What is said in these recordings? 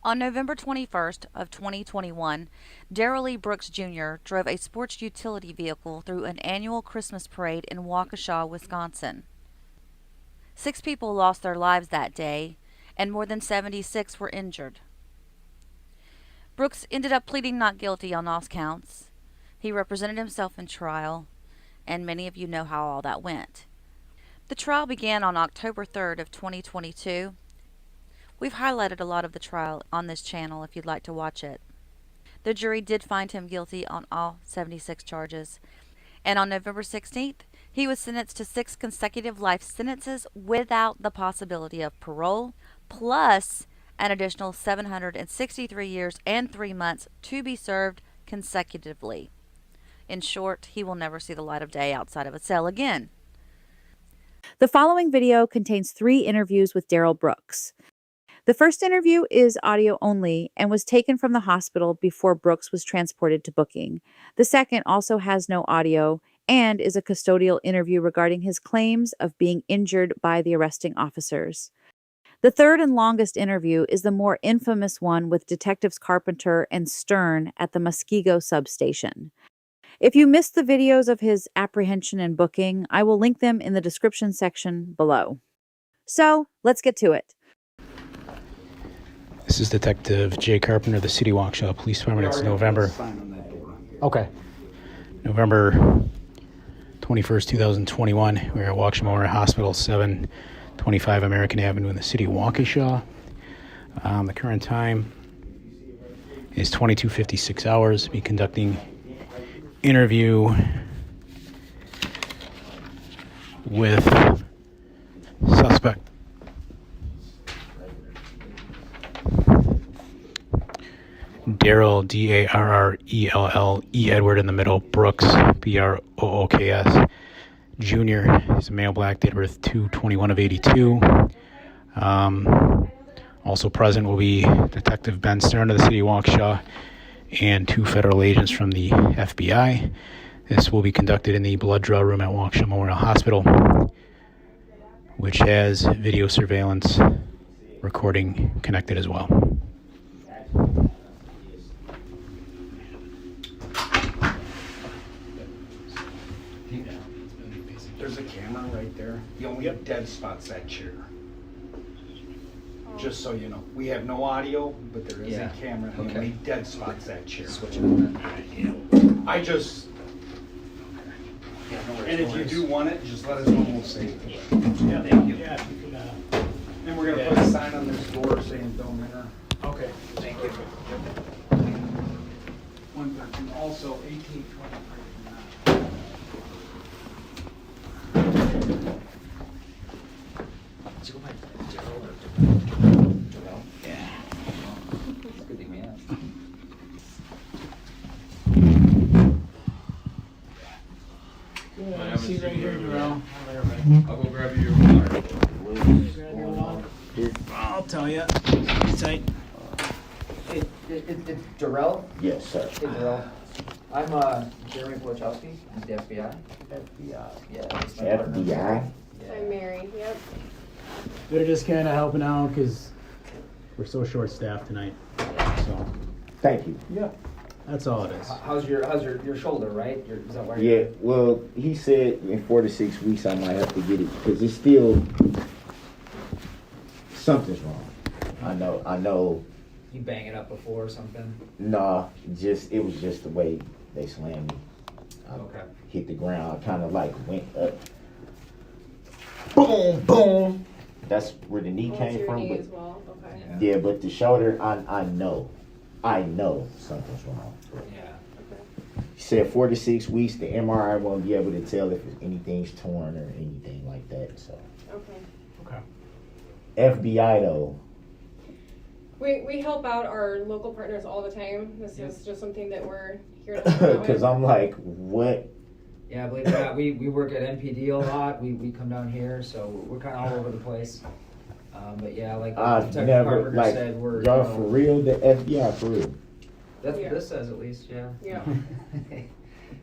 On November 21st of 2021, Darrell Brooks Jr. drove a sports utility vehicle through an annual Christmas parade in Waukesha, Wisconsin. 6 people lost their lives that day, and more than 76 were injured. Brooks ended up pleading not guilty on all counts. He represented himself in trial, and many of you know how all that went. The trial began on October 3rd of 2022. We've highlighted a lot of the trial on this channel if you'd like to watch it. The jury did find him guilty on all 76 charges, and on November 16th, he was sentenced to 6 consecutive life sentences without the possibility of parole, plus an additional 763 years and 3 months to be served consecutively. In short, he will never see the light of day outside of a cell again. The following video contains 3 interviews with Darrell Brooks. The first interview is audio only and was taken from the hospital before Brooks was transported to booking. The second also has no audio and is a custodial interview regarding his claims of being injured by the arresting officers. The third and longest interview is the more infamous one with Detectives Carpenter and Stern at the Muskego substation. If you missed the videos of his apprehension and booking, I will link them in the description section below. So, let's get to it. This is Detective J. Carpenter of the City Waukesha Police Department. It's November. Okay. November 21st, 2021. We're at Waukesha Memorial Hospital, 725 American Avenue in the city of Waukesha. The current time is 22:56 hours. Be conducting interview with suspect Darrell, D-A-R-R-E-L-L-E, Edward in the middle, Brooks, B-R-O-O-K-S, Jr. He's a male, black, date of birth 2/21 of 82. Also present will be Detective Ben Stern of the City of Waukesha and 2 federal agents from the FBI. This will be conducted in the blood draw room at Waukesha Memorial Hospital, which has video surveillance recording connected as well. There's a camera right there. The only dead spot's that chair. Just so you know, we have no audio, but there is a camera. The only dead spot's that chair. I just. And if you do want it, just let us know. We'll save it. Yeah, thank you. Yeah, and we're gonna put a sign on this door saying "Don't enter." Okay. Thank you. 113. Also 1823. Did you go by Darrell or Darrell? Yeah. It's good to meet you. Yeah, see right here, Darrell. I'll go grab you your water. I'll tell you. Tight. Hey, it's Darrell? Yes, sir. Hey, Darrell. I'm Jeremy Polachowski. I'm the FBI. FBI. Yeah. That's my partner. FBI? Yeah. I'm Mary, yep. They're just kind of helping out because we're so short-staffed tonight. So Thank you. Yeah. that's all it is. How's your shoulder, right? Is that why Yeah, well, he said in 4 to 6 weeks I might have to get it because it's still something's wrong. I know. you bang it up before or something? Nah, it was just the way they slammed me. I Okay. hit the ground. I kind of like went up. Boom, boom. That's where the knee Oh, came it's your from. knee But as well, okay. yeah, but the shoulder, I know something's wrong. Yeah. Okay. He said 4 to 6 weeks, the MRI won't be able to tell if anything's torn or anything like that. So Okay. Okay. FBI though, We help out our local partners all the time. This is just something that we're here to help out because with. I'm like, what? Yeah, believe it or not, we work at NPD a lot. We come down here, so we're kind of all over the place. But yeah, like I've Detective never Carpenter like said, we're y'all for real. The FBI for real. That's Yeah. what this says, at least. Yeah. Yeah.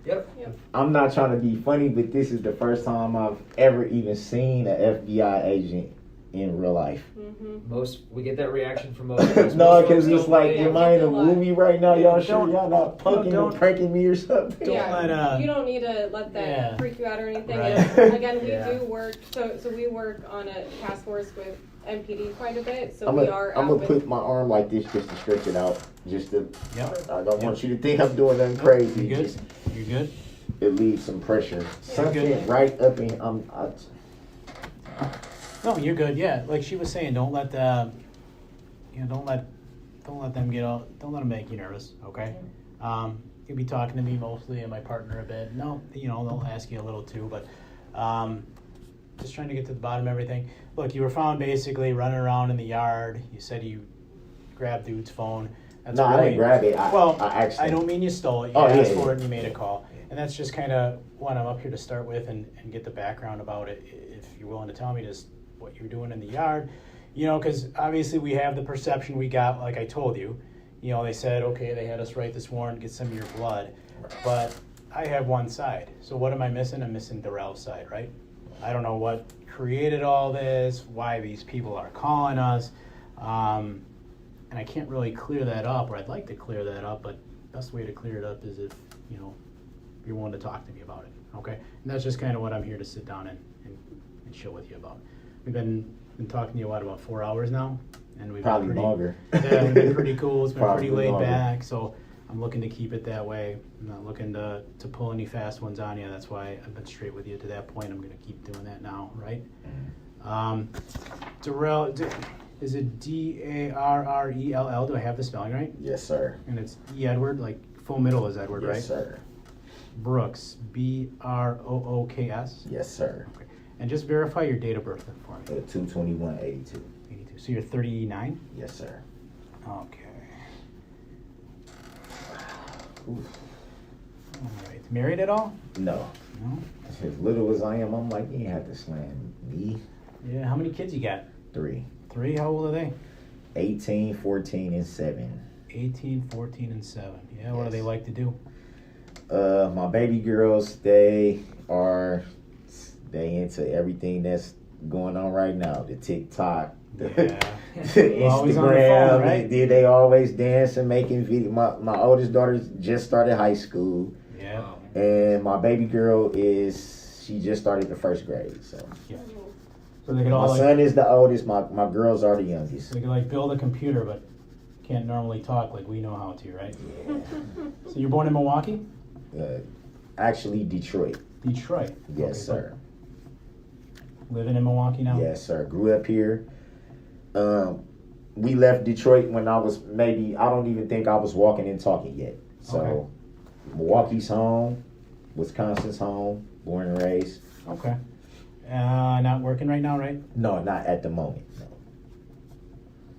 Yep. I'm not trying to be funny, but this is the first time I've ever even seen an FBI agent in real life. We get that reaction from most. No, most because folks it's don't like, play. am I in a movie right now? Y'all sure Don't- y'all not punking or don't- pranking me or something? Yeah, you don't need to let that Yeah. freak you out or anything. Right. And again, we Yeah. do work, so we work on a task force with MPD quite a bit, so I'm we gonna are out with. put my arm like this just to stretch it out. Just to, Yep. I don't want you to think I'm doing nothing crazy. You good? Just, You good? it leaves some pressure. Something good. right up in, No, you're good. Yeah, like she was saying, don't let the, don't let them get all, don't let them make you nervous. Okay. You'll be talking to me mostly and my partner a bit. No, they'll ask you a little too, but just trying to get to the bottom of everything. Look, you were found basically running around in the yard. You said you grabbed dude's phone. That's no, I really- didn't grab it. I actually, don't mean you stole it. You Oh, yeah, asked yeah. for it and you made a call. And that's just kind of what I'm up here to start with and get the background about it. If you're willing to tell me just what you're doing in the yard, because obviously we have the perception we got, like I told you. They said, okay, they had us write this warrant, get some of your blood. But I have one side. So what am I missing? I'm missing Darrell's side, right? I don't know what created all this, why these people are calling us. And I can't really clear that up, or I'd like to clear that up, but best way to clear it up is if, you're willing to talk to me about it, okay? And that's just kind of what I'm here to sit down and chill with you about. We've been talking to you, about 4 hours now? And we've probably been pretty, longer. Yeah, we've been pretty cool. It's been Probably pretty laid longer. back, so I'm looking to keep it that way. I'm not looking to pull any fast ones on you. That's why I've been straight with you to that point. I'm going to keep doing that now, right? Darrell, is it Darrell? Do I have the spelling right? Yes, sir. And it's E. Edward, like full middle is Edward, right? Yes, sir. Brooks, Brooks. Yes, sir. Okay. And just verify your date of birth for me. 2/21/82. 82. So you're 39? Yes, sir. Okay. All right. Married at all? No. No? As little as I am, I'm like, you ain't have to slam me. Yeah. How many kids you got? 3. 3? How old are they? 18, 14, and 7. 18, 14, and 7. Yeah, what do Yes. they like to do? My baby girls, they into everything that's going on right now. The TikTok, the, Yeah. the Always on the Instagram. phone, right? They always dance and making video. My oldest daughter just started high school, Yeah. and my baby girl she just started the 1st grade. So So they could all my like, son is the oldest. My girls are the youngest. they could like build a computer, but can't normally talk like we know how to, right? Yeah. So you're born in Milwaukee? Actually, Detroit. Detroit. Yes, Okay, sir. Living in Milwaukee now? Yes, sir. Grew up here. We left Detroit when I don't even think I was walking and talking yet. So, Okay. Milwaukee's home, Wisconsin's home, born and raised. Okay. Not working right now, right? No, not at the moment. No.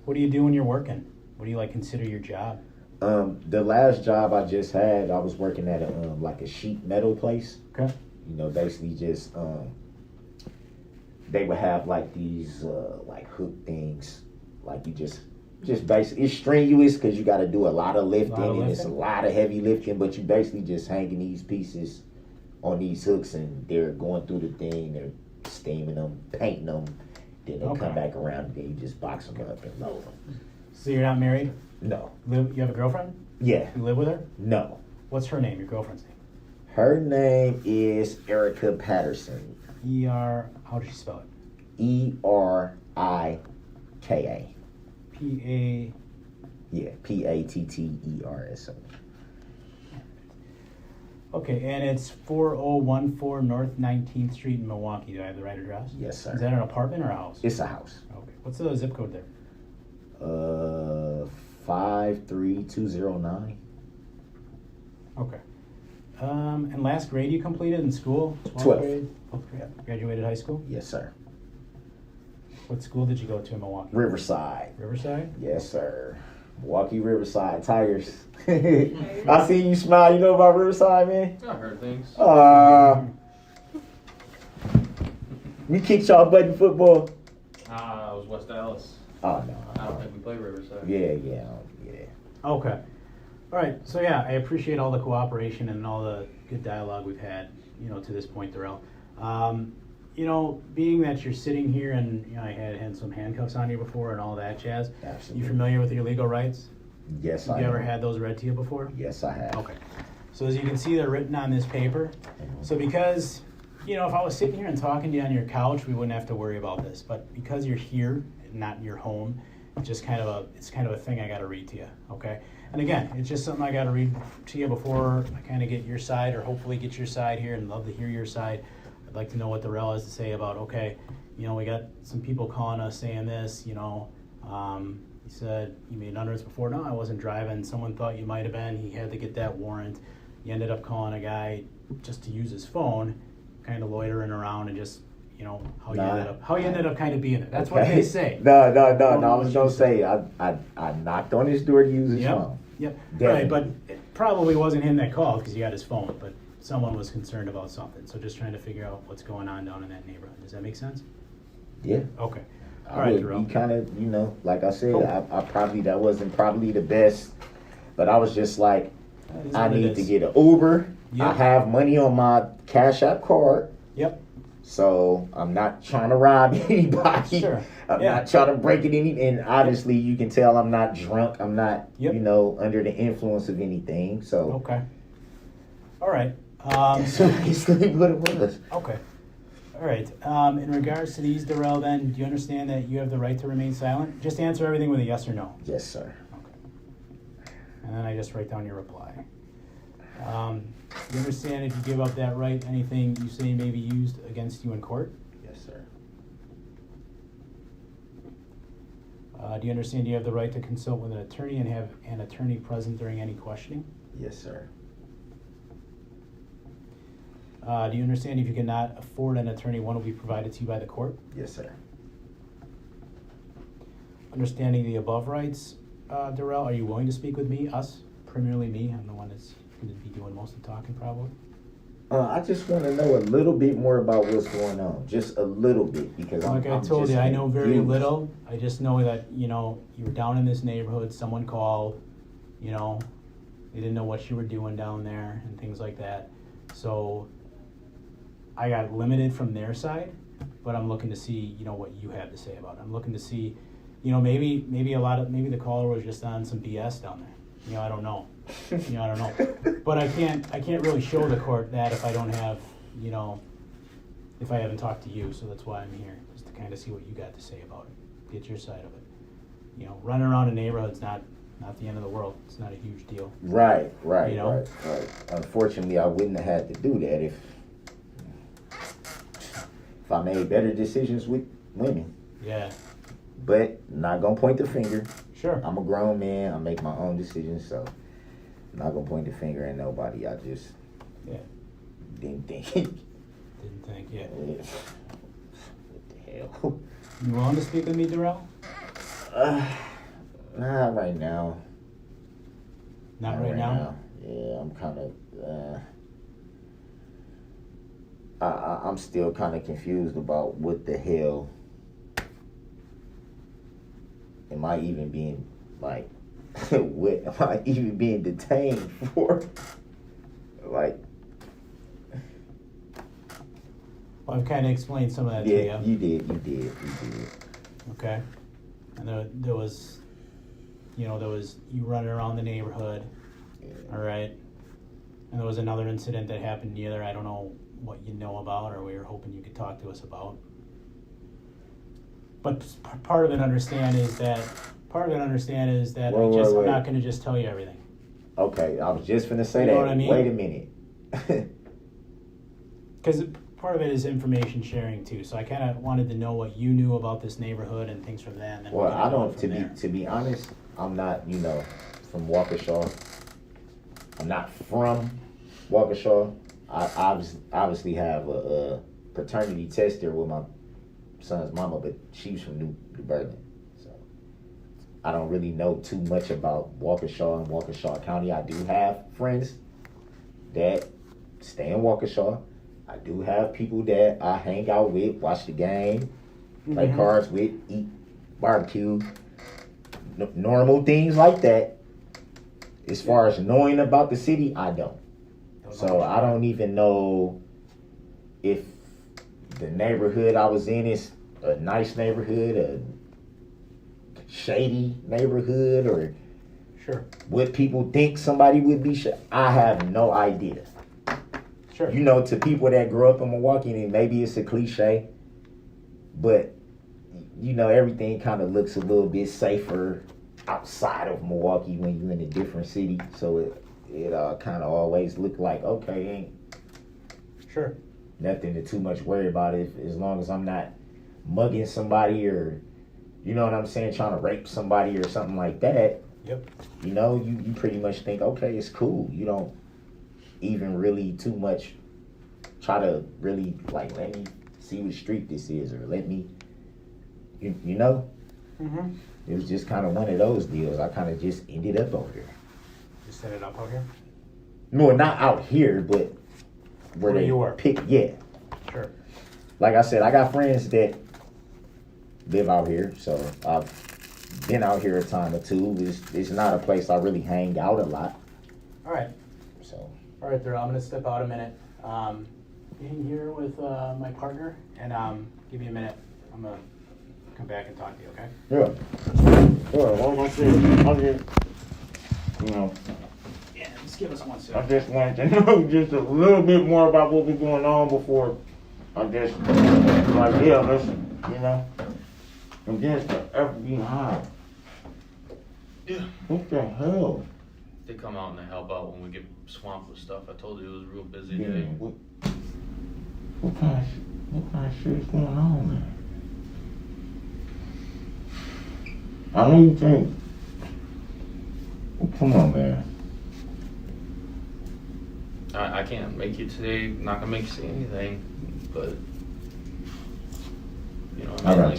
What do you do when you're working? What do you consider your job? The last job I just had, I was working at a sheet metal place. Okay. Basically just they would have like these hook things, like you just basically, it's strenuous because you got to do a lot of lifting, and it's a lot of heavy lifting, but you basically just hanging these pieces on these hooks, and they're going through the thing, they're steaming them, painting them, then they come back around, and then you just box them up and load them. So you're not married? No. You have a girlfriend? Yeah. You live with her? No. What's her name, your girlfriend's name? Her name is Erica Patterson. How does she spell it? Erika. P-A... Yeah, Patterson. Okay, and it's 4014 North 19th Street in Milwaukee. Do I have the right address? Yes, sir. Is that an apartment or a house? It's a house. Okay. What's the zip code there? 53209. Okay. And last grade you completed in school? 12th. grade? 12th grade. Graduated high school? Yes, sir. What school did you go to in Milwaukee? Riverside. Riverside? Yes, sir. Milwaukee Riverside Tigers. I see you smile. You know about Riverside, man? I heard things. We kicked y'all butt in football. It was West Dallas. Oh no. I don't think we play Riverside. Yeah. Okay. All right. So yeah, I appreciate all the cooperation and all the good dialogue we've had, to this point, Darrell. being that you're sitting here and I had some handcuffs on you before and all that jazz. Absolutely. You familiar with your legal rights? Yes, Have I you ever am. had those read to you before? Yes, I have. Okay. So as you can see, they're written on this paper. So because, if I was sitting here and talking to you on your couch, we wouldn't have to worry about this. But because you're here, not in your home, it's kind of a thing I got to read to you. Okay. And again, it's just something I got to read to you before I kind of get your side, or hopefully get your side here, and love to hear your side. I'd like to know what Darrell has to say about, okay, we got some people calling us saying this, he said, you made an utterance before. No, I wasn't driving. Someone thought you might have been. He had to get that warrant. You ended up calling a guy just to use his phone, kind of loitering around, and just, how you ended up kind of being it. That's what they say. No, I was going to say, I knocked on his door to use his phone. Yep. Definitely. Right, but it probably wasn't him that called because he got his phone, but someone was concerned about something. So just trying to figure out what's going on down in that neighborhood. Does that make sense? Yeah. Okay. All I right, would Darrell. be kind of, like I said, Cool. that wasn't probably the best, but I was just like, That is I what it need to is. get an Uber. Yep. I have money on my Cash App card, Yep. so I'm not trying to rob anybody. Sure. I'm Yeah. not trying to break it and obviously you can tell I'm not drunk. I'm not, Yep. under the influence of anything. So Okay. All right. that's basically what it was. Okay. All right. In regards to these, Darrell, then, do you understand that you have the right to remain silent? Just answer everything with a yes or no. Yes, sir. Okay. And then I just write down your reply. You understand if you give up that right, anything you say may be used against you in court? Yes, sir. Do you understand you have the right to consult with an attorney and have an attorney present during any questioning? Yes, sir. Do you understand if you cannot afford an attorney, one will be provided to you by the court? Yes, sir. Understanding the above rights, Darrell, are you willing to speak with me, us, primarily me? I'm the one that's going to be doing most of the talking probably. I just want to know a little bit more about what's going on, just a little bit, because Like I I'm told just you, I know very confused. little. I just know that, you were down in this neighborhood, someone called, they didn't know what you were doing down there and things like that. So I got limited from their side, but I'm looking to see, what you have to say about it. I'm looking to see, maybe the caller was just on some BS down there. I don't know. I don't know. But I can't really show the court that if I don't have, if I haven't talked to you. So that's why I'm here, just to kind of see what you got to say about it. Get your side of it. Running around a neighborhood's not the end of the world. It's not a huge deal. Right. know? Right. Unfortunately, I wouldn't have had to do that if I made better decisions with women. Yeah. But not gonna point the finger. Sure. I'm a grown man. I make my own decisions, so I'm not gonna point the finger at nobody. I just didn't think. Didn't think. Yeah. What the hell? You willing to speak with me, Darrell? Not right now. Not right now. Yeah, I'm kind of. I'm still kind of confused about what the hell. Am I even being like? What am I even being detained for? Like. Well, I've kind of explained some of that Yeah, to you. you did. Okay. And there was you running around the neighborhood. All right. And there was another incident that happened either. I don't know what you know about, or we were hoping you could talk to us about. But part of it, understand is that Wait. I'm not going to just tell you everything. Okay, I was just finna say You know that. what I mean? Wait a minute. Because part of it is information sharing too. So I kind of wanted to know what you knew about this neighborhood and things from them. And Well, we can I go on don't. from there. To be honest, I'm not. From Waukesha. I'm not from Waukesha. I obviously have a paternity test there with my son's mama, but she's from New Berlin. So I don't really know too much about Waukesha and Waukesha County. I do have friends that stay in Waukesha. I do have people that I hang out with, watch the game, play cards with, eat barbecue, normal things like that. As far as knowing about the city, I don't. So I don't even know if the neighborhood I was in is a nice neighborhood, a shady neighborhood, or Sure. what people think somebody would be. I have no idea. Sure. You know, to people that grew up in Milwaukee, and maybe it's a cliche, but you know, everything kind of looks a little bit safer outside of Milwaukee when you're in a different city. So it kind of always looked like, okay, ain't Sure. nothing to too much worry about it, as long as I'm not mugging somebody or, you know what I'm saying, trying to rape somebody or something like that. Yep. You know, you pretty much think, okay, it's cool. You don't even really too much try to really, like, let me see what street this is, or let me, you know? Mm-hmm. It was just kind of one of those deals. I kind of just ended up over there. You set it up out here? No, not out here, but where they you were. pick, yeah. Sure. Like I said, I got friends that live out here, so I've been out here a time or two. It's not a place I really hang out a lot. All right. So, All right, Darrell, I'm going to step out a minute. In here with my partner, and give me a minute. I'm going to come back and talk to you, okay? yeah. Well, I'm just, you know, Yeah, just give us 1 I second. just wanted to know just a little bit more about what was going on before I just, like, yeah, let's, you know, against the FBI. Yeah. What the hell? They come out and they help out when we get swamped with stuff. I told you it was a real busy Yeah, day. what kind of shit is going on, man? I know you think. Well, come on, man. I can't make you today, not gonna make you see anything, but you know, I got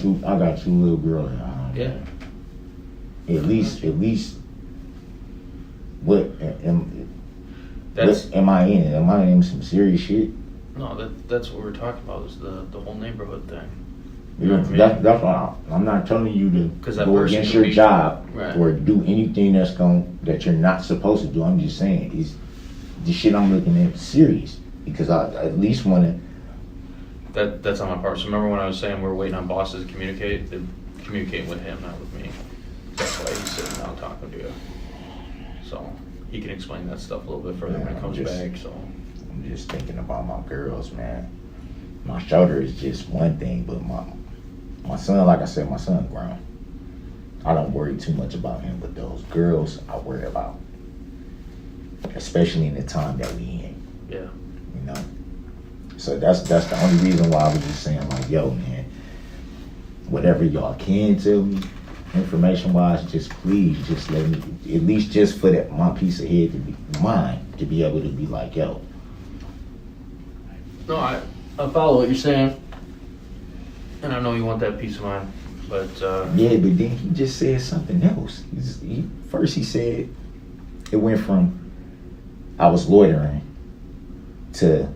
two little girls at home. Yeah. At least, what am I in? Am I in some serious shit? No, that's what we're talking about is the whole neighborhood thing. Yeah, that's why I'm not telling you to 'Cause that go person against could your be- job Right. or do anything that you're not supposed to do. I'm just saying, is the shit I'm looking at serious, because I at least want to. That's on my part. So remember when I was saying we're waiting on bosses to communicate? They're communicating with him, not with me. That's why he's sitting down talking to you. So he can explain that stuff a little bit further when he comes back. So I'm just thinking about my girls, man. My shoulder is just one thing, but my son, like I said, my son grown. I don't worry too much about him, but those girls I worry about, especially in the time that we in. yeah. You know. So that's the only reason why I was just saying, like, yo, man, whatever y'all can tell me, information wise, just please just let me, at least just for that my piece of head to be mine, to be able to be like, yo. No, I follow what you're saying, and I know you want that peace of mind, but Yeah, but then he just said something else. First he said it went from I was loitering to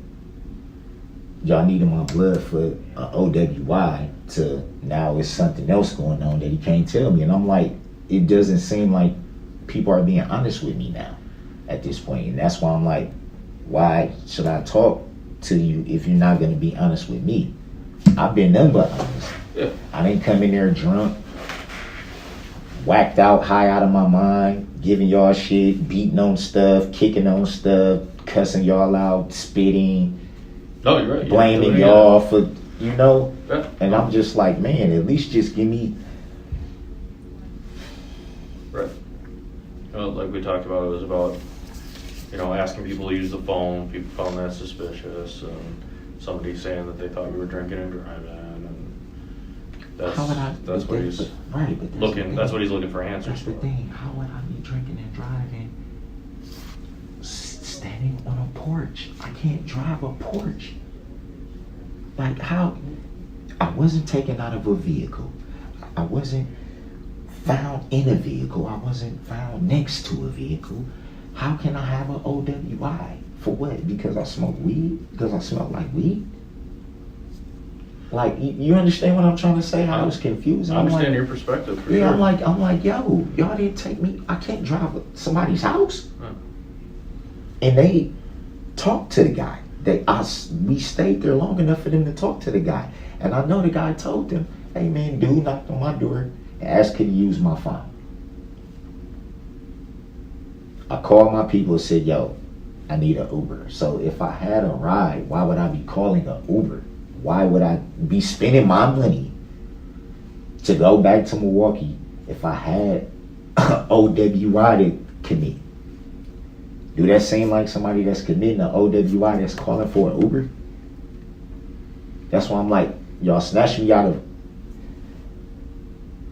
y'all needed my blood for OWI to now it's something else going on that he can't tell me. And I'm like, it doesn't seem like people are being honest with me now at this point. And that's why I'm like, why should I talk to you if you're not going to be honest with me? I've been nothing but honest. yeah. I didn't come in there drunk, whacked out, high out of my mind, giving y'all shit, beating on stuff, kicking on stuff, cussing y'all out, spitting, No, you're right. blaming y'all for, you know? Yeah. And I'm just like, man, at least just give me. Right. Well, like we talked about, it was about, you know, asking people to use the phone. People found that suspicious, and somebody saying that they thought you were drinking and driving, and that's what he's right, but looking. That's what he's looking for answers That's the for. thing. How would I be drinking and driving? Standing on a porch. I can't drive a porch. Like, how? I wasn't taken out of a vehicle. I wasn't found in a vehicle. I wasn't found next to a vehicle. How can I have an OWI? For what? Because I smoke weed? Because I smell like weed? Like, you understand what I'm trying to say? How I was confused. I understand your perspective for yeah, sure. I'm like, yo, y'all didn't take me. I can't drive somebody's house. Huh. And they talked to the guy. we stayed there long enough for them to talk to the guy. And I know the guy told them, hey man, dude knocked on my door and asked could he use my phone. I called my people and said, yo, I need an Uber. So if I had a ride, why would I be calling an Uber? Why would I be spending my money to go back to Milwaukee if I had OWI to commit? Do that seem like somebody that's committing an OWI that's calling for an Uber? That's why I'm like, y'all snatched me out of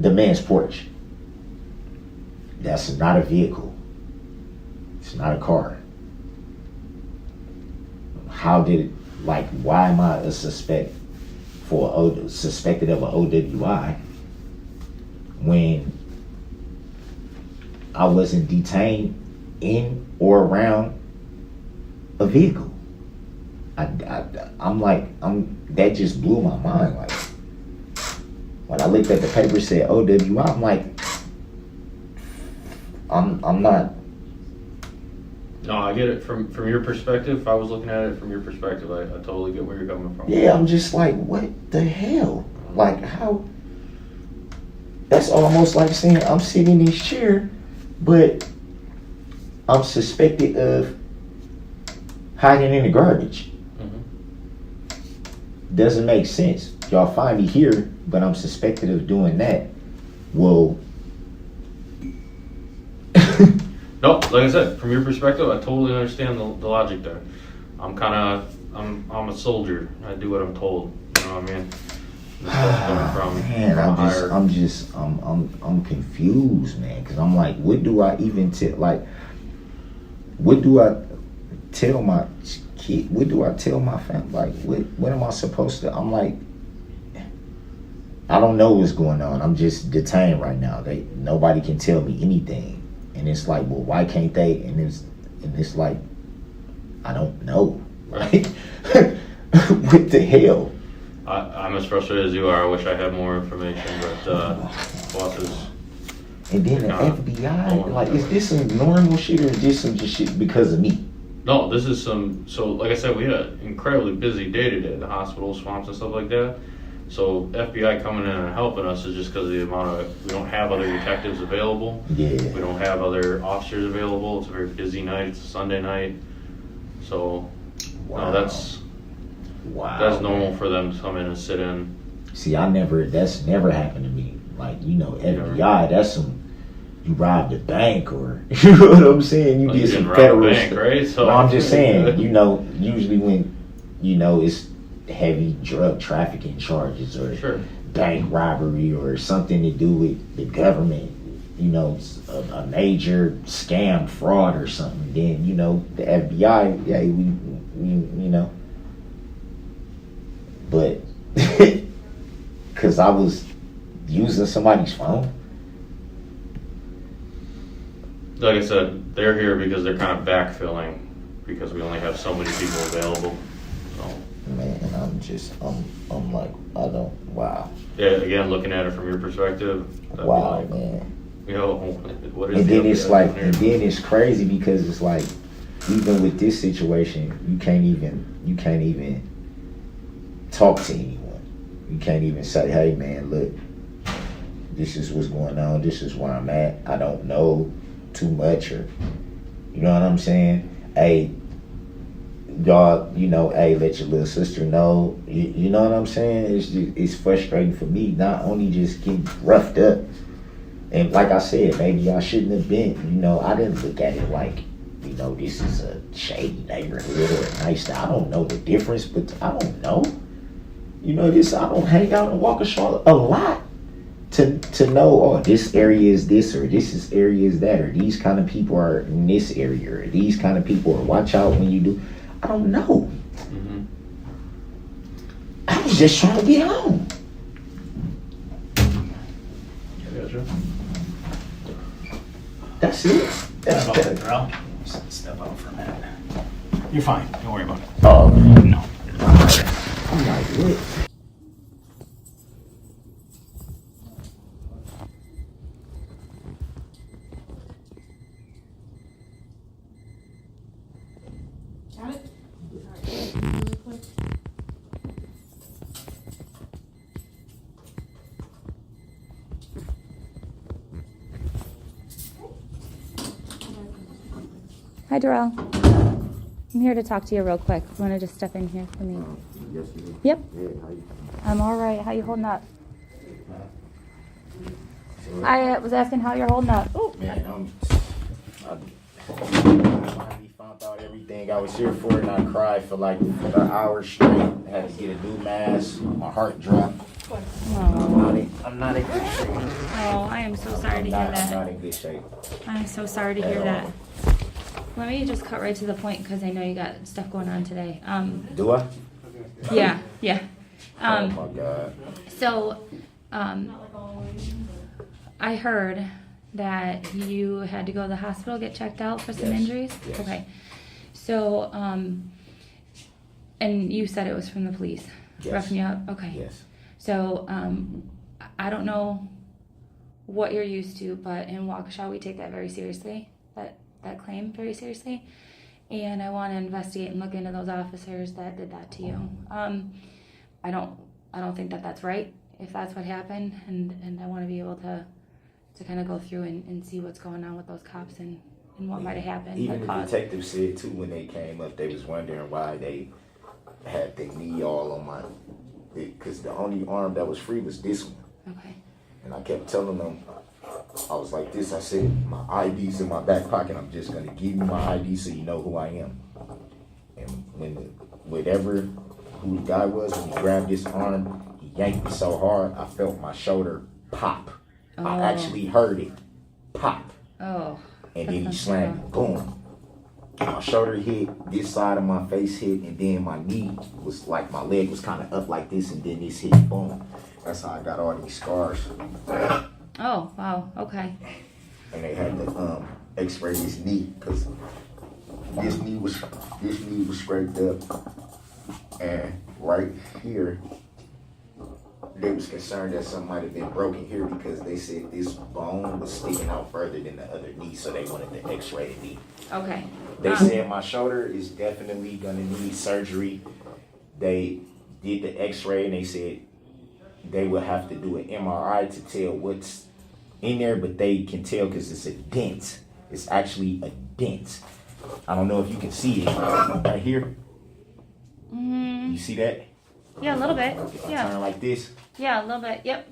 the man's porch. That's not a vehicle. It's not a car. How did it, like, why am I a suspected of an OWI when I wasn't detained in or around a vehicle? That just blew my mind. Like, when I looked at the paper, it said OWI, I'm like, I'm not. No, I get it from your perspective. If I was looking at it from your perspective, I totally get where you're coming from. Yeah, I'm just like, what the hell? Like, how? That's almost like saying I'm sitting in this chair, but I'm suspected of hiding in the garbage. Doesn't make sense. Y'all find me here, but I'm suspected of doing that. Well, no, like I said, from your perspective, I totally understand the logic there. I'm a soldier. I do what I'm told. You know what I mean? I'm confused, man. Because I'm like, what do I even tell? Like, what do I tell my kid? What do I tell my family? Like, what am I supposed to? I'm like, I don't know what's going on. I'm just detained right now. Nobody can tell me anything. And it's like, well, why can't they? And it's like, I don't know. Like, what the hell? I'm as frustrated as you are. I wish I had more information, but bosses. And then the FBI, like, is this some normal shit or is this some just shit because of me? No, this is so like I said, we had an incredibly busy day today, the hospital, swamps and stuff like that. So FBI coming in and helping us is just because of the amount of, we don't have other detectives available. Yeah. We don't have other officers available. It's a very busy night. It's a Sunday night. So, wow. No, that's normal for them to come in and sit in. See, that's never happened to me. Like, FBI, that's some, you robbed a bank or, you know what I'm saying? You get some federal bank, right? So, no, I'm just saying, usually when, it's heavy drug trafficking charges or bank robbery or something to do with the government, a major scam, fraud or something, then, the FBI, yeah, we but because I was using somebody's phone. Like I said, they're here because they're kind of backfilling because we only have so many people available. So. Man, I'm like, I don't, wow. Yeah, again, looking at it from your perspective. Wow, like, man. What is and then it's like, and then it's crazy because it's like, even with this situation, you can't even talk to anyone. You can't even say, hey man, look, this is what's going on, this is where I'm at, I don't know too much, or, you know what I'm saying? Hey, y'all, hey, let your little sister know, you know what I'm saying? It's frustrating for me, not only just getting roughed up, and like I said, maybe I shouldn't have been, I didn't look at it like, this is a shady neighborhood or a nice, I don't know the difference, but I don't know. I don't hang out in Waukesha a lot to know, oh, this area is this or this area is that, or these kind of people are in this area, or these kind of people, or watch out when you do. I don't know. Mm-hmm. I was just trying to get home. I gotcha. That's it. That's it, bro. Step out for a minute. You're fine. Don't worry about it. Oh, no. I'm like, what? Got it? All right. quick. Hi, Darrell. I'm here to talk to you real quick. You want to just step in here for me? Yes, you do. Yep. Yeah, how you? I'm all right. How you holding up? I was asking how you're holding up. Oh, Man, I finally found out everything I was here for, and I cried for like an hour straight. I had to get a new mask. My heart dropped. I'm not in good shape. Oh, I am so sorry to hear I'm that. not in good shape. I'm so sorry to hear that. Let me just cut right to the point because I know you got stuff going on today. Do I? Yeah. Oh my God. So, I heard that you had to go to the hospital, get checked out for some Yes. injuries? Yes. Okay. So, and you said it was from the police? Yes. Roughing you up? Okay. Yes. So, I don't know what you're used to, but in Waukesha, we take that very seriously, that claim very seriously. And I want to investigate and look into those officers that did that to you. I don't think that that's right, if that's what happened, and I want to be able to kind of go through and see what's going on with those cops and what might have happened. Even that the caused- detective said too when they came up, they was wondering why they had their knee all on my, because the only arm that was free was this one. Okay. And I kept telling them, I was like this, I said, my ID's in my back pocket, I'm just gonna give you my ID so you know who I am. And who the guy was, when he grabbed this arm, he yanked me so hard, I felt my shoulder pop. Oh. I actually heard it pop. Oh. And then he slammed it, boom. My shoulder hit, this side of my face hit, and then my knee was like, my leg was kind of up like this, and then this hit, boom. That's how I got all these scars. Oh, wow. Okay. And they had to x-ray this knee, because this knee was scraped up. And right here, they was concerned that something might have been broken here because they said this bone was sticking out further than the other knee, so they wanted to x-ray the knee. Okay. They said my shoulder is definitely gonna need surgery. They did the x-ray and they said they will have to do an MRI to tell what's in there, but they can tell because it's a dent. It's actually a dent. I don't know if you can see it right here. You see that? Yeah, a little bit. If I Yeah. turn like this, Yeah, a little bit. Yep.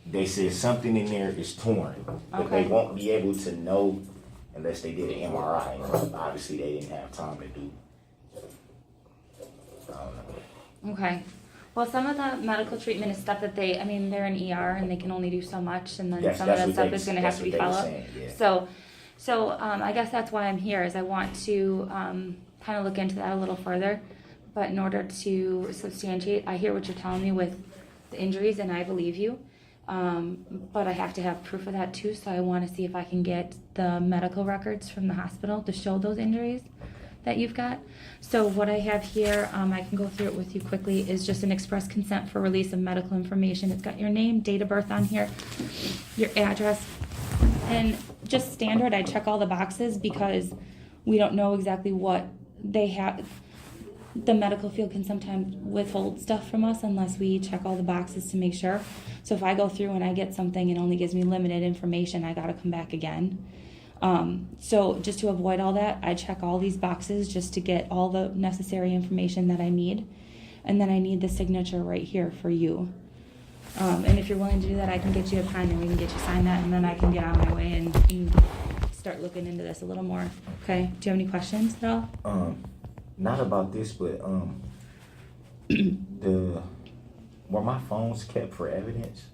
they said something in there is torn, but Okay. they won't be able to know unless they did an MRI. And obviously, they didn't have time to do. I don't know. Okay. Well, some of the medical treatment is stuff that they're in ER and they can only do so much, and then Yes, some of that's that what stuff they- is going to have to be that's what followed. they were saying, yeah. So I guess that's why I'm here, is I want to kind of look into that a little further. But in order to substantiate, I hear what you're telling me with the injuries, and I believe you. But I have to have proof of that too, so I want to see if I can get the medical records from the hospital to show those injuries that you've got. So what I have here, I can go through it with you quickly, is just an express consent for release of medical information. It's got your name, date of birth on here, your address, and just standard. I check all the boxes because we don't know exactly what they have. The medical field can sometimes withhold stuff from us unless we check all the boxes to make sure. So if I go through and I get something and only gives me limited information, I gotta come back again. So just to avoid all that, I check all these boxes just to get all the necessary information that I need. And then I need the signature right here for you. And if you're willing to do that, I can get you a pen and we can get you signed that, and then I can get on my way and start looking into this a little more. Okay, do you have any questions at all? Not about this, but were my phones kept for evidence?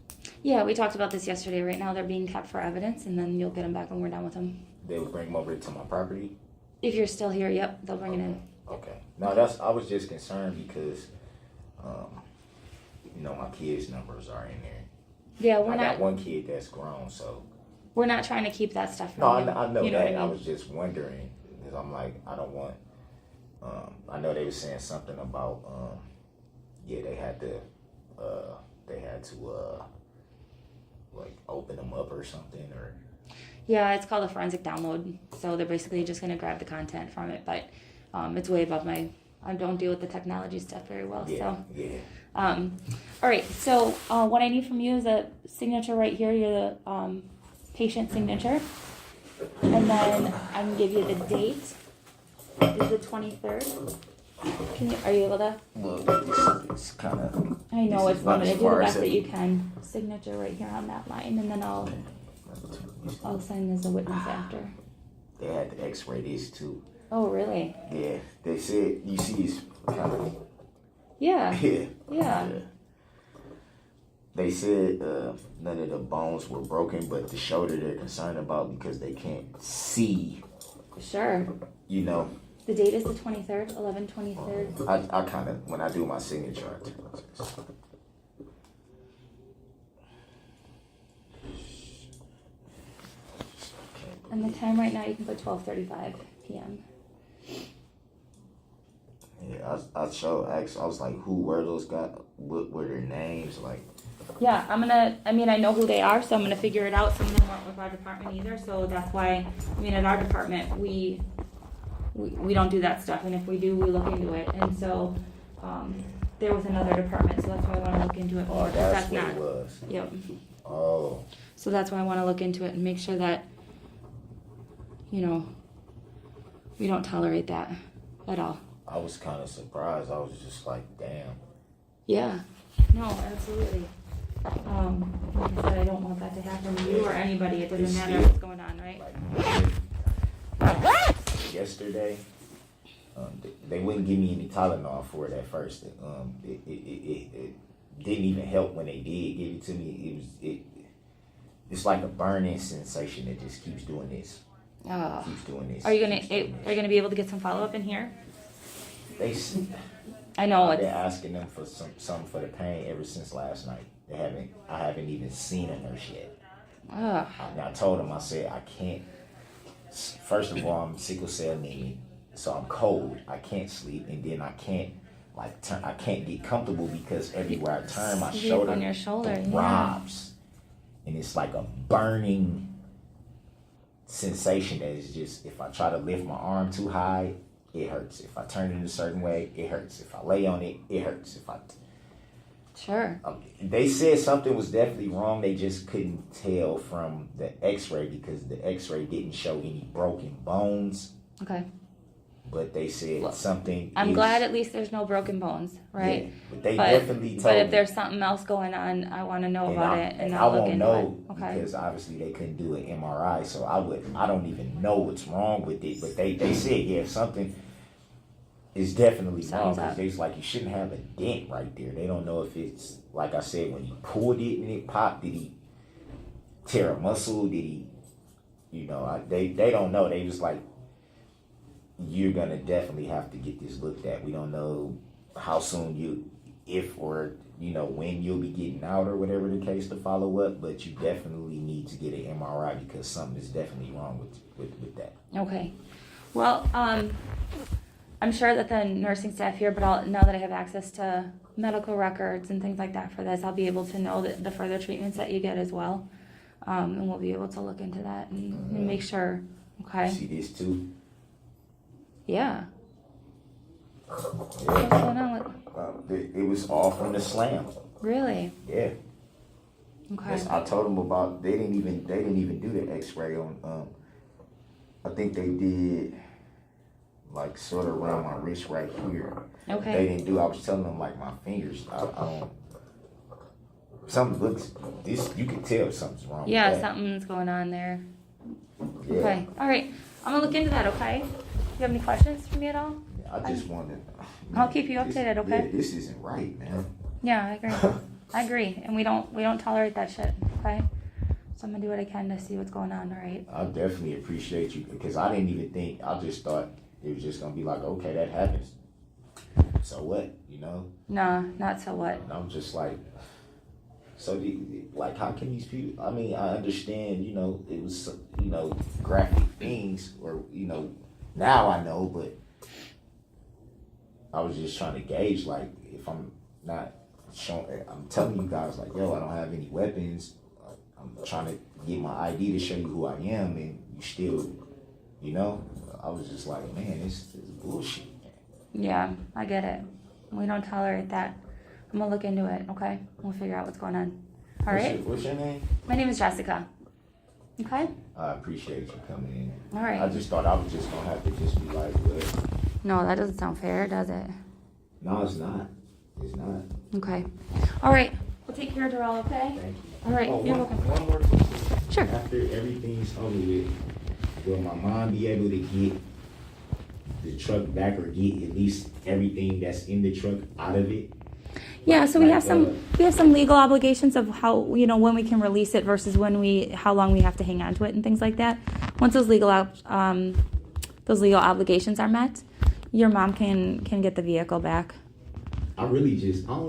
Yeah, we talked about this yesterday. Right now they're being kept for evidence, and then you'll get them back when we're done with them. They would bring them over to my property? If you're still here, yep, they'll bring it in. Okay. No, I was just concerned because, my kids' numbers are in there. Yeah, I got one kid that's grown, so. we're not trying to keep that stuff from No, you. I know You know that. what I I mean? was just wondering, because I'm like, I don't want, I know they were saying something about, they had to, like, open them up or something, or. Yeah, it's called a forensic download. So they're basically just going to grab the content from it, but it's way above my I don't deal with the technology stuff very well. Yeah, So, yeah. all right. So, what I need from you is a signature right here. You're the patient signature, and then I can give you the date. Is the 23rd? Are you able to? Well, it's kind of. I know it's not limited. as Do the far as best that it- you can. Signature right here on that line, and then I'll sign as a witness after. They had to X-ray this too. Oh, really? Yeah, they said you see it's kind of. Yeah. Yeah. Yeah. They said none of the bones were broken, but the shoulder they're concerned about because they can't see. Sure. You know. The date is the 23rd, 11/23rd. I kind of, when I do my signature, I take this. And the time right now, you can put 12:35 p.m. Yeah, I asked, I was like, who were those guys? What were their names? Like, Yeah, I know who they are, so I'm gonna figure it out. Some of them weren't with our department either, so that's why, at our department, we don't do that stuff, and if we do, we look into it. And so, they're with another department, so that's why I wanna look into it more, oh, 'cause that's what not. it was. Yep. Oh. So that's why I wanna look into it and make sure that, we don't tolerate that at all. I was kind of surprised. I was just like, damn. Yeah. No, absolutely. Like I said, I don't want that to happen to you or anybody. It doesn't matter what's going on, right? Like, yesterday, they wouldn't give me any Tylenol for it at first. It didn't even help when they did give it to me. It's like a burning sensation that just keeps doing this. Keeps doing this. Are you gonna be able to get some follow up in here? I know They're asking them for something for the pain ever since last night. I haven't even seen a nurse yet. I told them, I said, I can't. First of all, I'm sickle cell anemia, so I'm cold. I can't sleep, and then I can't I can't get comfortable because everywhere I turn, my shoulder on your shoulder throbs, and it's like a burning sensation that is just, if I try to lift my arm too high, it hurts. If I turn it a certain way, it hurts. If I lay on it, it hurts. Sure. They said something was definitely wrong. They just couldn't tell from the X-ray because the X-ray didn't show any broken bones. Okay. But they said something. I'm glad at least there's no broken bones, right? Yeah, but they definitely told me. But if there's something else going on, I want to know about it, and I'll look into it. I won't know Okay. because obviously they couldn't do an MRI, so I don't even know what's wrong with it. But they said, yeah, something is definitely wrong. Because they was like, you shouldn't have a dent right there. They don't know if it's, like I said, when he pulled it and it popped, did he tear a muscle? Did he, they don't know. They was like, you're going to definitely have to get this looked at. We don't know how soon when you'll be getting out or whatever the case to follow up, but you definitely need to get an MRI because something is definitely wrong with that. Okay. Well, I'm sure that the nursing staff here, but now that I have access to medical records and things like that for this, I'll be able to know the further treatments that you get as well. And we'll be able to look into that and make sure. Okay. See this too? Yeah. What's going on with? It was all from the slam. Really? Yeah. Okay. Yes, I told them about. They didn't even do the X-ray on. I think they did like sort of around my wrist right here. Okay. They didn't do. I was telling them like my fingers. I don't. Something looks. This you can tell something's wrong. Yeah, with that. something's going on there. Yeah. Okay. All right. I'm gonna look into that. Okay. You have any questions for me at all? I just wanted. I'll keep you updated. Okay. Yeah, this isn't right, man. Yeah, I agree. I agree, and we don't tolerate that shit. Okay. So I'm gonna do what I can to see what's going on. All right. I definitely appreciate you because I didn't even think. I just thought it was just gonna be like, okay, that happens. So what, No, not so what. And I'm just like, so how can these people? I mean, I understand, it was, graphic things, or now I know, but I was just trying to gauge, like, if I'm not showing, I'm telling you guys, like, yo, I don't have any weapons. I'm trying to get my ID to show you who I am, and you still, I was just like, man, this is bullshit. Yeah, I get it. We don't tolerate that. I'm gonna look into it, okay? We'll figure out what's going on. All right? What's your name? My name is Jessica. Okay? I appreciate you coming in. All right. I just thought I was just gonna have to just be like, well, No, that doesn't sound fair, does it? no, it's not. It's not. Okay. All right. We'll take care of Darrell, okay? Thank you. All right. Oh, You're one, welcome. one more question. Sure. After everything's over with, will my mom be able to get the truck back or get at least everything that's in the truck out of it? Yeah, so we Like, have some legal obligations of how, when we can release it versus how long we have to hang on to it and things like that. Once those legal obligations are met, your mom can get the vehicle back. I don't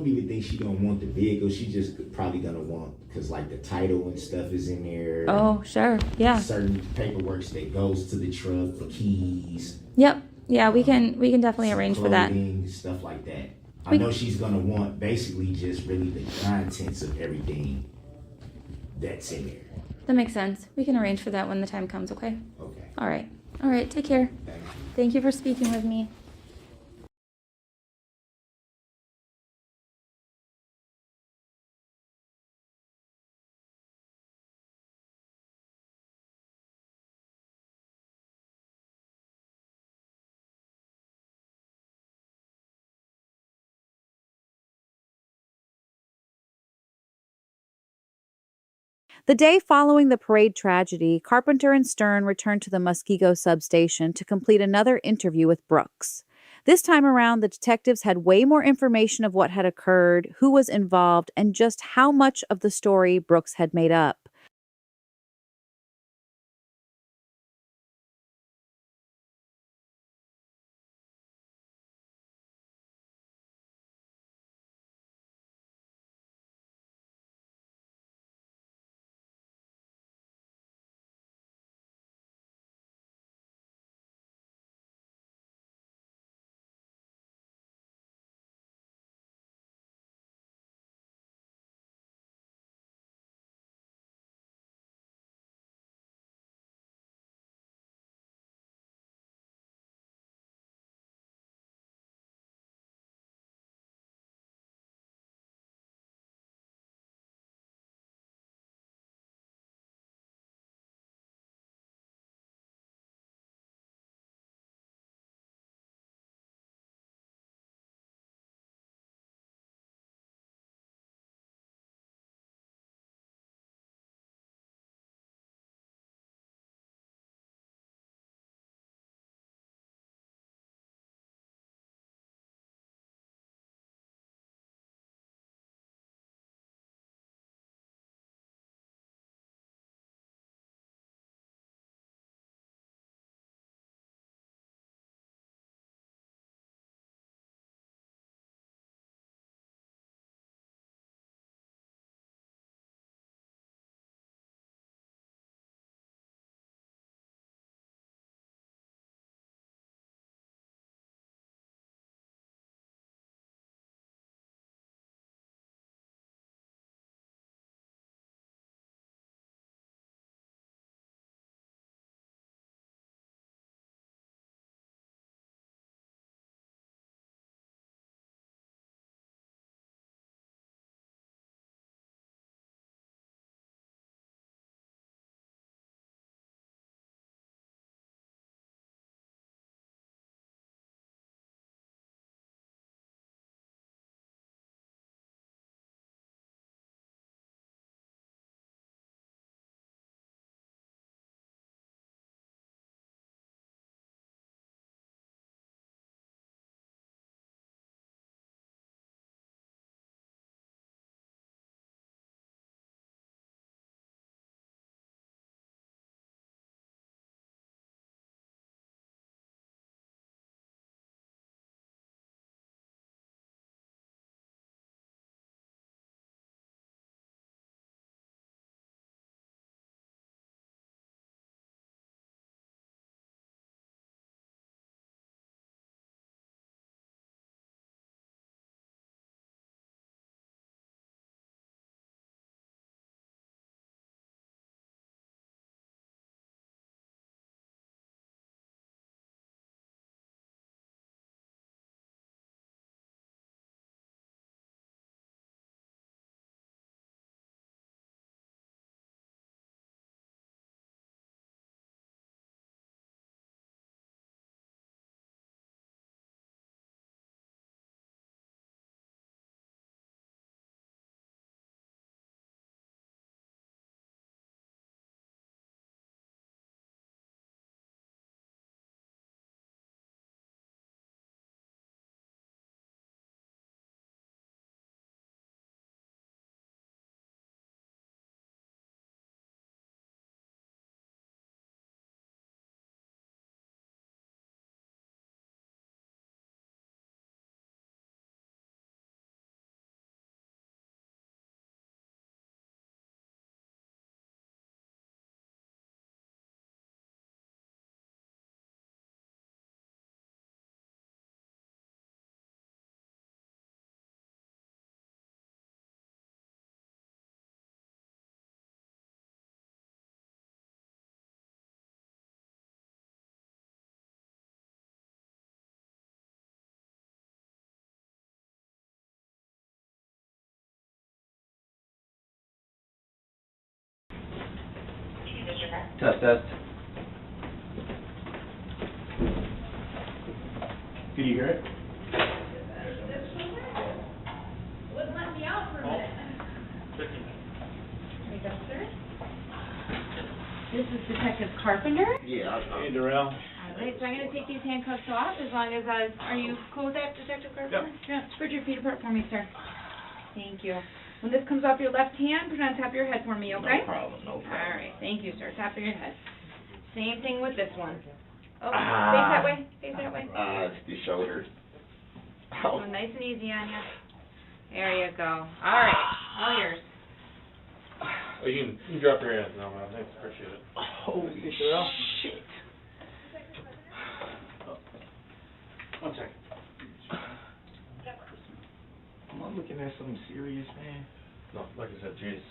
even think she gonna want the vehicle. She just probably gonna want, cause like the title and stuff is in there. Oh, sure. Yeah. Certain paperwork that goes to the truck, the keys. Yep. Yeah, we can definitely arrange for that. Clothing, stuff like that. I know she's gonna want basically just really the contents of everything that's in there. That makes sense. We can arrange for that when the time comes, okay? Okay. All right. All right. Take care. Thank you. Thank you for speaking with me. The day following the parade tragedy, Carpenter and Stern returned to the Muskego substation to complete another interview with Brooks. This time around, the detectives had way more information of what had occurred, who was involved, and just how much of the story Brooks had made up. Test, test. Can you hear it? Wouldn't let me out for a minute. Wake up, sir. This is Detective Carpenter. Yeah, Hey, Darrell. All right, so I'm going to take these handcuffs off as long as, are you cool with that, Detective Carpenter? Yep. Yeah. Spread your feet apart for me, sir. Thank you. When this comes off your left hand, put it on top of your head for me, okay? No problem, no problem. All right, thank you, sir. Top of your head. Same thing with this one. Oh, face that way, face that way. It's the shoulder. Oh, nice and easy on you. There you go. All right, all yours. Oh, you can drop your hands now, man. Thanks, appreciate it. Holy shit. One second. Am I looking at something serious, man? No, like I said, Jay's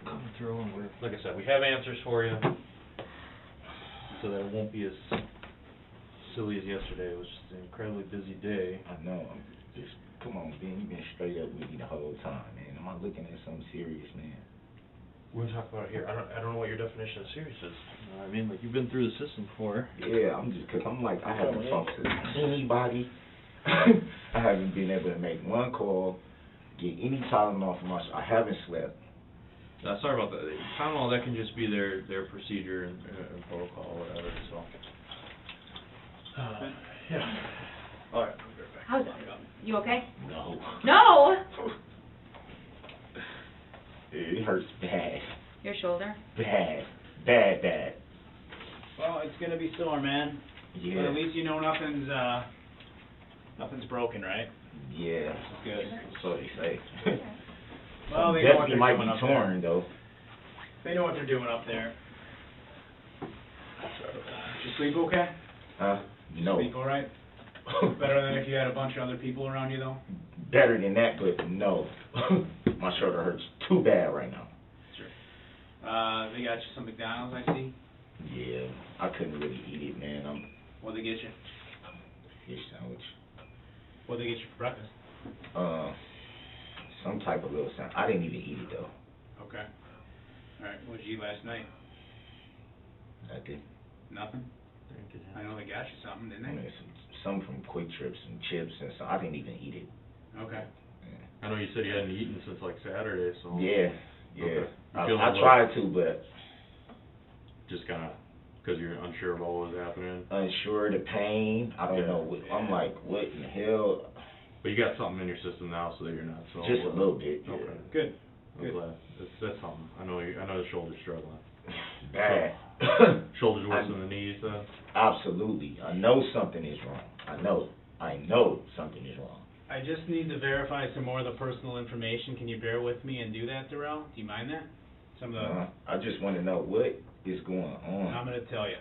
coming through, and we're, like I said, we have answers for you, so that it won't be as silly as yesterday. It was just an incredibly busy day. I know. I'm just, come on, Ben. You've been straight up with me the whole time, man. Am I looking at something serious, man? We'll talk about it here. I don't know what your definition of serious is. You know what I mean, like, you've been through the system before. Yeah, I'm just, cause I'm like, I haven't talked to anybody. I haven't been able to make one call, get any Tylenol from I haven't slept. Sorry about that. Tylenol, that can just be their procedure and protocol or whatever, so. Yeah. All right. How's it? You okay? No. No! It hurts bad. Your shoulder? Bad. Bad, bad. Well, it's gonna be sore, man. Yeah. But at least you know nothing's broken, right? Yeah. Good. So they say. Well, they know what Definitely they're might doing be up torn, though. They know what they're doing up there. Did you sleep okay? No. Sleep all right? Better than if you had a bunch of other people around you, though? Better than that, but no. My shoulder hurts too bad right now. Sure. They got you some McDonald's, I see. Yeah, I couldn't really eat it, man. What'd they get you? Fish sandwich. What'd they get you for breakfast? Some type of little sandwich. I didn't even eat it, though. Okay. All right. What did you eat last night? Nothing. Nothing? I know they got you something, didn't I they? mean, some from Quick Trips and chips and so I didn't even eat it. Okay. I know you said you hadn't eaten since like Saturday, so. Yeah. Okay. I tried to, but just kind of, because you're unsure of what was happening. unsure, the pain. I don't know. I'm like, what in the hell? But you got something in your system now, so that you're not so. Just a little bit. Yeah. Okay. Good. I'm Good. glad. That's something. I know the shoulder's struggling. Bad. Shoulder's worse than the knees, though. Absolutely. I know something is wrong. I know something is wrong. I just need to verify some more of the personal information. Can you bear with me and do that, Darrell? Do you mind that? Some of the... I just want to know what is going on. I'm going to tell you.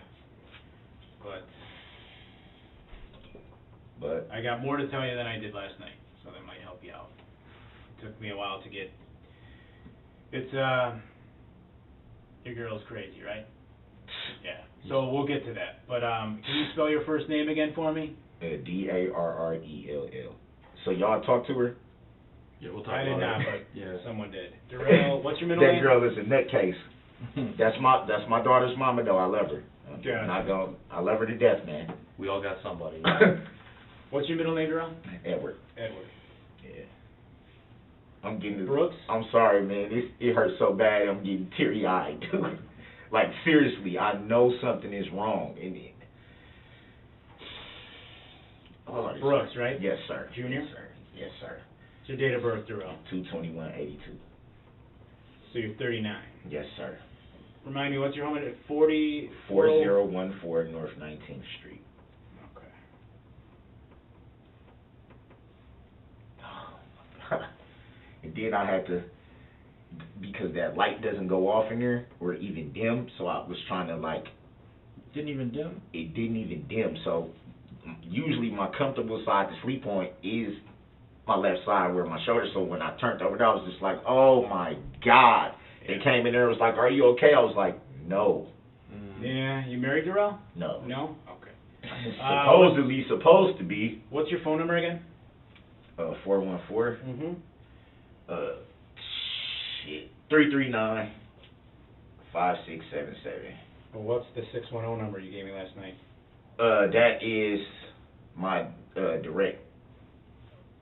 But I got more to tell you than I did last night, so that might help you out. It took me a while to get... It's, your girl's crazy, right? Yeah. So we'll get to that. But, can you spell your first name again for me? Darrell. So y'all talk to her? Yeah, we'll talk I did about not, it. but someone did. Darrell, what's your middle name? That girl is a nutcase. That's my daughter's mama, though. I love her. Gotcha. I love her to death, man. We all got somebody. What's your middle name, Darrell? Edward. Edward. Yeah. I'm getting Brooks? I'm sorry, man. It hurts so bad. I'm getting teary-eyed, dude. Like, seriously, I know something is wrong. Brooks, right? Yes, sir. Junior? Yes, sir. Yes, sir. What's your date of birth, Darrell? 2/21/82. So you're 39. Yes, sir. Remind me, what's your home address? 40... 4014 North 19th Street. Okay. And then I had to, because that light doesn't go off in there, or even dim, so I was trying to like... Didn't even dim? It didn't even dim, so usually my comfortable side to sleep on is my left side where my shoulder, so when I turned over there, I was just like, oh my God. They came in there and was like, are you okay? I was like, no. Yeah, you married, Darrell? No. No? Okay. Supposedly supposed to be. What's your phone number again? 414. Mm-hmm. 339-5677. Well, what's the 610 number you gave me last night? That is my direct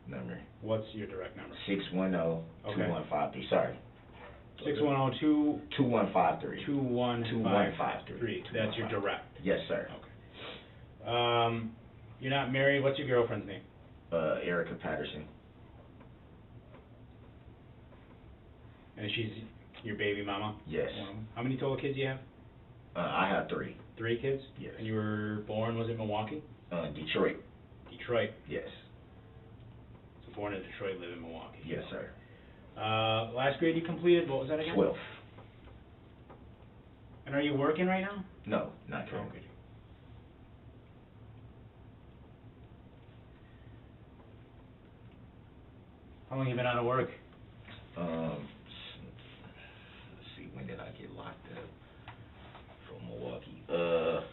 number. What's your direct number? 610-2153. Sorry. 610-2... 2153. 2153. That's your direct? Yes, sir. Okay. You're not married. What's your girlfriend's name? Erica Patterson. And she's your baby mama? Yes. How many total kids do you have? I have 3. 3 kids? Yes. And you were born, was it Milwaukee? Detroit. Detroit. Yes. So born in Detroit, live in Milwaukee. Yes, sir. Last grade you completed, what was that again? 12th. And are you working right now? No, not currently. Okay. How long you been out of work? Let's see, when did I get locked up from Milwaukee?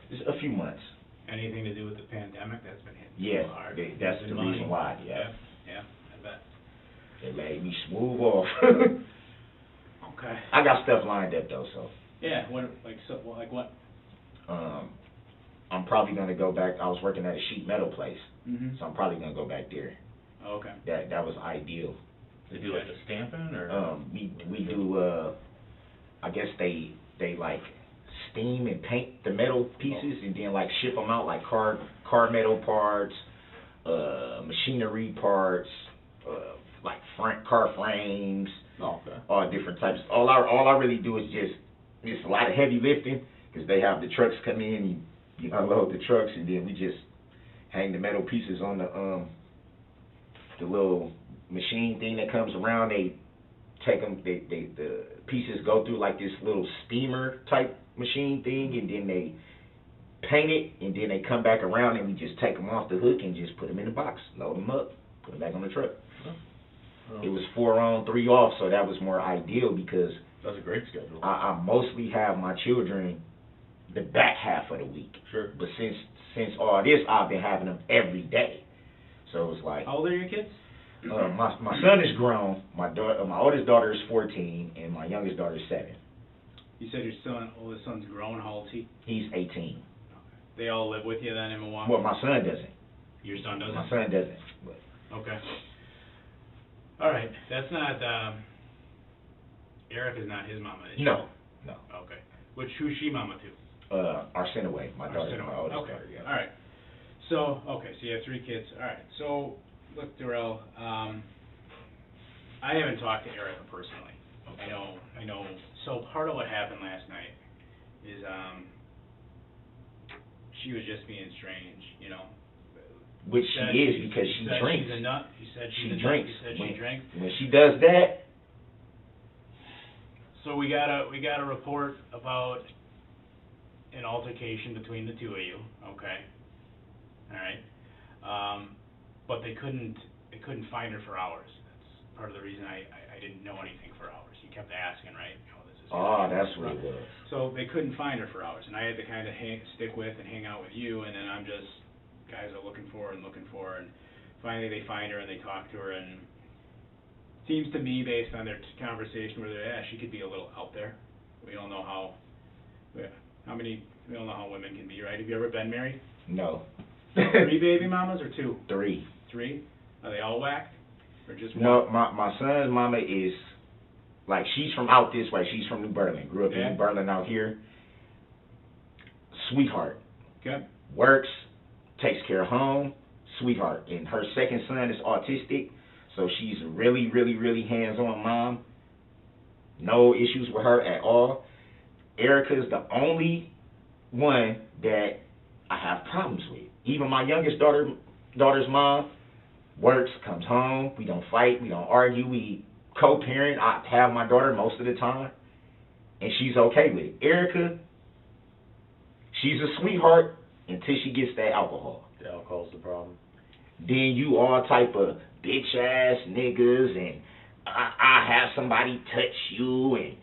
Just a few months. Anything to do with the pandemic? That's been hitting Yeah, so hard. that's the Money. reason why, yeah. Yeah, I bet. It made me smooth off. Okay. I got stuff lined up though, so. Yeah, like what? I'm probably gonna go back. I was working at a sheet metal place, Mm-hmm. so I'm probably gonna go back there. Okay. That was ideal. They do like the stamping or? We do. I guess they like steam and paint the metal pieces and then like ship them out like car metal parts, machinery parts, like car frames. Oh, okay. All different types. All I really do is just a lot of heavy lifting because they have the trucks come in, you unload the trucks, and then we just hang the metal pieces on the little machine thing that comes around. They take them, the pieces go through like this little steamer type machine thing, and then they paint it, and then they come back around, and we just take them off the hook and just put them in the box, load them up, put them back on the truck. It was 4 on, 3 off, so that was more ideal because That's a great schedule. I mostly have my children the back half of the week. Sure. But since all this, I've been having them every day. So it's like How old are your kids? my son is grown. My oldest daughter is 14, and my youngest daughter is 7. You said your oldest son's grown. How old is he? He's 18. They all live with you then in Milwaukee? Well, my son doesn't. Your son doesn't? My son doesn't. But Okay. All right. That's not, Erica's not his mama, is she? no. Okay. Who's she mama to? Arsenaway, my daughter, my oldest Okay. daughter. Yeah. All right. So, so you have 3 kids. All right. So, look, Darrell, I haven't talked to Erica personally. I know. So part of what happened last night is, she was just being strange, Which she is because she drinks. She's a nut. You said she's a nut. drinks. You said she drinks. When she does that, So we got a report about an altercation between the 2 of you. Okay. All right. But they couldn't find her for hours. That's part of the reason I didn't know anything for hours. You kept asking, right? That's what it was. So they couldn't find her for hours, and I had to kind of stick with and hang out with you, and then I'm just, guys are looking for her, and finally they find her and they talk to her, and it seems to me, based on their conversation, where she could be a little out there. We don't know how women can be, right? Have you ever been married? No. 3 baby mamas or 2? 3. 3? Are they all whacked? Or just one? No, my son's mama is, like, she's from out this way. She's from New Berlin. Grew up in New Berlin out here. Sweetheart. Okay. Works, takes care of home, sweetheart. And her second son is autistic, so she's a really, really, really hands-on mom. No issues with her at all. Erica's the only one that I have problems with. Even my youngest daughter's mom works, comes home. We don't fight. We don't argue. We co-parent. I have my daughter most of the time, and she's okay with it. Erica, she's a sweetheart until she gets that alcohol. The alcohol's the problem. Then you all type of bitch-ass niggas, and I have somebody touch you, and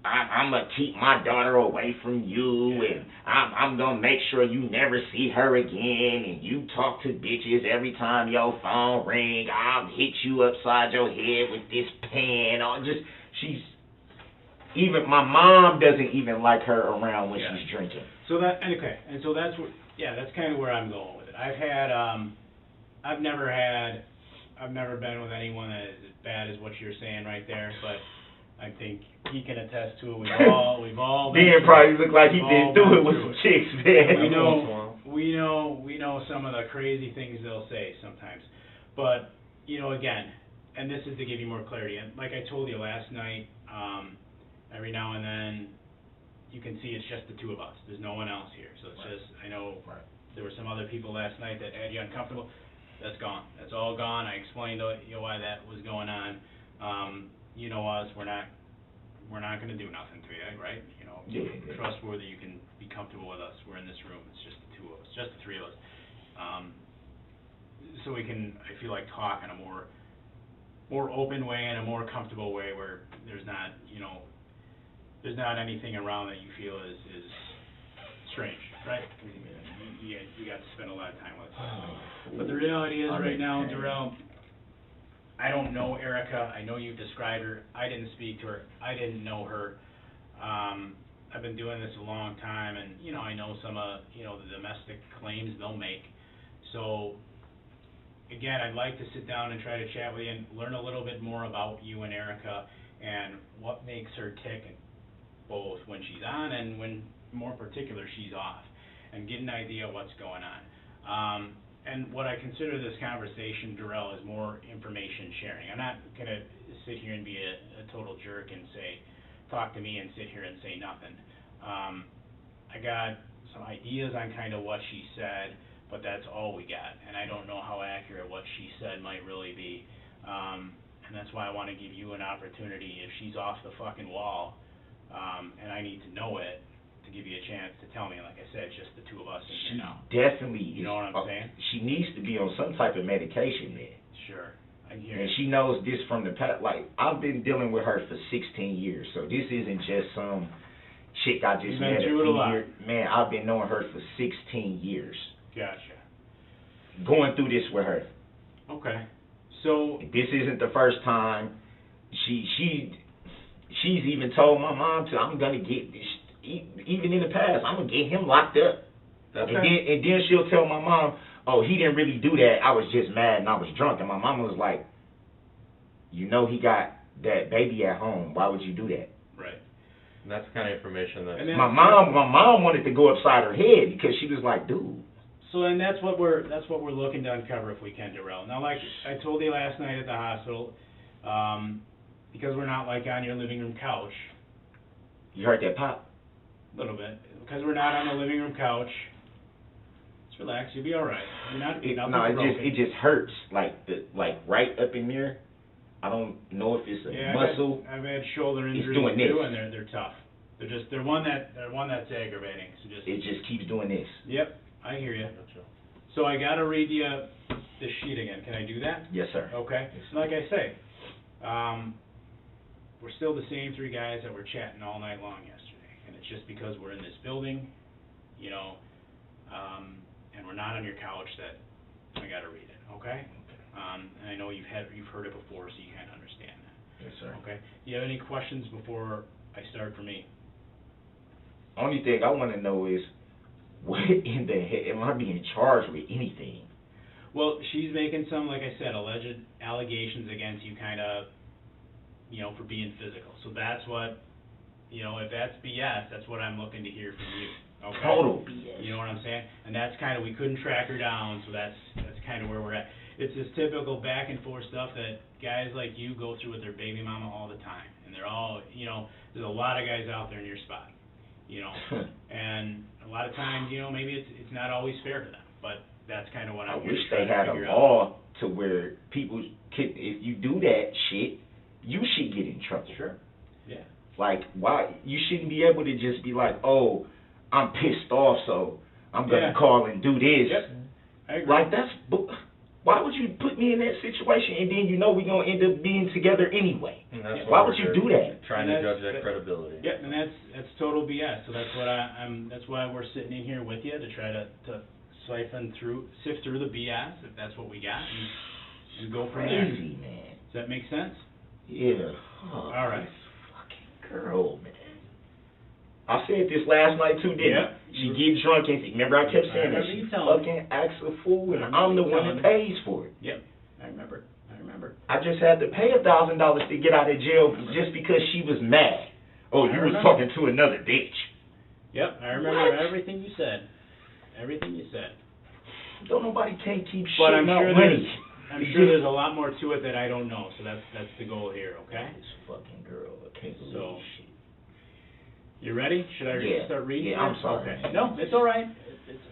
I'm going to keep my daughter away from you, and I'm going to make sure you never see her again, and you talk to bitches every time your phone ring. I'll hit you upside your head with this pen. even my mom doesn't even like her around when she's drinking. So that, okay, and so that's what, yeah, that's kind of where I'm going with it. I've never been with anyone that is as bad as what you're saying right there, but I think he can attest to it. We've all been Dan probably looked like he didn't do it with some chicks, man. We know some of the crazy things they'll say sometimes, but again, and this is to give you more clarity. And like I told you last night, every now and then you can see it's just the two of us. There's no one else here, so it's just I know there were some other people last night that had you uncomfortable. That's gone. That's all gone. I explained why that was going on. You know us. We're not going to do nothing to you, right? Trustworthy. You can be comfortable with us. We're in this room. It's just the two of us, just the three of us. So we can, I feel like, talk in a more open way and a more comfortable way where there's not, there's not anything around that you feel is strange, right? You got to spend a lot of time with us. But the reality is right now, Darrell, I don't know Erica. I know you've described her. I didn't speak to her. I didn't know her. I've been doing this a long time, and I know some of the domestic claims they'll make. So again, I'd like to sit down and try to chat with you and learn a little bit more about you and Erica and what makes her tick, both when she's on and when, more particular, she's off, and get an idea of what's going on. And what I consider this conversation, Darrell, is more information sharing. I'm not going to sit here and be a total jerk and talk to me and sit here and say nothing. I got some ideas on kind of what she said, but that's all we got. And I don't know how accurate what she said might really be. And that's why I want to give you an opportunity, if she's off the fucking wall, and I need to know it, to give you a chance to tell me. Like I said, just the two of us in here now. Definitely. You know what I'm saying? She needs to be on some type of medication, man. Sure. I hear And you. she knows this from the past. Like, I've been dealing with her for 16 years, so this isn't just some chick I just met a few years. Man, I've been knowing her for 16 years. Gotcha. Going through this with her. Okay. So this isn't the first time. She's even told my mom I'm gonna get this. Even in the past, I'm gonna get him locked up. Okay. And then she'll tell my mom, "Oh, he didn't really do that. I was just mad and I was drunk." And my mama was like, he got that baby at home. Why would you do that? Right. And that's the kind of information that My mom wanted to go upside her head because she was like, "Dude." So, and that's what we're looking to uncover if we can, Darrell. Now, like I told you last night at the hospital, because we're not like on your living room couch. You heard that pop? A little bit. Because we're not on the living room couch. Just relax. You'll be all right. You're not. It just hurts like right up in there. I don't know if it's a muscle. I've had shoulder injuries doing too, this. and they're tough. They're one that's aggravating. So it just keeps doing this. Yep. I hear you. So I got to read you the sheet again. Can I do that? Yes, sir. Okay. Like I say, we're still the same three guys that were chatting all night long yesterday. And it's just because we're in this building, and we're not on your couch that I got to read it, okay? And I know you've heard it before, so you kind of understand that. Yes, sir. Okay. Do you have any questions before I start for me? Only thing I want to know is, what in the heck, am I being charged with anything? Well, she's making some, like I said, alleged allegations against you, kind of, for being physical. So that's what, if that's BS, that's what I'm looking to hear from you. Okay? Total BS. You know what I'm saying? And that's kind of, we couldn't track her down, so that's kind of where we're at. It's this typical back and forth stuff that guys like you go through with their baby mama all the time. And they're all, there's a lot of guys out there in your spot. And a lot of times, maybe it's not always fair to them, but that's kind of what I I'm wish they had a law to where people could, if you do that shit, you should get in trouble. Sure. Yeah. Like, why, you shouldn't be able to just be like, "Oh, I'm pissed off, so I'm gonna call and do this." Yep. I agree. Like, why would you put me in that situation and then we're gonna end up being together anyway? And that's why would you do that? Trying to judge that credibility. Yeah, and that's total BS. So that's what that's why we're sitting in here with you, to try to sift through the BS, if that's what we got, and go from there. Crazy, man. Does that make sense? Yeah. All right. Fucking girl, man. I said this last night too, didn't I? She get drunk and remember I kept saying that she fucking acts a fool and I'm the one that pays for it. Yep, I remember. I just had to pay $1,000 to get out of jail just because she was mad. Oh, you was talking to another bitch. Yep, I remember everything you said. Don't nobody can't keep But shitting out money. I'm sure there's a lot more to it that I don't know, so that's the goal here, okay? This fucking girl, I can't believe So, shit. You ready? Should I start reading? Yeah, I'm sorry. Okay. No, it's all right.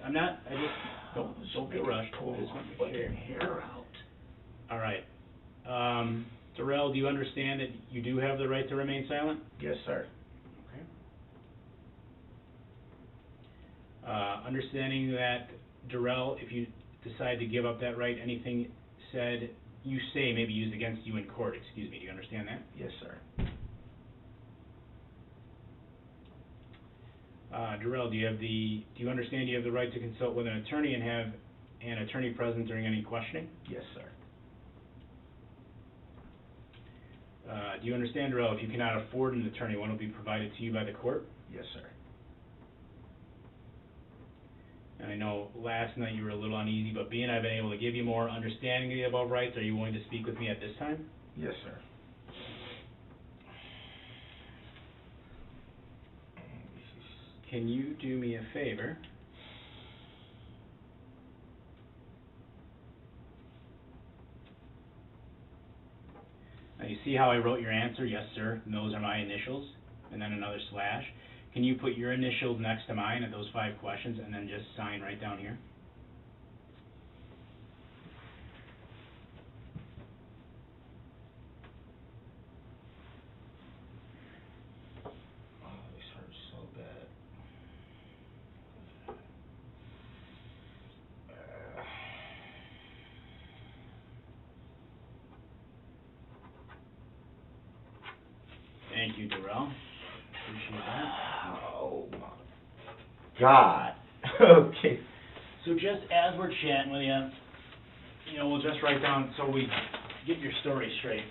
I'm not. I just don't get rushed. Pull I just my want to make fucking sure. hair out. All right. Darrell, do you understand that you do have the right to remain silent? Yes, sir. Okay. Understanding that, Darrell, if you decide to give up that right, anything said you say may be used against you in court. Excuse me. Do you understand that? Yes, sir. Darrell, do you understand you have the right to consult with an attorney and have an attorney present during any questioning? Yes, sir. Do you understand, Darrell, if you cannot afford an attorney, one will be provided to you by the court? Yes, sir. And I know last night you were a little uneasy, but being I've been able to give you more understanding of the above rights, are you willing to speak with me at this time? Yes, sir. Can you do me a favor? Now you see how I wrote your answer, yes sir, and those are my initials, and then another slash. Can you put your initials next to mine at those 5 questions and then just sign right down here? Oh, this hurts so bad. Thank you, Darrell. Appreciate that. Oh my God. Okay. So just as we're chatting with you, we'll just write down, so we get your story straight,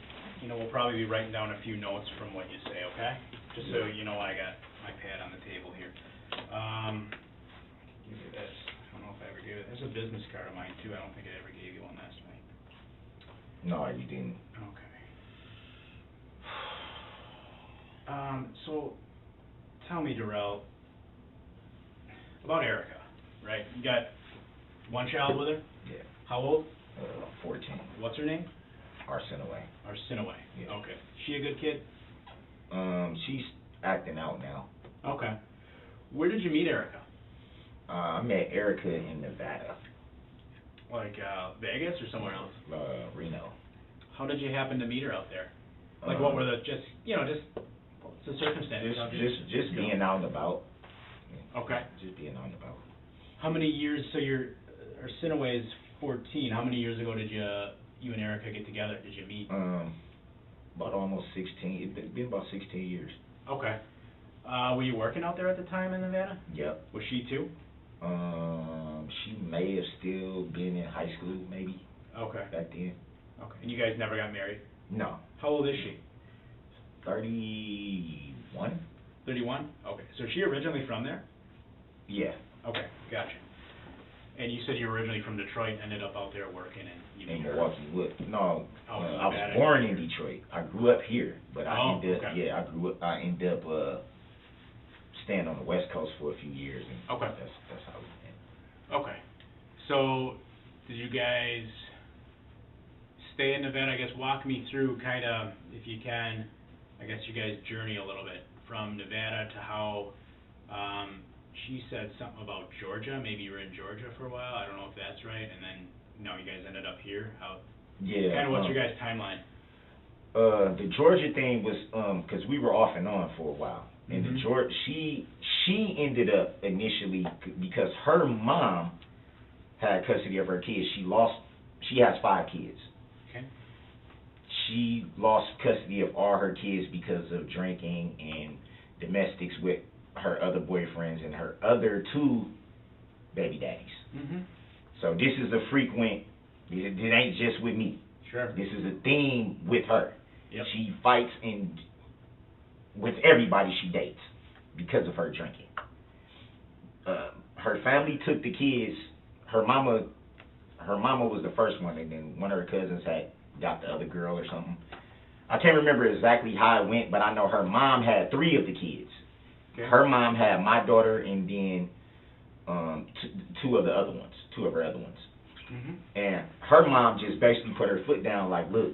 we'll probably be writing down a few notes from what you say, okay? Just so you know I got my pad on the table here. Give you this. I don't know if I ever gave it. There's a business card of mine too. I don't think I ever gave you one last night. No, you didn't. Okay. So tell me, Darrell, about Erica, right? You got one child with her? Yeah. How old? 14. What's her name? Arsenaway. Arsenaway. Yeah. Okay. She a good kid? She's acting out now. Okay. Where did you meet Erica? I met Erica in Nevada. Like Vegas or somewhere else? Reno. How did you happen to meet her out there? Like what were the what's the circumstances? Just being out and about. Okay. Just being out and about. How many years? So your Arsenaway is 14. How many years ago did you and Erica get together? Did you meet? About almost 16. It's been about 16 years. Okay. Were you working out there at the time in Nevada? Yep. Was she too? She may have still been in high school, maybe. Okay. Back then. Okay. And you guys never got married? No. How old is she? 31. 31? Okay. So is she originally from there? Yeah. Okay. Gotcha. And you said you were originally from Detroit and ended up out there working in Milwaukee Wood. No, I was born in Detroit. I grew up here, but I ended up, okay. I ended up staying on the West Coast for a few years, and okay. That's how we met. Okay. So, did you guys stay in Nevada? I guess walk me through kind of, if you can, I guess you guys journey a little bit from Nevada to how, she said something about Georgia. Maybe you were in Georgia for a while. I don't know if that's right. And then, you guys ended up here. How? Yeah. Kind of what's your guys' timeline? The Georgia thing was, because we were off and on for a while. And mm-hmm. the Georgia, she ended up initially, because her mom had custody of her kids. She has 5 kids. Okay. She lost custody of all her kids because of drinking and domestics with her other boyfriends and her other 2 baby daddies. Mm-hmm. So this is a frequent, it ain't just with me. Sure. This is a theme with her. Yep. She fights and with everybody she dates because of her drinking. Her family took the kids. Her mama was the first one, and then one of her cousins had got the other girl or something. I can't remember exactly how it went, but I know her mom had 3 of the kids. Okay. Her mom had my daughter, and then two of her other ones. Mm-hmm. And her mom just basically put her foot down, like, look,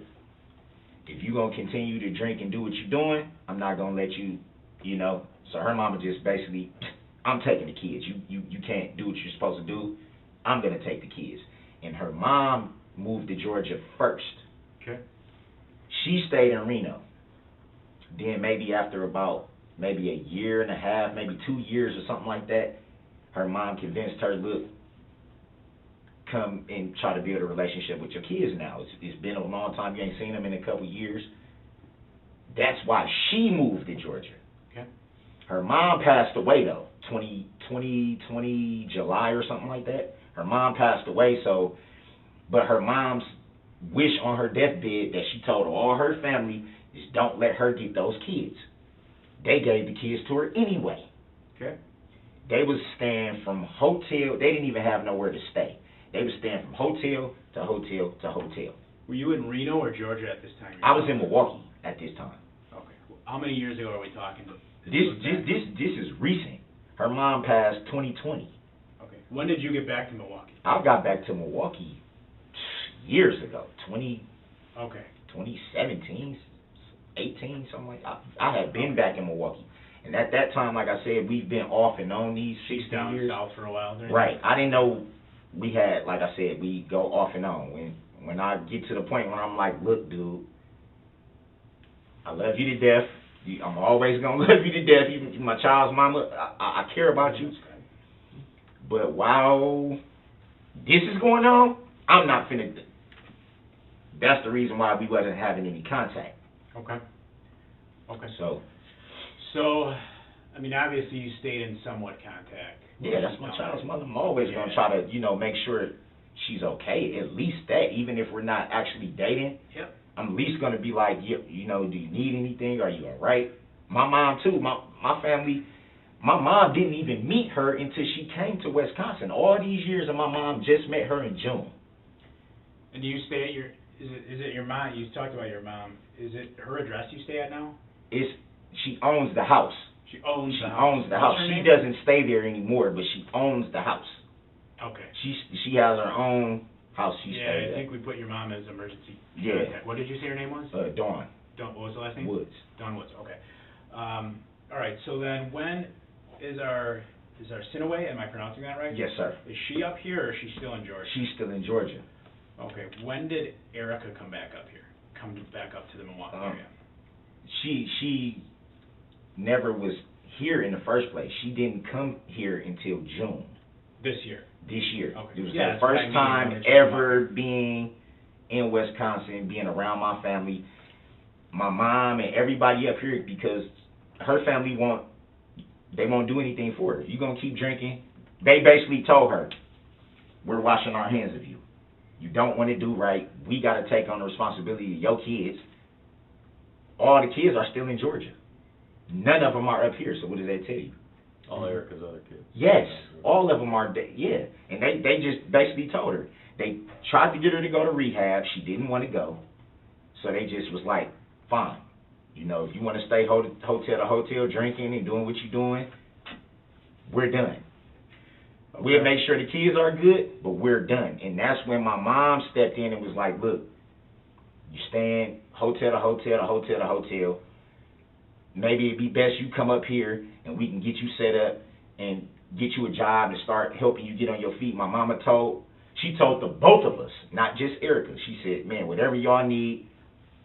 if you gonna continue to drink and do what you're doing, I'm not gonna let you, you know. So her mama just basically, I'm taking the kids. You can't do what you're supposed to do. I'm gonna take the kids. And her mom moved to Georgia first. Okay. She stayed in Reno. Then maybe after about maybe a year and a half, maybe 2 years or something like that, her mom convinced her, look, come and try to build a relationship with your kids now. It's been a long time. You ain't seen them in a couple years. That's why she moved to Georgia. Okay. Her mom passed away, though, 2020 July or something like that. Her mom passed away, so, but her mom's wish on her deathbed that she told all her family is don't let her get those kids. They gave the kids to her anyway. Okay. They was staying from hotel. They didn't even have nowhere to stay. They was staying from hotel to hotel to hotel. Were you in Reno or Georgia at this time? I was in Milwaukee at this time. Okay. How many years ago are we talking? This is recent. Her mom passed 2020. Okay. When did you get back to Milwaukee? I got back to Milwaukee years ago. 2017, 18, something like that. I had been back in Milwaukee. And at that time, like I said, we've been off and on these 16 down years. South for a while. Right. I didn't know we had, like I said, we go off and on. When I get to the point where I'm like, look, dude, I love you to death. I'm always going to love you to death. Even if you're my child's mama, I care about you. But while this is going on, I'm not finna. That's the reason why we wasn't having any contact. Okay. So, I mean, obviously you stayed in somewhat contact. Yeah, that's my child's mother. I'm always going to try to, make sure she's okay. At least that, even if we're not actually dating. Yep. I'm at least going to be like, do you need anything? Are you all right? My mom, too. My family, my mom didn't even meet her until she came to Wisconsin. All these years, and my mom just met her in June. And do you stay at is it your mom? You talked about your mom. Is it her address you stay at now? She owns the house. She owns the house. She doesn't stay there anymore, but she owns the house. Okay. She has her own house she stays at. I think we put your mom as emergency. Yeah. What did you say her name was? Dawn. What was the last name? Woods. Dawn Woods. Okay. All right. So then, when is our Sinaway? Am I pronouncing that right? Yes, sir. Is she up here, or is she still in Georgia? She's still in Georgia. Okay. When did Erica come back up here? Come back up to the Milwaukee area? She never was here in the first place. She didn't come here until June. This year. Okay. It was the first time ever being in Wisconsin, being around my family, my mom and everybody up here, because her family won't do anything for her. You're going to keep drinking. They basically told her, we're washing our hands of you. You don't want to do right. We got to take on the responsibility of your kids. All the kids are still in Georgia. None of them are up here, so what does that tell you? All Erica's other kids. Yes, all of them are, yeah. And they just basically told her. They tried to get her to go to rehab. She didn't want to go. So they just was like, fine. If you want to stay hotel to hotel drinking and doing what you're doing, we're done. Okay. We'll make sure the kids are good, but we're done. And that's when my mom stepped in and was like, look, you staying hotel to hotel to hotel to hotel. Maybe it'd be best you come up here and we can get you set up and get you a job and start helping you get on your feet. My mama told the both of us, not just Erica. She said, man, whatever y'all need,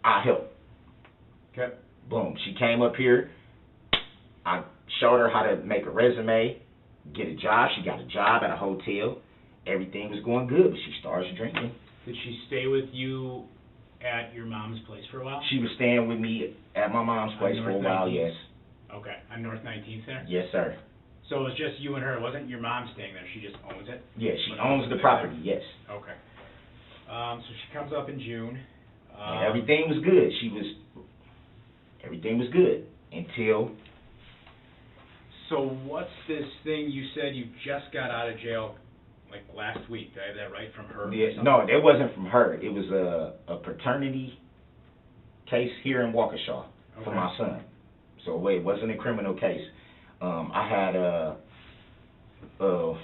I'll help. Okay. Boom. She came up here. I showed her how to make a resume, get a job. She got a job at a hotel. Everything was going good, but she started drinking. Did she stay with you at your mom's place for a while? She was staying with me at my mom's place for a while, yes. Okay. On North 19th there? Yes, sir. So it was just you and her. It wasn't your mom staying there. She just owns it? Yeah, she owns the property, yes. Okay. So she comes up in June. And everything was good. Everything was good. until So what's this thing you said you just got out of jail, like last week? Did I have that right from her? or something? no, that wasn't from her. It was a paternity case here in Waukesha for Okay. my son. So it wasn't a criminal case. I had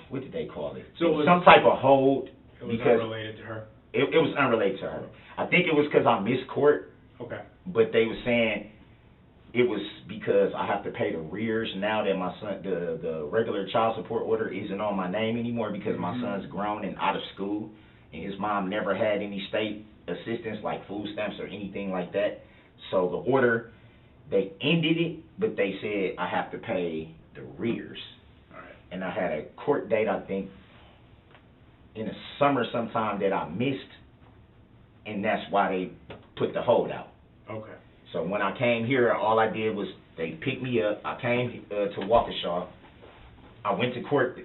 what did they call it? So it was- some type of hold. It was because unrelated to her? it was unrelated to her. I think it was because I missed court, Okay. but they were saying it was because I have to pay the rears now that my son, the regular child support order isn't on my name anymore because my son's grown and out of school, and his mom never had any state assistance like food stamps or anything like that. So the order, they ended it, but they said I have to pay the rears. All right. And I had a court date, I think, in the summer sometime that I missed, and that's why they put the hold out. Okay. So when I came here, all I did was they picked me up. I came to Waukesha. I went to court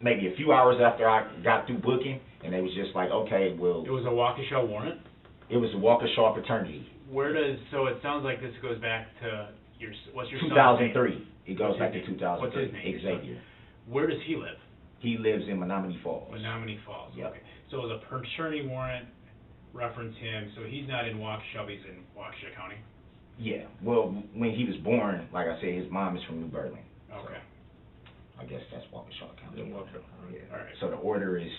maybe a few hours after I got through booking, and they was just like, okay, well, It was a Waukesha warrant? it was a Waukesha paternity. So it sounds like this goes back to what's your son's 2003. name? It goes What's back his to name? 2003. What's his name? Xavier. Where does he live? He lives in Menominee Falls. Menominee Falls. Yep. Okay. So it was a paternity warrant, reference him, so he's not in Waukesha, he's in Waukesha County? Yeah. Well, when he was born, like I said, his mom is from New Berlin. Okay. I guess that's Waukesha County. Yeah, Waukesha County. Yeah. All right. So the order is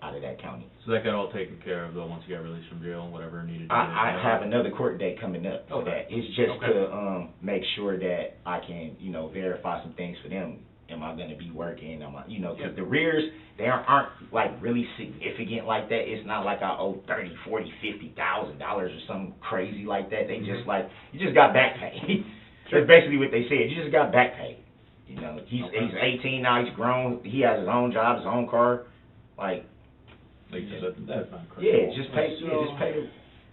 out of that county. So that got all taken care of though, once you got released from jail and whatever needed to be I done? have another court date coming up for Okay. that. It's just Okay. to make sure that I can, verify some things for them. Am I going to be working? Am I, because the rears, they aren't like really significant like that. It's not like I owe $30,000, $40,000, $50,000 or something crazy like that. They just like, you just got back pay. That's basically what they said. You just got back pay. He's 18 now. He's grown. He has his own job, his own car. Like, That's not correct. yeah, just pay. Just pay.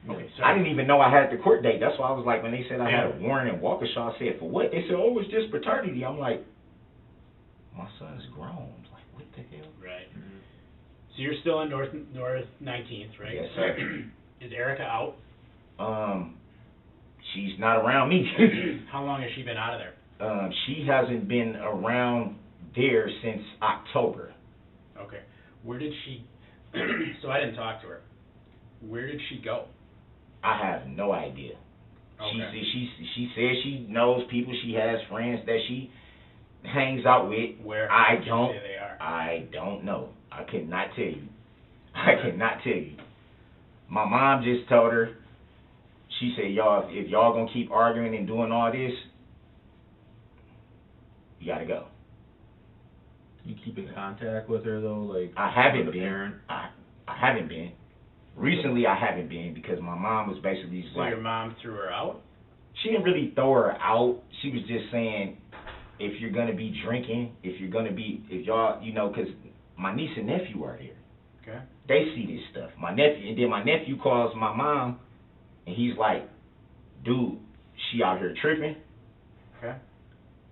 Okay, so. I didn't even know I had the court date. That's why I was like, when they said I had a Yeah. warrant in Waukesha, I said, for what? They said, oh, it's just paternity. I'm like, my son's grown. I'm like, what the hell? Right. So you're still on North 19th, right? Yes, sir. Is Erica out? She's not around me. How long has she been out of there? She hasn't been around there since October. Okay. Where did she, so I didn't talk to her. Where did she go? I have no idea. Okay. She says she knows people. She has friends that she hangs out with. Where? I did you don't. say they are? I don't know. I cannot tell you. I cannot tell you. My mom just told her. She said, y'all, if y'all gonna keep arguing and doing all this, you gotta go. You keep in contact with her though, like? I haven't with the been. parent? I haven't been. Recently, I haven't been because my mom was basically just So like, your mom threw her out? she didn't really throw her out. She was just saying, if you're gonna be drinking, if y'all, because my niece and nephew are here. Okay. They see this stuff. My nephew calls my mom, and he's like, dude, she out here tripping. Okay.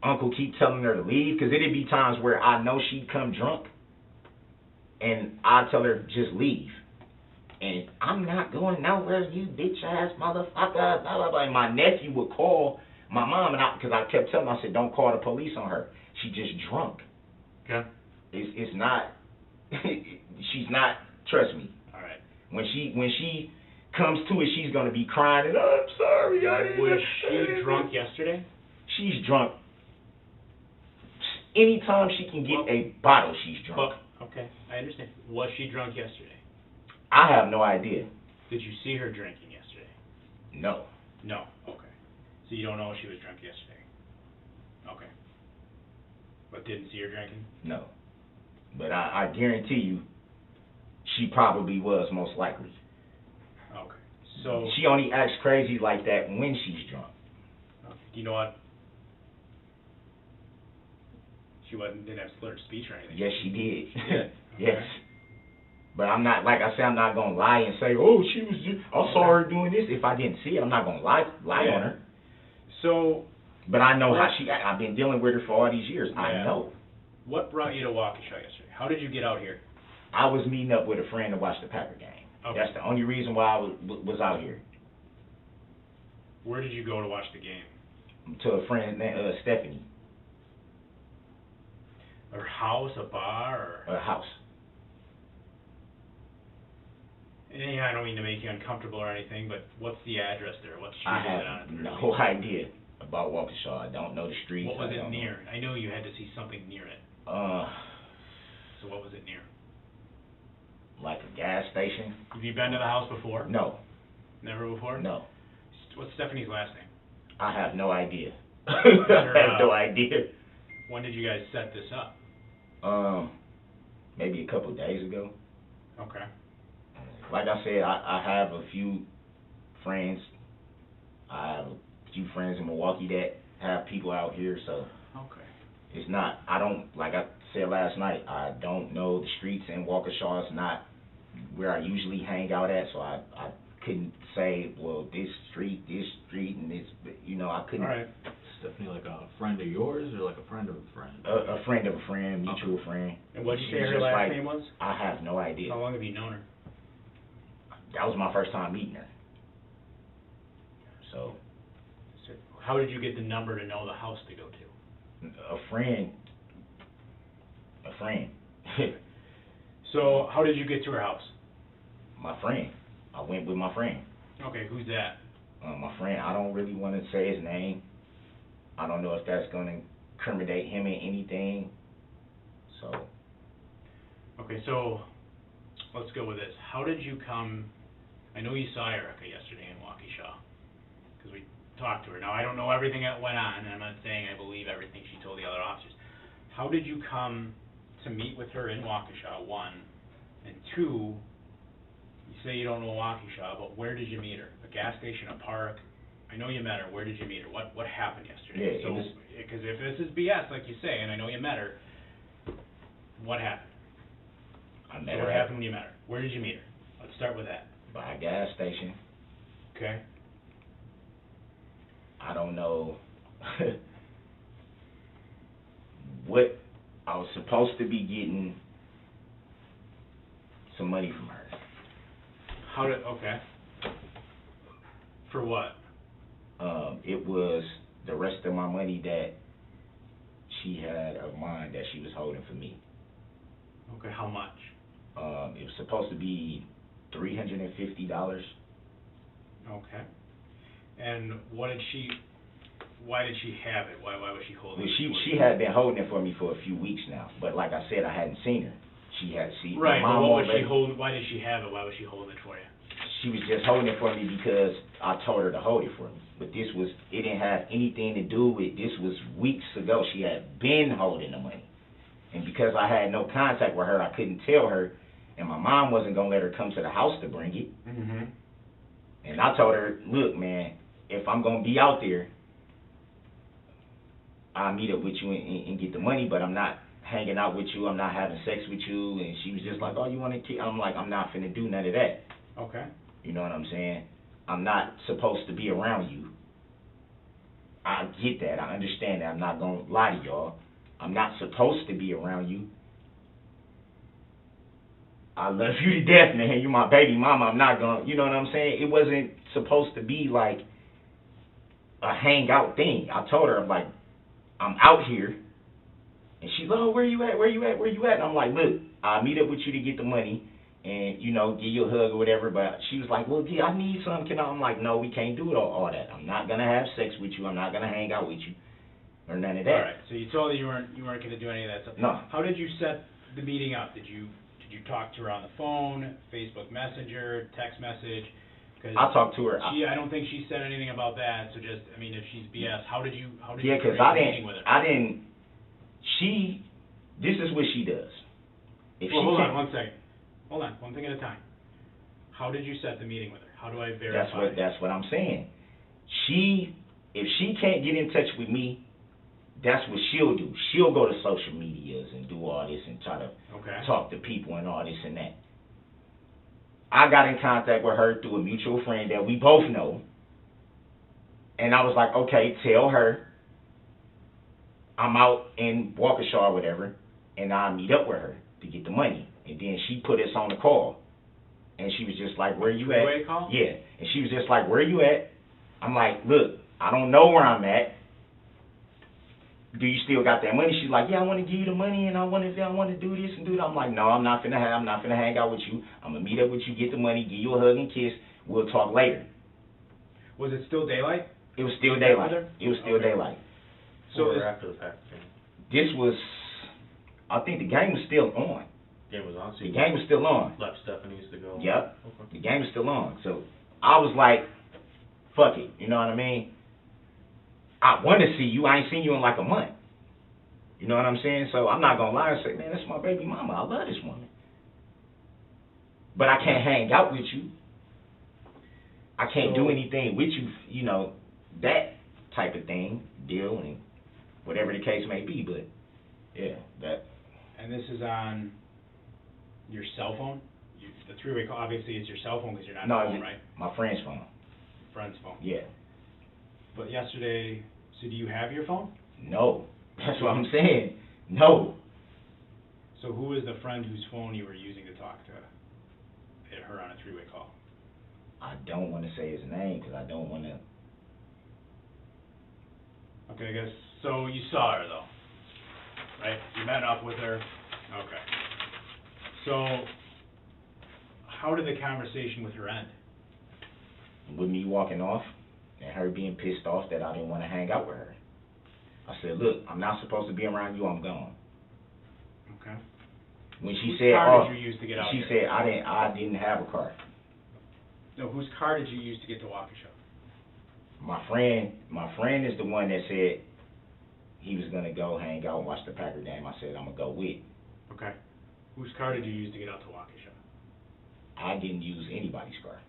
Uncle keep telling her to leave, because it'd be times where I know she'd come drunk, and I'd tell her, just leave. And I'm not going nowhere, you bitch ass motherfucker, blah, blah, blah. And my nephew would call my mom, and because I kept telling her, I said, don't call the police on her. She just drunk. Okay. It's not, she's not, trust me. All right. When she comes to it, she's going to be crying, and I'm sorry, I didn't. Was she drunk yesterday? She's drunk. Anytime she can get a bottle, she's drunk. Okay, I understand. Was she drunk yesterday? I have no idea. Did you see her drinking yesterday? No. No. Okay. So you don't know if she was drunk yesterday? Okay. But didn't see her drinking? No. But I guarantee you, she probably was, most likely. Okay. So. She only acts crazy like that when she's drunk. Okay. Do you know what? She didn't have slurred speech or anything? Yes, she did. She did? Yes. Okay. But I'm not, like I said, I'm not going to lie and say, oh, she was just, I saw her doing this. If I didn't see it, I'm not going to lie on her. So. But I know how she, I've been dealing with her for all these years. Yeah. I know. What brought you to Waukesha yesterday? How did you get out here? I was meeting up with a friend to watch the Packer game. Okay. That's the only reason why I was out here. Where did you go to watch the game? To a friend named Stephanie. A house, a bar, or? A house. And I don't mean to make you uncomfortable or anything, but what's the address there? What street I is it on? have no idea about Waukesha. I don't know the streets. What was it near? I know you had to see something near it. So what was it near? Like a gas station. Have you been to the house before? No. Never before? No. What's Stephanie's last name? I have no idea. I Her, have no idea. When did you guys set this up? Maybe a couple days ago. Okay. Like I said, I have a few friends. I have a few friends in Milwaukee that have people out here, so Okay. it's not, I don't, like I said last night, I don't know the streets in Waukesha. It's not where I usually hang out at, so I couldn't say, well, this street, and this, you know, I couldn't. All right. Stephanie, like a friend of yours or like a friend of a friend? A friend of a friend, mutual friend. And what did you She say was her just last like, name was? I have no idea. How long have you known her? That was my first time meeting her. So, How did you get the number to know the house to go to? a friend. So how did you get to her house? My friend. I went with my friend. Okay, who's that? My friend, I don't really want to say his name. I don't know if that's going to incriminate him in anything. So. Okay, so let's go with this. How did you come? I know you saw Erica yesterday in Waukesha because we talked to her. Now I don't know everything that went on, and I'm not saying I believe everything she told the other officers. How did you come to meet with her in Waukesha? One, and two. You say you don't know Waukesha, but where did you meet her? A gas station, a park? I know you met her. Where did you meet her? What happened yesterday? Yeah, so, because if this is BS, like you say, and I know you met her, what happened? I met So her what happened when you met her? Where did you meet her? Let's start with that. by a gas station. Okay. I don't know what I was supposed to be getting some money from her. Okay. For what? It was the rest of my money that she had of mine that she was holding for me. Okay, how much? It was supposed to be $350. Okay. And why did she have it? Why was she holding Well, it? she had been holding it for me for a few weeks now, but like I said, I hadn't seen her. She had seen Right, my but mom what was won't she let- holding? Why did she have it? Why was she holding it for you? She was just holding it for me because I told her to hold it for me. But it didn't have anything to do with, this was weeks ago. She had been holding the money. And because I had no contact with her, I couldn't tell her, and my mom wasn't going to let her come to the house to bring it. Mm-hmm. And I told her, look, man, if I'm going to be out there, I'll meet up with you and get the money, but I'm not hanging out with you. I'm not having sex with you. And she was just like, oh, you want to kill? I'm like, I'm not finna do none of that. Okay. You know what I'm saying? I'm not supposed to be around you. I get that. I understand that. I'm not going to lie to y'all. I'm not supposed to be around you. I love you to death, man. You're my baby mama. I'm not going to, you know what I'm saying? It wasn't supposed to be like a hangout thing. I told her, I'm like, I'm out here. And she's like, oh, where you at? Where you at? Where you at? And I'm like, look, I'll meet up with you to get the money and, you know, give you a hug or whatever. But she was like, well, yeah, I need some. I'm like, no, we can't do all that. I'm not going to have sex with you. I'm not going to hang out with you or none of that. All right. So you told her you weren't going to do any of that stuff. No. How did you set the meeting up? Did you talk to her on the phone, Facebook Messenger, text message? Cause I talked to her. I don't think she said anything about that. So just, I mean, if she's BS, how did you Yeah, because create a meeting with her? This is what she does. Hold on one second. Hold on, one thing at a time. How did you set the meeting with her? How do I verify? That's what I'm saying. If she can't get in touch with me, that's what she'll do. She'll go to social medias and do all this and try to talk to people and all this and that. I got in contact with her through a mutual friend that we both know. And I was like, okay, tell her I'm out in Waukesha or whatever, and I'll meet up with her to get the money. And then she put us on the call. And she was just like, where you at? Three-way call? Yeah. And she was just like, where you at? I'm like, look, I don't know where I'm at. do you still got that money? She's like, yeah, I want to give you the money and I want to do this and do that. I'm like, no, I'm not finna hang out with you. I'm gonna meet up with you, get the money, give you a hug and kiss. We'll talk later. Was it still daylight? It was still daylight. It was still daylight. So after the fact, This was, I think the game was still on. game was on. So The game was still on. left Stephanie's to go. Yep. Okay. The game was still on. So I was like, fuck it. You know what I mean? I want to see you. I ain't seen you in like a month. You know what I'm saying? So I'm not going to lie and say, man, that's my baby mama. I love this woman. But I can't hang out with you. I can't do anything with you, you know, that type of thing, deal, and whatever the case may be. But, yeah, that. And this is on your cell phone? The three-way call, obviously, it's your cell phone because you're not home, right? My friend's phone. Friend's phone. Yeah. But yesterday, so do you have your phone? No. That's what I'm saying. No. So who is the friend whose phone you were using to talk to her on a three-way call? I don't want to say his name because I don't want to. Okay, I guess, so you saw her though, right? You met up with her, okay. So, how did the conversation with her end? With me walking off and her being pissed off that I didn't want to hang out with her. I said, look, I'm not supposed to be around you, I'm gone. Okay. When she Whose said, car did you use to get out she here? said I didn't have a car. No, whose car did you use to get to Waukesha? My friend is the one that said he was gonna go hang out and watch the Packer game. I said I'm gonna go with. Okay. Whose car did you use to get out to Waukesha? I didn't use anybody's car.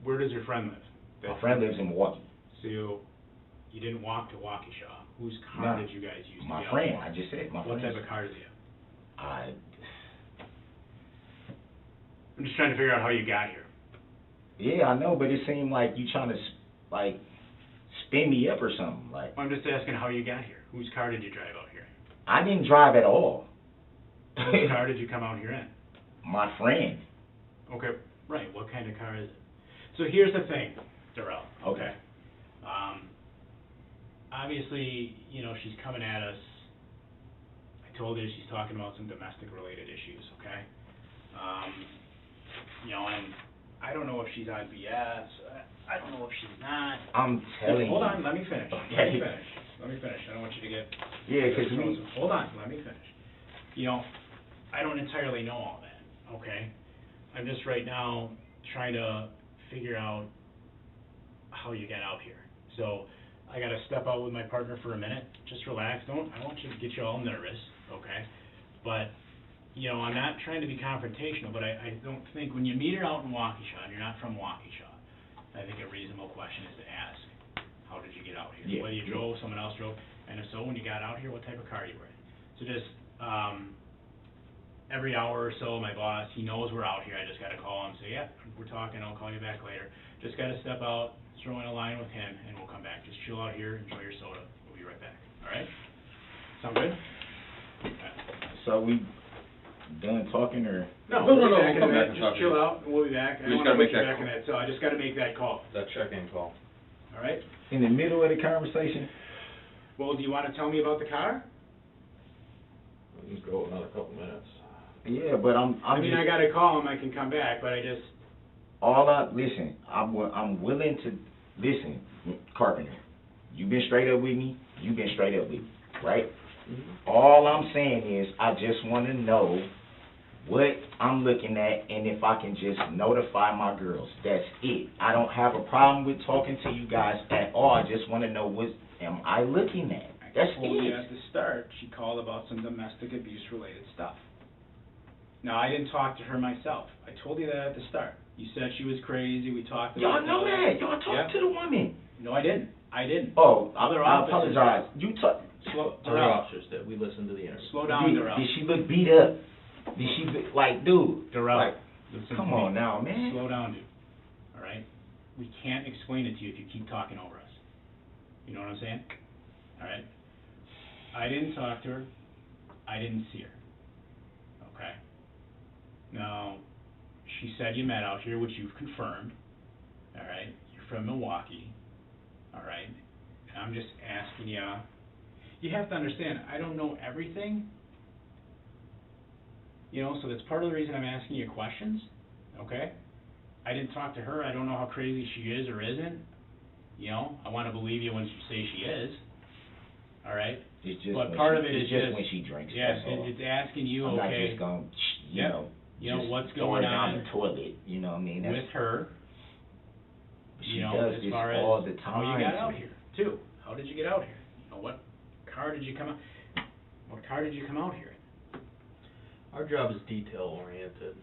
Where does your friend live? My friend lives in Milwaukee. So you didn't walk to Waukesha. Whose car No. did you guys use to My get friend. out? I just said my What friend. type of car does he have? I'm just trying to figure out how you got here. Yeah, I know, but it seemed like you trying to like spin me up or something. Like I'm just asking how you got here. Whose car did you drive out here? I didn't drive at all. Whose car did you come out here in? My friend. Okay, right. What kind of car is it? So here's the thing, Darrell. Okay. Obviously, you know, she's coming at us. I told you she's talking about some domestic related issues, okay? You know, and I don't know if she's on BS. I don't know if she's not. I'm telling Hold you. on, let me finish. Okay. Let me finish. I don't want you to get... Yeah, because Hold on, let me finish. You know, I don't entirely know all that, okay? I'm just right now trying to figure out how you get out here. So I got to step out with my partner for a minute. Just relax. I don't want you to get you all nervous, okay? But, you know, I'm not trying to be confrontational, but I don't think when you meet her out in Waukesha, and you're not from Waukesha, I think a reasonable question is to ask, how did you get out here? Yeah. Whether you drove, someone else drove, and if so, when you got out here, what type of car you were in. So just, every hour or so, my boss, he knows we're out here. I just got to call him and say, yeah, we're talking. I'll call you back later. Just got to step out, throw in a line with him, and we'll come back. Just chill out here, enjoy your soda. We'll be right back. All right? Sound good? Okay. So we done talking or? No, No, we'll no, be back in we'll come a back minute. and talk Just to you. chill out, and we'll be back. I We don't just want to gotta put make you that back in that cell. I just got to make that call. That check-in call. All right? In the middle of the conversation? Well, do you want to tell me about the car? We can go another couple minutes. Yeah, but I'm I mean, just, I got to call him. I can come back, but I just... listen, I'm willing to, listen, Carpenter, you've been straight up with me, you've been straight up with me, right? Mm-hmm. All I'm saying is, I just want to know what I'm looking at and if I can just notify my girls. That's it. I don't have a problem with talking to you guys at all. I just want to know what am I looking at. That's I told you it. at the start, she called about some domestic abuse related stuff. Now, I didn't talk to her myself. I told you that at the start. You said she was crazy, we talked about Y'all know all that. Y'all talked to the woman. No, I didn't. I didn't. Oh, Other I officers- apologize. You talk. Slow, Other Darrell, officers that we listened to the interview. slow down, Darrell. Did she look beat up? Did she look like, dude? Darrell, Like, listen come to me. on now, man. Slow down, dude. All right? We can't explain it to you if you keep talking over us. You know what I'm saying? All right? I didn't talk to her. I didn't see her. Okay? Now, she said you met out here, which you've confirmed. All right? You're from Milwaukee. All right? And I'm just asking you you have to understand, I don't know everything. You know, so that's part of the reason I'm asking you questions, okay? I didn't talk to her, I don't know how crazy she is or isn't. You know, I want to believe you when you say she is, all right? It's just But when part she, of it it's is just when she drinks. yes, that's all. it's asking you, I'm not okay, just going, you Yep. know, you know, just what's throw going her down on the toilet. You know what I mean? That's, with her, she you know, does as this far as all the how time. you got out here, too. How did you get out here? You know, what car did you come out, what car did you come out here in? Our job is detail oriented.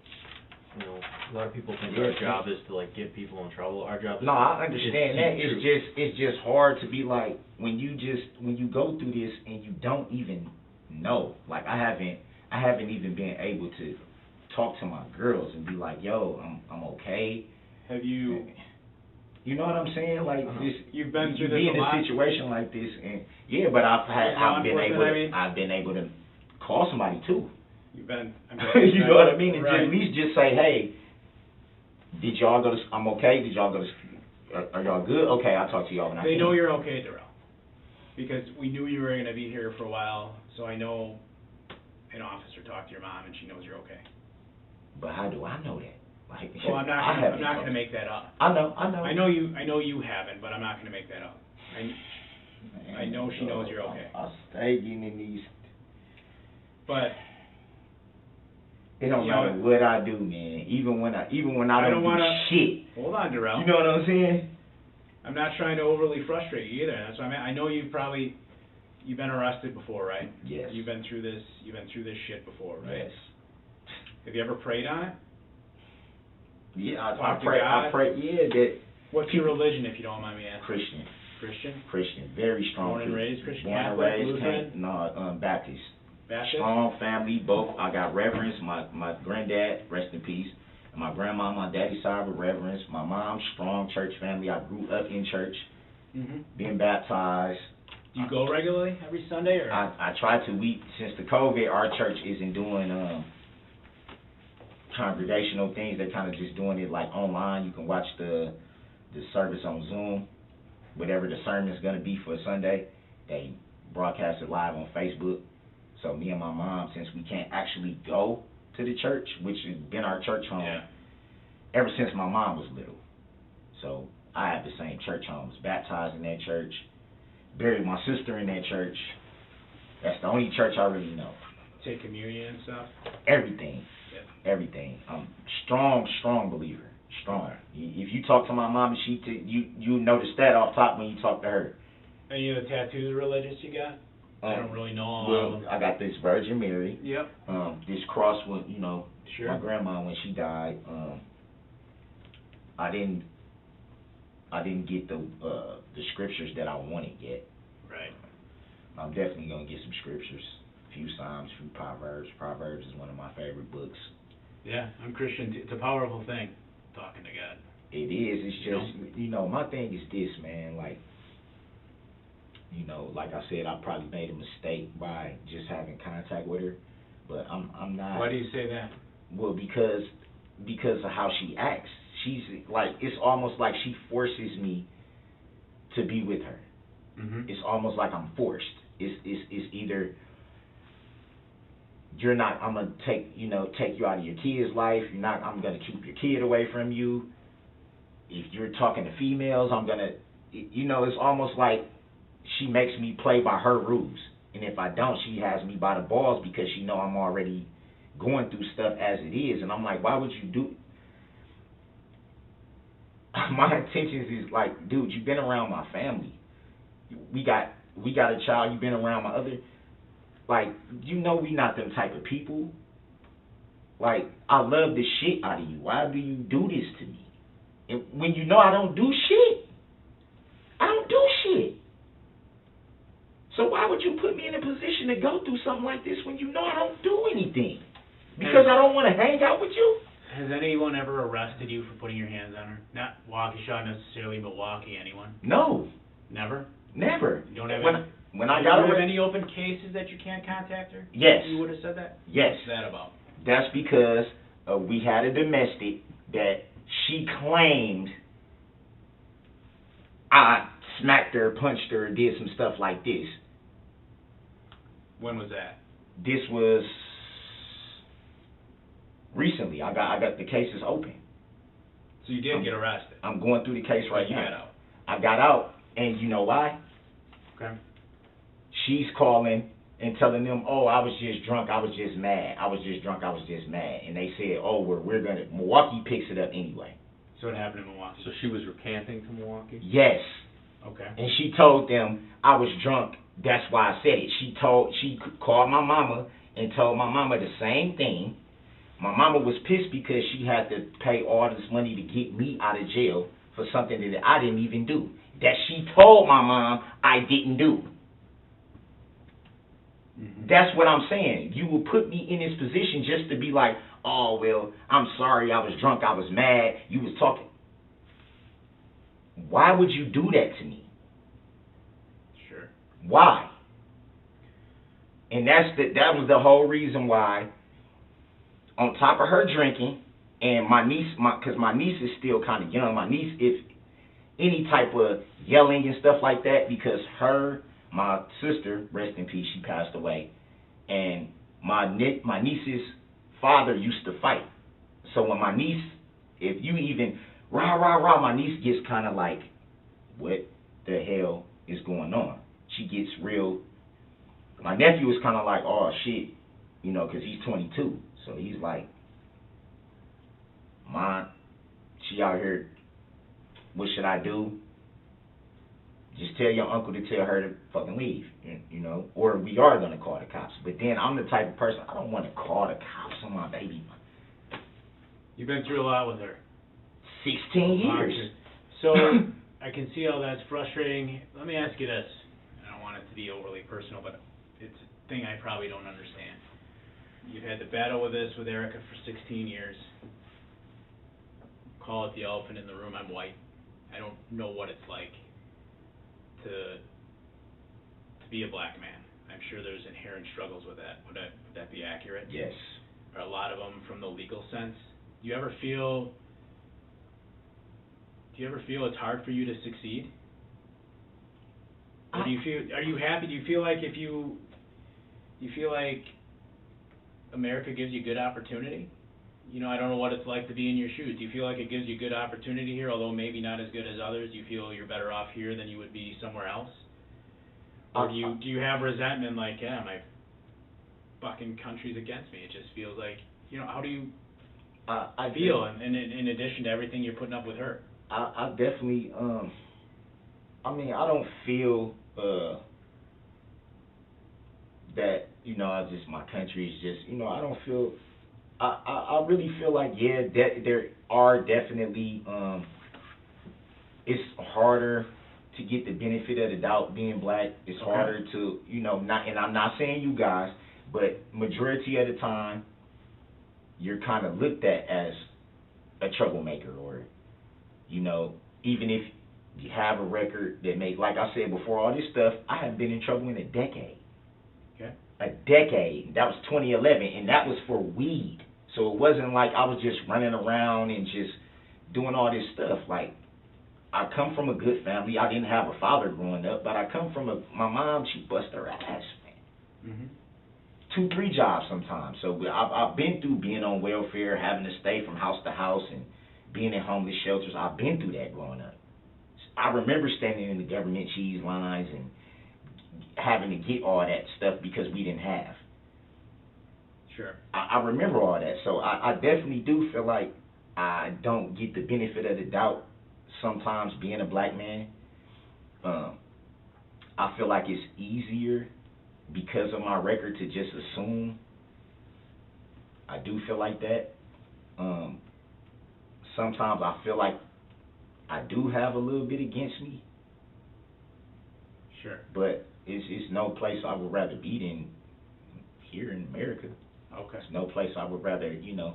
You know, a lot of people think Yeah. our job is to like get people in trouble. Our job is No, I to understand keep that. the It's truth. just hard to be like when you go through this and you don't even know. Like I haven't even been able to talk to my girls and be like, yo, I'm okay. Have you, You know what I'm saying? Like this, you've been you through be this in a lot? a situation like this, and yeah, but I've been able to call somebody too. You've been, You know what I mean? And Right. at least just say, hey, did y'all go to? I'm okay. Did y'all go to? Are y'all good? Okay, I'll talk to y'all when I They can. know you're okay, Darrell, because we knew you were gonna be here for a while, so I know an officer talked to your mom and she knows you're okay. But how do I know that? Like, Well, I'm I haven't not talked. gonna make that up. I know. I know you haven't, but I'm not gonna make that up. I know she knows you're okay. I stay getting in these. But It don't You matter know, what I do, man. Even when I I don't don't wanna- do shit. hold on, Darrell. You know what I'm saying? I'm not trying to overly frustrate you either. That's what I mean. I know you've been arrested before, right? Yes. You've been through this shit before, right? Yes. Have you ever prayed on it? Yeah, I Talk to pray. God? I pray. Yeah, that What's your religion, if you don't mind me asking? Christian. Christian? Very strong. Born and people. raised Christian, Born and Catholic, raised, Lutheran? no, Baptist. Baptist? Strong family, both. I got reverends. My granddad, rest in peace. And my grandma, on my daddy's side were reverends. My mom, strong church family. I grew up in church, Mm-hmm. being baptized. Do you go regularly every Sunday, or? I try to. Since the COVID, our church isn't doing congregational things. They're kind of just doing it like online. You can watch the service on Zoom. Whatever the sermon's gonna be for Sunday, they broadcast it live on Facebook. So me and my mom, since we can't actually go to the church, which has been our church home ever since my mom was little. So I have the same church home. Was baptized in that church, buried my sister in that church. That's the only church I really know. Take communion and stuff? Everything. Yep. Everything. I'm strong believer. Strong. If you talk to my mom, you notice that off top when you talk to her. Any of the tattoos religious you got? I don't really know all of them. I got this Virgin Mary. Yep. This cross when Sure. my grandma when she died. I didn't get the scriptures that I wanted yet. Right. I'm definitely gonna get some scriptures. A few Psalms, a few Proverbs. Proverbs is one of my favorite books. Yeah, I'm Christian. It's a powerful thing, talking to God. It is. It's just my thing is this, man. Like, like I said, I probably made a mistake by just having contact with her, but I'm not. Why do you say that? Well, because of how she acts. She's like, it's almost like she forces me to be with her. Mm-hmm. It's almost like I'm forced. It's either you're not. I'm gonna take you out of your kid's life. You're not. I'm gonna keep your kid away from you. If you're talking to females, I'm gonna. It's almost like she makes me play by her rules, and if I don't, she has me by the balls because she know I'm already going through stuff as it is, and I'm like, why would you do? My intentions is like, dude, you've been around my family. We got a child. You've been around my other. Like, we not them type of people. Like, I love the shit out of you. Why do you do this to me? And when you know I don't do shit, I don't do shit. So why would you put me in a position to go through something like this when you know I don't do anything? Because I don't want to hang out with you? Has anyone ever arrested you for putting your hands on her? Not Waukesha necessarily, but Milwaukee, anyone? No. Never? Never. You don't have When I do got you have arrested. any open cases that you can't contact her? Yes. You would have said that? Yes. What's that about? That's because we had a domestic that she claimed I smacked her, punched her, did some stuff like this. When was that? This was recently. I got the case is open. So you did get arrested. I'm going through the case right You now. got out. I got out, and you know why? Okay. She's calling and telling them, oh, I was just drunk, I was just mad. I was just drunk, I was just mad. And they said, oh, we're gonna, Milwaukee picks it up anyway. So what happened in Milwaukee? So she was recanting to Milwaukee? Yes. Okay. And she told them I was drunk, that's why I said it. She called my mama and told my mama the same thing. My mama was pissed because she had to pay all this money to get me out of jail for something that I didn't even do. That she told my mom I didn't do. Mm-hmm. That's what I'm saying. You will put me in this position just to be like, oh, well, I'm sorry, I was drunk, I was mad, you was talking. Why would you do that to me? Sure. Why? And that was the whole reason why, on top of her drinking, and my niece, because my niece is still kind of young, my niece, if any type of yelling and stuff like that, because my sister, rest in peace, she passed away, and my niece's father used to fight. So when my niece, if you even rah, rah, rah, my niece gets kind of like, what the hell is going on? She gets real. My nephew is kind of like, oh, shit, you know, because he's 22. So he's like, she out here, what should I do? Just tell your uncle to tell her to fucking leave, you know, or we are going to call the cops. But then I'm the type of person, I don't want to call the cops on my baby. You've been through a lot with her. 16 years. So I can see how that's frustrating. Let me ask you this. I don't want it to be overly personal, but it's a thing I probably don't understand. You've had to battle with this with Erica for 16 years. Call it the elephant in the room. I'm white. I don't know what it's like to be a black man. I'm sure there's inherent struggles with that. Would that be accurate? Yes. Or a lot of them from the legal sense. Do you ever feel it's hard for you to succeed? Or are you happy? Do you feel like America gives you good opportunity? You know, I don't know what it's like to be in your shoes. Do you feel like it gives you good opportunity here, although maybe not as good as others? Do you feel you're better off here than you would be somewhere else? Or do you have resentment like, yeah, my fucking country's against me? It just feels like, you know, how do you feel in addition to everything you're putting up with her? I definitely, I mean, I don't feel that, you know, my country is just, you know, I don't feel, I really feel like, yeah, there are definitely, it's harder to get the benefit of the doubt being black. It's harder to, you know, and I'm not saying you guys, but majority of the time, you're kind of looked at as a troublemaker, or, you know, even if you have a record that like I said before all this stuff, I haven't been in trouble in a decade. Okay. A decade. That was 2011, and that was for weed. So it wasn't like I was just running around and just doing all this stuff. Like, I come from a good family. I didn't have a father growing up, but I come from my mom, she bust her ass, man. 2-3 jobs sometimes. So I've been through being on welfare, having to stay from house to house, and being in homeless shelters. I've been through that growing up. I remember standing in the government cheese lines and having to get all that stuff because we didn't have. Sure. I remember all that. So I definitely do feel like I don't get the benefit of the doubt sometimes being a black man. I feel like it's easier because of my record to just assume. I do feel like that. Sometimes I feel like I do have a little bit against me. Sure. But it's no place I would rather be than here in America. Okay. It's no place I would rather, you know.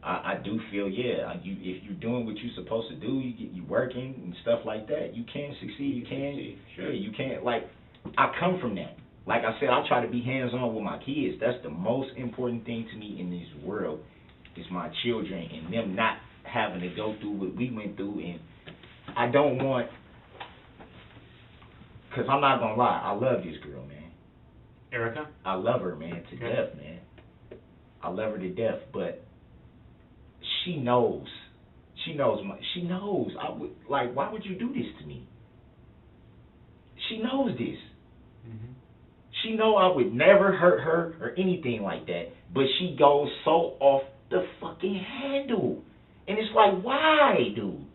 I do feel, yeah, if you're doing what you're supposed to do, you working and stuff like that, you can succeed. You can. Sure. Yeah, you can. Like, I come from that. Like I said, I try to be hands-on with my kids. That's the most important thing to me in this world, is my children and them not having to go through what we went through. And I don't want, because I'm not going to lie, I love this girl, man. Erica? I love her, man, to Okay. death, man. I love her to death, but she knows. She knows. She knows. I would like. Why would you do this to me? She knows this. Mm-hmm. She know I would never hurt her or anything like that, but she goes so off the fucking handle, and it's like, why, dude?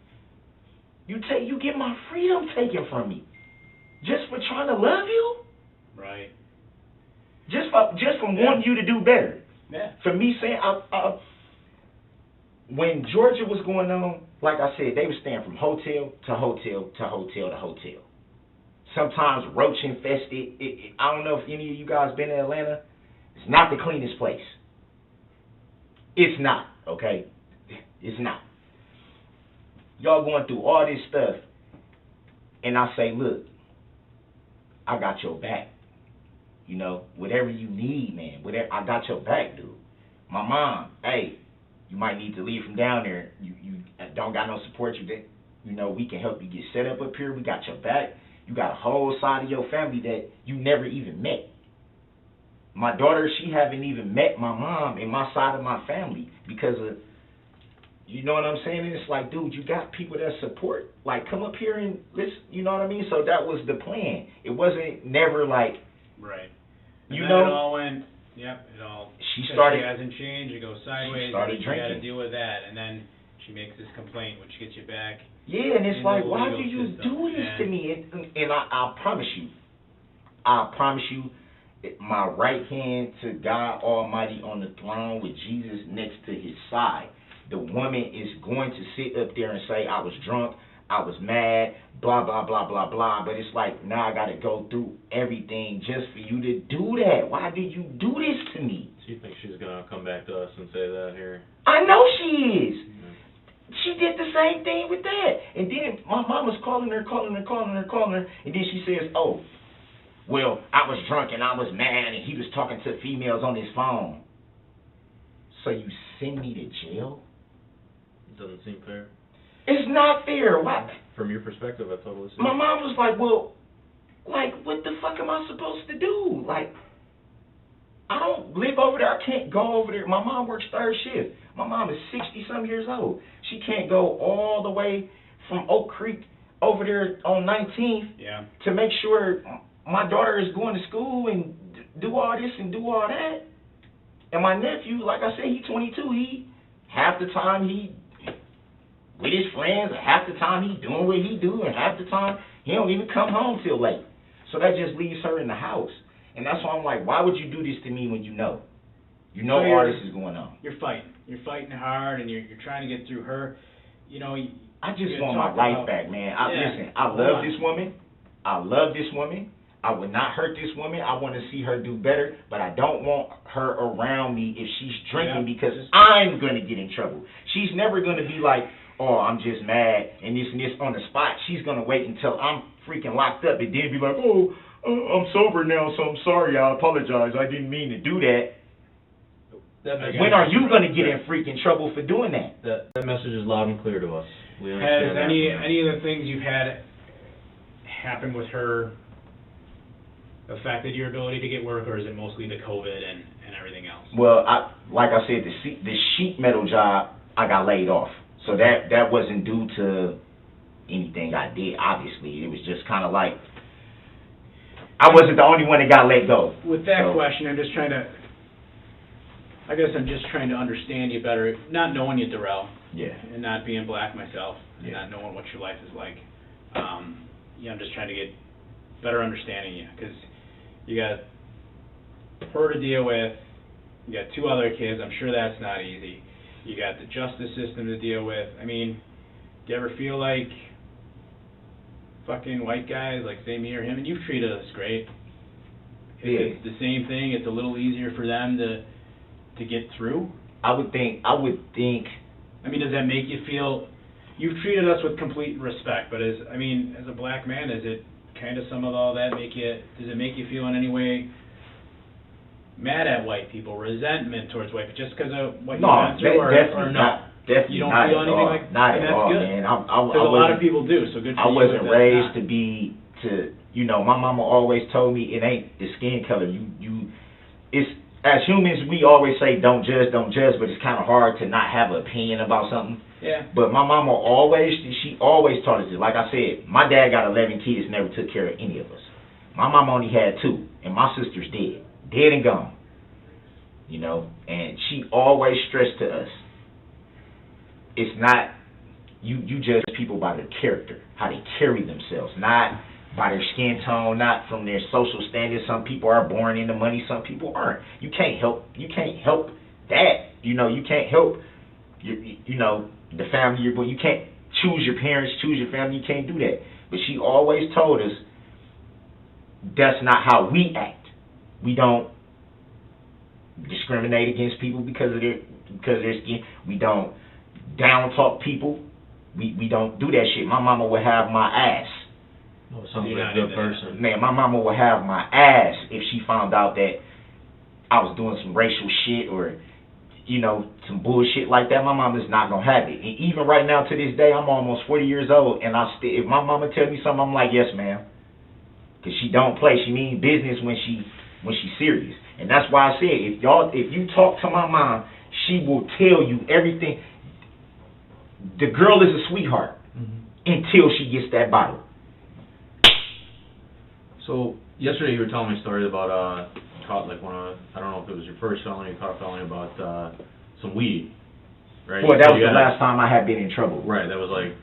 You get my freedom taken from me, just for trying to love you, Right. just from wanting you to do better. Yeah. For me saying, when Georgia was going on, like I said, they were staying from hotel to hotel to hotel to hotel. Sometimes roach infested. I don't know if any of you guys been to Atlanta. It's not the cleanest place. It's not, okay? It's not. Y'all going through all this stuff, and I say, look, I got your back. You know, whatever you need, man. Whatever, I got your back, dude. My mom, hey, you might need to leave from down there. You don't got no support. You know, we can help you get set up here. We got your back. You got a whole side of your family that you never even met. My daughter, she haven't even met my mom and my side of my family because of, you know what I'm saying? And it's like, dude, you got people that support. Like, come up here and listen, you know what I mean? So that was the plan. It wasn't never like, Right. you And know, then it all went, yep, it all, she started, she hasn't changed, it goes sideways, started you gotta drinking. deal with that, and then she makes this complaint, which gets you back. yeah, and it's in like, the why legal do you system. do this to And- me? And I promise you, my right hand to God Almighty on the throne with Jesus next to his side, the woman is going to sit up there and say, I was drunk, I was mad, blah, blah, blah, blah, blah. But it's like, now I got to go through everything just for you to do that. Why did you do this to me? So you think she's gonna come back to us and say that here? I know she is. She did the same thing with that. And then my mom was calling her, and then she says, oh, well, I was drunk and I was mad and he was talking to females on his phone. So you send me to jail? Doesn't seem fair. It's not fair. Why? From your perspective, I totally see. My mom was like, well, like, what the fuck am I supposed to do? Like, I don't live over there. I can't go over there. My mom works third shift. My mom is 60-some years old. She can't go all the way from Oak Creek over there on 19th Yeah. to make sure my daughter is going to school and do all this and do all that. And my nephew, like I said, he's 22. He, half the time he with his friends, half the time he doing what he do, and half the time he don't even come home till late. So that just leaves her in the house. And that's why I'm like, why would you do this to me when you know? You know So all this is going on. You're fighting. You're fighting hard, and you're trying to get through her. You know, I just you want my talk life about- back, man. Yeah. Listen, I love this woman. I love this woman. I would not hurt this woman. I want to see her do better, but I don't want her around me if she's drinking because I'm going to get in trouble. She's never going to be like, oh, I'm just mad and this on the spot. She's going to wait until I'm freaking locked up and then be like, oh, I'm sober now, so I'm sorry. I apologize. I didn't mean to do that. When are you going to get in freaking trouble for doing that? That message is loud and clear to us. We Has understand that. any of the things you've had happen with her affected your ability to get work, or is it mostly the COVID and everything else? Well, like I said, the sheet metal job, I got laid off. So that wasn't due to anything I did, obviously. It was just kind of like, I wasn't the only one that got let go. With that question, I'm just trying to understand you better, not knowing you, Darrell. Yeah. And not being black myself, and Yeah. not knowing what your life is like. I'm just trying to get better understanding you, because you got her to deal with, you got two other kids, I'm sure that's not easy. You got the justice system to deal with. I mean, do you ever feel like fucking white guys, like say me or him, and you've treated us great. Yeah. It's the same thing, it's a little easier for them to get through? I would think. I mean, does that make you feel, you've treated us with complete respect, but as a black man, is it kind of some of all that does it make you feel in any way mad at white people, resentment towards white people, just because of what you went through, or no? Not. Definitely You don't not feel at anything all. like Not and at that's all, good. man. Because a lot of people do, so good for I you. wasn't if that's raised not. to be You know, my mama always told me it ain't the skin color. It's, as humans, we always say don't judge, but it's kind of hard to not have an opinion about something. Yeah. But my mama always taught us this. Like I said, my dad got 11 kids, never took care of any of us. My mama only had 2, and my sister's dead and gone. You know, and she always stressed to us, it's not, you judge people by their character, how they carry themselves, not by their skin tone, not from their social standing. Some people are born into money, some people aren't. You can't help that. You know, you can't help you know, the family you're born. You can't choose your parents, choose your family. You can't do that. But she always told us that's not how we act. We don't discriminate against people because of their skin. We don't down talk people. We don't do that shit. My mama would have my ass. Oh, sounds like a good person. Man, my mama would have my ass if she found out that I was doing some racial shit or, you know, some bullshit like that. My mama's not gonna have it. And even right now to this day, I'm almost 40 years old, and if my mama tell me something, I'm like, yes, ma'am. Because she don't play. She mean business when she's serious. And that's why I said, if you talk to my mom, she will tell you everything. The girl is a sweetheart until she gets that bottle. So yesterday you were telling me a story about caught like I don't know if it was your first felony, you caught a felony about some weed, right? Well, that was the last time I had been in trouble. Right, that was like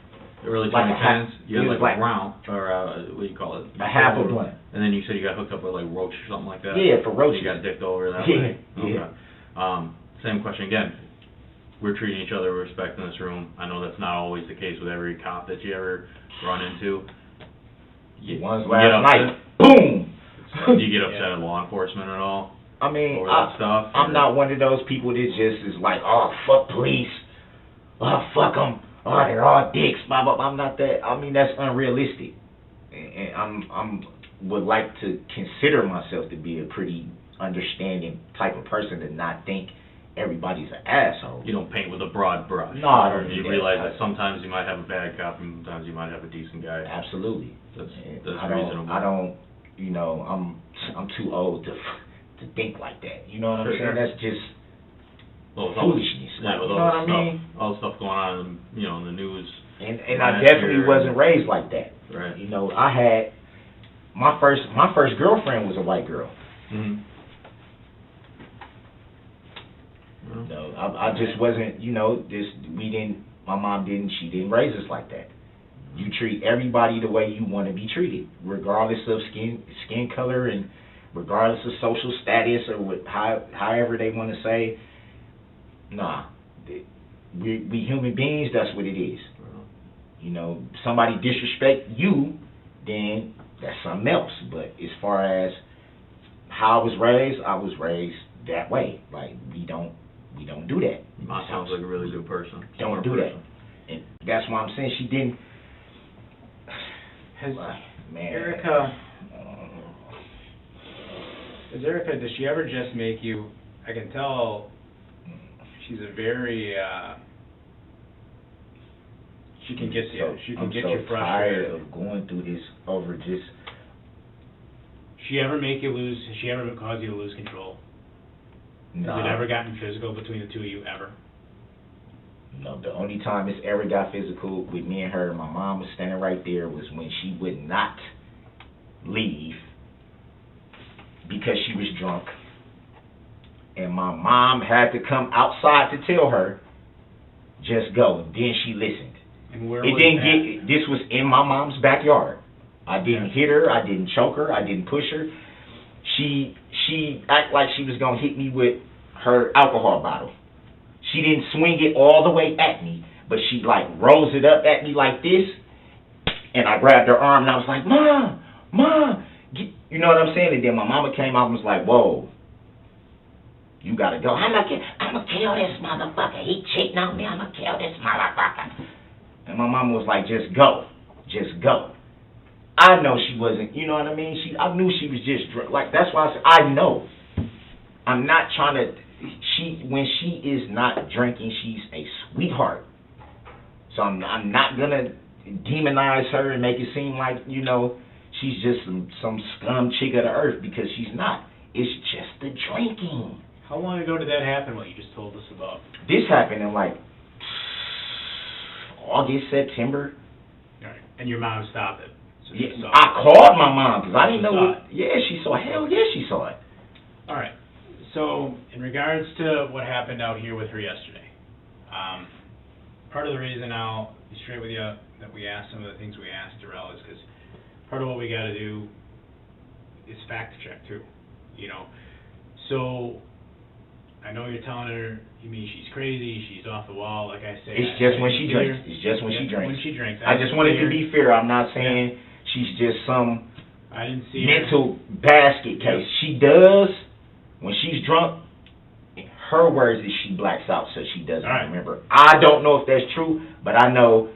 early Like 2010s. You had like a like round, or what do you call it? A half a blunt. And then you said you got hooked up with like roach or something like that. Yeah, for roaches. You got dicked over that Yeah, way. yeah. Okay. Same question again. We're treating each other with respect in this room. I know that's not always the case with every cop that you ever run into. Last night, boom! Do you get upset at law enforcement at all? I mean, over that stuff? I'm not one of those people that just is like, oh, fuck police. Oh, fuck them. Oh, they're all dicks. Blah, blah, blah. I'm not that. I mean, that's unrealistic. And I'm would like to consider myself to be a pretty understanding type of person to not think everybody's an asshole. You don't paint with a broad brush. No, I don't. You realize that sometimes you might have a bad cop and sometimes you might have a decent guy. Absolutely. That's reasonable. I don't, you know, I'm too old to think like that. You know what I'm saying? That's just foolishness. Yeah, with you know what I mean? All the stuff going on, you know, in the news. And I definitely wasn't raised like that. Right. You know, I had my first girlfriend was a white girl. Mm-hmm. No, I just wasn't, you know, my mom she didn't raise us like that. You treat everybody the way you want to be treated, regardless of skin color and regardless of social status or however they want to say. Nah, we human beings, that's what it is. You know, somebody disrespect you, then that's something else. But as far as how I was raised that way. Like, we don't do that. Mom sounds like a really good person. Don't do that. And that's why I'm saying she didn't. Erica, does she ever just make you, I can tell she's a very, she can get you, you frustrated. I'm so tired of going through this over just. She ever cause you to lose control? No. Has it ever gotten physical between the two of you, ever? No, the only time it's ever got physical with me and her, my mom was standing right there, was when she would not leave because she was drunk. And my mom had to come outside to tell her, just go. And then she listened. And where it was didn't that? This was in my mom's backyard. I didn't hit her, I didn't choke her, I didn't push her. She acted like she was going to hit me with her alcohol bottle. She didn't swing it all the way at me, but she like rose it up at me like this, and I grabbed her arm and I was like, Mom, you know what I'm saying? And then my mama came out and was like, whoa, you got to go. I'm going to kill this motherfucker. He cheating on me. I'm going to kill this motherfucker. And my mama was like, just go. I know she wasn't, you know what I mean? I knew she was just drunk. Like, that's why I said, I know. I'm not trying to, when she is not drinking, she's a sweetheart. So I'm not going to demonize her and make it seem like, you know, she's just some scum chick of the earth, because she's not. It's just the drinking. How long ago did that happen, what you just told us about? This happened in like August, September. All right. And your mom stopped it? So Yeah, she saw I it. called my mom because I didn't She know saw what. Yeah, she saw it. Hell yeah, she saw it. All right. So, in regards to what happened out here with her yesterday, part of the reason I'll be straight with you that we asked some of the things we asked Darrell is because part of what we got to do is fact check too, you know. So, I know you're telling her, you mean she's crazy, she's off the wall, like I said. It's just when she drinks. It's just when she drinks. When she drinks. I just wanted to be fair. I'm not saying she's just some I didn't see her. mental basket case. She does, when she's drunk, her words is she blacks out so she doesn't All right. remember. I don't know if that's true, but I know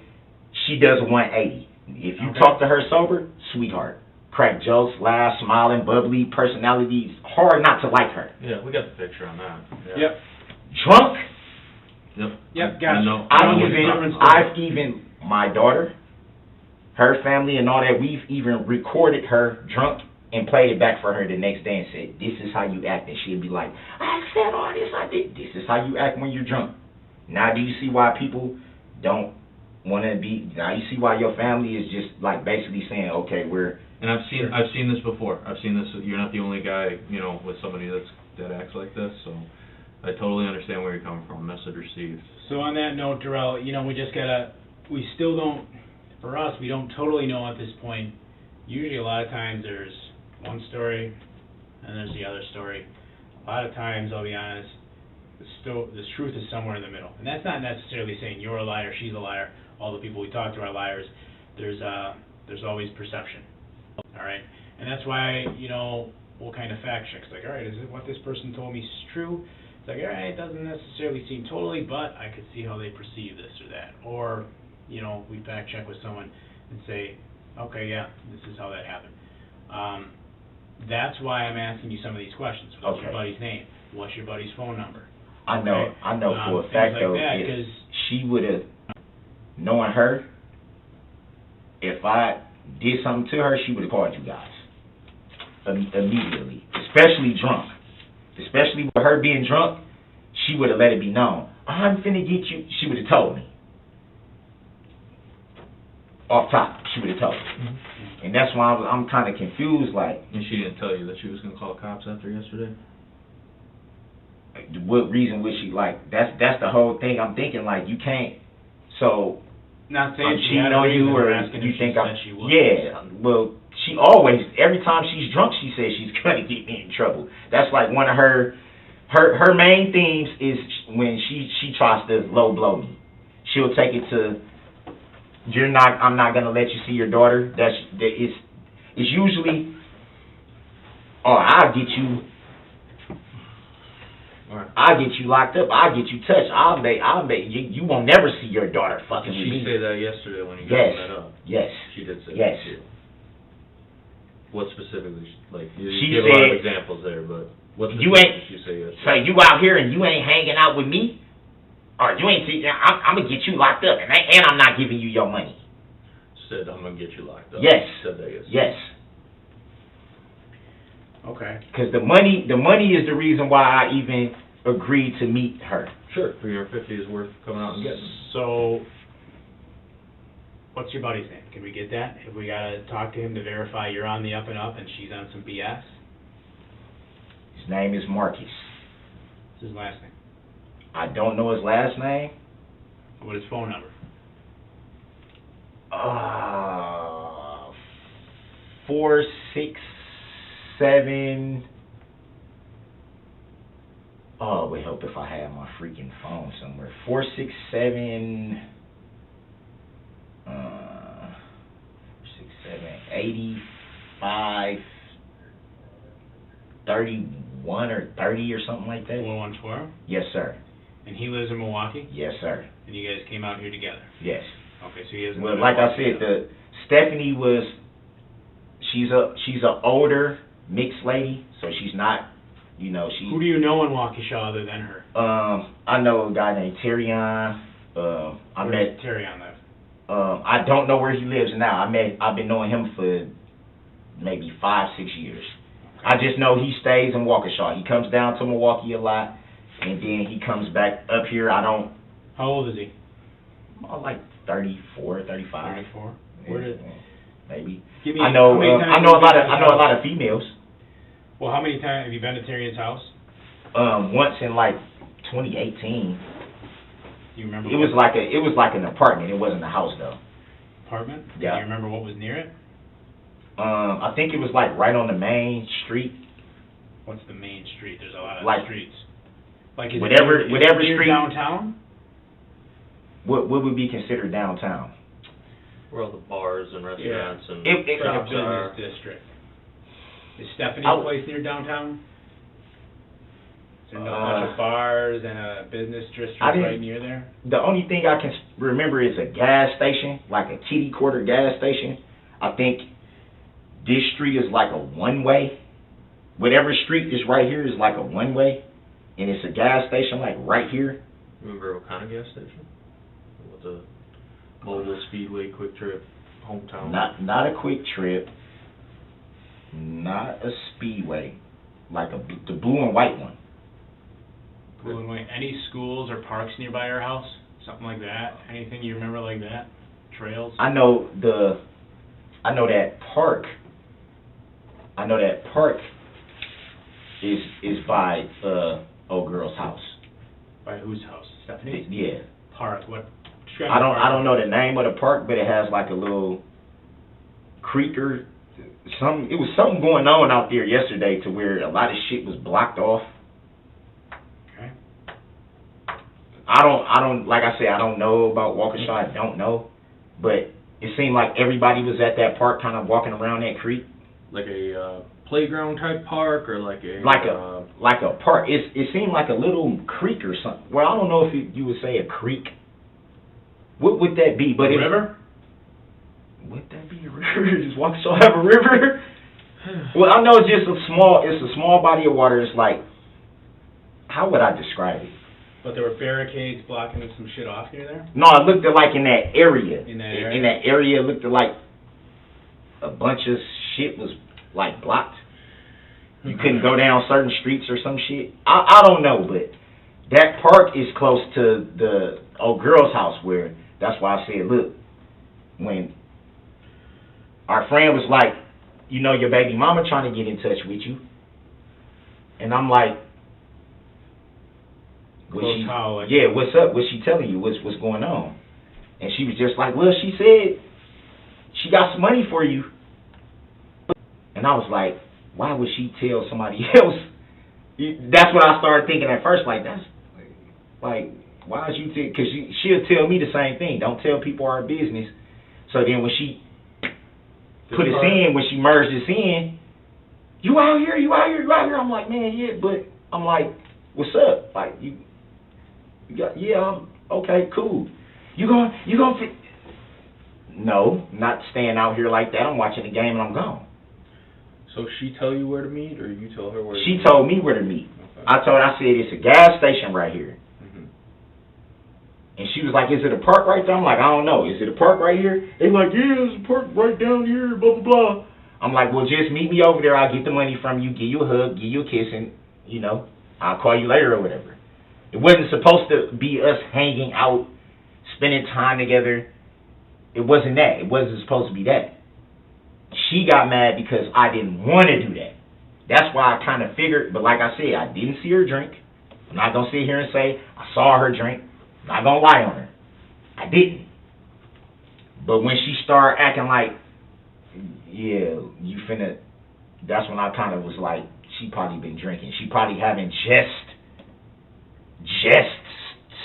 she does a 180. If you Okay. talk to her sober, sweetheart. Crack jokes, laugh, smiling, bubbly, personality. Hard not to like her. Yeah, we got the picture on that. Yeah. Yep. Drunk, Yep. Gotcha. know. I've even, my daughter, her family and all that, we've even recorded her drunk and played it back for her the next day and said, this is how you act. And she'd be like, I said all this, I did. This is how you act when you're drunk. Now do you see why people don't want to be, now you see why your family is just like basically saying, okay, we're. And I've seen this before. I've seen this. You're not the only guy, you know, with somebody that acts like this. So I totally understand where you're coming from. Message received. So on that note, Darrell, you know, we still don't, for us, we don't totally know at this point. Usually a lot of times there's one story and there's the other story. A lot of times, I'll be honest, the truth is somewhere in the middle. And that's not necessarily saying you're a liar, she's a liar, all the people we talk to are liars. There's always perception. All right? And that's why, you know, we'll kind of fact check. It's like, all right, is it what this person told me is true? It's like, all right, it doesn't necessarily seem totally, but I could see how they perceive this or that. Or, you know, we fact check with someone and say, okay, yeah, this is how that happened. That's why I'm asking you some of these questions. What's your buddy's name? What's your buddy's phone number? I know for a Things fact like though, that, if 'cause she would have, knowing her, if I did something to her, she would have called you guys immediately, especially drunk. Especially with her being drunk, she would have let it be known. I'm finna get you. She would have told me. Off top, she would have told me. Mm-hmm. And that's why I'm kind of confused, like. And she didn't tell you that she was going to call cops after yesterday? What reason would she, like, that's the whole thing. I'm thinking, like, you can't, so Not saying I'm she had cheating a on you, reason, or we're asking you if think she I'm, said she would. yeah, well, she always, every time she's drunk, she says she's gonna get me in trouble. That's like one of her main themes is when she tries to low blow me. She'll take it to, I'm not gonna let you see your daughter. It's usually, I'll get you. Right. I'll get you locked up. I'll get you touched. I'll make you won't never see your daughter fucking Did with me. she say that yesterday when you guys met up? Yes. She did say Yes. that too. What specifically? Like you She gave a lot of said, examples there, but what you specifically ain't. did she say yesterday? So you out here and you ain't hanging out with me, or you ain't see. I'm gonna get you locked up, and I'm not giving you your money. Said I'm gonna get you locked up. Yes. Said that yesterday. Yes. Okay. Because the money is the reason why I even agreed to meet her. Sure. $350 is worth coming out and getting. So, what's your buddy's name? Can we get that? If we gotta talk to him to verify you're on the up and up and she's on some BS? His name is Marcus. What's his last name? I don't know his last name. What is his phone number? 467. Oh, it would help if I had my freaking phone somewhere. 467. 85 31 or 30 or something like that. 414? Yes, sir. And he lives in Milwaukee? Yes, sir. And you guys came out here together? Yes. Okay, so he has. Well, like I said, Stephanie was. She's a older mixed lady, so she's not. You know, she. Who do you know in Waukesha other than her? I know a guy named Terrion. I met Terrion live. I don't know where he lives now. I've been knowing him for maybe 5-6 years. I just know he stays in Waukesha. He comes down to Milwaukee a lot, and then he comes back up here. I don't. How old is he? Like 34, 35. 34. Where did? Maybe. Give me. I know. How many times I know a have you lot been of. to I his know a lot house? of females. Well, how many times have you been to Tyrion's house? Once in like 2018. Do you remember? It was like an apartment. It wasn't a house though. Apartment? Yeah. Do you remember what was near it? I think it was like right on the main street. What's the main street? There's a lot of Like, streets. Like is whatever it near street. downtown? What would be considered downtown? Where all the bars and restaurants and It- It's like a shops are. business district. Is Stephanie's I- place near downtown? Is there no bunch of bars and a business district I didn't- right near there? The only thing I can remember is a gas station, like a kitty quarter gas station. I think this street is like a one-way. Whatever street is right here is like a one-way, and it's a gas station like right here. Remember what kind of gas station? With the Mobile Speedway, Quick Trip, Hometown. Not a Quick Trip, not a Speedway, like the blue and white one. Blue and white. Any schools or parks nearby your house? Something like that? Anything you remember like that? Trails? I know that park. I know that park is by old girl's house. By whose house? Stephanie's? Yeah. Park. What? I don't know the name of the park, but it has like a little creek or something. It was something going on out there yesterday to where a lot of shit was blocked off. Okay. I don't like I said, I don't know about Waukesha. I don't know, but it seemed like everybody was at that park, kind of walking around that creek. Like a playground type park, or like a Like a park. It seemed like a little creek or something. Well, I don't know if you would say a creek. What would that be? But river? Would that be a river? Does Waukesha have a river? Well, I know it's just a small body of water. It's like, how would I describe it? But there were barricades blocking some shit off near there? No, it looked like in that area. In that area? In that area, it looked like a bunch of shit was like blocked. You couldn't go down certain streets or some shit. I don't know, but that park is close to the old girl's house where, that's why I said, look, when our friend was like, you know, your baby mama trying to get in touch with you. And I'm like, yeah, what's up? What's she telling you? What's going on? And she was just like, well, she said she got some money for you. And I was like, why would she tell somebody else? That's what I started thinking at first. Like, that's like, why is you? Because she'll tell me the same thing. Don't tell people our business. So then when she put us in, when she merged us in, you out here, you out here, you out here. I'm like, man, yeah, but I'm like, what's up? Like, you got, yeah, I'm okay, cool. You gonna fit? No, not staying out here like that. I'm watching the game and I'm gone. So she tell you where to meet, or you tell her where to meet? She told me where to meet. Okay. I said, it's a gas station right here. Mm-hmm. And she was like, is it a park right there? I'm like, I don't know. Is it a park right here? They like, yeah, there's a park right down here, blah, blah, blah. I'm like, well, just meet me over there. I'll get the money from you, give you a hug, give you a kiss, and, you know, I'll call you later or whatever. It wasn't supposed to be us hanging out, spending time together. It wasn't that. It wasn't supposed to be that. She got mad because I didn't want to do that. That's why I kind of figured, but like I said, I didn't see her drink. I'm not going to sit here and say I saw her drink. I'm not going to lie on her. I didn't. But when she started acting like, yeah, you finna, that's when I kind of was like, she probably been drinking. She probably haven't just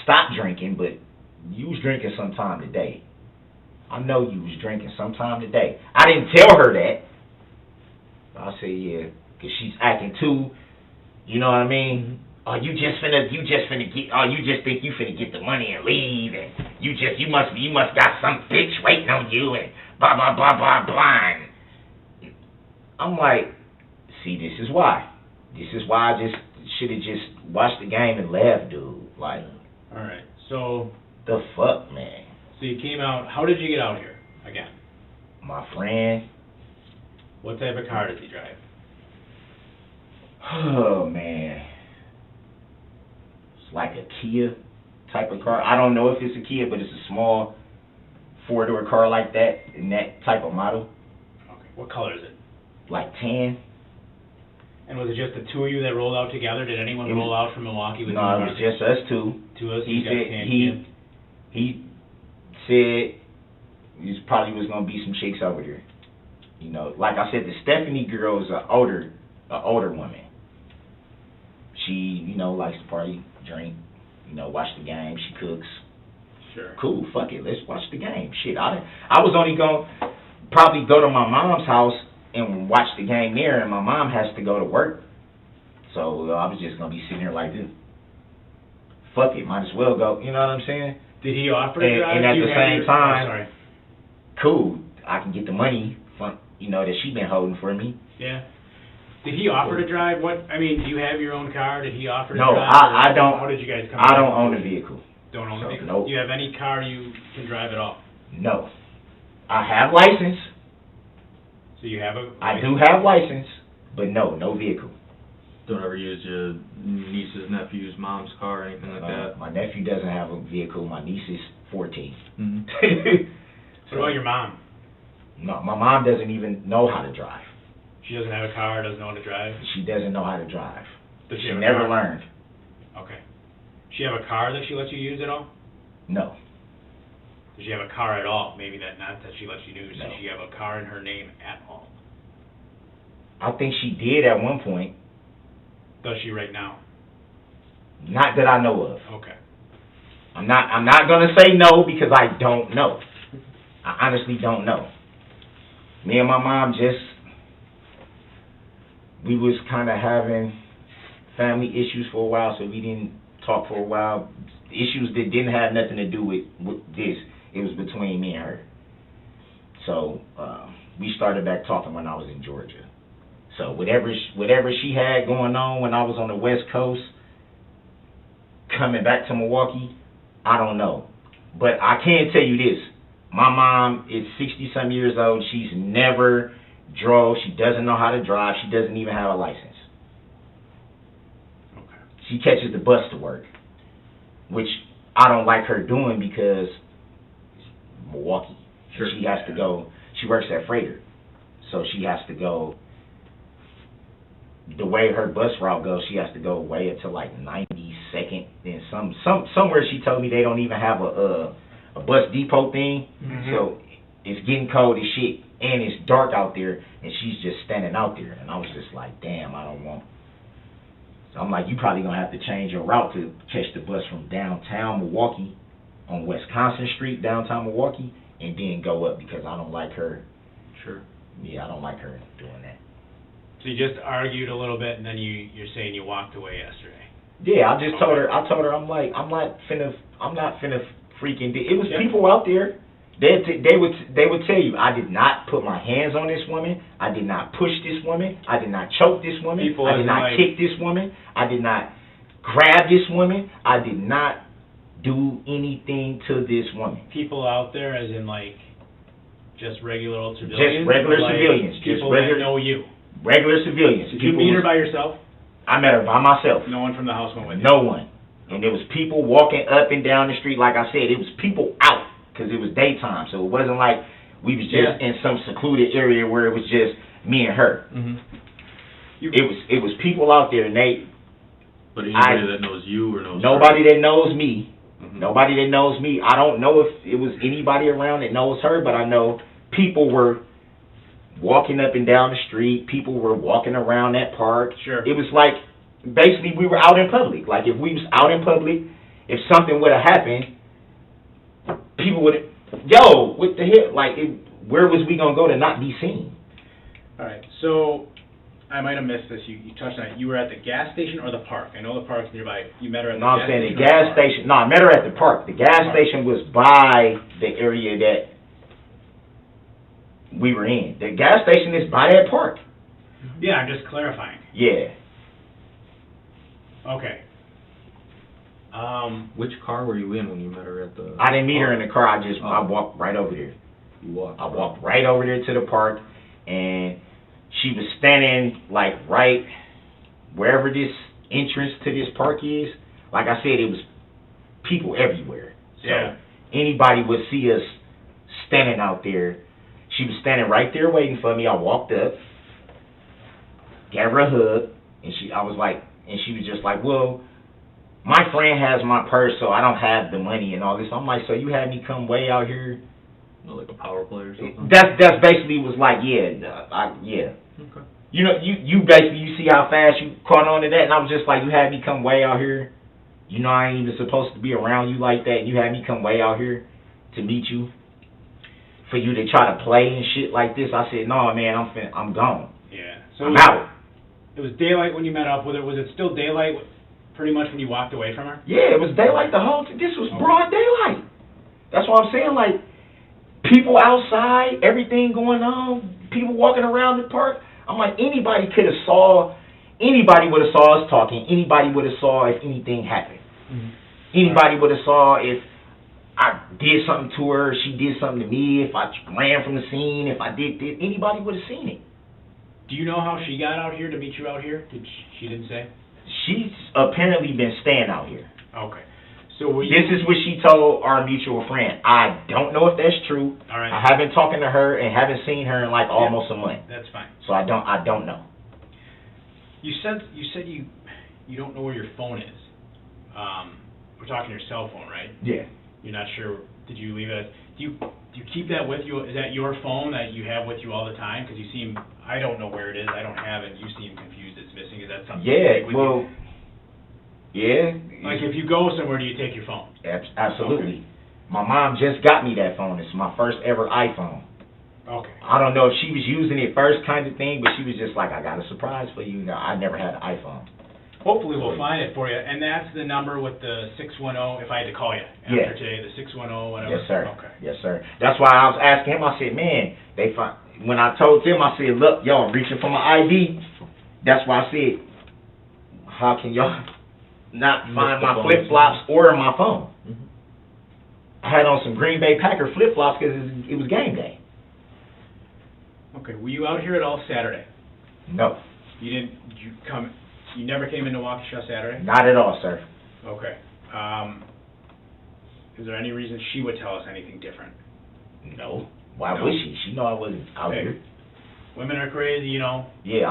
stopped drinking, but you was drinking sometime today. I know you was drinking sometime today. I didn't tell her that. I said, yeah, because she's acting too, you know what I mean? Oh, you just think you finna get the money and leave, and you must got some bitch waiting on you, and blah, blah, blah, blah, blah. I'm like, see, this is why. This is why I just should have just watched the game and left, dude. Like, all right, so the fuck, man. So you came out. How did you get out here again? My friend What type of car does he drive? Oh man, it's like a Kia type of car. I don't know if it's a Kia, but it's a small 4-door car like that, in that type of model. Okay. What color is it? Like tan. And was it just the two of you that rolled out together? Did anyone It was- roll out from Milwaukee with No, you? it was just us two. Two of us. He You got said tan he said there probably was gonna be some chicks over there. You know, like I said, the Stephanie girl is a older woman. She, you know, likes to party, drink, you know, watch the game. She cooks. Sure. Cool, fuck it, let's watch the game. Shit, I was only gonna probably go to my mom's house and watch the game there, and my mom has to go to work. So I was just gonna be sitting there like this. Fuck it, might as well go. You know what I'm saying? Did he offer to drive? And at You the had same your- time, Oh, sorry. cool, I can get the money from, you know, that she been holding for me. Yeah. Did he offer to drive? What? I mean, do you have your own car? Did he offer to No, drive? I don't. How did you guys come? I up don't with own a it? vehicle. Don't own a vehicle. Nope. Do you have any car you can drive at all? No, I have license. So you have a. I do have license, but no vehicle. Don't ever use your niece's, nephew's, mom's car or anything like that? My nephew doesn't have a vehicle. My niece is 14. Mm-hmm. What about your mom? No, my mom doesn't even know how to drive. She doesn't have a car. Doesn't know how to drive. She doesn't know how to drive. Does she She have a never car? learned. Okay. Does she have a car that she lets you use at all? No. Does she have a car at all? Maybe not that she lets you use. No. Does she have a car in her name at all? I think she did at one point. Does she right now? Not that I know of. Okay. I'm not gonna say no because I don't know. I honestly don't know. Me and my mom we was kind of having family issues for a while, so we didn't talk for a while. Issues that didn't have nothing to do with this. It was between me and her. So we started back talking when I was in Georgia. So whatever she had going on when I was on the West Coast, coming back to Milwaukee, I don't know. But I can tell you this. My mom is 60-some years old. She's never drove. She doesn't know how to drive. She doesn't even have a license. Okay. She catches the bus to work, which I don't like her doing because it's Milwaukee. Sure. She has to go. She works at Freighter, so she has to go. The way her bus route goes, she has to go way up to like 92nd. Then somewhere she told me they don't even have a bus depot thing. Mhm. So it's getting cold as shit, and it's dark out there, and she's just standing out there. And I was just like, damn, I don't want. So I'm like, you probably gonna have to change your route to catch the bus from downtown Milwaukee on Wisconsin Street, downtown Milwaukee, and then go up because I don't like her. Sure. Yeah, I don't like her doing that. So you just argued a little bit, and then you're saying you walked away yesterday. Yeah, I just told her. I'm not finna freaking. It was people out there. They would tell you, I did not put my hands on this woman. I did not push this woman. I did not choke this woman. People I did not kick this woman. I did not grab this woman. I did not do anything to this woman. People out there, as in like, just regular old civilians. Just regular or like civilians. Just People regular. that know you. Regular civilians. Did you meet her by yourself? I met her by myself. No one from the house went with you? No one. And there was people walking up and down the street. Like I said, it was people out because it was daytime. So it wasn't like we was just in some secluded area where it was just me and her. Mm-hmm. It was people out there, and But anybody that knows you or knows nobody her? that knows me. Mm-hmm. Nobody that knows me. I don't know if it was anybody around that knows her, but I know people were walking up and down the street. People were walking around that park. Sure. It was like, basically, we were out in public. Like, if we was out in public, if something would have happened, people would, yo, what the hell? Like, where was we going to go to not be seen? All right, so I might have missed this. You touched on it. You were at the gas station or the park? I know the park's nearby. You met her at the No, I'm gas saying station? the gas station. No, I met her at the park. The gas station was by the area that we were in. The gas station is by that park. Yeah, I'm just clarifying. Yeah. Okay. Which car were you in when you met her at the... I didn't meet her in the car. I walked right over there. You walked. I walked right over there to the park, and she was standing like right wherever this entrance to this park is. Like I said, it was people everywhere. So Yeah. anybody would see us standing out there. She was standing right there waiting for me. I walked up, gave her a hug, and she was just like, well, my friend has my purse, so I don't have the money and all this. I'm like, so you had me come way out here? Like a power play or something? That's basically was like, yeah. Okay. You know, you basically, you see how fast you caught on to that, and I was just like, you had me come way out here. You know, I ain't even supposed to be around you like that. You had me come way out here to meet you, for you to try to play and shit like this. I said, no, man, I'm gone. Yeah. So I'm out. It was daylight when you met up with her. Was it still daylight pretty much when you walked away from her? Yeah, it was daylight the whole time. This was broad daylight. That's what I'm saying. Like, people outside, everything going on, people walking around the park. I'm like, anybody would have saw us talking. Anybody would have saw if anything happened. Mm-hmm. Anybody would have saw if I did something to her, she did something to me, if I ran from the scene, if I did this, anybody would have seen it. Do you know how she got out here to meet you out here? She didn't say? She's apparently been staying out here. Okay. So this is what she told our mutual friend. I don't know if that's true. All right. I haven't talked to her and haven't seen her in like almost a month. That's fine. So I don't know. You said you don't know where your phone is. We're talking your cell phone, right? Yeah. You're not sure. Did you leave it? Do you keep that with you? Is that your phone that you have with you all the time? Because you seem, I don't know where it is. I don't have it. You seem confused. It's missing. Is that something? you take with you? Yeah. Like if you go somewhere, do you take your phone? Absolutely. Okay. My mom just got me that phone. It's my first ever iPhone. Okay. I don't know if she was using it first kind of thing, but she was just like, I got a surprise for you. No, I never had an iPhone. Hopefully we'll find it for you. And that's the number with the 610, if I had to call you after today, the 610, whatever. Yes, sir. Okay. Yes, sir. That's why I was asking him. I said, man, when I told him, I said, look, y'all, I'm reaching for my ID. That's why I said, how can y'all not find my flip-flops or my phone? Mm-hmm. I had on some Green Bay Packer flip-flops because it was game day. Okay. Were you out here at all Saturday? No. You never came into Waukesha Saturday? Not at all, sir. Okay. Is there any reason she would tell us anything different? No. Why would she? She know I wasn't out here. Women are crazy, you know. Yeah,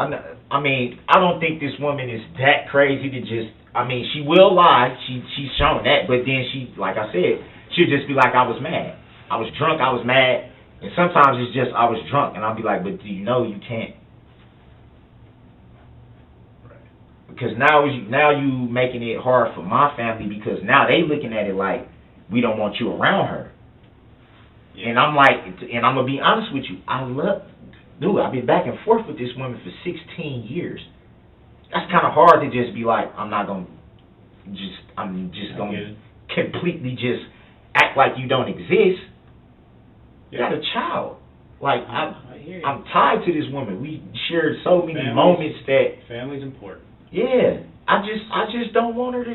I mean, I don't think this woman is that crazy to just, I mean, she will lie. She's shown that, but then she, like I said, she'll just be like, I was mad. I was drunk, I was mad. And sometimes it's just, I was drunk. And I'll be like, but do you know you can't? Because now you making it hard for my family, because now they looking at it like we don't want you around her. Yeah. And I'm like, and I'm gonna be honest with you, I've been back and forth with this woman for 16 years. That's kind of hard to just be like, I'm just gonna completely just act like you don't exist. You got a child. Like I'm tied to this woman. We shared so many moments that family's important. Yeah, I just don't want her to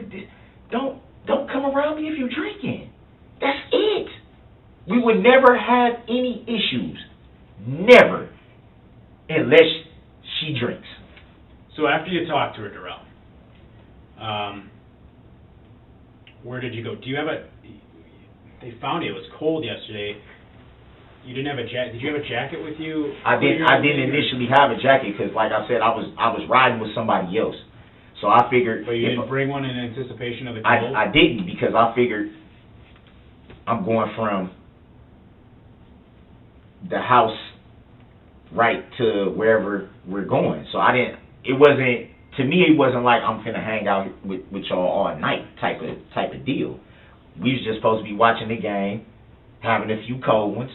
don't come around me if you're drinking. That's it. We would never have any issues, never, unless she drinks. So after you talked to her, Darrell, where did you go? Do you have they found you. It was cold yesterday. You didn't have a jacket. Did you have a jacket with you? I didn't initially have a jacket because, like I said, I was riding with somebody else. So I figured. But you didn't bring one in anticipation of the cold? I didn't, because I figured I'm going from the house right to wherever we're going. So it wasn't like I'm finna hang out with y'all all night type of deal. We was just supposed to be watching the game, having a few cold ones,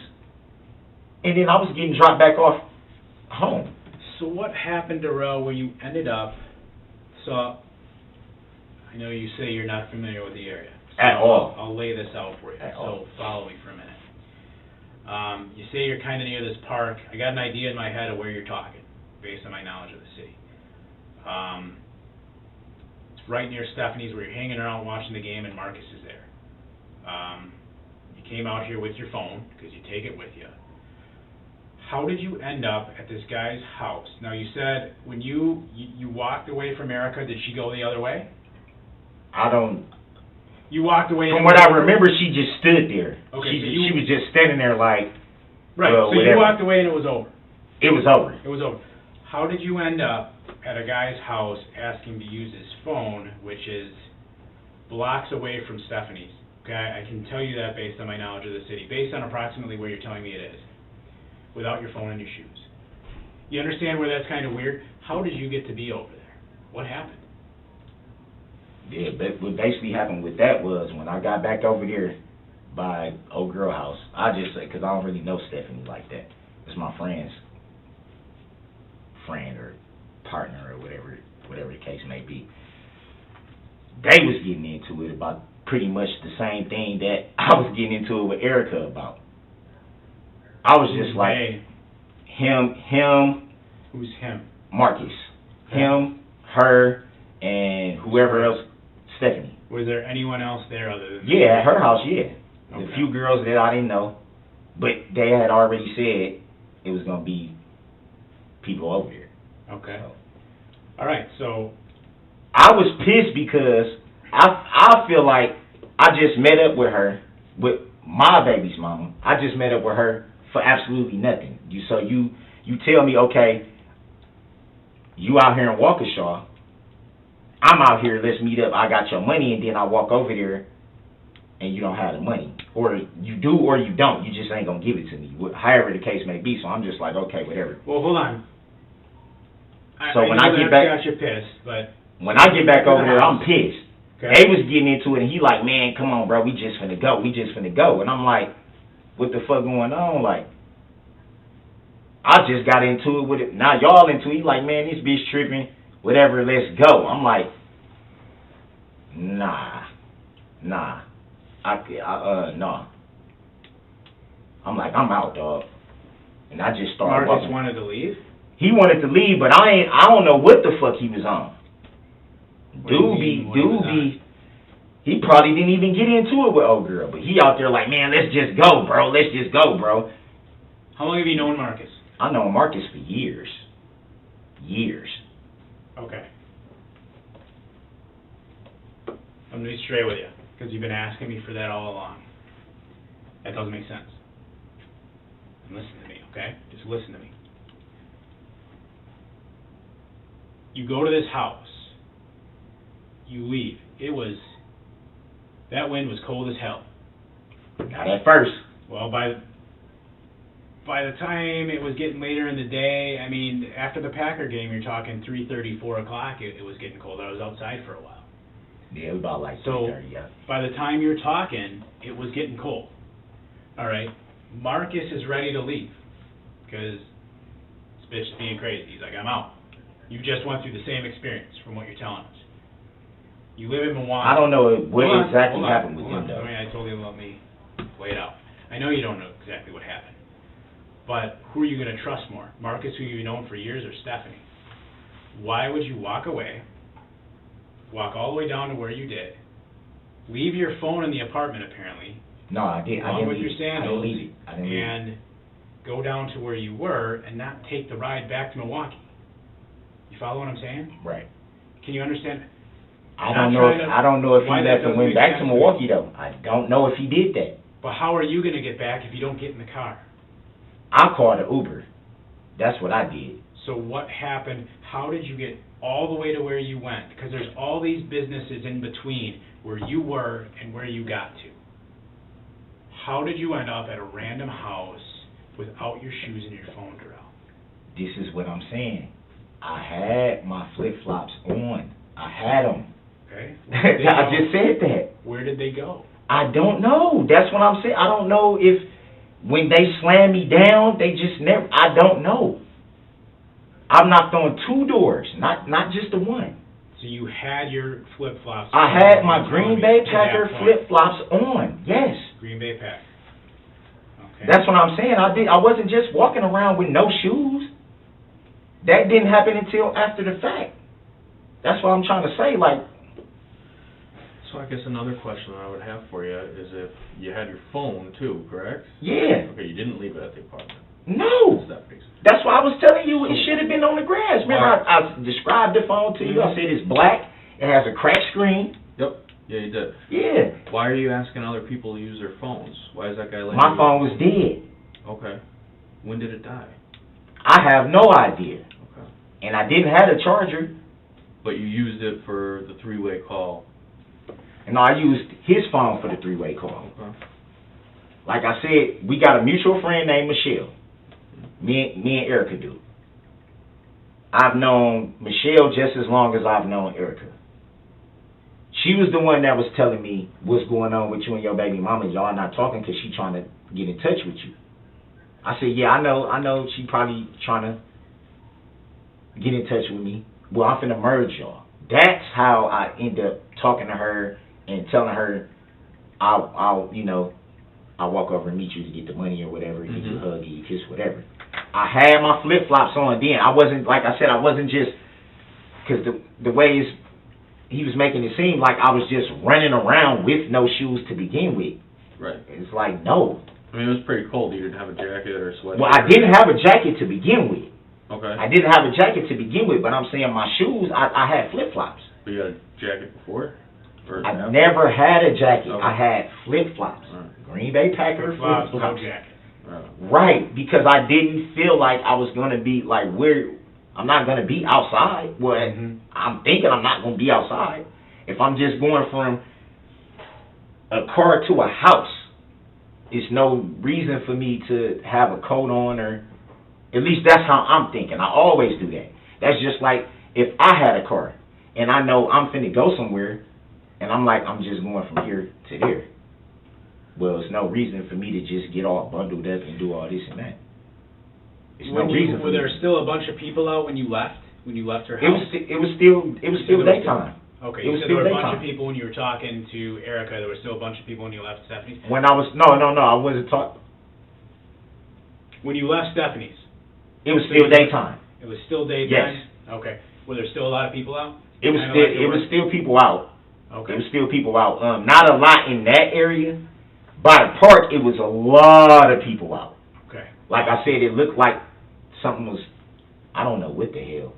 and then I was getting dropped back off home. So what happened, Darrell, where you ended up? So I know you say you're not familiar with the area. So At all. I'll lay this out for you. So follow me for a minute. You say you're kind of near this park. I got an idea in my head of where you're talking, based on my knowledge of the city. It's right near Stephanie's, where you're hanging around watching the game, and Marcus is there. You came out here with your phone, because you take it with you. how did you end up at this guy's house? Now, you said when you walked away from Erica, did she go the other way? I don't. You walked away. From what I remember, she just stood there. Okay, She was just standing there like. Right. Well, so whatever. you walked away and it was over. It was over. It was over. How did you end up at a guy's house asking to use his phone, which is blocks away from Stephanie's? Okay, I can tell you that based on my knowledge of the city, based on approximately where you're telling me it is, without your phone in your shoes. You understand where that's kind of weird? How did you get to be over there? What happened? Yeah, but what basically happened with that was when I got back over there by old girl house, I just said, because I don't really know Stephanie like that. It's my friend's friend or partner or whatever the case may be. They was getting into it about pretty much the same thing that I was getting into it with Erica about. I was just like, him. Who's him? Marcus. Him, her, and whoever else, Stephanie. Was there anyone else there other than Yeah, at her house, yeah. Okay. A few girls that I didn't know, but they had already said it was going to be people over there. Okay. So. All right, so I was pissed because I feel like I just met up with her, with my baby's mama. I just met up with her for absolutely nothing. You tell me, okay, you out here in Waukesha, I'm out here, let's meet up, I got your money, and then I walk over there and you don't have the money. Or you do or you don't, you just ain't going to give it to me, however the case may be. So I'm just like, okay, whatever. Well, hold on. So when I get back, got you pissed, but when I get back over there, I'm pissed. okay. They was getting into it, and he like, man, come on, bro, we just finna go. And I'm like, what the fuck going on? Like, I just got into it with it. Now y'all into it. He like, man, this bitch tripping. Whatever, let's go. I'm like, nah. No. I'm like, I'm out, dog. And I just started Marcus walking. wanted to leave? He wanted to leave, but I don't know what the fuck he was on. He probably didn't even get into it with old girl, but he out there like, man, let's just go, bro. How long have you known Marcus? I know Marcus for years. Okay. I'm going to be straight with you, because you've been asking me for that all along. That doesn't make sense. And listen to me, okay? Just listen to me. You go to this house. You leave. That wind was cold as hell. Not at first. Well, by the time it was getting later in the day, I mean, after the Packer game, you're talking 3:30, 4 o'clock, it was getting cold. I was outside for a while. Yeah, it was about like So, 3:30, yeah. by the time you're talking, it was getting cold. All right? Marcus is ready to leave, because this bitch is being crazy. He's like, I'm out. You just went through the same experience from what you're telling us. You live in Milwaukee. I don't know what exactly happened with him, though. I mean, I told you to let me lay it out. I know you don't know exactly what happened. But who are you going to trust more? Marcus, who you've known for years, or Stephanie? Why would you walk away, walk all the way down to where you did, leave your phone in the apartment, apparently, No, I didn't. along with your I sandals, didn't leave it. and go down to where you were and not take the ride back to Milwaukee? You follow what I'm saying? Right. Can you understand? I don't know if he why that left and doesn't went make back to sense to me. Milwaukee, though. I don't know if he did that. But how are you going to get back if you don't get in the car? I called an Uber. That's what I did. So what happened? How did you get all the way to where you went? Because there's all these businesses in between where you were and where you got to. How did you end up at a random house without your shoes and your phone, Darrell? This is what I'm saying. I had my flip-flops on. I had them. Okay. I just said that. Where did they go? I don't know. That's what I'm saying. I don't know if when they slammed me down, they just never, I don't know. I've knocked on 2 doors, not just the one. So you had your flip-flops I on had my in Green front of Bay you at that Packer point. flip-flops on. Yes. Green Bay Packer. Okay. That's what I'm saying. I wasn't just walking around with no shoes. That didn't happen until after the fact. That's what I'm trying to say. Like, So I guess another question I would have for you is if you had your phone too, correct? yeah. Okay, you didn't leave it at the apartment. No. Is that I described the phone to you. I said it's black. It has a cracked screen. Yep. Yeah, you did. Yeah. Why are you asking other people to use their phones? Why is that guy letting My you- phone was dead. Okay. When did it die? I have no idea. Okay. And I didn't have a charger. But you used it for the three-way call. And I used his phone for the three-way call. Okay. Like I said, we got a mutual friend named Michelle. Me and Erica do. I've known Michelle just as long as I've known Erica. She was the one that was telling me what's going on with you and your baby mama. Y'all not talking because she trying to get in touch with you. I said, yeah, I know she probably trying to get in touch with me. Well, I'm finna merge y'all. That's how I end up talking to her and telling her I'll walk over and meet you to get the money or whatever, give you a hug, give you a kiss, whatever. I had my flip-flops on then. I wasn't, like I said, I wasn't just, because the ways he was making it seem like I was just running around with no shoes to begin with. Right. It's like, no. I mean, it was pretty cold. You didn't have a jacket or a sweatshirt. Well, I didn't have a jacket to begin with. Okay. I didn't have a jacket to begin with, but I'm saying my shoes, I had flip-flops. But you had a jacket before? Or I after? never had a jacket. Okay. I had flip-flops. Right. Green Bay Packer Flip-flops, flip-flops. no jacket. Right, because I didn't feel like I was going to be, like, I'm not going to be outside. Well, I'm thinking I'm not going to be outside. If I'm just going from a car to a house, it's no reason for me to have a coat on, or at least that's how I'm thinking. I always do that. That's just like if I had a car and I know I'm finna go somewhere and I'm like, I'm just going from here to there. Well, there's no reason for me to just get all bundled up and do all this and that. There's no reason for Were me. there still a bunch of people out when you left? When you left her It house? was still daytime. Okay, It you was said there were a still bunch of daytime. people when you were talking to Erica. There were still a bunch of people when you left Stephanie's. When I was I wasn't talking. When you left Stephanie's, It was still daytime. it was still daytime. Yes. Okay. Were there still a lot of people out? It was Kinda still like there it were? was still people out. Okay. It was still people out. Not a lot in that area. By the park, it was a lot of people out. Okay. Like I said, it looked like something was, I don't know what the hell.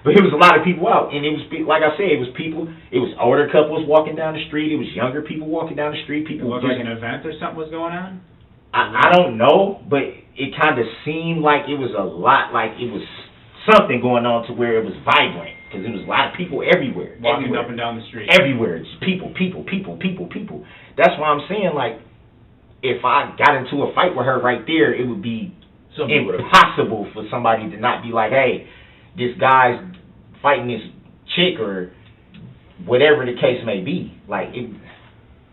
But it was a lot of people out. And it was, like I said, it was people, it was older couples walking down the street. It was younger people walking down the street. It People looked just, like an event or something was going on? I don't know, but it kind of seemed like it was a lot, like it was something going on to where it was vibrant. Because there was a lot of people everywhere. Walking everywhere. up and down the street. Everywhere. Just people. That's why I'm saying, like, if I got into a fight with her right there, it would be impossible for somebody to not be like, hey, this guy's fighting this chick or whatever the case may be. Like,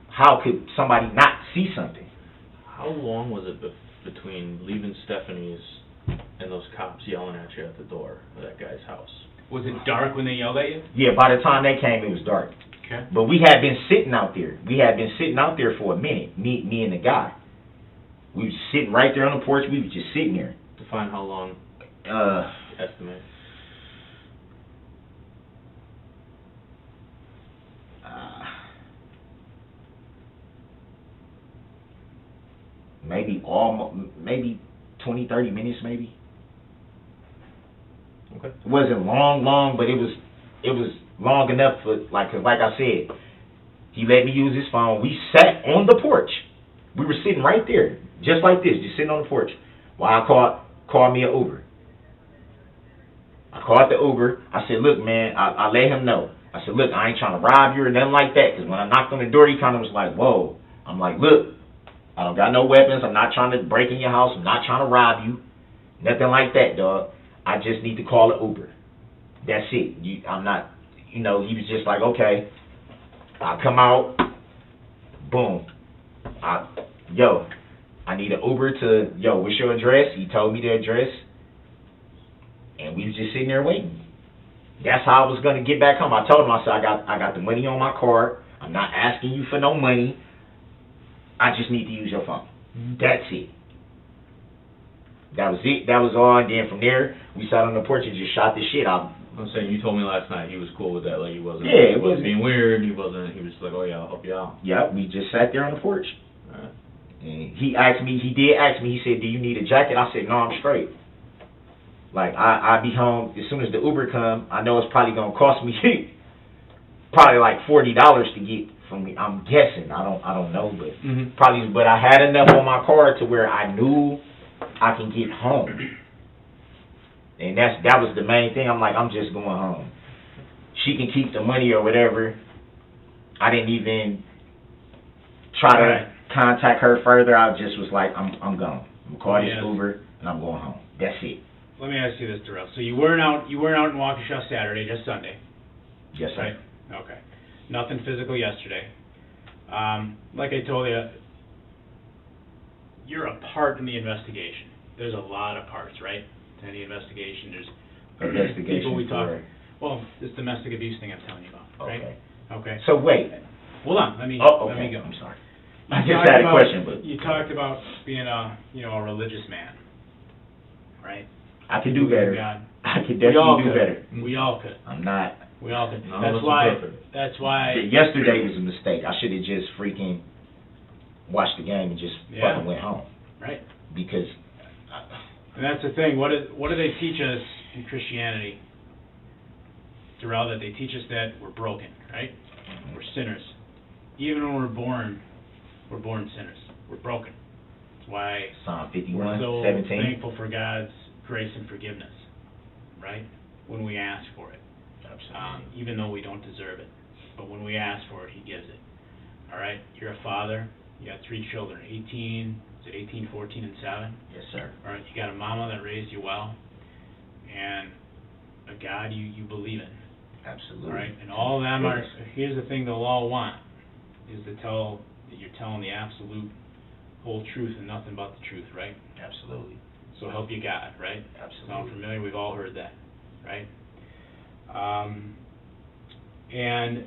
how could somebody not see something? How long was it between leaving Stephanie's and those cops yelling at you at the door of that guy's house? Was it dark when they yelled at you? Yeah, by the time they came, it was dark. Okay. But we had been sitting out there. We had been sitting out there for a minute, me and the guy. We was sitting right there on the porch. We was just sitting there. Define how long, estimate. Maybe 20, 30 minutes, maybe. Okay. It wasn't long, but it was long enough for, like, 'cause like I said, he let me use his phone. We sat on the porch. We were sitting right there, just like this, just sitting on the porch. While I called me an Uber. I called the Uber. I said, look, man, I let him know. I said, look, I ain't trying to rob you or nothing like that. Because when I knocked on the door, he kind of was like, whoa. I'm like, look, I don't got no weapons. I'm not trying to break in your house. I'm not trying to rob you. Nothing like that, dog. I just need to call an Uber. That's it. I'm not, he was just like, okay. I'll come out. Boom. I need an Uber to, what's your address? He told me the address. And we was just sitting there waiting. That's how I was going to get back home. I told him, I said, I got the money on my card. I'm not asking you for no money. I just need to use your phone. That's it. That was it. That was all. And then from there, we sat on the porch and just shot the shit out. I'm saying, you told me last night he was cool with that. Like, he wasn't, Yeah, he wasn't being weird. He was just like, oh yeah, I'll help you out. Yeah, we just sat there on the porch. All right. And he did ask me, he said, do you need a jacket? I said, no, I'm straight. Like I be home as soon as the Uber come. I know it's probably gonna cost me probably like $40 to get from me. I'm guessing. I don't know, but probably. But I had enough on my card to where I knew I can get home, and that was the main thing. I'm like, I'm just going home. She can keep the money or whatever. I didn't even try to contact her further. I just was like, I'm gone. I'm gonna call this Uber and I'm going home. That's it. Let me ask you this, Darrell. So you weren't out in Waukesha Saturday, just Sunday. Yes, sir. Right? Okay. Nothing physical yesterday. Like I told you, you're a part in the investigation. There's a lot of parts, right, to any investigation. There's people we talk. Well, this domestic abuse thing I'm telling you about, right? Okay. Okay. So wait. Hold on. Let me go. I'm sorry. I just had a question, but you talked about being a religious man, right? I could do better. God. I could definitely do better. We all could. I'm not. We all could. No, That's why. Yesterday was a mistake. I should have just freaking watched the game and just fucking went home. Right. Because. And that's the thing. What do they teach us in Christianity, Darrell? That they teach us that we're broken, right? We're sinners. Even when we're born sinners. We're broken. That's why Psalm 51, we're so 17. thankful for God's grace and forgiveness, right? When we ask for it. Absolutely. Even though we don't deserve it. But when we ask for it, He gives it. All right? You're a father. You got 3 children, 18, 14, and 7? Yes, sir. All right? You got a mama that raised you well, and a God you believe in. Absolutely. All right? And all of them are, here's the thing they'll all want, is to tell that you're telling the absolute whole truth and nothing but the truth, right? Absolutely. So help you God, right? Absolutely. Sound familiar? We've all heard that, right? And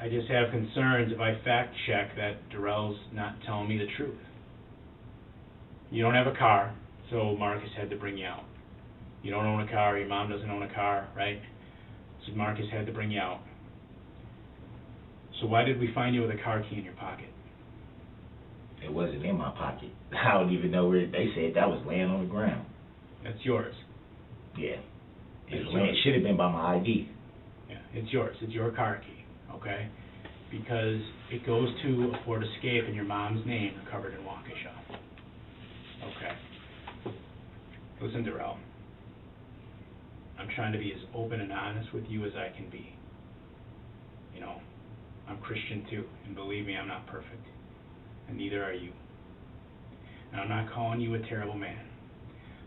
I just have concerns if I fact check that Darrell's not telling me the truth. You don't have a car, so Marcus had to bring you out. You don't own a car, your mom doesn't own a car, right? So Marcus had to bring you out. So why did we find you with a car key in your pocket? It wasn't in my pocket. I don't even know where. They said that was laying on the ground. That's yours. Yeah. It should have been by my ID. Yeah, it's yours. It's your car key, okay? Because it goes to a Ford Escape in your mom's name recovered in Waukesha. Okay. Listen, Darrell. I'm trying to be as open and honest with you as I can be. You know, I'm Christian too, and believe me, I'm not perfect. And neither are you. And I'm not calling you a terrible man.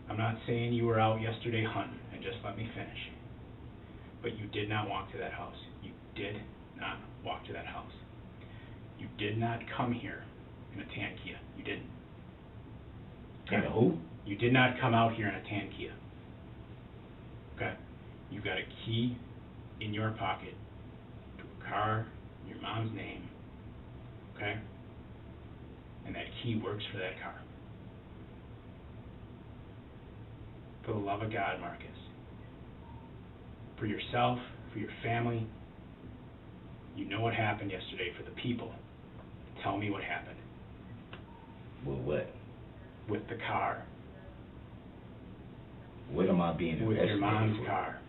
I'm not saying you were out yesterday hunting, and just let me finish. But you did not walk to that house. You did not walk to that house. You did not come here in a tan Kia. You didn't. And who? You did not come out here in a tan Kia. Okay? You've got a key in your pocket to a car in your mom's name. Okay? And that key works for that car. For the love of God, Marcus. For yourself, for your family. You know what happened yesterday. For the people. Tell me what happened. With what? With the car. What am I being investigated with your mom's for? car.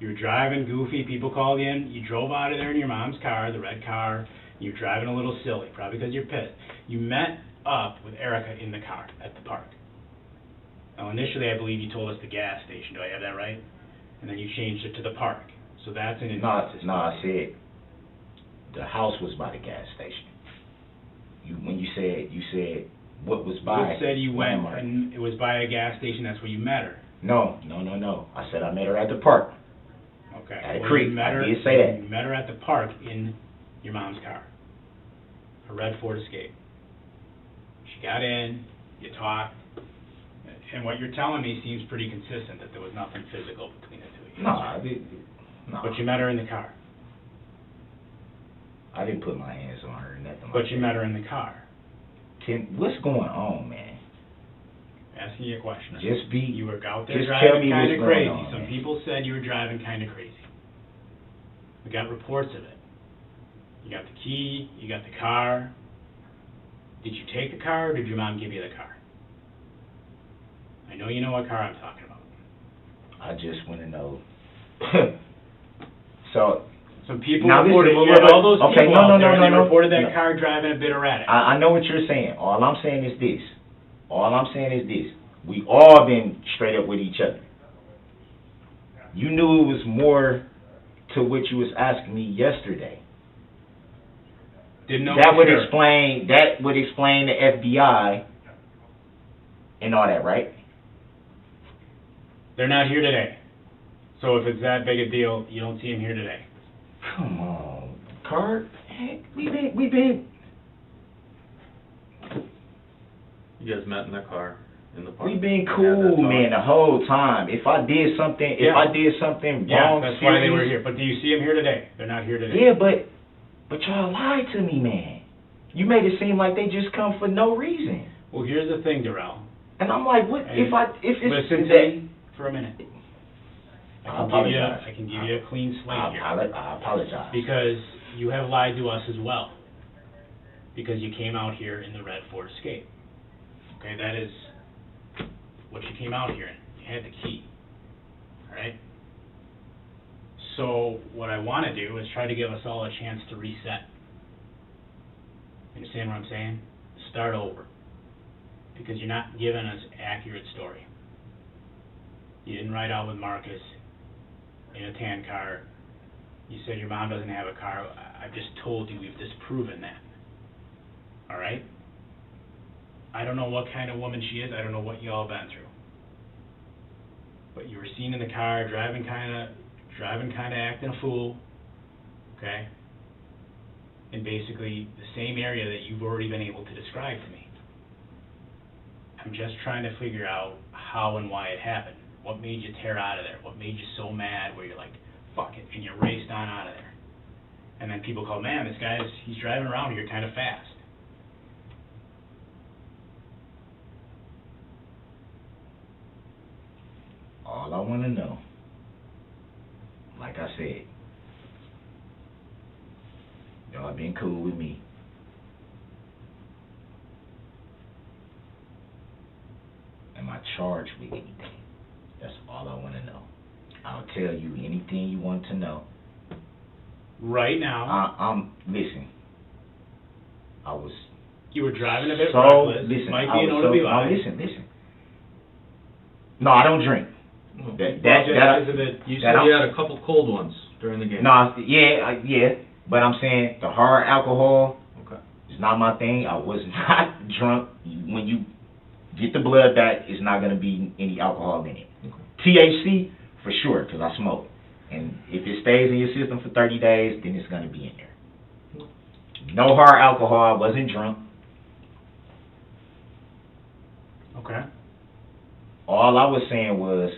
You were driving goofy. People called you in. You drove out of there in your mom's car, the red car. You were driving a little silly, probably because you're pissed. You met up with Erica in the car at the park. Now, initially, I believe you told us the gas station. Do I have that right? And then you changed it to the park. So that's an inconsistency. No, I said the house was by the gas station. When you said what was by. You said you went landmark. and it was by a gas station. That's where you met her. No. I said I met her at the park. Okay. At a creek. You met her, I did say that. You met her at the park in your mom's car. A red Ford Escape. She got in. You talked. And what you're telling me seems pretty consistent, that there was nothing physical between the two of you. No, I didn't. No. But you met her in the car. I didn't put my hands on her or nothing like But that. you met her in the car. What's going on, man? Asking you a question. You were out there just tell driving me kind what's of going crazy. on, Some man. people said you were driving kind of crazy. We got reports of it. You got the key. You got the car. Did you take the car, or did your mom give you the car? I know you know what car I'm talking about. I just want to know. So. Some people Now reported, listen, you had all those okay, people no, out there, and they no. reported that car driving a bit erratic. I know what you're saying. All I'm saying is this. We all been straight up with each other. You knew it was more to what you was asking me yesterday. Didn't know That for would sure. explain the FBI and all that, right? They're not here today. So if it's that big a deal, you don't see them here today. Come on, Cart. Heck, we been. You guys met in the car in the park. We been Yeah, cool, that's all. man, the whole time. If I did something Yeah, wrong, that's why they were serious- here. But do you see them here today? They're not here today. Yeah, but y'all lied to me, man. You made it seem like they just come for no reason. Well, here's the thing, Darrell. And I'm like, what And if it's Listen to that? me for a minute. I apologize. I can give you a clean slate here. I apologize. Because you have lied to us as well. Because you came out here in the red Ford Escape. Okay, that is what you came out here in. You had the key. Alright? So, what I want to do is try to give us all a chance to reset. You understand what I'm saying? Start over. Because you're not giving us accurate story. You didn't ride out with Marcus in a tan car. You said your mom doesn't have a car. I've just told you we've disproven that. Alright? I don't know what kind of woman she is. I don't know what you all been through. But you were seen in the car driving kinda acting a fool. Okay? In basically the same area that you've already been able to describe to me. I'm just trying to figure out how and why it happened. What made you tear out of there? What made you so mad where you're like, fuck it, and you raced on out of there? And then people call, man, this guy's, he's driving around here kind of fast. All I want to know, like I said, y'all been cool with me. Am I charged with anything? That's all I want to know. I'll tell you anything you want to know. Right now, listen. I was you were driving a bit so reckless. listen. Might I be an was OWI. no, listen. No, I don't drink. You You said that you had a couple cold ones during the game. No, yeah, but I'm saying the hard alcohol Okay. is not my thing. I was not drunk. When you get the blood back, it's not going to be any alcohol in it. Okay. THC, for sure, because I smoke. And if it stays in your system for 30 days, then it's going to be in there. No hard alcohol. I wasn't drunk. Okay. All I was saying was,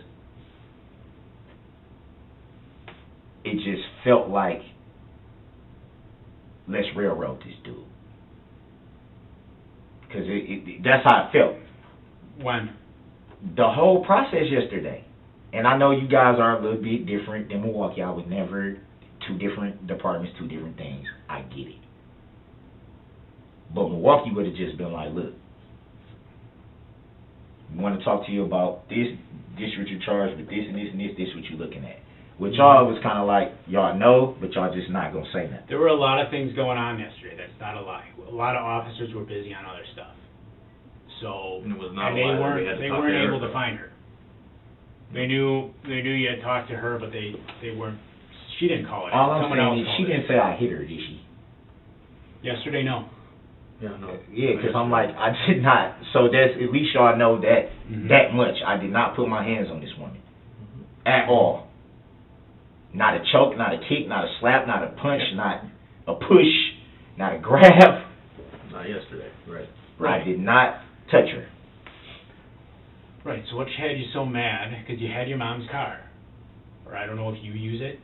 it just felt like, let's railroad this dude. Because that's how it felt. When? The whole process yesterday. And I know you guys are a little bit different than Milwaukee. I would never, two different departments, two different things. I get it. But Milwaukee would have just been like, look, we want to talk to you about this what you're charged with, this and this and this what you're looking at. With y'all, it was kind of like, y'all know, but y'all just not going to say nothing. There were a lot of things going on yesterday. That's not a lie. A lot of officers were busy on other stuff. So, And it was not a they lie that weren't, we had to they talk weren't to her. able to find her. They knew you had talked to her, but they weren't, she didn't call it. All I'm Someone saying else is, called she it. didn't say I hit her, did she? Yesterday, no. Yeah, no. Yeah, because I'm like, I did not. So that's, at least y'all know that that much. I did not put my hands on this woman. At all. Not a choke, not a kick, not a slap, not a punch, not a push, not a grab. Not yesterday, right. I did not touch her. Right, so what had you so mad? Because you had your mom's car. Or I don't know if you use it.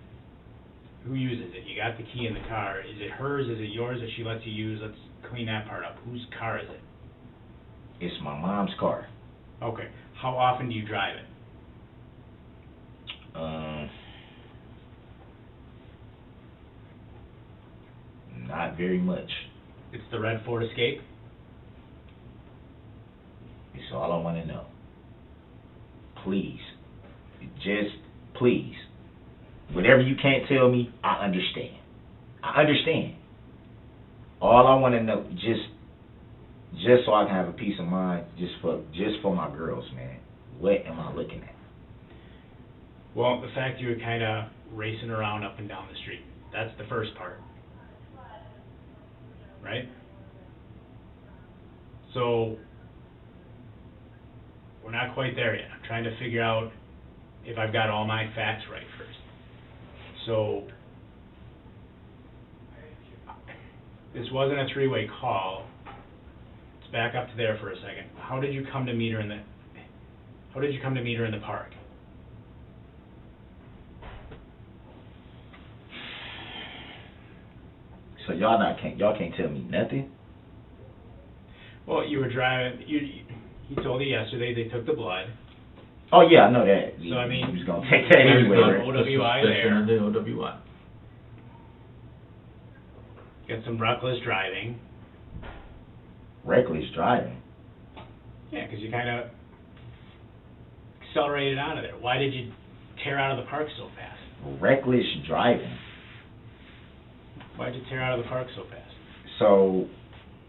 Who uses it? You got the key in the car. Is it hers? Is it yours that she lets you use? Let's clean that part up. Whose car is it? It's my mom's car. Okay. How often do you drive it? Not very much. It's the red Ford Escape? It's all I want to know. please, just please, whatever you can't tell me, I understand. I understand. All I want to know, just so I can have a peace of mind, just for my girls, man. What am I looking at? Well, the fact you were kind of racing around up and down the street, that's the first part. Right? So, we're not quite there yet. I'm trying to figure out if I've got all my facts right first. So, this wasn't a three-way call. Let's back up to there for a second. How did you come to meet her in the park? So y'all can't tell me nothing? Well, you were driving. He told you yesterday they took the blood. Oh yeah, I know that. So I mean, he was gonna take that anyway. there's no OWI there. The OWI. Got some reckless driving. Reckless driving. Yeah, because you kind of accelerated out of there. Why did you tear out of the park so fast? Reckless driving. Why'd you tear out of the park so fast? So,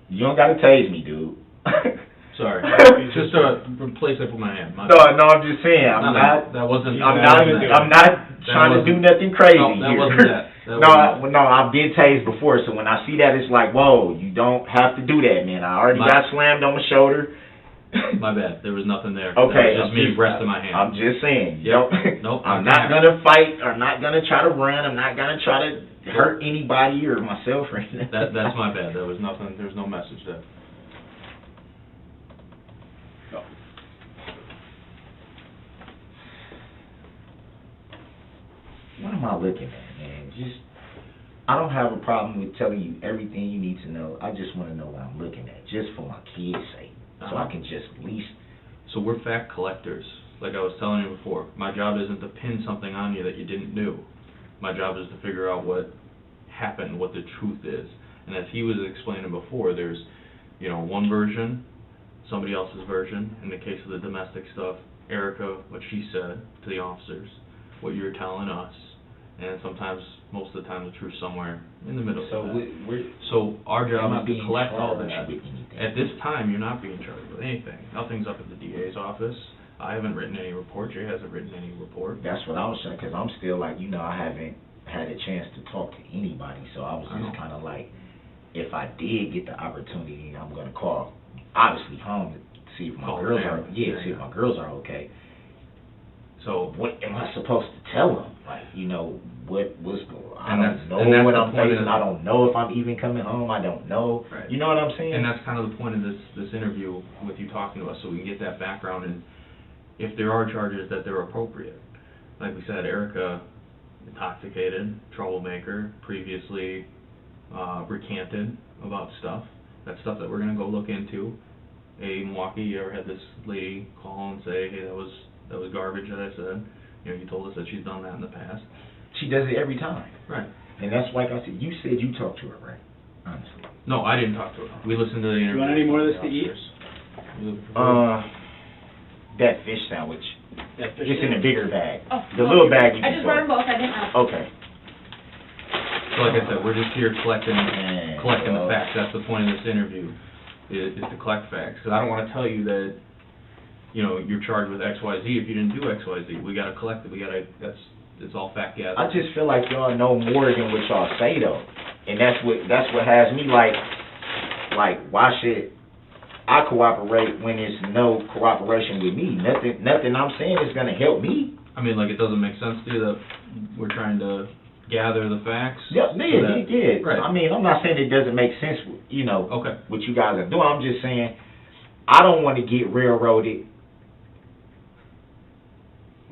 you don't gotta tase me, dude. Sorry. Just replace it with my hand. No, I'm just saying. I'm not trying to do nothing crazy that here. Wasn't that. No, I've been tased before, so when I see that, it's like, whoa, you don't have to do that, man. I already got slammed on my shoulder. My bad. There was nothing there. Okay. That was just me resting my hand. I'm just saying. Yep. Nope. I'm not gonna fight. I'm not gonna try to run. I'm not gonna try to hurt anybody or myself or anything. That's my bad. There was nothing. There was no message there. What am I looking at, man? I don't have a problem with telling you everything you need to know. I just want to know what I'm looking at, just for my kids' sake, so I can just at least. So we're fact collectors. Like I was telling you before, my job isn't to pin something on you that you didn't do. My job is to figure out what happened, what the truth is. And as he was explaining before, there's, one version, somebody else's version. In the case of the domestic stuff, Erica, what she said to the officers, what you're telling us, and sometimes, most of the time, the truth somewhere in the middle. So our job is to collect all that. At this time, you're not being charged with anything. Nothing's up at the DA's office. I haven't written any report. Jay hasn't written any report. That's what I was saying, because I'm still like, I haven't had a chance to talk to anybody, so I was just kind of like, if I did get the opportunity, I'm going to call, obviously, home to see if my girls are, see if my girls are okay. So what am I supposed to tell them? Like, what's going on? I don't know what I'm facing. I don't know if I'm even coming home. I don't know. Right. You know what I'm saying? And that's kind of the point of this interview with you talking to us, so we can get that background, and if there are charges, that they're appropriate. Like we said, Erica, intoxicated, troublemaker, previously recanted about stuff. That's stuff that we're going to go look into. Milwaukee, you ever had this lady call and say, hey, that was garbage that I said. You told us that she's done that in the past. She does it every time. Right. And that's like I said, you said you talked to her, right? Honestly. No, I didn't talk to her. We listened to the interview. You want any more of this to eat? That fish sandwich. Just in a bigger bag. Oh, the little bag you I just brought them both. I didn't ask. Okay. So like I said, we're just here collecting the facts. That's the point of this interview, is to collect facts. Because I don't want to tell you that, you're charged with X, Y, Z if you didn't do X, Y, Z. We got to collect it. It's all fact gathering. I just feel like y'all know more than what y'all say though, and that's what has me like why should I cooperate when there's no cooperation with me? Nothing I'm saying is gonna help me. I mean, like, it doesn't make sense to you that we're trying to gather the facts. Yeah. Right. I mean, I'm not saying it doesn't make sense. Okay. What you guys are doing. I'm just saying I don't want to get railroaded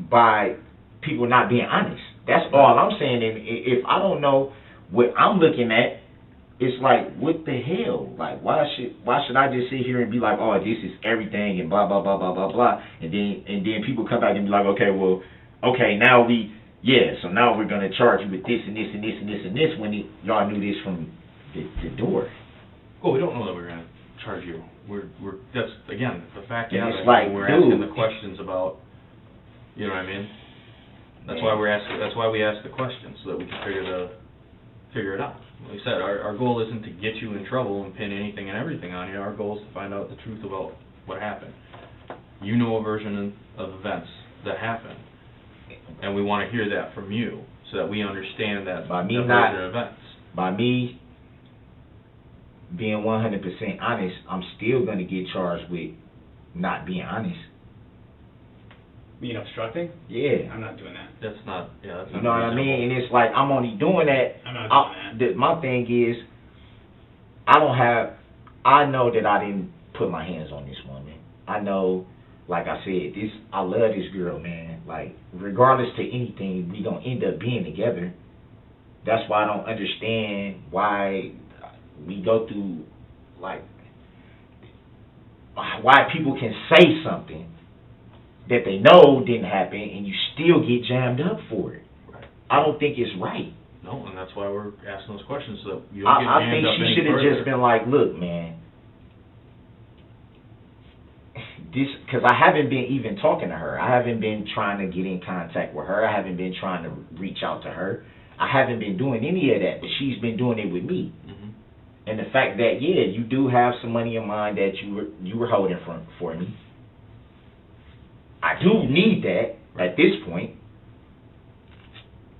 by people not being honest. That's all I'm saying. And if I don't know what I'm looking at, it's like, what the hell? Like, why should I just sit here and be like, oh, this is everything and blah blah blah blah blah blah, and then people come back and be like, okay, now so now we're gonna charge you with this and this and this and this and this when y'all knew this from the door. Well, we don't know that we're gonna charge you. We're that's again the fact. And it's like, we're asking the questions about You know what I mean? That's why we ask the questions, so that we can figure it out. Like I said, our goal isn't to get you in trouble and pin anything and everything on you. Our goal is to find out the truth about what happened. You know a version of events that happened, and we want to hear that from you, so that we understand that version of events. By me being 100% honest, I'm still going to get charged with not being honest. Being obstructing? Yeah. I'm not doing that. That's not You know what I mean? And it's like, I'm only doing that. I'm not doing that. My thing is, I know that I didn't put my hands on this woman. I know, like I said, I love this girl, man. Like, regardless to anything, we gonna end up being together. That's why I don't understand why we go through, like, why people can say something that they know didn't happen and you still get jammed up for it. Right. I don't think it's right. No, and that's why we're asking those questions, so that you don't get jammed up any further. I think she should have just been like, look, man, because I haven't been even talking to her. I haven't been trying to get in contact with her. I haven't been trying to reach out to her. I haven't been doing any of that, but she's been doing it with me. Mm-hmm. And the fact that, yeah, you do have some money in mind that you were holding for me. I do need that at this point.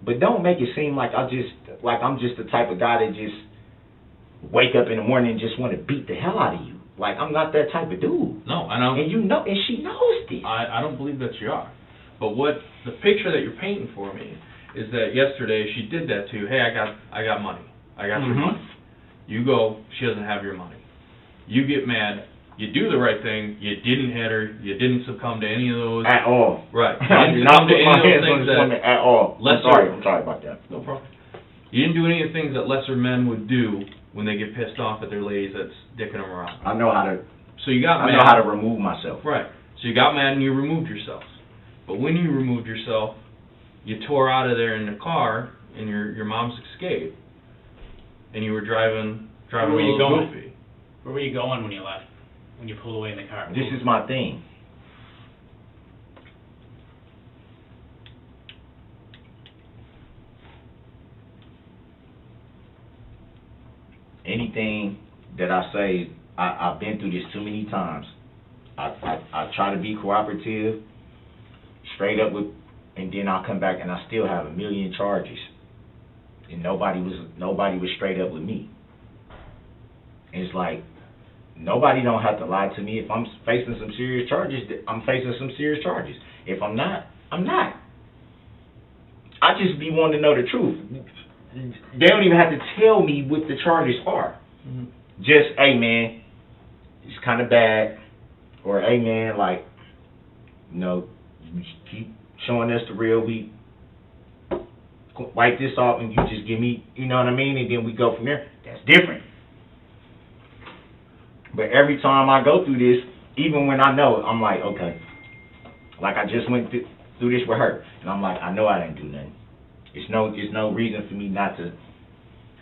But don't make it seem like I'm just the type of guy that just wake up in the morning and just want to beat the hell out of you. Like, I'm not that type of dude. No, I know. And you know, and she knows this. I don't believe that you are. But what the picture that you're painting for me is that yesterday she did that to you. Hey, I got money. I got your money. You go, she doesn't have your money. You get mad. You do the right thing. You didn't hit her. You didn't succumb to any of those. At all. Right. I did not put my hands on this woman at all. I'm sorry about that. No problem. You didn't do any of the things that lesser men would do when they get pissed off at their ladies that's dicking them around. I know how to. So you got mad. I know how to remove myself. Right. So you got mad and you removed yourself. But when you removed yourself, you tore out of there in the car in your mom's Escape, and you were driving Where were you a little going? goofy. Where were you going when you left? When you pulled away in the car? This is my thing. Anything that I say, I've been through this too many times. I try to be cooperative, straight up with, and then I'll come back and I still have a million charges. And nobody was straight up with me. And it's like, nobody don't have to lie to me. If I'm facing some serious charges, I'm facing some serious charges. If I'm not, I'm not. I just be wanting to know the truth. They don't even have to tell me what the charges are. Mm-hmm. Just, hey man, it's kind of bad. Or, hey man, like, you know, you keep showing us the real. We wipe this off and you just give me, you know what I mean? And then we go from there. That's different. But every time I go through this, even when I know, I'm like, okay. Like I just went through this with her. And I'm like, I know I didn't do nothing. It's no reason for me not to,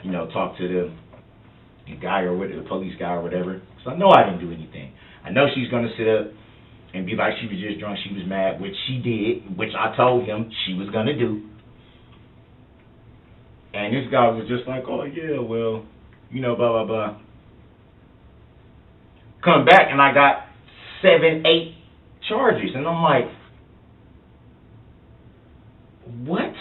you know, talk to the guy or the police guy or whatever. So I know I didn't do anything. I know she's going to sit up and be like she was just drunk, she was mad, which she did, which I told him she was going to do. And this guy was just like, oh, yeah, well, you know, blah, blah, blah. Come back and I got 7, 8 charges. And I'm like, what?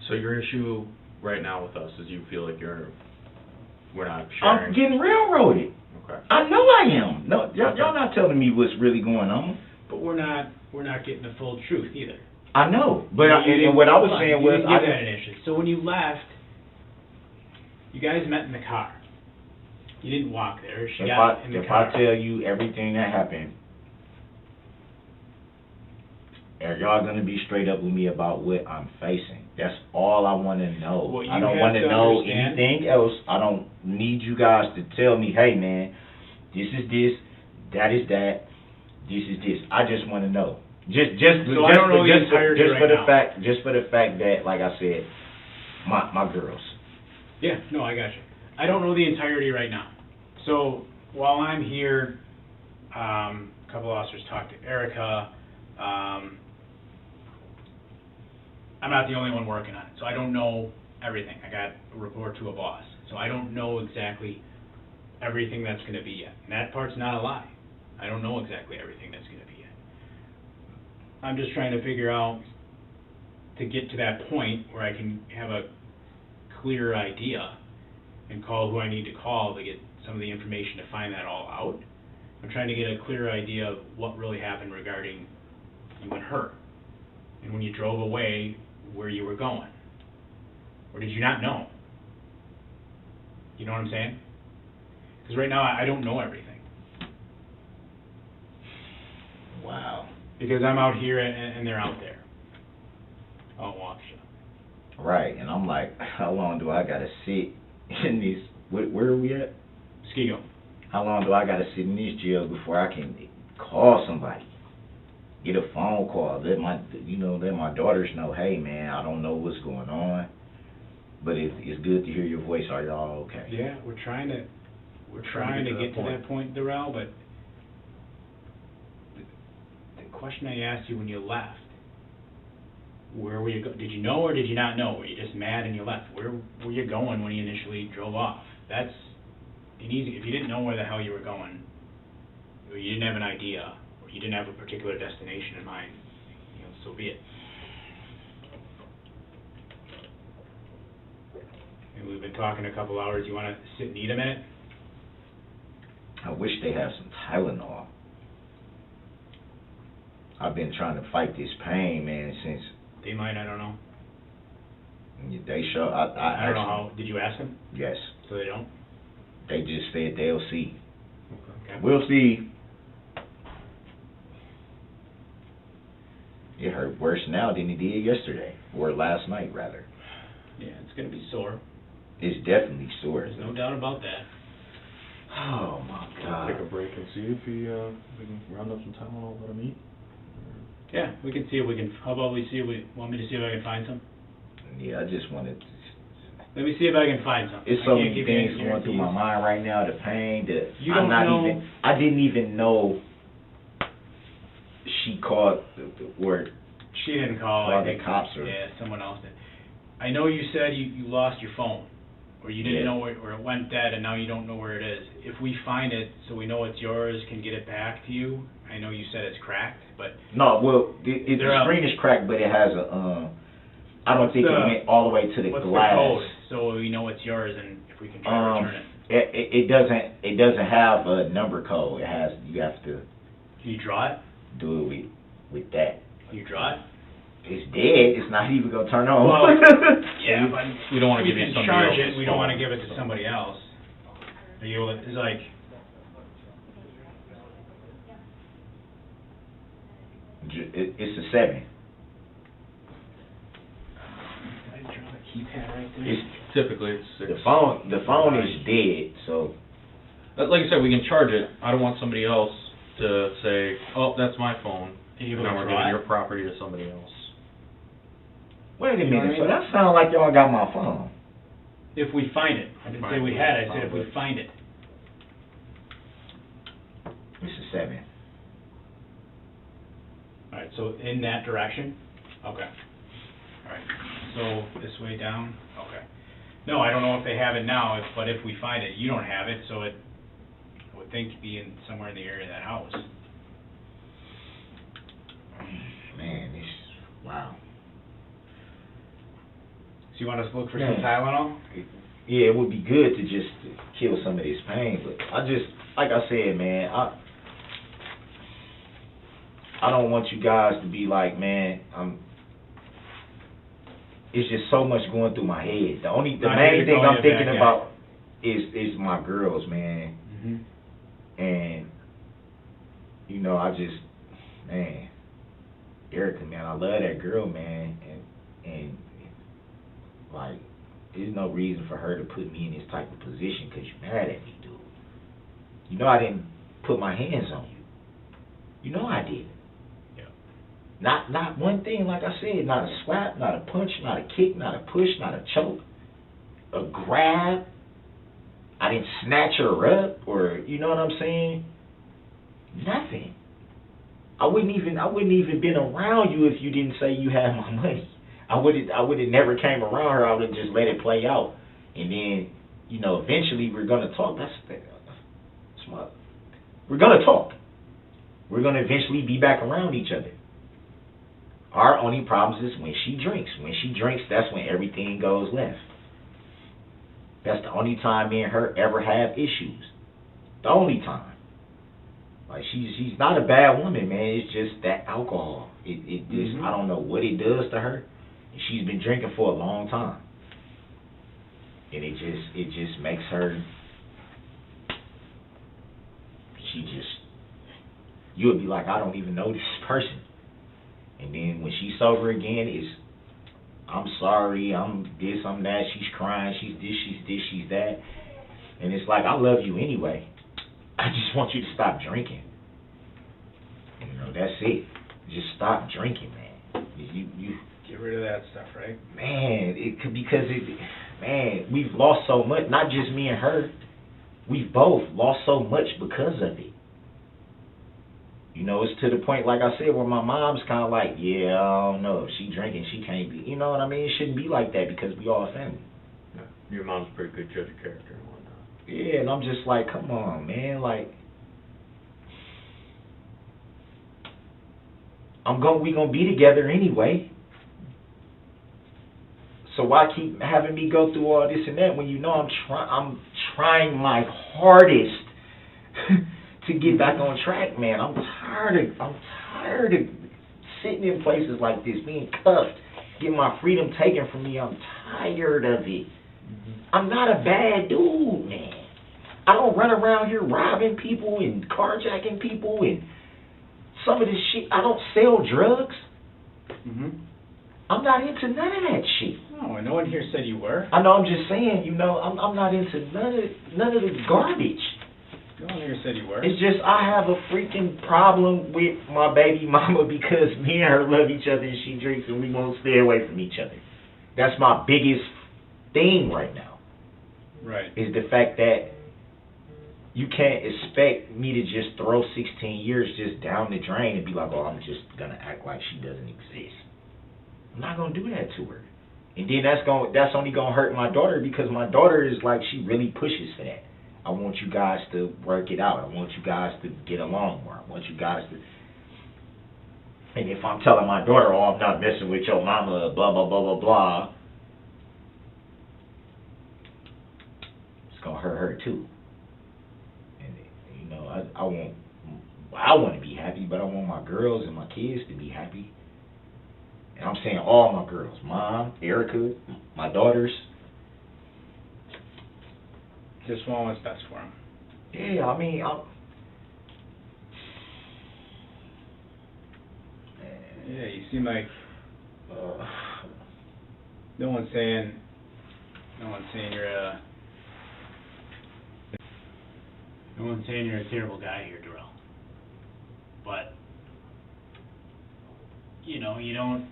So your issue right now with us is you feel like we're not sharing. I'm getting railroaded. Okay. I know I am. No, y'all not telling me what's really going on. But we're not getting the full truth either. I know, but and what I was saying was, I didn't get that issue. So when you left, you guys met in the car. You didn't walk there. She got in the car. If I tell you everything that happened, are y'all gonna be straight up with me about what I'm facing? That's all I want to know. Well, I don't want to know anything else. I don't need you guys to tell me, hey man, this is this, that is that, this is this. I just want to know. Just for the fact that, like I said, my girls. Yeah, no, I got you. I don't know the entirety right now. So while I'm here, a couple of officers talked to Erica. I'm not the only one working on it, so I don't know everything. I got a report to a boss, so I don't know exactly everything that's going to be yet. And that part's not a lie. I don't know exactly everything that's going to be yet. I'm just trying to figure out to get to that point where I can have a clear idea and call who I need to call to get some of the information to find that all out. I'm trying to get a clear idea of what really happened regarding you and her. And when you drove away, where you were going. Or did you not know? You know what I'm saying? Because right now, I don't know everything. Wow. Because I'm out here and they're out there. Oh, Waukesha. Right, and I'm like, how long do I gotta sit in this? Where are we at? Skigo. How long do I gotta sit in this jail before I can call somebody? Get a phone call, let my daughters know, hey man, I don't know what's going on, but it's good to hear your voice. Are y'all okay? Yeah, we're trying to get to that point, Darrell, but the question I asked you when you left, where were you did you know or did you not know? Were you just mad and you left? Where were you going when you initially drove off? That's easy. If you didn't know where the hell you were going, or you didn't have an idea, or you didn't have a particular destination in mind, so be it. And we've been talking a couple hours. You want to sit and eat a minute? I wish they had some Tylenol. I've been trying to fight this pain, man, since... They might, I don't know. They show... I don't know how... Did you ask them? Yes. So they don't? They just said they'll see. Okay. We'll see. It hurt worse now than it did yesterday, or last night, rather. Yeah, it's going to be sore. It's definitely sore. There's no doubt about that. Oh, my God. Take a break and see if we can round up some Tylenol, let him eat. Yeah, we can see if we can... How about we see if we... Want me to see if I can find some? Yeah, I just wanted to... Let me see if I can find some. It's so many things going through my mind right now, the pain, that I didn't even know she called, or... She didn't call, I think. The cops or... Yeah, someone else did. I know you said you lost your phone, or you didn't know where it went dead, and now you don't know where it is. If we find it, so we know it's yours, can get it back to you. I know you said it's cracked, but... No, well, the screen is cracked, but it has a, I don't think it went all the way to the glass. What's the code, so we know it's yours, and if we can try to return it? It doesn't have a number code. It has, you have to... Can you draw it? Do it with that. Can you draw it? It's dead. It's not even going to turn on. Well, yeah, but we don't want to give it to somebody else. We can charge it, we don't want to give it to somebody else. It's like... It's a 7. I draw the keypad right there. Typically it's 6. The phone is dead, so... Like I said, we can charge it. I don't want somebody else to say, oh, that's my phone, and now we're giving your property to somebody else. Wait a minute, so that sounds like y'all got my phone. If we find it. I didn't say we had it, I said if we find it. It's a 7. Alright, so in that direction? Okay. Alright, so this way down? Okay. No, I don't know if they have it now, but if we find it, you don't have it, so it, I would think, be in somewhere in the area of that house. Man, wow. So you want us to look for some Tylenol? Yeah, it would be good to just kill some of this pain, but like I said, man, I don't want you guys to be like, man, it's just so much going through my head. The main thing I'm thinking about is my girls, man. Mm-hmm. And, man, Erica, man, I love that girl, man, and like, there's no reason for her to put me in this type of position because you're mad at me, dude. You know I didn't put my hands on you. You know I did. Yeah. Not one thing, like I said, not a slap, not a punch, not a kick, not a push, not a choke, a grab. I didn't snatch her up, or you know what I'm saying? Nothing. I wouldn't even been around you if you didn't say you had my money. I would have never came around her. I would have just let it play out, and then, you know, eventually we're gonna talk. We're gonna talk. We're gonna eventually be back around each other. Our only problem is when she drinks. When she drinks, that's when everything goes left. That's the only time me and her ever have issues. The only time. Like, she's not a bad woman, man. It's just that alcohol. It just, I don't know what it does to her. She's been drinking for a long time, and it just makes her. She just, you would be like, I don't even know this person. And then when she's sober again, it's, I'm sorry, I'm this, I'm that. She's crying, she's this, she's that, and it's like, I love you anyway. I just want you to stop drinking. You know, that's it. Just stop drinking, man. You get rid of that stuff, right? Man, it could, because we've lost so much. Not just me and her. We've both lost so much because of it. You know, it's to the point, like I said, where my mom's kind of like, yeah, I don't know, if she drinking, she can't be. You know what I mean? It shouldn't be like that because we all family. Yeah. Your mom's a pretty good judge of character and whatnot. Yeah, and I'm just like, come on, man, like, we gonna be together anyway. So why keep having me go through all this and that when you know I'm trying my hardest to get back on track, man. I'm tired of sitting in places like this, being cuffed, getting my freedom taken from me. I'm tired of it. I'm not a bad dude, man. I don't run around here robbing people and carjacking people and some of this shit. I don't sell drugs. I'm not into none of that shit. No, no one here said you were. I know, I'm just saying, you know, I'm not into none of the garbage. No one here said you were. It's just I have a freaking problem with my baby mama because me and her love each other and she drinks and we won't stay away from each other. That's my biggest thing right now. Right. Is the fact that you can't expect me to just throw 16 years just down the drain and be like, oh, I'm just going to act like she doesn't exist. I'm not going to do that to her. And then that's only going to hurt my daughter because my daughter is like, she really pushes for that. I want you guys to work it out. I want you guys to get along more. I want you guys to... And if I'm telling my daughter, oh, I'm not messing with your mama, blah, blah, blah, blah, blah, it's going to hurt her too. And, you know, I want to be happy, but I want my girls and my kids to be happy. And I'm saying all my girls, Mom, Erica, my daughters. Just want what's best for them. Yeah, I mean, yeah, you seem like no one's saying you're a terrible guy here, Darrell. But you know, you don't.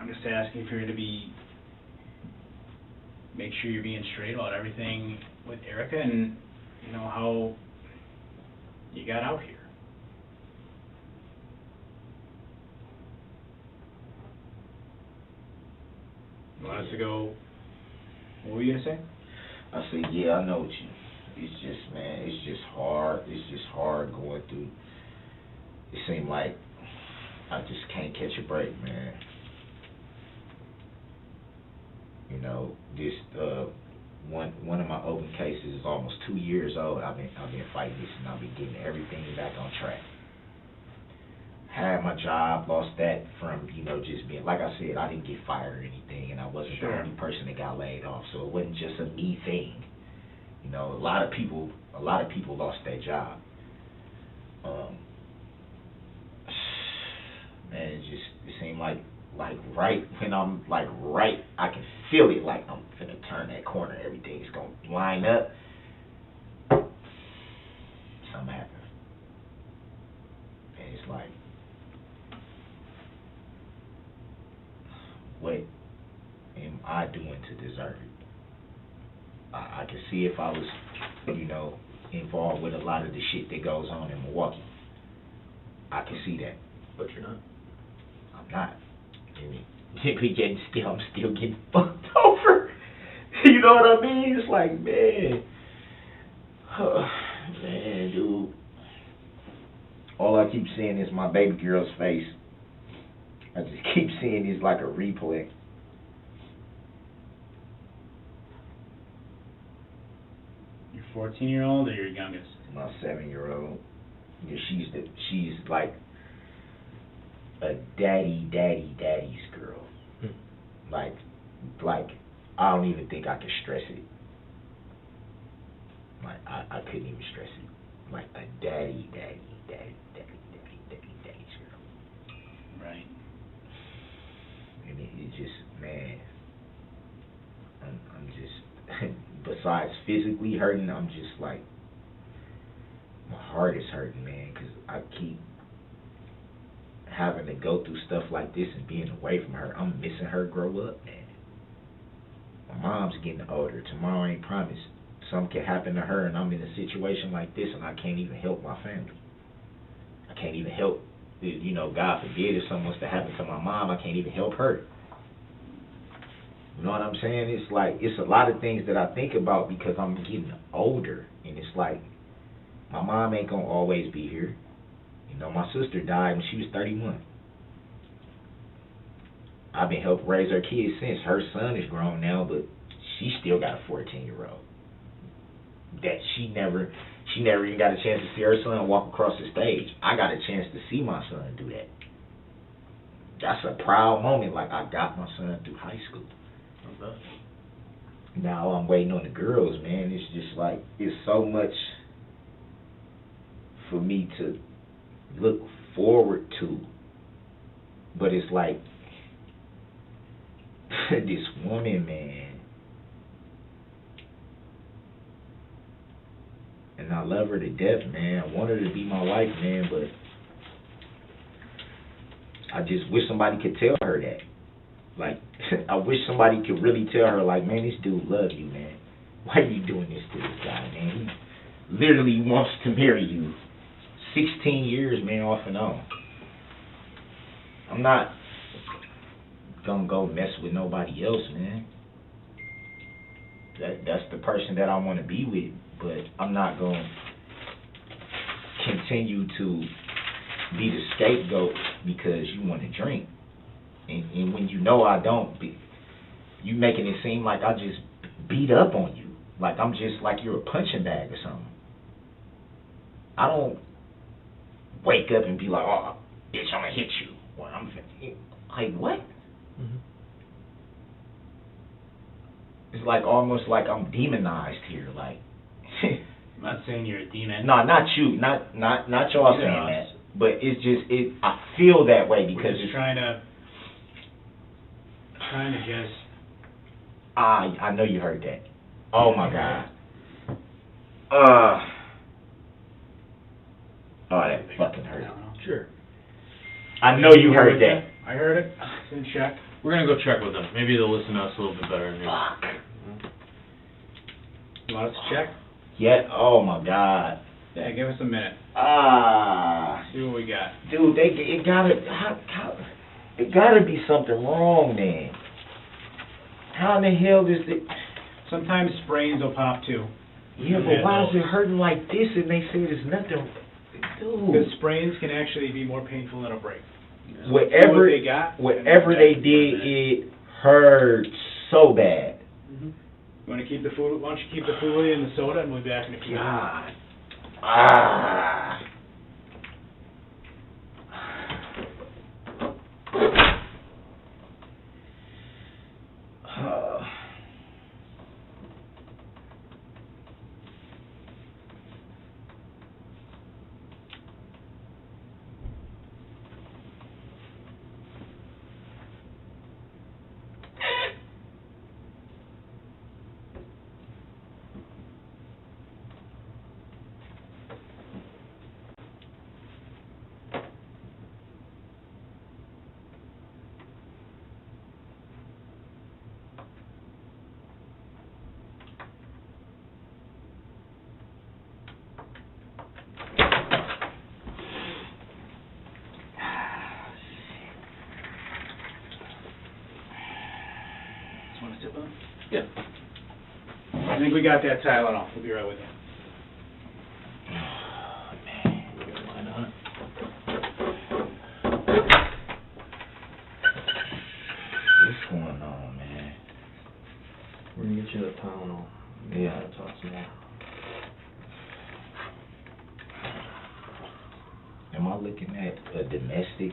I'm just asking for you to make sure you're being straight about everything with Erica and, you know, how you got out here. You want us to go, what were you going to say? I said, yeah, I know what you, it's just, man, it's just hard going through. It seemed like I just can't catch a break, man. You know, this one of my open cases is almost 2 years old. I've been fighting this and I've been getting everything back on track. Had my job, lost that from, you know, just being, like I said, I didn't get fired or anything, and I wasn't the only person that got laid off, so it wasn't just a me thing. You know, a lot of people lost their job. Man, it seemed like right when I'm I can feel it, like I'm finna turn that corner, everything's gonna line up. Something happens. And it's like, what am I doing to deserve it? I can see if I was, you know, involved with a lot of the shit that goes on in Milwaukee. I can see that. But you're not. I'm not. I'm still getting fucked over. You know what I mean? It's like, man, man, dude. All I keep seeing is my baby girl's face. I just keep seeing it's like a replay. Your 14-year-old or your youngest? My 7-year-old. Yeah, she's like a daddy's girl. Like I don't even think I can stress it. Like I couldn't even stress it. Like a daddy's girl. Right. And it just, man, I'm just, besides physically hurting, I'm just like, my heart is hurting, man, because I keep having to go through stuff like this and being away from her. I'm missing her grow up, man. My mom's getting older. Tomorrow ain't promised. Something can happen to her and I'm in a situation like this and I can't even help my family. I can't even help, you know, God forbid if something was to happen to my mom, I can't even help her. You know what I'm saying? It's like, it's a lot of things that I think about because I'm getting older. And it's like, my mom ain't gonna always be here. You know, my sister died when she was 31. I've been helping raise her kids since. Her son is grown now, but she still got a 14-year-old. That she never even got a chance to see her son walk across the stage. I got a chance to see my son do that. That's a proud moment, like I got my son through high school. Now I'm waiting on the girls, man. It's just like, it's so much for me to look forward to. But it's like, this woman, man. And I love her to death, man. I want her to be my wife, man, but I just wish somebody could tell her that. Like, I wish somebody could really tell her, like, man, this dude loves you, man. Why are you doing this to this guy, man? He literally wants to marry you. 16 years, man, off and on. I'm not gonna go mess with nobody else, man. That's the person that I want to be with, but I'm not gonna continue to be the scapegoat because you want to drink. And when you know I don't, you making it seem like I just beat up on you. Like I'm just like you're a punching bag or something. I don't wake up and be like, oh, bitch, I'm going to hit you. Or I'm like, what? Mm-hmm. It's like almost like I'm demonized here. Like, I'm not saying you're a demon. No, not you. Not y'all saying that. But it's just, I feel that way because it's trying to just. I know you heard that. Oh my God. Oh, that fucking hurt. Sure. I know you heard that. I heard it. It's in check. We're gonna go check with them. Maybe they'll listen to us a little bit better. Fuck. You want us to check? Yeah. Oh my God. Yeah, give us a minute. See what we got. Dude, it gotta be something wrong, man. How in the hell does it? Sometimes sprains will pop too. Yeah, but why is it hurting like this? And they say there's nothing. Dude. Because sprains can actually be more painful than a break. So whatever they did, it hurt so bad. Mm-hmm. You want to keep the food? Why don't you keep the food and the soda, and we'll be back in a few minutes. God. Yeah. I think we got that Tylenol. We'll be right with you. What's going on, man? We're gonna get you that Tylenol. Yeah. Talk some more. Am I looking at a domestic?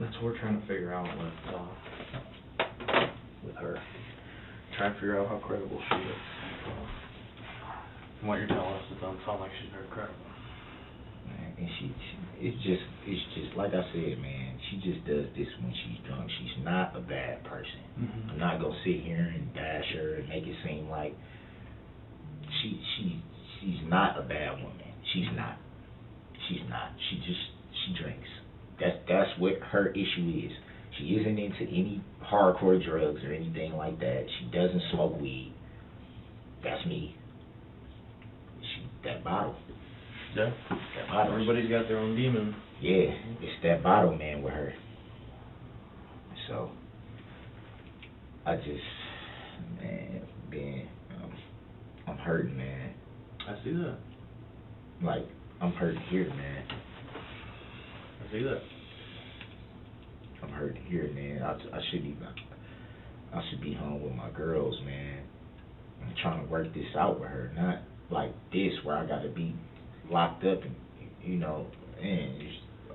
That's what we're trying to figure out with her. Trying to figure out how credible she is. From what you're telling us, it doesn't sound like she's very credible. Man, and it's just like I said, man. She just does this when she's drunk. She's not a bad person. Mm-hmm. I'm not gonna sit here and bash her and make it seem like she's not a bad woman. She's not. She's not. She drinks. That's what her issue is. She isn't into any hardcore drugs or anything like that. She doesn't smoke weed. That's me. That bottle. Yeah. That bottle. Everybody's got their own demon. Yeah, it's that bottle, man, with her. So, I just, man, I'm hurting, man. I see that. Like, I'm hurting here, man. I see that. I'm hurting here, man. I should be home with my girls, man. I'm trying to work this out with her, not like this where I gotta be locked up and, you know, man,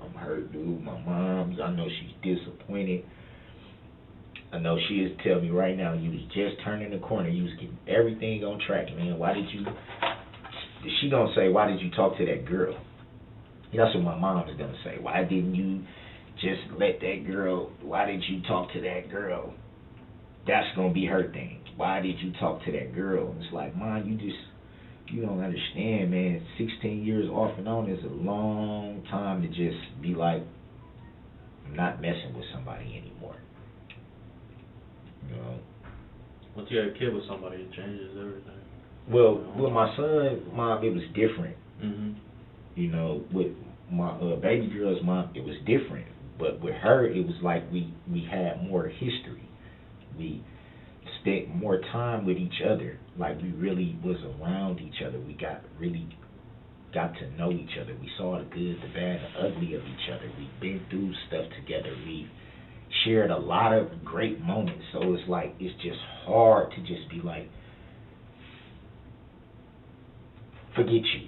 I'm hurt, dude. My mom, I know she's disappointed. I know she'll tell me right now, you was just turning the corner, you was getting everything on track, man. She gonna say, why did you talk to that girl? That's what my mom is gonna say. Why didn't you just let that girl, why did you talk to that girl? That's gonna be her thing. Why did you talk to that girl? And it's like, Mom, you don't understand, man. 16 years off and on is a long time to just be like, I'm not messing with somebody anymore. You know? Once you have a kid with somebody, it changes everything. Well, with my son, Mom, it was different. Mm-hmm. You know, with my baby girl's mom, it was different. But with her, it was like we had more history. We spent more time with each other. Like we really was around each other. We really got to know each other. We saw the good, the bad, the ugly of each other. We've been through stuff together. We've shared a lot of great moments. So it's like, it's just hard to just be like, forget you.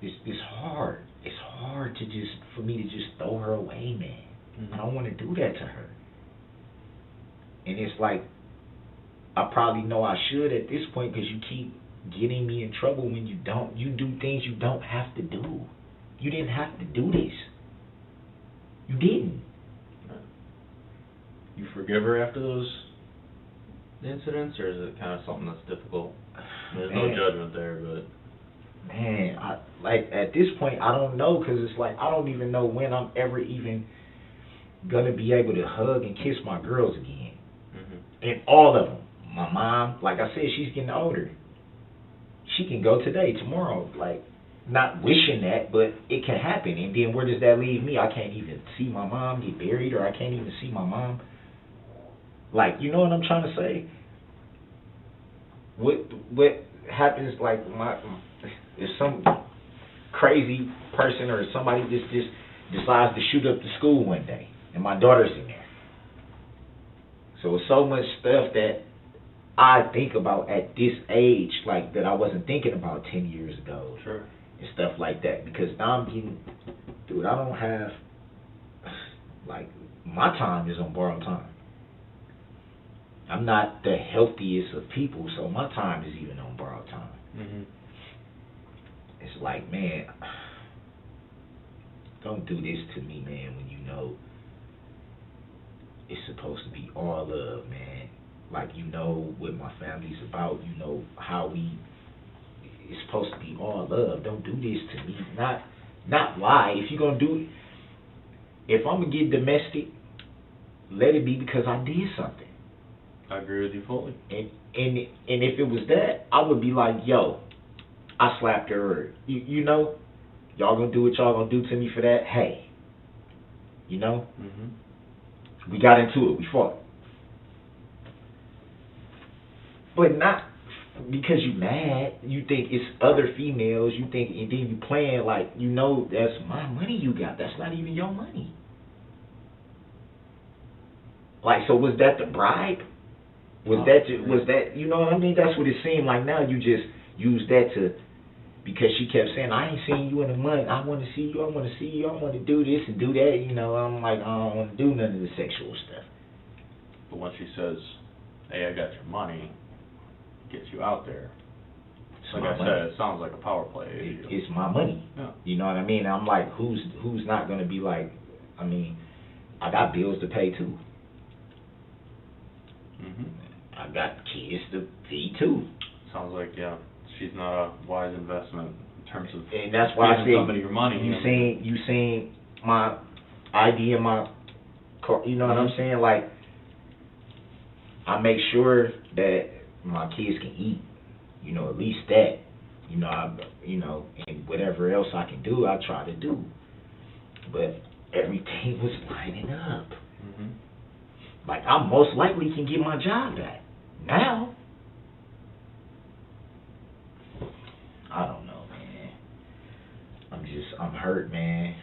It's hard. It's hard for me to just throw her away, man. Mm-hmm. I don't want to do that to her. And it's like, I probably know I should at this point because you keep getting me in trouble when you do things you don't have to do. You didn't have to do this. You didn't. You forgive her after those incidents, or is it kind of something that's difficult? There's no judgment there, but... Man, like at this point, I don't know, because it's like I don't even know when I'm ever even going to be able to hug and kiss my girls again. Mm-hmm. And all of them. My mom, like I said, she's getting older. She can go today, tomorrow. Like, not wishing that, but it can happen. And then where does that leave me? I can't even see my mom get buried, or I can't even see my mom. Like, you know what I'm trying to say? What happens, like, if some crazy person or somebody just decides to shoot up the school one day, and my daughter's in there. So it's so much stuff that I think about at this age, like, that I wasn't thinking about 10 years ago. Sure. And stuff like that. Because now I'm getting, dude, I don't have, like, my time is on borrowed time. I'm not the healthiest of people, so my time is even on borrowed time. Mm-hmm. It's like, man, don't do this to me, man, when you know it's supposed to be all love, man. Like, you know what my family's about. You know how it's supposed to be all love. Don't do this to me. Not lie. If you're going to do it, if I'm going to get domestic, let it be because I did something. I agree with you fully. And if it was that, I would be like, yo, I slapped her. You know, y'all going to do what y'all going to do to me for that? Hey. You know? Mm-hmm. We got into it. We fought. But not because you mad. You think it's other females. You think, and then you playing like, you know, that's my money you got. That's not even your money. Like, so was that the bribe? Was that, you know what I mean? That's what it seemed like. Now you just use that to, because she kept saying, I ain't seen you in a month. I want to see you. I want to see you. I want to do this and do that. You know, I'm like, I don't want to do none of the sexual stuff. But when she says, hey, I got your money, gets you out there. Like I said, it sounds like a power play. It's my money. Yeah. You know what I mean? I'm like, who's not going to be like, I mean, I got bills to pay too. I got kids to feed too. Sounds like, yeah, she's not a wise investment in terms of and that's why I say somebody your money. You seen my ID in my car, you know what I'm saying? Like, I make sure that my kids can eat, you know, at least that. You know, and whatever else I can do, I try to do. But everything was lining up. Like, I most likely can get my job back. Now, I don't know, man. I'm hurt, man.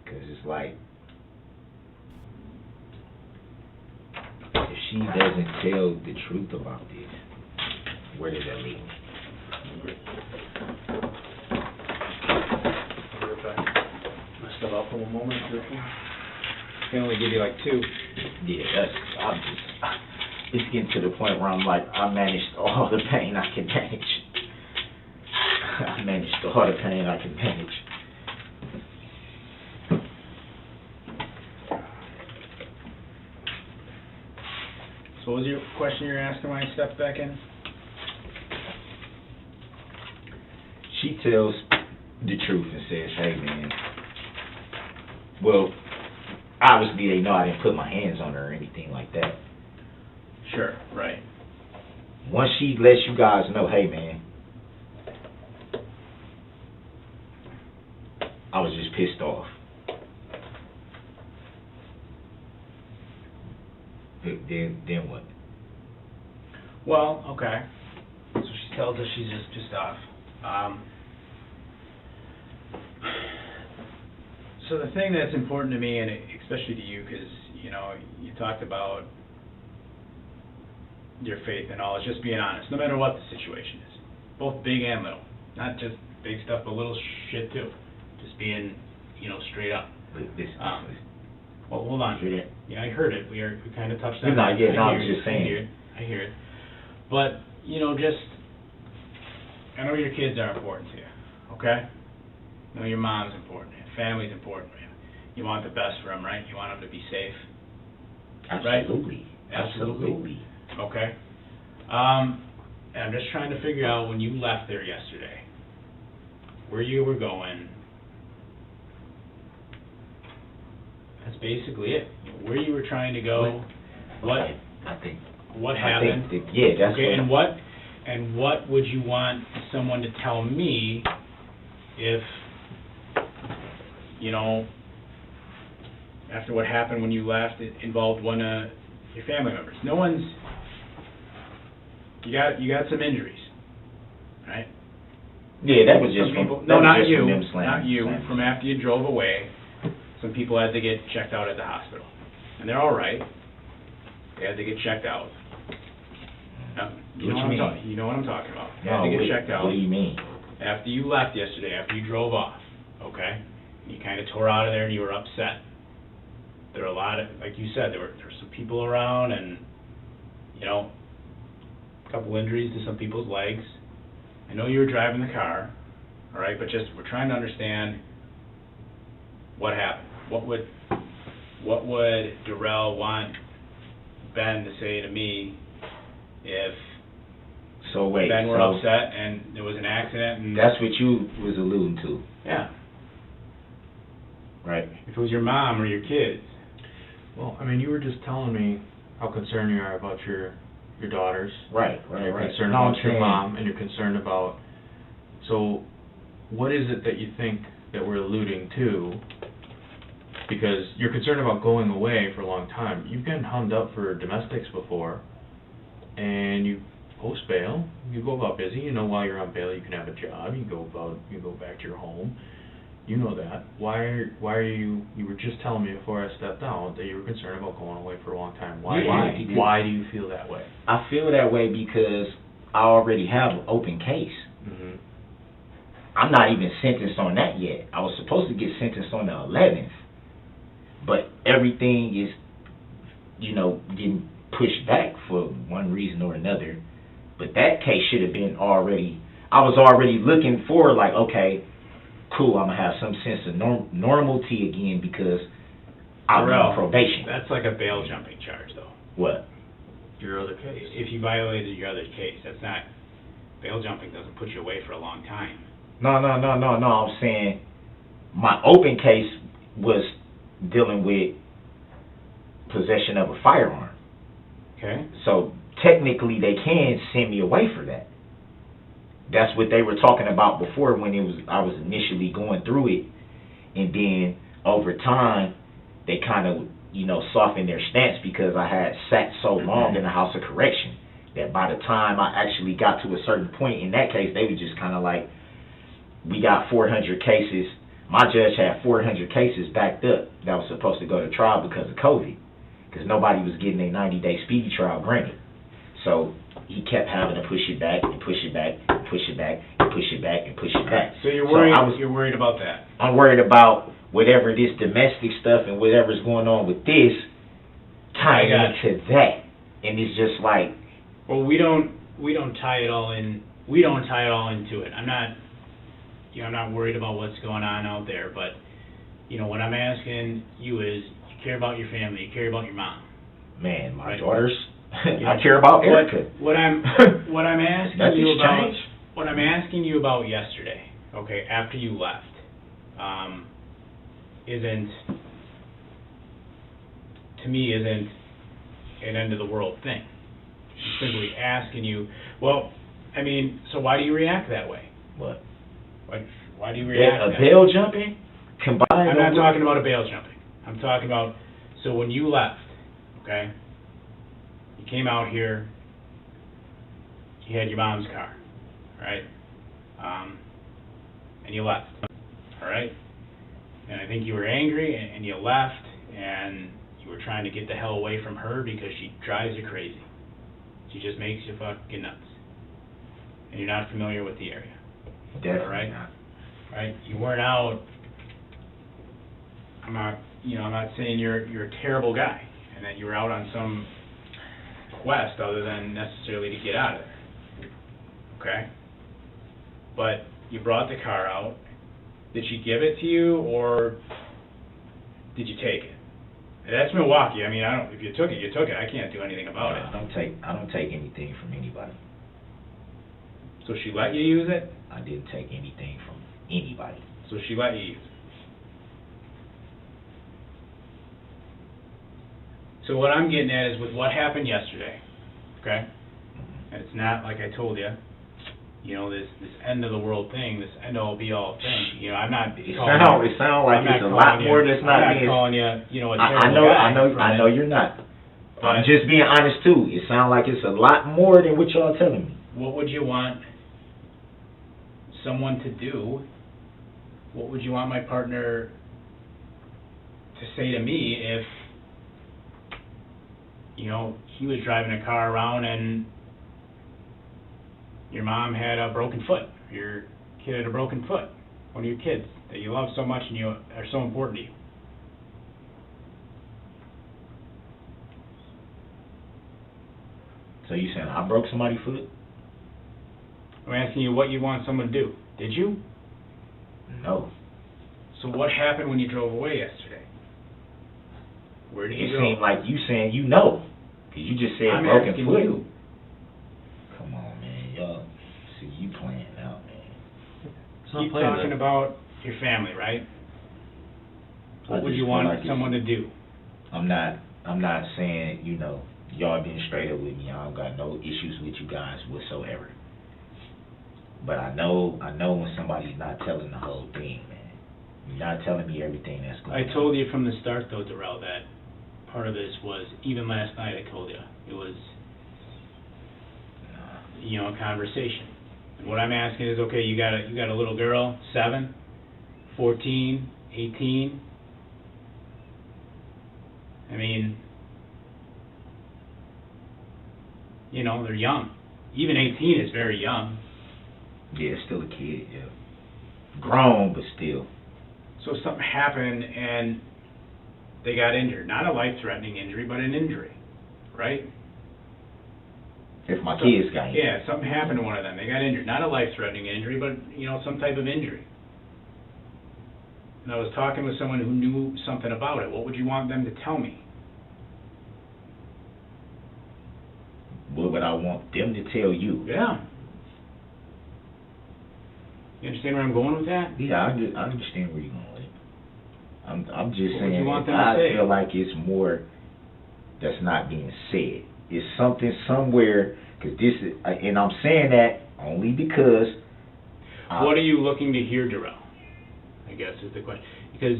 Because it's like, if she doesn't tell the truth about this, where does that lead me? Step up for one moment. I can only give you like 2. Yeah, it's getting to the point where I'm like, I managed all the pain I can manage. I managed all the pain I can manage. So what was your question you were asking when I stepped back in? She tells the truth and says, hey, man, well, obviously they know I didn't put my hands on her or anything like that. Sure, right. Once she lets you guys know, hey, man, I was just pissed off. Then what? Well, okay. So she tells us she's just pissed off. So the thing that's important to me, and especially to you, because, you know, you talked about your faith and all, is just being honest, no matter what the situation is. Both big and little. Not just big stuff, but little shit too. Just being, you know, straight up. Well, hold on. Yeah, I heard it. We kind of touched on that. I was just saying. I hear it. But, you know, just, I know your kids are important to you, okay? I know your mom's important to you. Family's important to you. You want the best for them, right? You want them to be safe. Absolutely. Right? Absolutely. Okay. And I'm just trying to figure out, when you left there yesterday, where you were going. That's basically it. Where you were trying to go, what happened. That's okay, and what would you want someone to tell me if, you know, after what happened when you left, it involved one of your family members? No one's, you got some injuries, right? Yeah, that was just people, from, no, not just you, from them slamming. not you. From after you drove away, some people had to get checked out at the hospital, and they're all right. They had to get checked out. Now, you know what I'm talking about. They had to get checked out. What do you mean? After you left yesterday, after you drove off, okay? You kind of tore out of there and you were upset. There were a lot of, like you said, there were some people around, and, you know, a couple injuries to some people's legs. I know you were driving the car, all right, but just, we're trying to understand what happened. What would Darrell want Ben to say to me if Ben were upset and there was an accident? And that's what you was alluding to. Yeah. Right. If it was your mom or your kids. Well, I mean, you were just telling me how concerned you are about your daughters. Right. You're concerned about your mom, and you're concerned about. So, what is it that you think that we're alluding to because you're concerned about going away for a long time. You've been hummed up for domestics before, and you post bail, you go about busy. You know, while you're on bail, you can have a job. You go back to your home. You know that. Why are you were just telling me before I stepped out that you were concerned about going away for a long time. Why do you feel that way? I feel that way because I already have an open case. Mm-hmm. I'm not even sentenced on that yet. I was supposed to get sentenced on the 11th, but everything is, getting pushed back for one reason or another. But that case should have been already, I was already looking for, like, okay, cool, I'm going to have some sense of normalcy again because I'm on probation. That's like a bail jumping charge, though. What? Your other case. If you violated your other case, that's not, bail jumping doesn't put you away for a long time. No, I'm saying my open case was dealing with possession of a firearm. Okay. So technically they can send me away for that. That's what they were talking about before when I was initially going through it, and then over time they kind of softened their stance because I had sat so long in the House of Correction that by the time I actually got to a certain point in that case, they were just kind of like, we got 400 cases. My judge had 400 cases backed up that was supposed to go to trial because of COVID, because nobody was getting a 90-day speedy trial granted. So he kept having to push it back and push it back and push it back and push it back and push it back. So you're worried. You're worried about that. I'm worried about whatever this domestic stuff and whatever's going on with this tying into that, and it's just like. Well, we don't tie it all in. We don't tie it all into it. I'm not worried about what's going on out there, but what I'm asking you is, you care about your family, you care about your mom. Man, my daughters. I care about Erica. What I'm asking you about yesterday, okay, after you left, isn't an end of the world thing. I'm simply asking you. Well, I mean, so why do you react that way? What? Why do you react that way? A bail jumping combined. I'm not talking about a bail jumping. I'm talking about, so when you left, okay, you came out here, you had your mom's car, right? And you left, all right? And I think you were angry, and you left, and you were trying to get the hell away from her because she drives you crazy. She just makes you fucking nuts. And you're not familiar with the area. Definitely not. Right? You weren't out. I'm not saying you're a terrible guy and that you were out on some quest other than necessarily to get out of there. Okay? But you brought the car out. Did she give it to you, or did you take it? That's Milwaukee. I mean, if you took it, you took it. I can't do anything about it. I don't take anything from anybody. So she let you use it? I didn't take anything from anybody. So she let you use it. So what I'm getting at is with what happened yesterday, okay? And it's not like I told you, this end of the world thing, this end all be all thing. I'm not. It sounds like it's a lot more that's not being. I'm not calling you, a terrible guy. I know you're not. I'm just being honest too. It sounds like it's a lot more than what y'all telling me. What would you want someone to do? What would you want my partner to say to me if, he was driving a car around and your mom had a broken foot, your kid had a broken foot, one of your kids that you love so much and you are so important to you? So you saying I broke somebody's foot? I'm asking you what you want someone to do. Did you? No. So what happened when you drove away yesterday? Where did you go? It seemed like you saying you know, because you just said I'm broken asking foot. You. Come on, man. Y'all, see, you playing out, man. Keep talking about your family, right? What would you want someone to do? I'm not saying, y'all being straight up with me. I don't got no issues with you guys whatsoever. But I know when somebody's not telling the whole thing, man. You're not telling me everything that's going on. I told you from the start, though, Darrell, that part of this was, even last night I told you, it was, a conversation. And what I'm asking is, okay, you got a little girl, 7, 14, 18. I mean, they're young. Even 18 is very young. Yeah, still a kid, yeah. Grown, but still. So something happened and they got injured. Not a life-threatening injury, but an injury, right? If my kids got injured. Yeah, something happened to one of them. They got injured. Not a life-threatening injury, but, some type of injury. And I was talking with someone who knew something about it. What would you want them to tell me? What would I want them to tell you? Yeah. You understand where I'm going with that? Yeah, I understand where you're going with it. I'm just What saying, would you want them to I say? feel like it's more that's not being said. It's something somewhere, because this is, and I'm saying that only because. What are you looking to hear, Darrell? I guess is the question. Because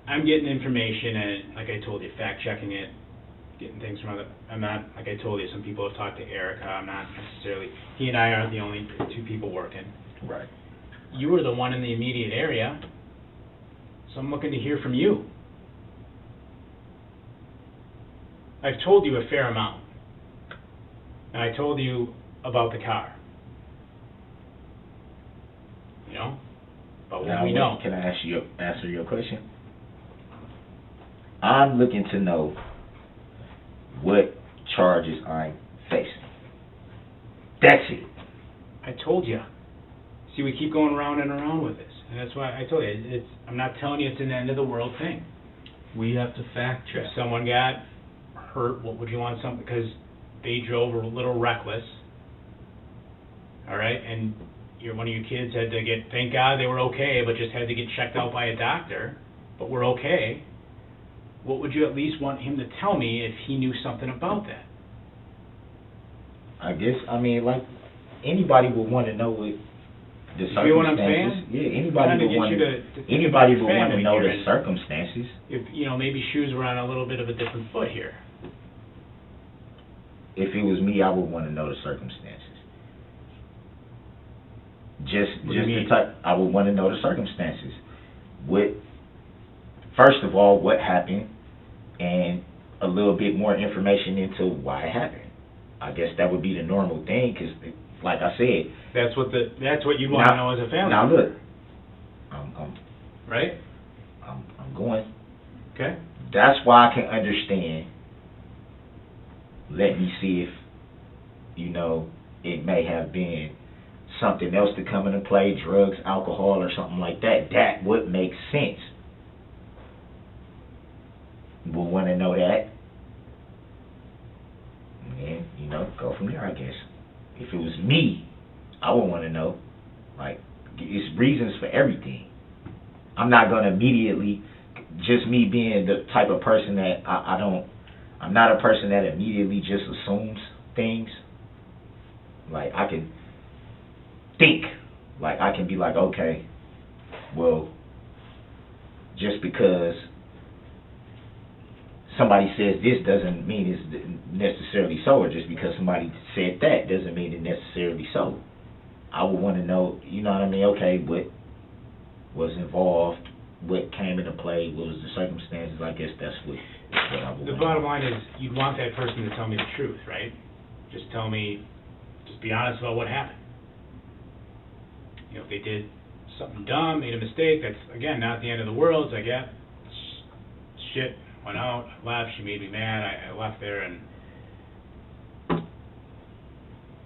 I'm getting information and, like I told you, fact-checking it, getting things from other. I'm not, like I told you, some people have talked to Erica. I'm not necessarily. He and I aren't the only 2 people working. Right. You were the one in the immediate area, so I'm looking to hear from you. I've told you a fair amount, and I told you about the car. About what we know. Can I answer your question? I'm looking to know what charges I'm facing. That's it. I told you. See, we keep going around and around with this, and that's why I told you. I'm not telling you it's an end of the world thing. We have to fact check. If someone got hurt, what would you want something? Because they drove a little reckless. All right, and one of your kids had to get. Thank God they were okay, but just had to get checked out by a doctor. But we're okay. What would you at least want him to tell me if he knew something about that? I guess, like, anybody would want to know what the circumstances. You know what I'm saying? Yeah, anybody would want to know the circumstances. If, maybe shoes were on a little bit of a different foot here. If it was me, I would want to know the circumstances. I would want to know the circumstances. First of all, what happened, and a little bit more information into why it happened. I guess that would be the normal thing, because, like I said, that's what you want to know as a family. Now look, right? I'm going. Okay. That's why I can understand. Let me see if, it may have been something else to come into play, drugs, alcohol, or something like that. That would make sense. We'll want to know that. And, go from there, I guess. If it was me, I would want to know. Like, it's reasons for everything. I'm not going to immediately, just me being the type of person that I'm not a person that immediately just assumes things. Like, I can think. Like, I can be like, okay, well, just because somebody says this doesn't mean it's necessarily so, or just because somebody said that doesn't mean it's necessarily so. I would want to know, okay, what was involved, what came into play, what was the circumstances. I guess that's what I would want. The bottom line is, you'd want that person to tell me the truth, right? Just be honest about what happened. If they did something dumb, made a mistake, that's, again, not the end of the world. It's like, yeah, shit, went out, I left, she made me mad, I left there and,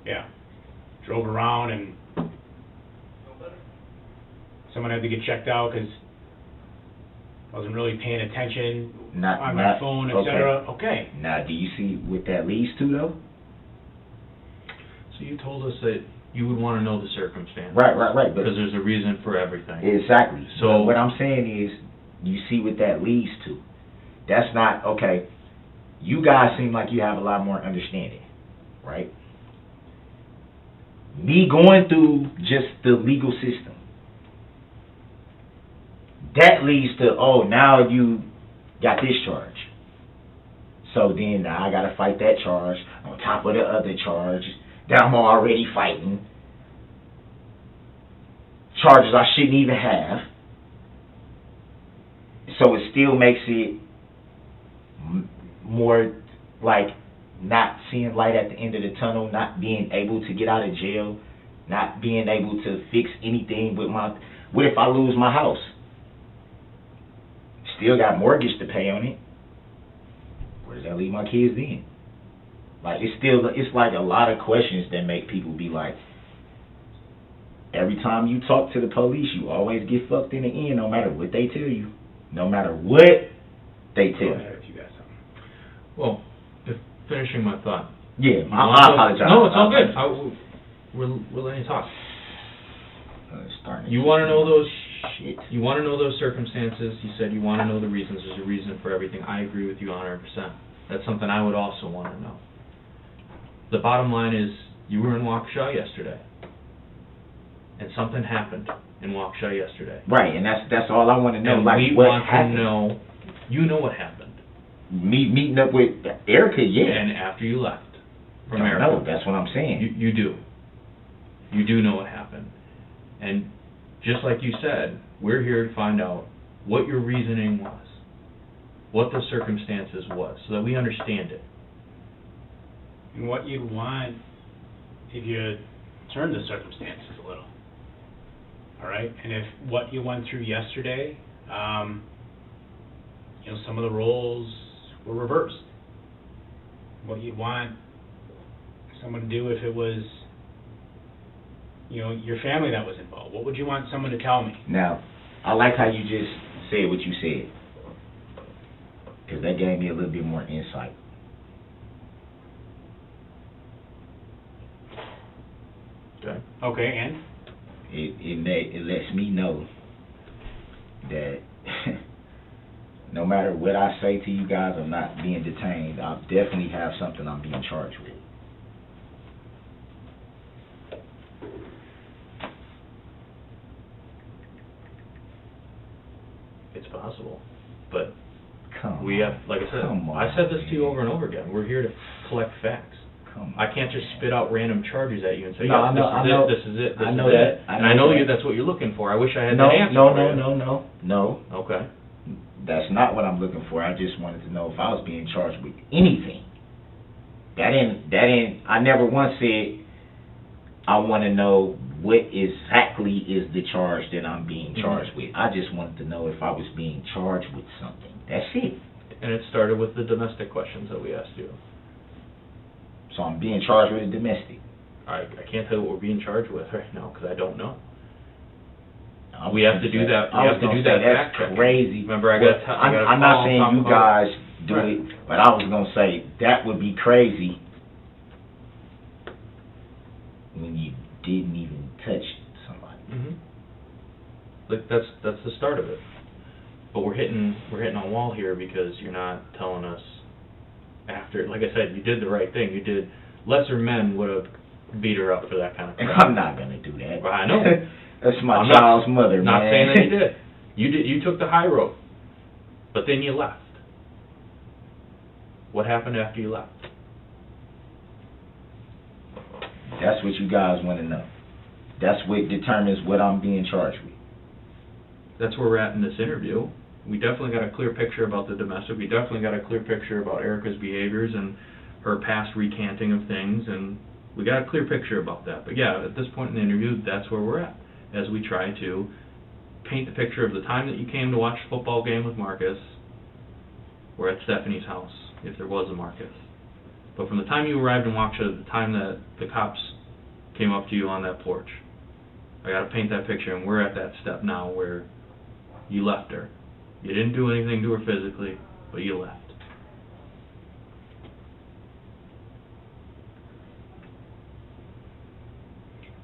yeah, drove around and someone had to get checked out because I wasn't really paying attention on my phone, etc. Okay. Now, do you see what that leads to, though? So you told us that you would want to know the circumstance. Right. Because there's a reason for everything. Exactly. So what I'm saying is, you see what that leads to. That's not, okay, you guys seem like you have a lot more understanding, right? Me going through just the legal system, that leads to, oh, now you got this charge. So then now I gotta fight that charge on top of the other charge that I'm already fighting. Charges I shouldn't even have. So it still makes it more like not seeing light at the end of the tunnel, not being able to get out of jail, not being able to fix anything with my... What if I lose my house? Still got mortgage to pay on it. Where does that leave my kids then? Like, it's like a lot of questions that make people be like, every time you talk to the police, you always get fucked in the end, no matter what they tell you. No matter what they tell you. Well, finishing my thought. Yeah, I apologize. No, it's all good. We're letting you talk. You want to know those shit. You want to know those circumstances. You said you want to know the reasons. There's a reason for everything. I agree with you 100%. That's something I would also want to know. The bottom line is, you were in Waukesha yesterday, and something happened in Waukesha yesterday. Right, and that's all I want to know. And like, we what want happened? to know. You know what happened. Me meeting up with Erica, yeah. And after you left from Don't Erica. know. That's what I'm saying. You do. You do know what happened. And just like you said, we're here to find out what your reasoning was, what the circumstances was, so that we understand it. And what you'd want if you turn the circumstances a little. All right? And if what you went through yesterday, you know, some of the roles were reversed. What you'd want someone to do if it was, you know, your family that was involved. What would you want someone to tell me? Now, I like how you just said what you said, because that gave me a little bit more insight. Okay. Okay, and? It lets me know that no matter what I say to you guys, I'm not being detained. I definitely have something I'm being charged with. It's possible, but Come we on. have, like I said, Come on, I said this to you man. over and over again. We're here to collect facts. Come on, I can't just spit out random charges at you and say, No, yes, I know, this is it, this I is know it. that. And I know that. you. That's what you're looking for. I wish I had No, that answer no, for you. no. Okay. That's not what I'm looking for. I just wanted to know if I was being charged with anything. That ain't. I never once said I want to know what exactly is the charge that I'm being charged with. I just wanted to know if I was being charged with something. That's it. And it started with the domestic questions that we asked you. So I'm being charged with a domestic. I can't tell you what we're being charged with right now because I don't know. We have to do that. We have to do that fact That's check. crazy. Remember, I got. I'm not saying you guys do Right. it, but I was gonna say that would be crazy when you didn't even touch somebody. Like that's the start of it. But we're hitting a wall here because you're not telling us after. Like I said, you did the right thing. You did. Lesser men would have beat her up for that kind of crap. I'm not gonna do that. Well, I know. That's my I'm child's mother, not man. saying that you did. You did. You took the high road, but then you left. What happened after you left? That's what you guys want to know. That's what determines what I'm being charged with. That's where we're at in this interview. We definitely got a clear picture about the domestic. We definitely got a clear picture about Erica's behaviors and her past recanting of things, and we got a clear picture about that. But yeah, at this point in the interview, that's where we're at, as we try to paint the picture of the time that you came to watch the football game with Marcus. We're at Stephanie's house, if there was a Marcus. But from the time you arrived in Waukesha to the time that the cops came up to you on that porch, I got to paint that picture, and we're at that step now where you left her. You didn't do anything to her physically, but you left.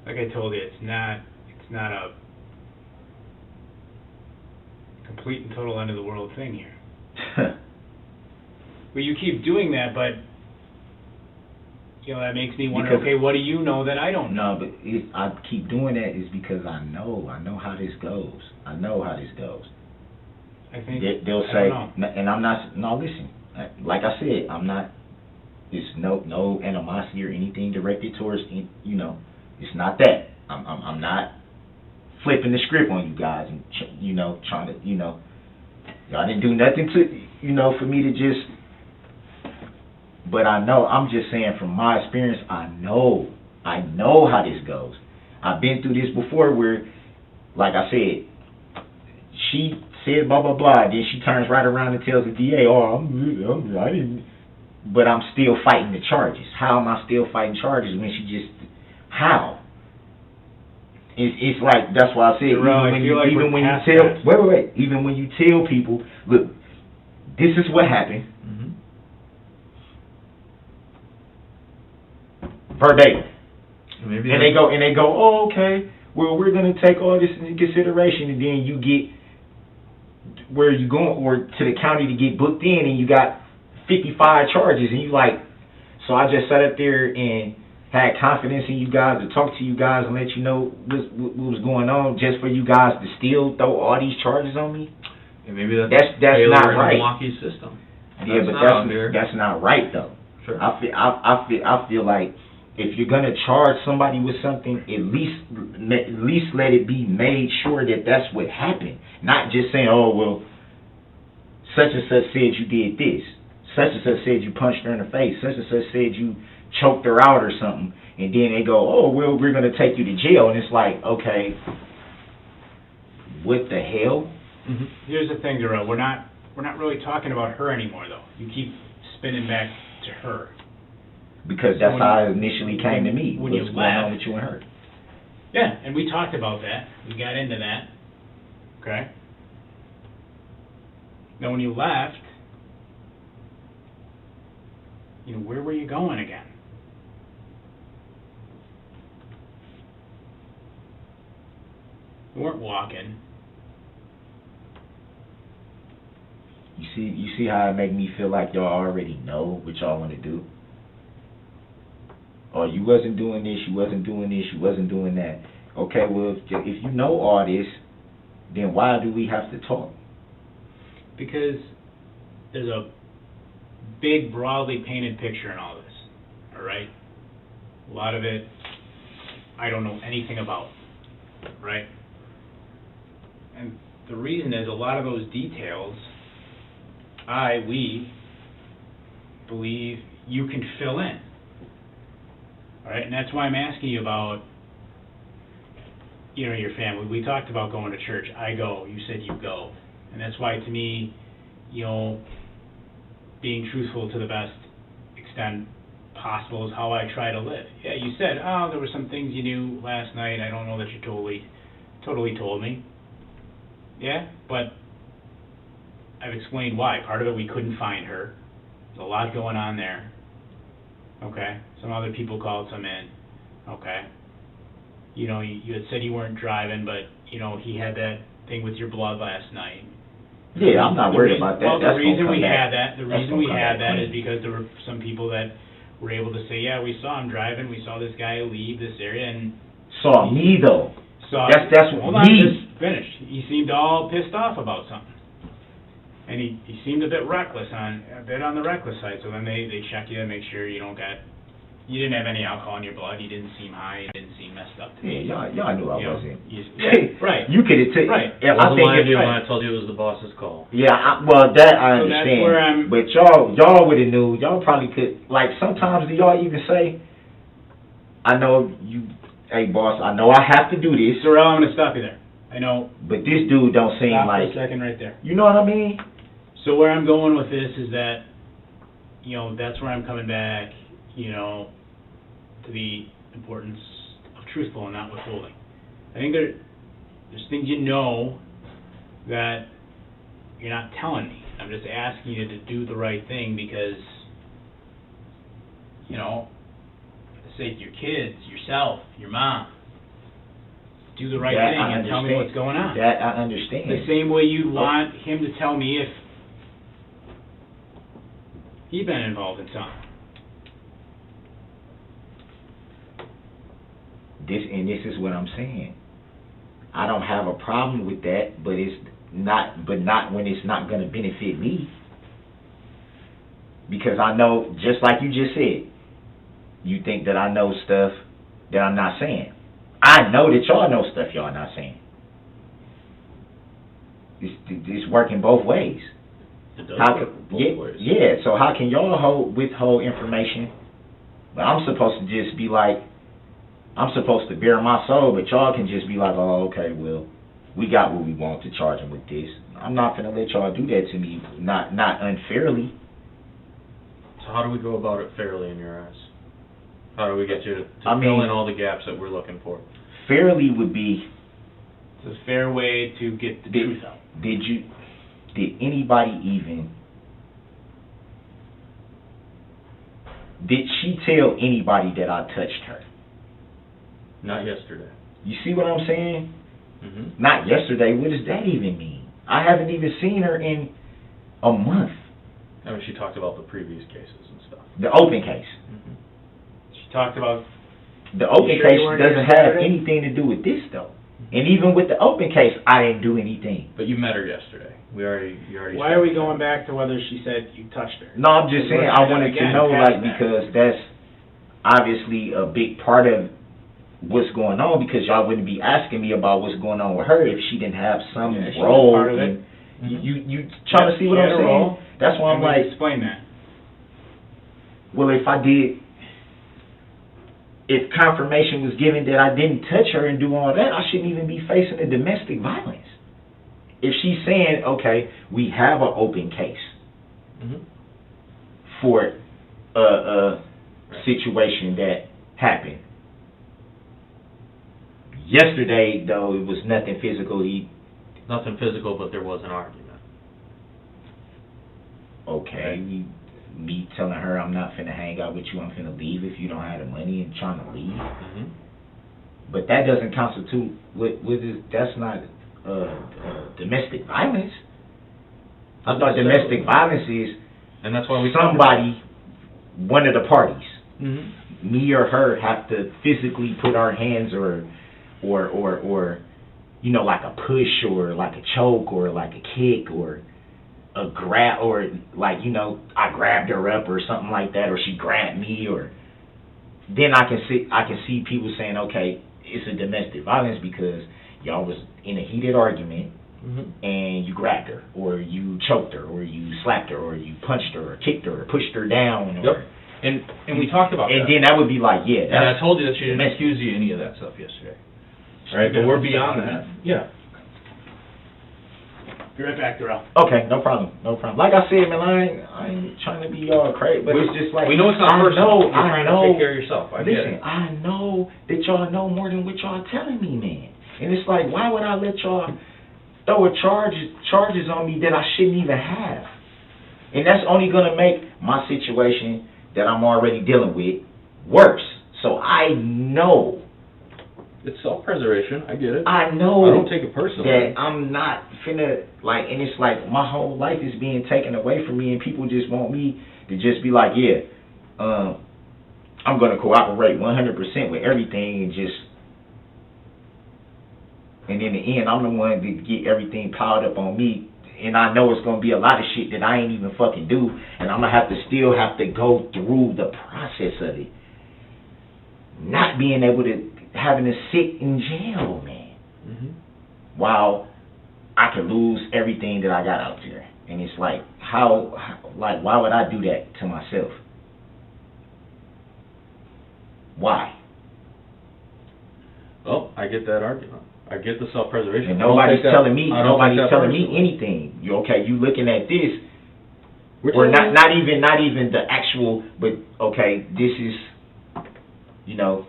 Like I told you, it's not a complete and total end of the world thing here. Well, you keep doing that, but you know that makes me wonder. Because- Okay, what do you know that I don't know? No, but I keep doing that is because I know how this goes. I know how this goes. I think, they'll I say, don't know. and I'm not, no, listen, like I said, I'm not, it's no animosity or anything directed towards, you know, it's not that. I'm not flipping the script on you guys and, you know, trying to, you know, y'all didn't do nothing to, you know, for me to just, but I know, I'm just saying from my experience, I know how this goes. I've been through this before where, like I said, she said blah, blah, blah, then she turns right around and tells the DA, oh, I didn't, but I'm still fighting the charges. How am I still fighting charges when she just, how? It's like, that's why I said, even when you tell, wait, even when you tell people, look, this is what happened, verbatim. Maybe and they go, oh, okay, well, we're going to take all this into consideration, and then you get where you going, or to the county to get booked in, and you got 55 charges, and you like, so I just sat up there and had confidence in you guys to talk to you guys and let you know what was going on, just for you guys to still throw all these charges on me. And maybe that's not right. Milwaukee's system. Yeah, but that's not right though. Sure. I feel like if you're gonna charge somebody with something, at least let it be made sure that that's what happened. Not just saying, oh well, such and such said you did this. Such and such said you punched her in the face. Such and such said you choked her out or something. And then they go, oh well, we're gonna take you to jail. And it's like, okay, what the hell? Mm-hmm. Here's the thing, Darrell. We're not really talking about her anymore, though. You keep spinning back to her. Because that's how it initially came to me. When What's you going on left, with you and her? Yeah, and we talked about that. We got into that. Okay. Now, when you left, you know, where were you going again? You weren't walking. You see how it make me feel like y'all already know what y'all want to do? Or you wasn't doing this, you wasn't doing this, you wasn't doing that. Okay, well, if you know all this, then why do we have to talk? Because there's a big, broadly painted picture in all this, all right? A lot of it I don't know anything about, right? And the reason is a lot of those details, we believe you can fill in. All right, and that's why I'm asking you about, you know, your family. We talked about going to church. I go. You said you go. And that's why, to me, you know, being truthful to the best extent possible is how I try to live. Yeah, you said, oh, there were some things you knew last night. I don't know that you totally told me. Yeah, but I've explained why. Part of it, we couldn't find her. There's a lot going on there. Okay. Some other people called some in. Okay. You know, you had said you weren't driving, but, you know, he had that thing with your blood last night. Yeah, I'm not worried about that. Well, the reason we had that is because there were some people that were able to say, yeah, we saw him driving, we saw this guy leave this area, and... Saw me, though. That's hold me. on, just finished. He seemed all pissed off about something. And he seemed a bit on the reckless side. So then they check you to make sure you didn't have any alcohol in your blood. You didn't seem high. You didn't seem messed up to me. Yeah, y'all knew I wasn't. Right. You could have taken. Right. I Wasn't think my idea when right. I told you it was the boss's call. Yeah, well, that I So understand. that's where I'm. But y'all would have knew. Y'all probably could. Like sometimes, do y'all even say, "I know you, hey boss, I know I have to do this." Darrell, I'm gonna stop you there. I know. But this dude don't seem Stop like. for a second right there. You know what I mean? So where I'm going with this is that, you know, that's where I'm coming back, you know, to the importance of truthful and not withholding. I think there's things you know that you're not telling me. I'm just asking you to do the right thing because, you know, for the sake of your kids, yourself, your mom, do the right thing and tell me what's going on. That I understand. The same way you'd want him to tell me if he'd been involved in something. This is what I'm saying. I don't have a problem with that, but it's not when it's not going to benefit me. Because I know, just like you just said, you think that I know stuff that I'm not saying. I know that y'all know stuff y'all not saying. It's working both ways. It does work both ways. Yeah, so how can y'all withhold information? But I'm supposed to just be like, I'm supposed to bare my soul, but y'all can just be like, oh, okay, well, we got what we want to charge him with this. I'm not going to let y'all do that to me, not unfairly. So how do we go about it fairly in your eyes? How do we get you to I fill mean, in all the gaps that we're looking for? Fairly would be... It's a fair way to get the truth out. Did anybody even... Did she tell anybody that I touched her? Not yesterday. You see what I'm saying? Mm-hmm. Not yesterday. What does that even mean? I haven't even seen her in a month. I mean, she talked about the previous cases and stuff. The open case. Mm-hmm. She talked about... The open sure case you weren't doesn't here have Saturday? anything to do with this, though. And even with the open case, I didn't do anything. But you met her yesterday. You already. Why are we going back to whether she said you touched her? No, I'm just saying, I wanted to know, like, because that's obviously a big part of what's going on, because y'all wouldn't be asking me about what's going on with her if she didn't have some Yeah, she was role. part of it. You trying to see what She I'm had a saying? role, That's why I'm and we like, explain that. well, if confirmation was given that I didn't touch her and do all that, I shouldn't even be facing a domestic violence. If she's saying, okay, we have an open case Mm-hmm. for a situation that happened. Yesterday, though, it was nothing physical. Nothing physical, but there was an argument. Okay, me telling her I'm not finna hang out with you, I'm finna leave if you don't have the money, and trying to leave. Mm-hmm. But that doesn't constitute, that's not domestic violence. I thought domestic violence is and that's why we somebody, one of the parties, Mm-hmm. me or her, have to physically put our hands or you know, like a push or like a choke or like a kick or a grab, or like, you know, I grabbed her up or something like that, or she grabbed me, or then I can see people saying, okay, it's a domestic violence because y'all was in a heated argument. Mm-hmm. And you grabbed her, or you choked her, or you slapped her, or you punched her, or kicked her, or pushed her down. Or, Yep. And we talked about that. And then that would be like, yeah. And I told you that she didn't accuse you of any of that stuff yesterday. All right, but we're beyond that. Yeah. Be right back, Darrell. Okay, no problem. Like I said, man, I ain't trying to be all crazy, but it's just like, we know it's not personal. You're trying to take care of yourself. I get listen, it. I know that y'all know more than what y'all telling me, man. And it's like, why would I let y'all throw charges on me that I shouldn't even have? And that's only going to make my situation that I'm already dealing with worse. So I know. It's self-preservation. I get it. I know. I don't take it personally. That I'm not finna, like, and it's like my whole life is being taken away from me, and people just want me to just be like, yeah, I'm going to cooperate 100% with everything, and in the end, I'm the one that get everything piled up on me, and I know it's going to be a lot of shit that I ain't even fucking do, and I'm going to still have to go through the process of it. Not being able to, having to sit in jail, man. Mm-hmm. While I could lose everything that I got out there. And it's like, why would I do that to myself? Why? Well, I get that argument. I get the self-preservation. And nobody's telling me personally. anything. You looking at this, or not even the actual, but okay, this is, you know,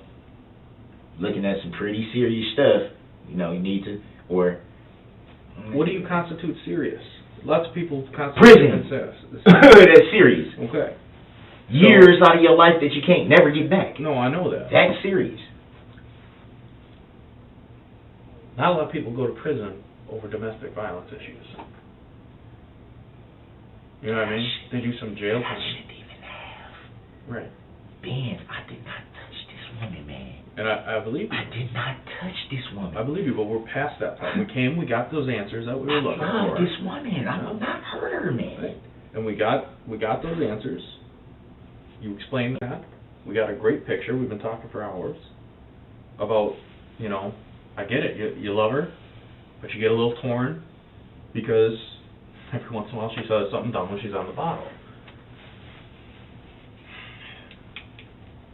looking at some pretty serious stuff. You know, you need to, or what do you constitute serious? Lots of people constitute prison. That's serious. Okay. Years out of your life that you can't never get back. No, I know that. That's serious. Not a lot of people go to prison over domestic violence issues. You know what I mean? They do some jail time. I shouldn't even have. Right. Ben, I did not touch this woman, man. And I believe you. I did not touch this woman. I believe you, but we're past that part. We got those answers that we were looking I love for. this woman. I will not hurt her, man. Right. And we got those answers. You explained that. We got a great picture. We've been talking for hours about, you know, I get it. You love her, but you get a little torn because every once in a while she says something dumb when she's on the bottle.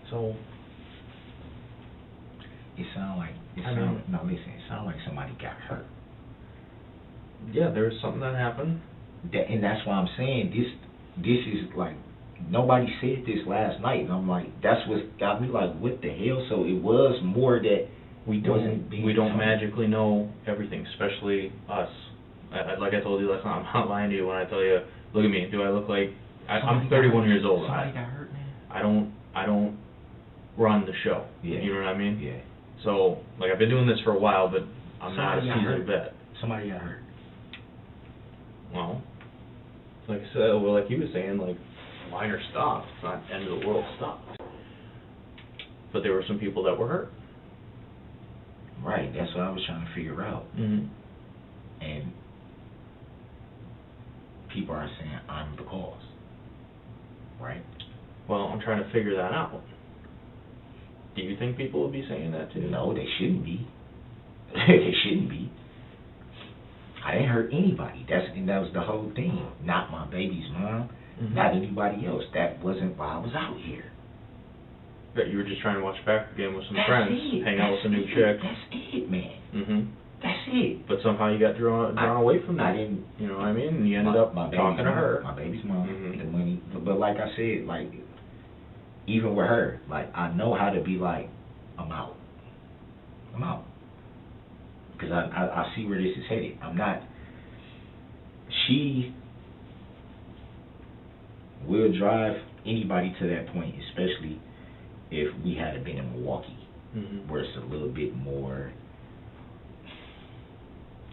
So. It sound like somebody got hurt. Yeah, there's something that happened. And that's why I'm saying this is like, nobody said this last night, and I'm like, that's what got me like, what the hell? So it was more that we don't magically know everything, especially us. Like I told you last night, I'm not lying to you when I tell you, look at me. Do I look like I'm 31 years old? Somebody got hurt, man. I don't run the show. Yeah. You know what I mean? Yeah. So like I've been doing this for a while, but I'm not a seasoned vet. Somebody got hurt. Well, like I said, like you were saying, like minor stuff. It's not end of the world stuff. But there were some people that were hurt. Right. That's what I was trying to figure out. Mm-hmm. And people are saying I'm the cause. Right. Well, I'm trying to figure that out. Do you think people will be saying that too? No, they shouldn't be. They shouldn't be. I didn't hurt anybody. That was the whole thing. Not my baby's mom. Mm-hmm. Not anybody else. That wasn't why I was out here. That you were just trying to watch a basketball game with some friends, hang out with some new chick. That's it, man. Mm-hmm. That's it. But somehow you got drawn away from that. I didn't. You know what I mean? And you ended up talking to her. My baby's mom. Mm-hmm. The money. But like I said, like, even with her, like, I know how to be like, I'm out. I'm out. Because I see where this is headed. I'm not. She will drive anybody to that point, especially if we had been in Milwaukee, mm-hmm. where it's a little bit more.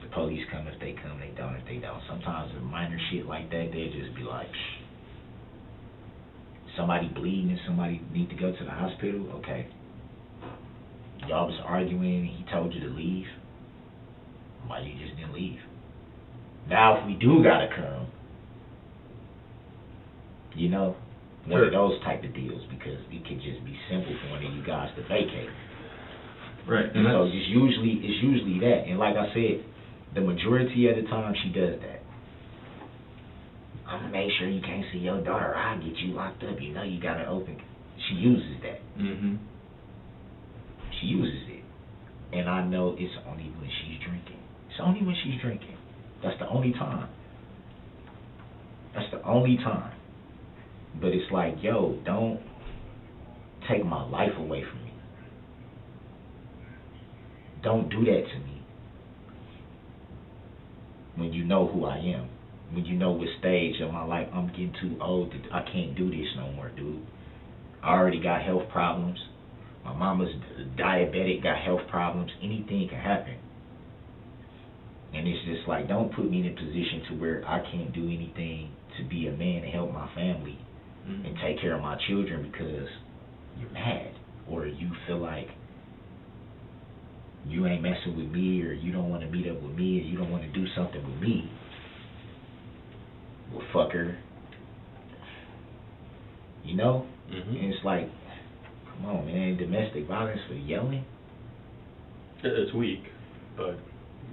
The police come if they come, they don't if they don't. Sometimes the minor shit like that, they'll just be like, psh. Somebody bleeding and somebody need to go to the hospital, okay. Y'all was arguing and he told you to leave. Why you just didn't leave? Now if we do gotta come, you know, one of those type of deals, because it can just be simple for one of you guys to vacate. Right. And so it's usually that. And like I said, the majority of the time she does that. I'm gonna make sure you can't see your daughter. I'll get you locked up. You know you gotta open. She uses that. Mm-hmm. She uses it. And I know it's only when she's drinking. It's only when she's drinking. That's the only time. That's the only time. But it's like, yo, don't take my life away from me. Don't do that to me. When you know who I am. When you know what stage of my life, I'm getting too old. I can't do this no more, dude. I already got health problems. My mama's diabetic, got health problems. Anything can happen. And it's just like, don't put me in a position to where I can't do anything to be a man and help my family and take care of my children because you're mad or you feel like you ain't messing with me or you don't want to meet up with me or you don't want to do something with me. Well, fucker. You know? Mm-hmm. And it's like, come on, man, domestic violence for yelling? It's weak, but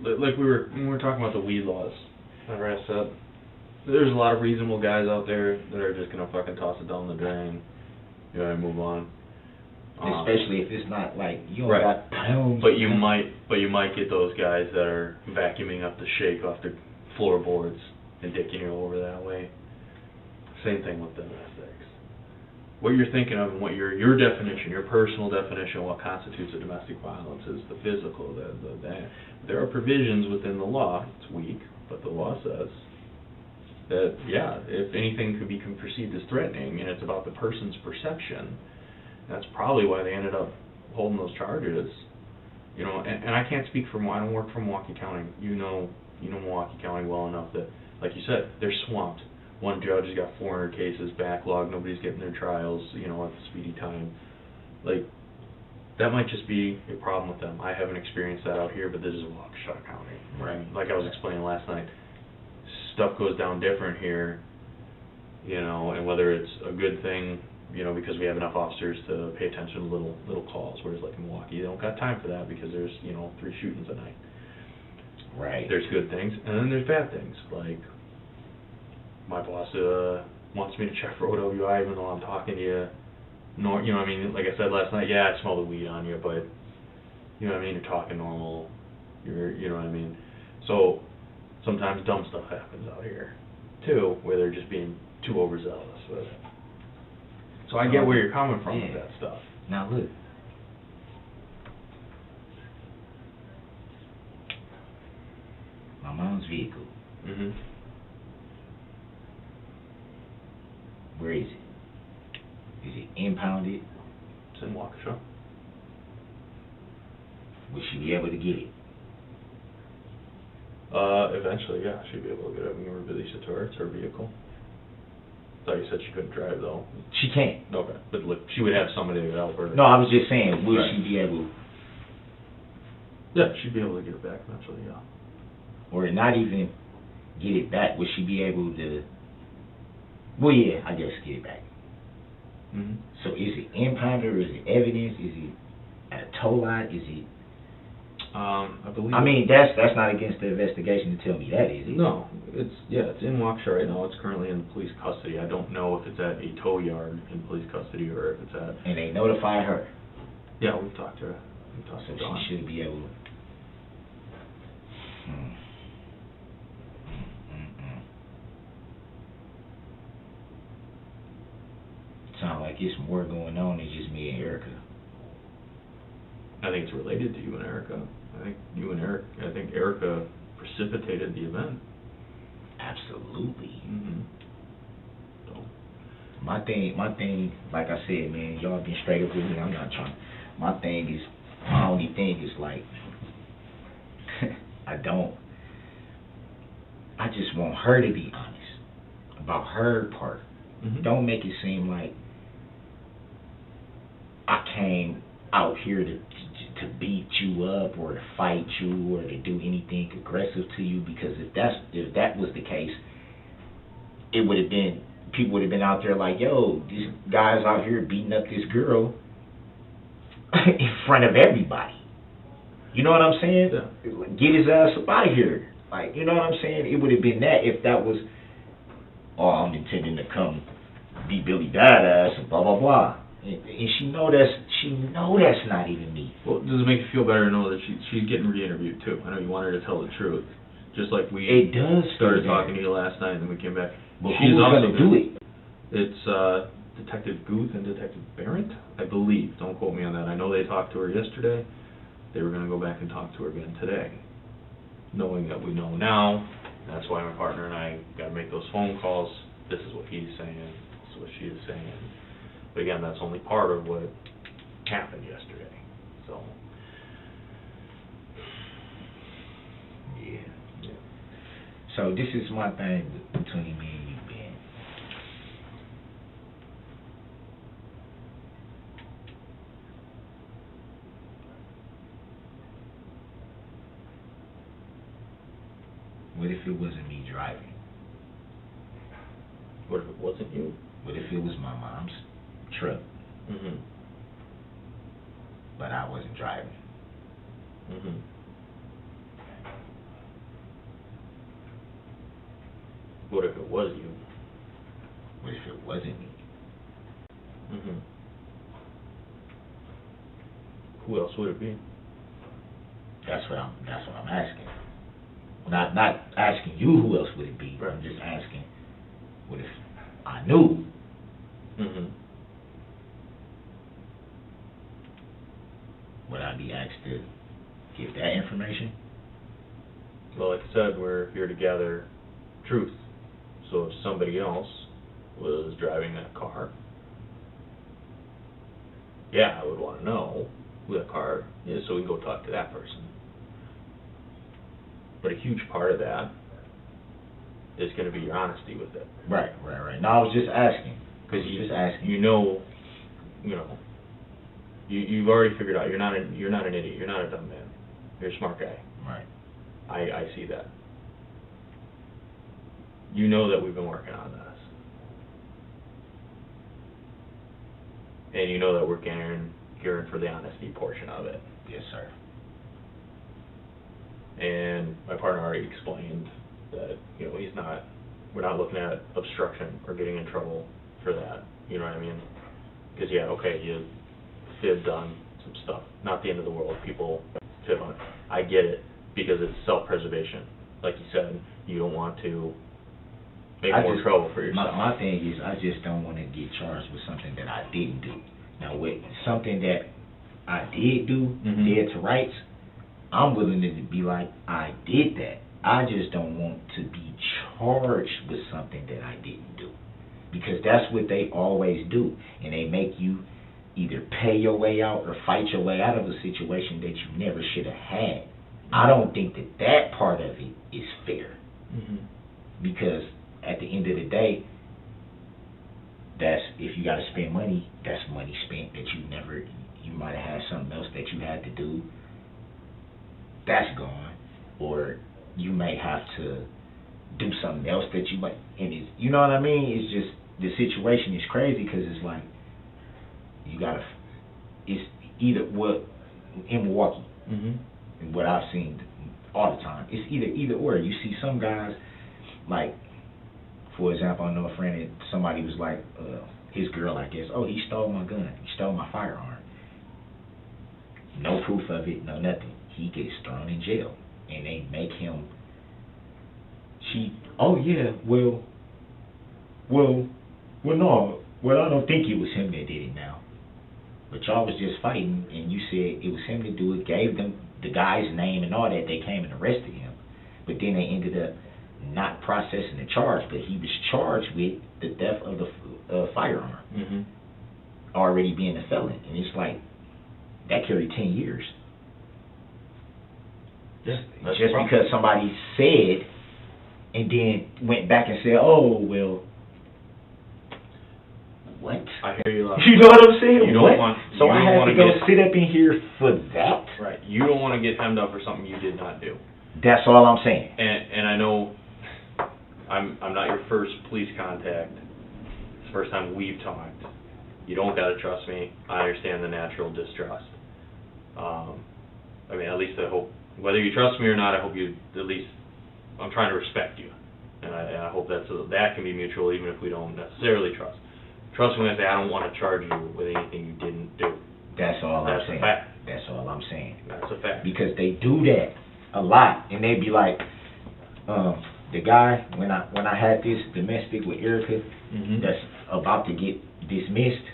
like when we were talking about the weed laws, remember I said, there's a lot of reasonable guys out there that are just gonna fucking toss it down the drain, you know, and move on. Especially if it's not like you don't right. got pounds. But you might get those guys that are vacuuming up the shake off the floorboards and dicking you over that way. Same thing with domestics. What you're thinking of and what your definition, your personal definition of what constitutes a domestic violence is the physical. That there are provisions within the law. It's weak, but the law says that if anything could be perceived as threatening, and it's about the person's perception. That's probably why they ended up holding those charges. You know, and I can't speak for. I don't work for Milwaukee County. You know Milwaukee County well enough that, like you said, they're swamped. One judge has got 400 cases backlog. Nobody's getting their trials, you know, at the speedy time. Like, that might just be a problem with them. I haven't experienced that out here, but this is Waukesha County. Right. Like I was explaining last night, stuff goes down different here, you know, and whether it's a good thing, you know, because we have enough officers to pay attention to little calls, whereas like in Milwaukee, they don't got time for that because there's, you know, 3 shootings a night. Right. There's good things, and then there's bad things, like my boss wants me to check for OWI even though I'm talking to you. No, you know what I mean? Like I said last night, yeah, I smell the weed on you, but you know what I mean? You're talking normal. You know what I mean? So sometimes dumb stuff happens out here too, where they're just being too overzealous with it. So I get where you're coming from with that stuff. Now look. My mom's vehicle. Mhm. Where is it? Is it impounded? It's in Waukesha. Will she be able to get it? Eventually, yeah, she'd be able to get it. We can release it to her. It's her vehicle. Thought you said she couldn't drive though. She can't. Okay, but look, she would have somebody to help her. No, I was just saying, will Right. she be able, Yeah, she'd be able to get it back eventually. Yeah. or not even get it back? Will she be able to? Well, yeah, I guess get it back. Mhm. So is it impounded or is it evidence? Is it at a tow lot? Is it? I believe. I mean, that's not against the investigation to tell me that, is it? No, it's in Waukesha right now. It's currently in police custody. I don't know if it's at a tow yard in police custody or if it's at. And they notify her, Yeah, we've talked to her. We've talked so to Dawn. she should be able. Sound like it's more going on than just me and Erica. I think it's related to you and Erica. I think Erica precipitated the event. Absolutely. Mm-hmm. So. My thing, like I said, man, y'all been straight up with me. I'm not trying. My only thing is like, I just want her to be honest about her part. Mm-hmm. Don't make it seem like I came out here to beat you up or to fight you or to do anything aggressive to you, because if that was the case, it would have been, people would have been out there like, yo, this guy's out here beating up this girl in front of everybody. You know what I'm saying? Yeah. Get his ass up out of here. Like, you know what I'm saying? It would have been that if that was, oh, I'm intending to come be Billy Badass and blah blah blah. And she know that's not even me. Well, does it make you feel better to know that she's getting re-interviewed too? I know you want her to tell the truth, just like we It does started feel talking to you last night, and then we came back. But She's who's also gonna do it? It's Detective Guth and Detective Barrett, I believe. Don't quote me on that. I know they talked to her yesterday. They were going to go back and talk to her again today. Knowing that we know now, that's why my partner and I got to make those phone calls. This is what he's saying. This is what she is saying. But again, that's only part of what happened yesterday. So. Yeah. So this is my thing between me and you, Ben. What if it wasn't me driving? What if it wasn't you? What if it was my mom's truck, Mm-hmm. but I wasn't driving? Mm-hmm. What if it was you? What if it wasn't me? Mm-hmm. Who else would it be? That's what I'm asking. Not asking you who else would it be. Right. I'm just asking, what if I knew? Mm-hmm. Would I be asked to give that information? Well, like I said, we're here to gather truth. So if somebody else was driving that car, yeah, I would want to know who that car is so we can go talk to that person. But a huge part of that is going to be your honesty with it. Right. No, I was just asking. Because just asking. you know, You've already figured out you're not an idiot. You're not a dumb man. You're a smart guy. Right. I see that. You know that we've been working on this. And you know that we're gearing for the honesty portion of it. Yes, sir. And my partner already explained that, you know, we're not looking at obstruction or getting in trouble for that. You know what I mean? Because, yeah, okay, you fibbed on some stuff. Not the end of the world. People fib on it. I get it, because it's self-preservation. Like you said, you don't want to make more trouble for yourself. My thing is, I just don't want to get charged with something that I didn't do. Now, with something that I did do, dead to rights, I'm willing to be like, I did that. I just don't want to be charged with something that I didn't do. Because that's what they always do. And they make you either pay your way out or fight your way out of a situation that you never should have had. I don't think that part of it is fair. Because at the end of the day, that's, if you got to spend money, that's money spent that you might have had something else that you had to do. That's gone. Or you may have to do something else that you might, and it's, you know what I mean? It's just, the situation is crazy because it's like, you got to, it's either, what, in Milwaukee, and what I've seen all the time, it's either or. You see some guys, like, for example, I know a friend, somebody was like, his girl, I guess, oh, he stole my gun, he stole my firearm. No proof of it, no nothing. He gets thrown in jail, and they make him, oh yeah, well, no, I don't think it was him that did it now. But y'all was just fighting, and you said it was him to do it, gave them the guy's name and all that, they came and arrested him. But then they ended up not processing the charge, but he was charged with the theft of the firearm, already being a felon. And it's like, that carried 10 years. Yeah, just because somebody said, and then went back and said, oh, well, what? I hear you. You know what I'm saying? You don't want. So I have to go sit up in here for that? Right. You don't want to get hemmed up for something you did not do. That's all I'm saying. And I know I'm not your first police contact. It's the first time we've talked. You don't gotta trust me. I understand the natural distrust. I mean, at least I hope, whether you trust me or not, I hope you at least, I'm trying to respect you. And I hope that can be mutual, even if we don't necessarily trust. Trust me when I say I don't want to charge you with anything you didn't do. That's all I'm saying. That's a fact. That's all I'm saying. That's a fact. Because they do that a lot, and they be like, the guy, when I had this domestic with Erica, that's about to get dismissed,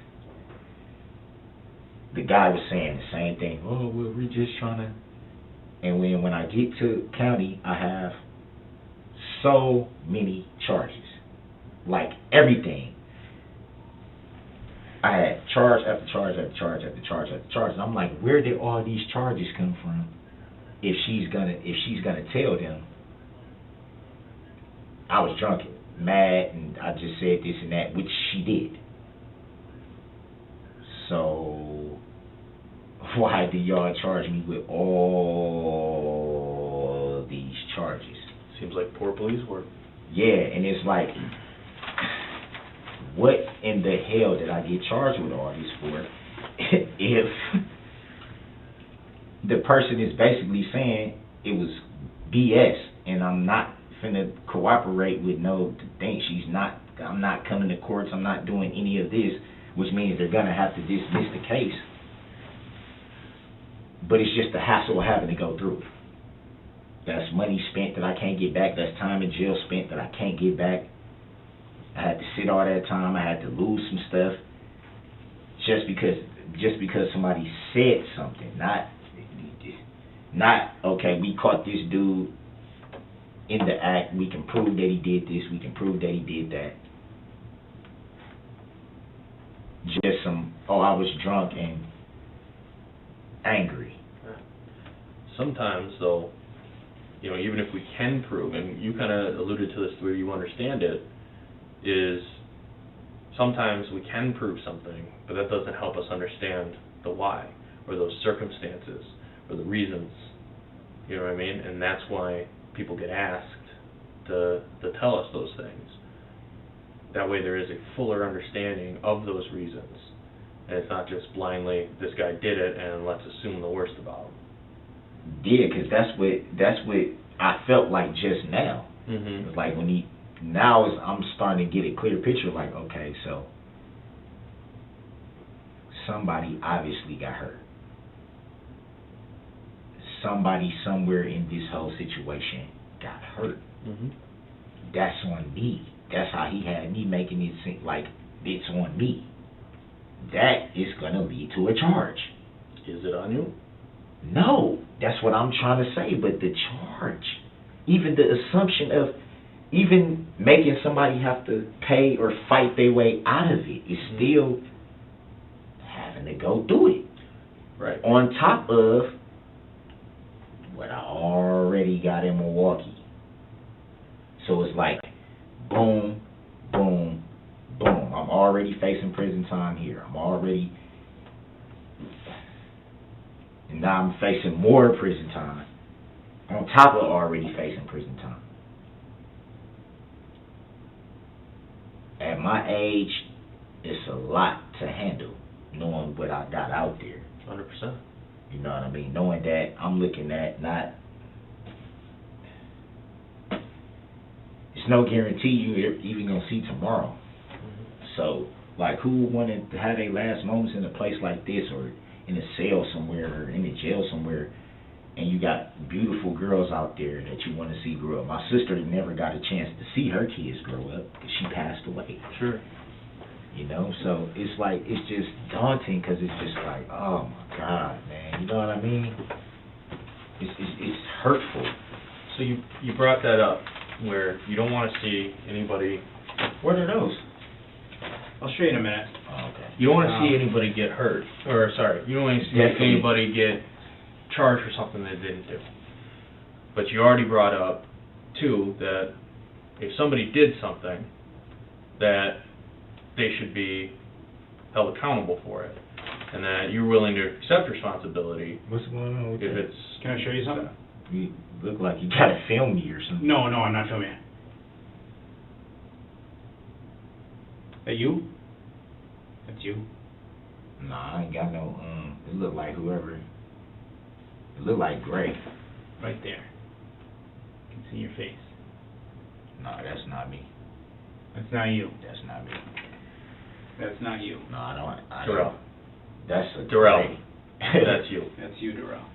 the guy was saying the same thing. Oh, well, we're just trying to. And when I get to county, I have so many charges, like everything. I had charge after charge after charge after charge after charge, and I'm like, where did all these charges come from? If she's gonna tell them, I was drunk, and mad, and I just said this and that, which she did. So why do y'all charge me with all these charges? Seems like poor police work. Yeah, and it's like, what in the hell did I get charged with all this for if the person is basically saying it was BS and I'm not finna cooperate with no thing. I'm not coming to courts, I'm not doing any of this, which means they're gonna have to dismiss the case. But it's just the hassle of having to go through it. That's money spent that I can't get back, that's time in jail spent that I can't get back. I had to sit all that time, I had to lose some stuff just because somebody said something, not okay, we caught this dude in the act, we can prove that he did this, we can prove that he did that. Just some, oh, I was drunk and angry. Sometimes, though, even if we can prove, and you kind of alluded to this where you understand it, is sometimes we can prove something, but that doesn't help us understand the why, or those circumstances, or the reasons. You know what I mean? And that's why people get asked to tell us those things. That way there is a fuller understanding of those reasons. And it's not just blindly, this guy did it, and let's assume the worst about him. Yeah, because that's what I felt like just now. Mm-hmm. It's like when I'm starting to get a clear picture, like, okay, so somebody obviously got hurt. Somebody somewhere in this whole situation got hurt. Mm-hmm. That's on me. That's how he had me making it seem like it's on me. That is going to lead to a charge. Is it on you? No, that's what I'm trying to say. But the charge, even the assumption of even making somebody have to pay or fight their way out of it is still having to go through it. Right. On top of what I already got in Milwaukee. So it's like boom, boom, boom. I'm already facing prison time here. And now I'm facing more prison time on top of already facing prison time. At my age, it's a lot to handle, knowing what I got out there. 100%. You know what I mean? Knowing that I'm looking at not... It's no guarantee you're even going to see tomorrow. Mm-hmm. So, like, who wanted to have their last moments in a place like this, or in a cell somewhere, or in a jail somewhere, and you got beautiful girls out there that you want to see grow up? My sister never got a chance to see her kids grow up because she passed away. Sure. You know, so it's like, it's just daunting because it's just like, oh my God, man, you know what I mean? It's hurtful. So you brought that up, where you don't want to see anybody. What are those? I'll show you in a minute. Oh, okay. You don't want to see anybody get hurt, or sorry, you don't want to see anybody get charged for something they didn't do. But you already brought up, too, that if somebody did something, that they should be held accountable for it, and that you're willing to accept responsibility. What's going on with if that? it's... Can I show you something? You look like you gotta film me or something. No, I'm not filming it. That you? That's you? Nah, I ain't got no, it look like whoever. It look like Gray. Right there. You can see your face. Nah, that's not me. That's not you. That's not me. That's not you. No, I don't. Darrell. That's a Darrell. Gray. That's you. That's you, Darrell.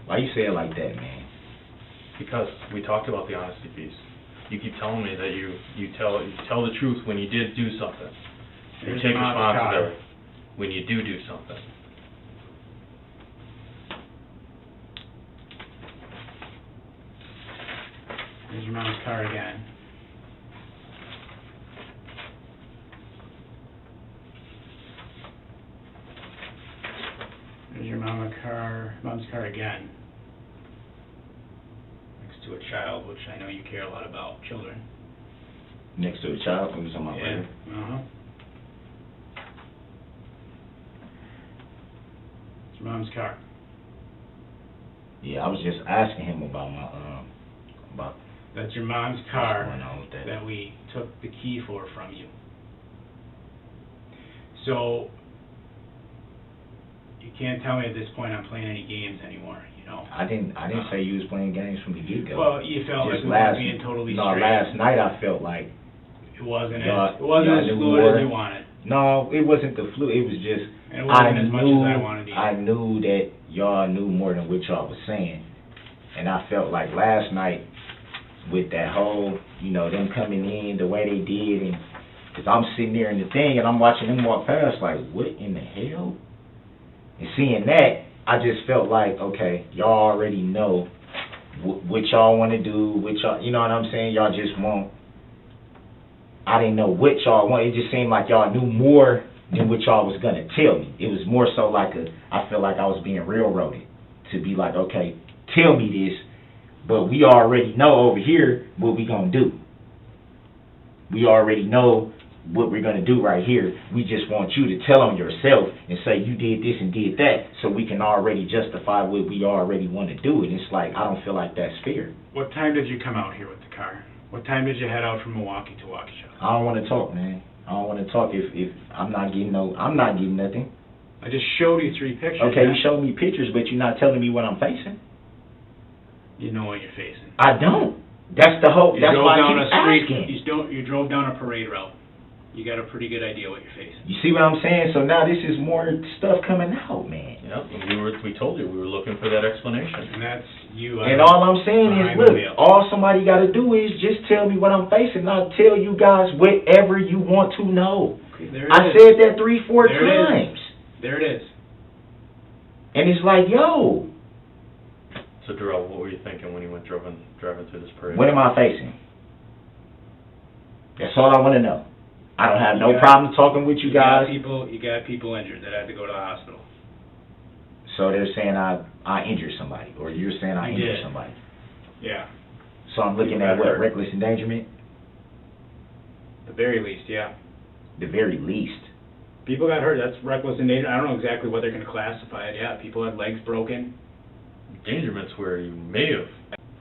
Why you say it like that, man? Because we talked about the honesty piece. You keep telling me that you tell the truth when you did do something. You take responsibility when you do something. There's your mom's car again. There's your mom's car again. Next to a child, which I know you care a lot about, children. Next to a child, who's on my Yeah. brother. It's your mom's car. Yeah, I was just asking him about my about. That's your mom's car What's going on with that? we took the key for from you. So, you can't tell me at this point I'm playing any games anymore, you know? I didn't say you was playing games from the get-go. Well, you felt like Just we were being totally straight. last night I felt like It wasn't y'all- as fluid more. as you wanted. No, it wasn't the flu. It was just And it wasn't as much as I wanted either. I knew that y'all knew more than what y'all was saying, and I felt like last night with that whole, them coming in the way they did, and because I'm sitting there in the thing and I'm watching them walk past, like, what in the hell? And seeing that, I just felt like, okay, y'all already know what y'all want to do, what y'all, you know what I'm saying? Y'all just want. I didn't know what y'all want. It just seemed like y'all knew more than what y'all was gonna tell me. It was more so like I felt like I was being railroaded to be like, okay, tell me this, but we already know over here what we gonna do. We already know what we're going to do right here, we just want you to tell on yourself and say you did this and did that, so we can already justify what we already want to do. And it's like, I don't feel like that's fair. What time did you come out here with the car? What time did you head out from Milwaukee to Waukesha? I don't want to talk, man. I don't want to talk if I'm not getting nothing. I just showed you 3 pictures. Okay, man. you showed me pictures, but you're not telling me what I'm facing. You know what you're facing. I don't. That's the hope. That's why I keep asking. You drove down a parade route. You got a pretty good idea what you're facing. You see what I'm saying? So now this is more stuff coming out, man. Yep, we told you, we were looking for that explanation. And that's you. And all I'm saying is, behind look, the wheel. all somebody got to do is just tell me what I'm facing. I'll tell you guys whatever you want to know. Okay, there it I is. said that 3-4 There it is. times. There it is. And it's like, yo, So Darrell, what were you thinking when you went driving through this parade? what am I facing? That's all I want to know. I don't have no You got- problem talking with you guys. You got people injured that had to go to the hospital. So they're saying I injured somebody, or you're saying I You injured did. somebody. Yeah. So I'm looking You at got what, hurt. reckless endangerment? At the very least, yeah. The very least. People got hurt. That's reckless endangerment. I don't know exactly what they're going to classify it. Yeah, people had legs broken. Endangerment's where you may have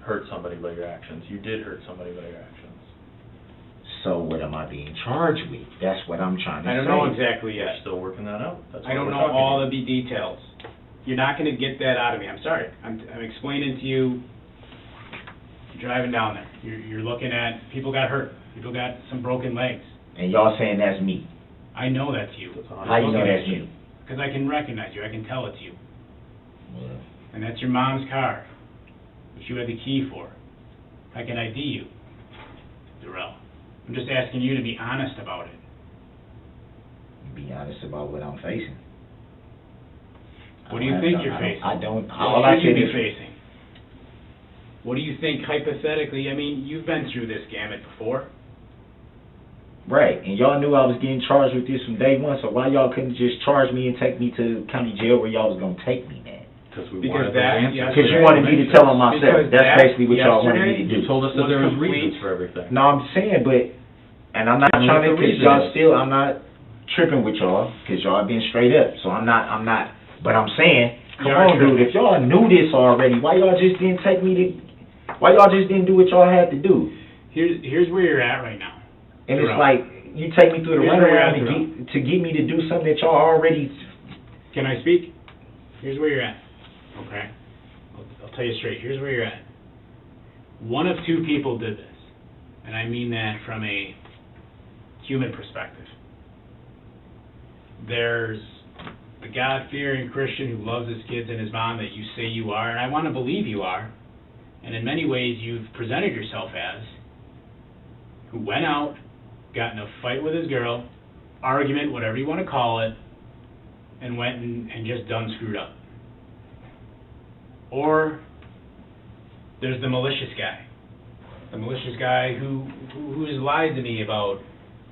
hurt somebody by your actions. You did hurt somebody by your actions. So what am I being charged with? That's what I'm trying to say. I don't know exactly You're yet. still working that out. That's I why don't we're know talking all to of the details. You're not going to get that out of me. I'm sorry. I'm explaining to you. Driving down there, you're looking at people got hurt. People got some broken legs. And y'all saying that's me. I know that's you. How you know that's me? Because I can recognize you. I can tell it's you. Well, And that's your mom's car, which you had the key for. I can ID you, Darrell. I'm just asking you to be honest about it. be honest about what I'm facing. What do you think you're facing? I don't. What should you be facing? What do you think hypothetically? I mean, you've been through this gamut before. Right, and y'all knew I was getting charged with this from day one, so why y'all couldn't just charge me and take me to county jail where y'all was going to take me, man? Because we Because wanted that- those answers. Because you wanted me to tell on myself. Because That's that basically what y'all wanted me to do. You told us that Was there was complete. reasons for everything. No, I'm saying, but, and I'm not Tell me trying to, what the because reason y'all is. still, I'm not tripping with y'all, because y'all been straight up, so I'm not, but I'm saying, come You are on, dude, tripping. if y'all knew this already, why y'all just didn't take me to, why y'all just didn't do what y'all had to do? Here's where you're at right now. And it's Darrell. like, you take me through the Here's where you're runaround at, to get me to do something that y'all already, Can I speak? Here's where you're at. Okay. I'll tell you straight. Here's where you're at. One of two people did this. And I mean that from a human perspective. There's the God-fearing Christian who loves his kids and his mom that you say you are, and I want to believe you are. And in many ways you've presented yourself as, who went out, got in a fight with his girl, argument, whatever you want to call it, and went and just done screwed up. Or there's the malicious guy. The malicious guy who's lied to me about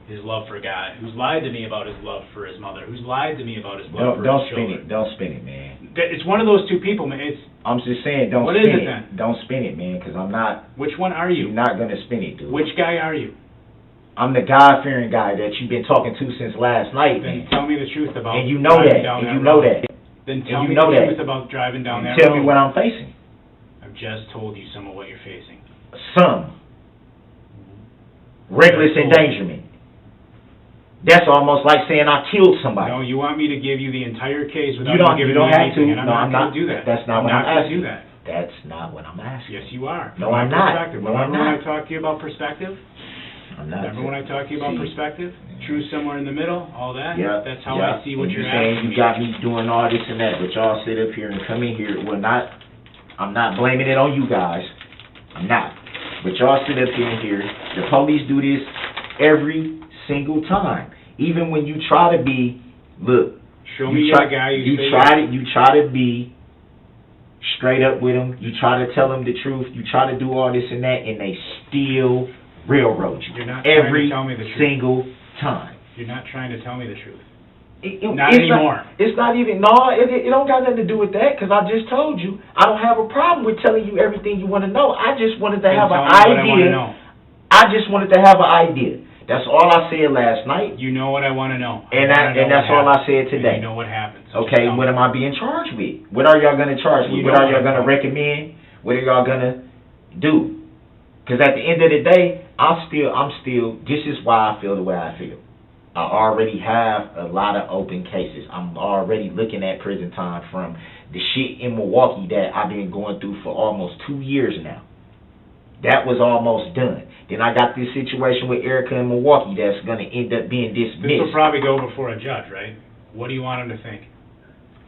his love for God, who's lied to me about his love for his mother, who's lied to me about his love for don't his spin children. it, don't spin it, man. It's one of those two people, man. I'm just saying, don't What is spin it it. then? Don't spin it, man, because I'm not, Which one are you're you? not going to spin it, dude. Which guy are you? I'm the God-fearing guy that you've been talking to since last night, Then man. tell me the truth about And you know driving that, down and you that know road. that. Then And tell you me know the that. truth about driving down And that tell road. me what I'm facing. I've just told you some of what you're facing. Some. Reckless endangerment. That's almost like saying I killed somebody. No, you want me to give you the entire case without You don't giving have me to. anything, and I'm No, not I'm going not. to do that. That's not what not I'm gonna do asking. that. That's not what I'm asking. Yes, you are. No, From my I'm not. perspective. No, I'm Remember when not. I talked to you about perspective? I'm not. Remember when I talked to you about See. perspective? Truth somewhere in the middle, all that? Yeah. That's how yeah. I see what And you're saying asking you me. got me doing all this and that, but y'all sit up here and come in here. Well, I'm not blaming it on you guys. I'm not. But y'all sit up here and here. The police do this every single time. Even when you try to be, look. Show me you try, a guy you say try to be straight up with them. You try to tell them the truth. You try to do all this and that, and they still railroad you. You're not trying every to tell me the truth. single time. You're not trying to tell me the truth. Not anymore. It's not even, no, it don't got nothing to do with that, because I just told you, I don't have a problem with telling you everything you want to know. I just wanted to Then have tell an me what I want to idea. know. I just wanted to have an idea. That's all I said last night. You know what I want to know. And that's all I said today. You know what happened. So okay, what am I being charged with? What are y'all going to charge me? What are y'all going to recommend? What are y'all going to do? Because at the end of the day, I'm still, this is why I feel the way I feel. I already have a lot of open cases. I'm already looking at prison time from the shit in Milwaukee that I've been going through for almost 2 years now. That was almost done. Then I got this situation with Erica in Milwaukee that's going to end up being dismissed. This will probably go before a judge, right? What do you want him to think?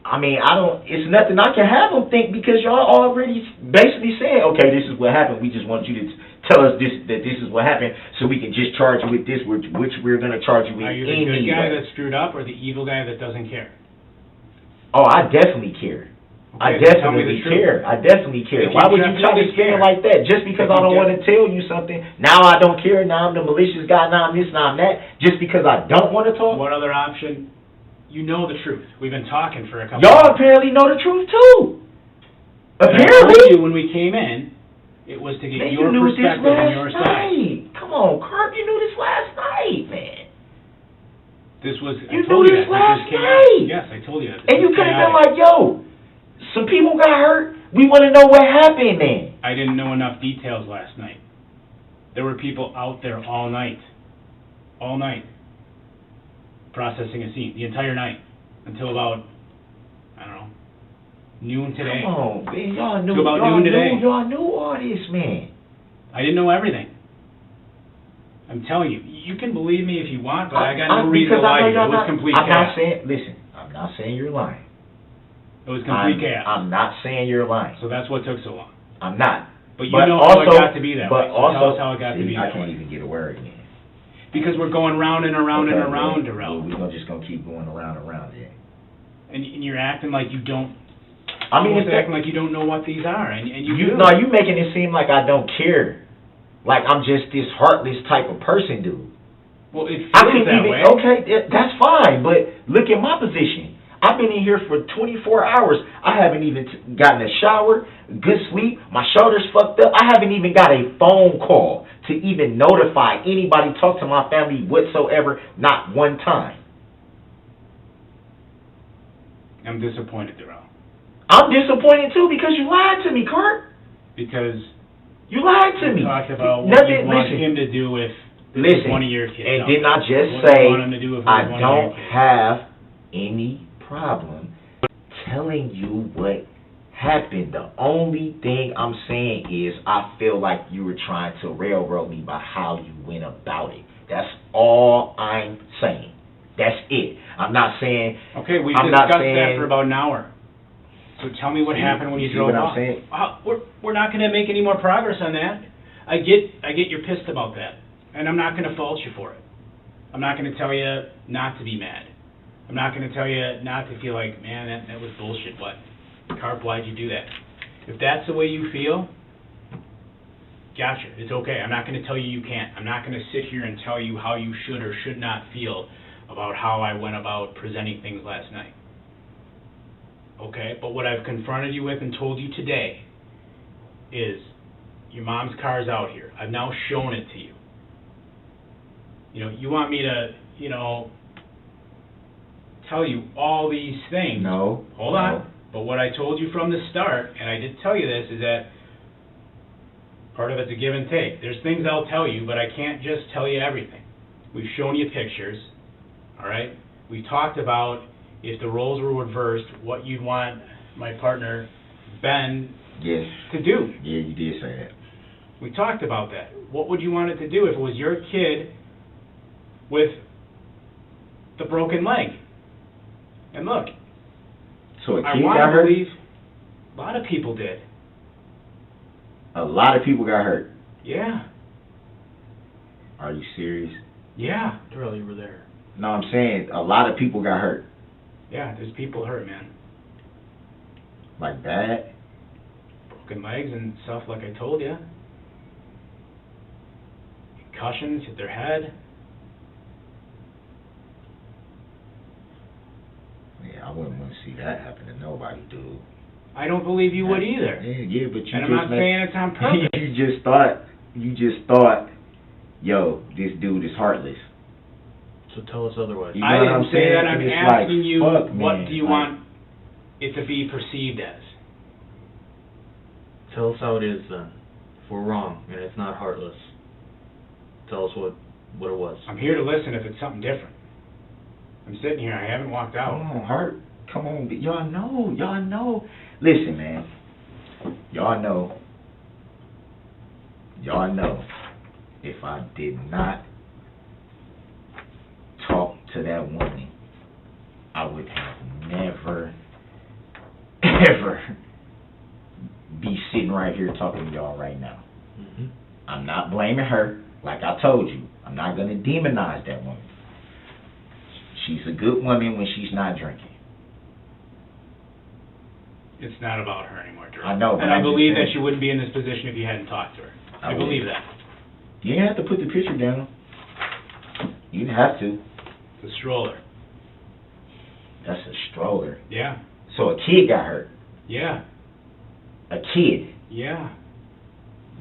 I mean, it's nothing I can have them think because y'all already basically said, okay, this is what happened. We just want you to tell us that this is what happened so we can just charge you with this, which we're going to charge you with anyway. Are you the good guy that screwed up or the evil guy that doesn't care? Oh, I definitely care. Okay, I definitely care. I definitely care. Why would you try to spin it like that? Just because I don't want to tell you something, now I don't care, now I'm the malicious guy, now I'm this, now I'm that, just because I don't want to talk? What other option? You know the truth. We've been talking for a couple Y'all apparently know the truth too. Apparently. I told you when we came in, it was to get your perspective on your side. Come on, Carp, you knew this last night, man. This was, you knew this last night. Yes, I told you that. And you could have been like, yo, some people got hurt. We want to know what happened, man. I didn't know enough details last night. There were people out there all night. All night. Processing a scene. The entire night. Until about, I don't know, noon today. Come on, man. Y'all knew, y'all knew all this, man. I didn't know everything. I'm telling you. You can believe me if you want, but I got no reason to lie to you. It was complete chaos. I'm not saying you're lying. It was complete chaos. I'm not saying you're lying. So that's what took so long. I'm not. But you know how it got to be that way. So tell us how it got to be that way. I can't even get a word in. Because we're going round and around and around, Darrell. We're just going to keep going around and around there. And you're acting like you don't... I mean, it's acting like you don't know what these are, and you do. No, you making it seem like I don't care. Like I'm just this heartless type of person, dude. Well, it feels that way. Okay, that's fine, but look at my position. I've been in here for 24 hours. I haven't even gotten a shower, good sleep. My shoulder's fucked up. I haven't even got a phone call to even notify anybody, talk to my family whatsoever, not one time. I'm disappointed, Darrell. I'm disappointed too because you lied to me, Kurt. Because you lied to me. You talked about what you want him to do with one of your kids. And didn't I just say I don't have any problem telling you what happened? The only thing I'm saying is I feel like you were trying to railroad me by how you went about it. That's all I'm saying. That's it. I'm not saying... Okay, we discussed that for about an hour. So tell me what happened when you drove off. We're not going to make any more progress on that. I get you're pissed about that. And I'm not going to fault you for it. I'm not going to tell you not to be mad. I'm not going to tell you not to feel like, man, that was bullshit. What? Carp, why'd you do that? If that's the way you feel, gotcha. It's okay. I'm not going to tell you can't. I'm not going to sit here and tell you how you should or should not feel about how I went about presenting things last night. Okay? But what I've confronted you with and told you today is your mom's car's out here. I've now shown it to you. You know, you want me to, tell you all these things. No. Hold on. But what I told you from the start, and I did tell you this, is that part of it's a give and take. There's things I'll tell you, but I can't just tell you everything. We've shown you pictures, all right? We talked about if the roles were reversed, what you'd want my partner, Ben, to do. Yeah, you did say that. We talked about that. What would you want it to do if it was your kid with the broken leg? And look, so I want to believe a lot of people did. A lot of people got hurt. Yeah. Are you serious? Yeah. Darrell, you were there. No, I'm saying a lot of people got hurt. Yeah, there's people hurt, man. Like bad? Broken legs and stuff like I told you. Concussions, hit their head. Yeah, I wouldn't want to see that happen to nobody, dude. I don't believe you would either. Yeah, but you and I'm not saying it's on purpose. You just thought yo, this dude is heartless. So tell us otherwise. You know I what didn't I'm say saying? that. I'm It's asking like, you, fuck, what man, do you like- want it to be perceived as? Tell us how it is then. If we're wrong and it's not heartless, tell us what it was. I'm here to listen if it's something different. I'm sitting here. I haven't walked out. Come on, Hurt. Come on. Y'all know. Listen, man. Y'all know. If I did not talk to that woman, I would have never, ever be sitting right here talking to y'all right now. Mm-hmm. I'm not blaming her. Like I told you, I'm not going to demonize that woman. She's a good woman when she's not drinking. It's not about her anymore, Drew. I know, but And I I'm just believe that saying. she wouldn't be in this position if you hadn't talked to her. I I believe would. that. You didn't have to put the picture down. You didn't have to. The stroller. That's a stroller. Yeah. So a kid got hurt. Yeah. A kid. Yeah.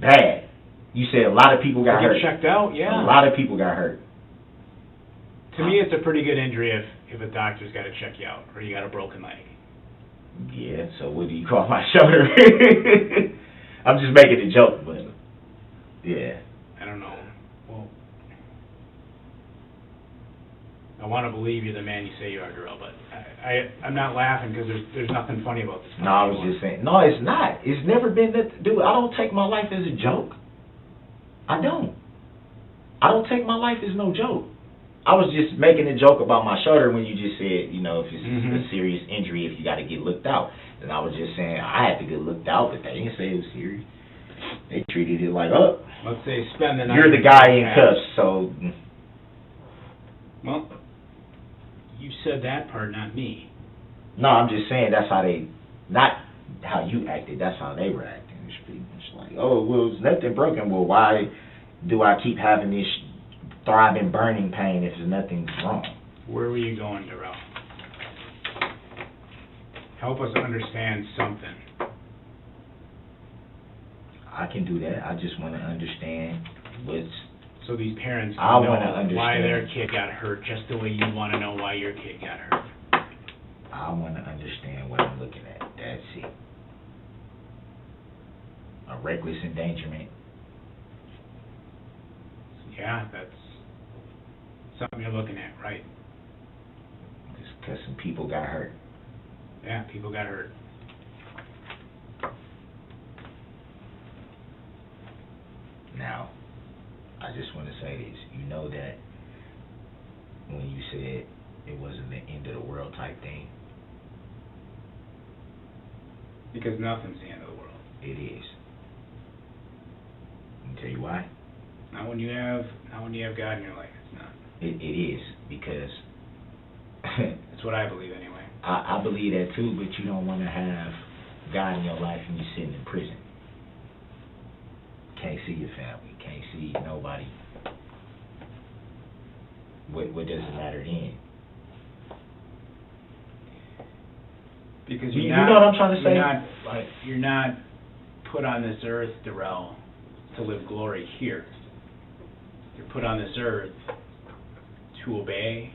Bad. You said a lot of people got Get hurt. checked out. Yeah. A lot of people got hurt. To me, it's a pretty good injury if a doctor's got to check you out or you got a broken leg. Yeah, so what do you call my shoulder? I'm just making a joke, but yeah. I don't know. Well, I want to believe you're the man you say you are, Darrell, but I'm not laughing because there's nothing funny about this. No, I was just saying. No, it's not. It's never been that. Dude, I don't take my life as a joke. I don't take my life as no joke. I was just making a joke about my shoulder when you just said, you know, if it's a serious injury, if you got to get looked out. And I was just saying I had to get looked out, but they didn't say it was serious. They treated it like, oh, Let's say spend the night. you're the guy in cuffs, so. Well, you said that part, not me. No, I'm just saying that's how they, not how you acted, that's how they were acting. It's like, oh, well, there's nothing broken. Well, why do I keep having this thriving burning pain if there's nothing wrong? Where were you going, Darrell? Help us understand something. I can do that. I just want to understand what's. So these parents I can wanna know understand. why their kid got hurt just the way you want to know why your kid got hurt. I want to understand what I'm looking at. That's it. A reckless endangerment. Yeah, that's something you're looking at, right? Just because some people got hurt. Yeah, people got hurt. Now, I just want to say this. You know that when you said it wasn't the end of the world type thing, Because nothing's the end of the world. it is. Let me tell you why. Not when you have God in your life. It's not. It is, because That's what I believe anyway. I believe that too, but you don't want to have God in your life and you're sitting in prison. Can't see your family, can't see nobody. What does it matter then? Because You you're know not, what I'm trying to say? You're not put on this earth, Darrell, to live glory here. You're put on this earth to obey,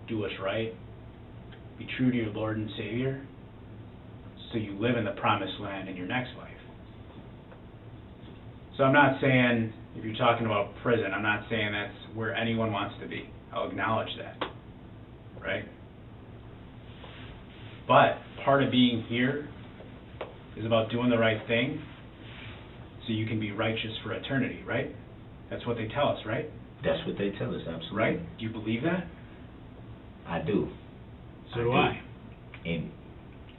do what's right, be true to your Lord and Savior, so you live in the promised land in your next life. So I'm not saying, if you're talking about prison, I'm not saying that's where anyone wants to be. I'll acknowledge that, right? But part of being here is about doing the right thing so you can be righteous for eternity, right? That's what they tell us, right? That's what they tell us, absolutely. Right? Do you believe that? I do. So do I. And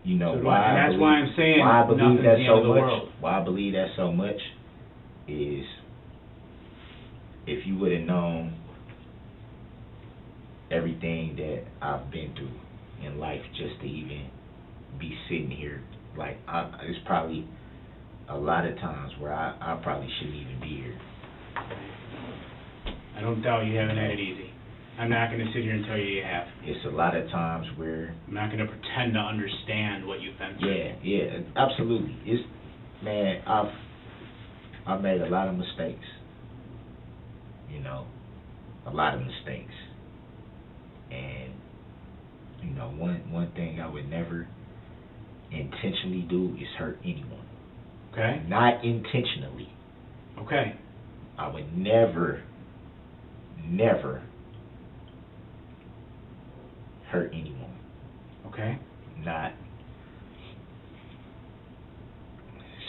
you know So do why I. And I that's believe, why I'm saying why I believe nothing's that the so end of the much. world. Why I believe that so much is if you would have known everything that I've been through in life just to even be sitting here, like it's probably a lot of times where I probably shouldn't even be here. I don't doubt you haven't had it easy. I'm not going to sit here and tell you you have. It's a lot of times where I'm not going to pretend to understand what you've been through. yeah, absolutely. It's, man, I've made a lot of mistakes. you know, a lot of mistakes. And, you know, one thing I would never intentionally do is hurt anyone. Okay. Not intentionally. Okay. I would never hurt anyone. Okay. Not,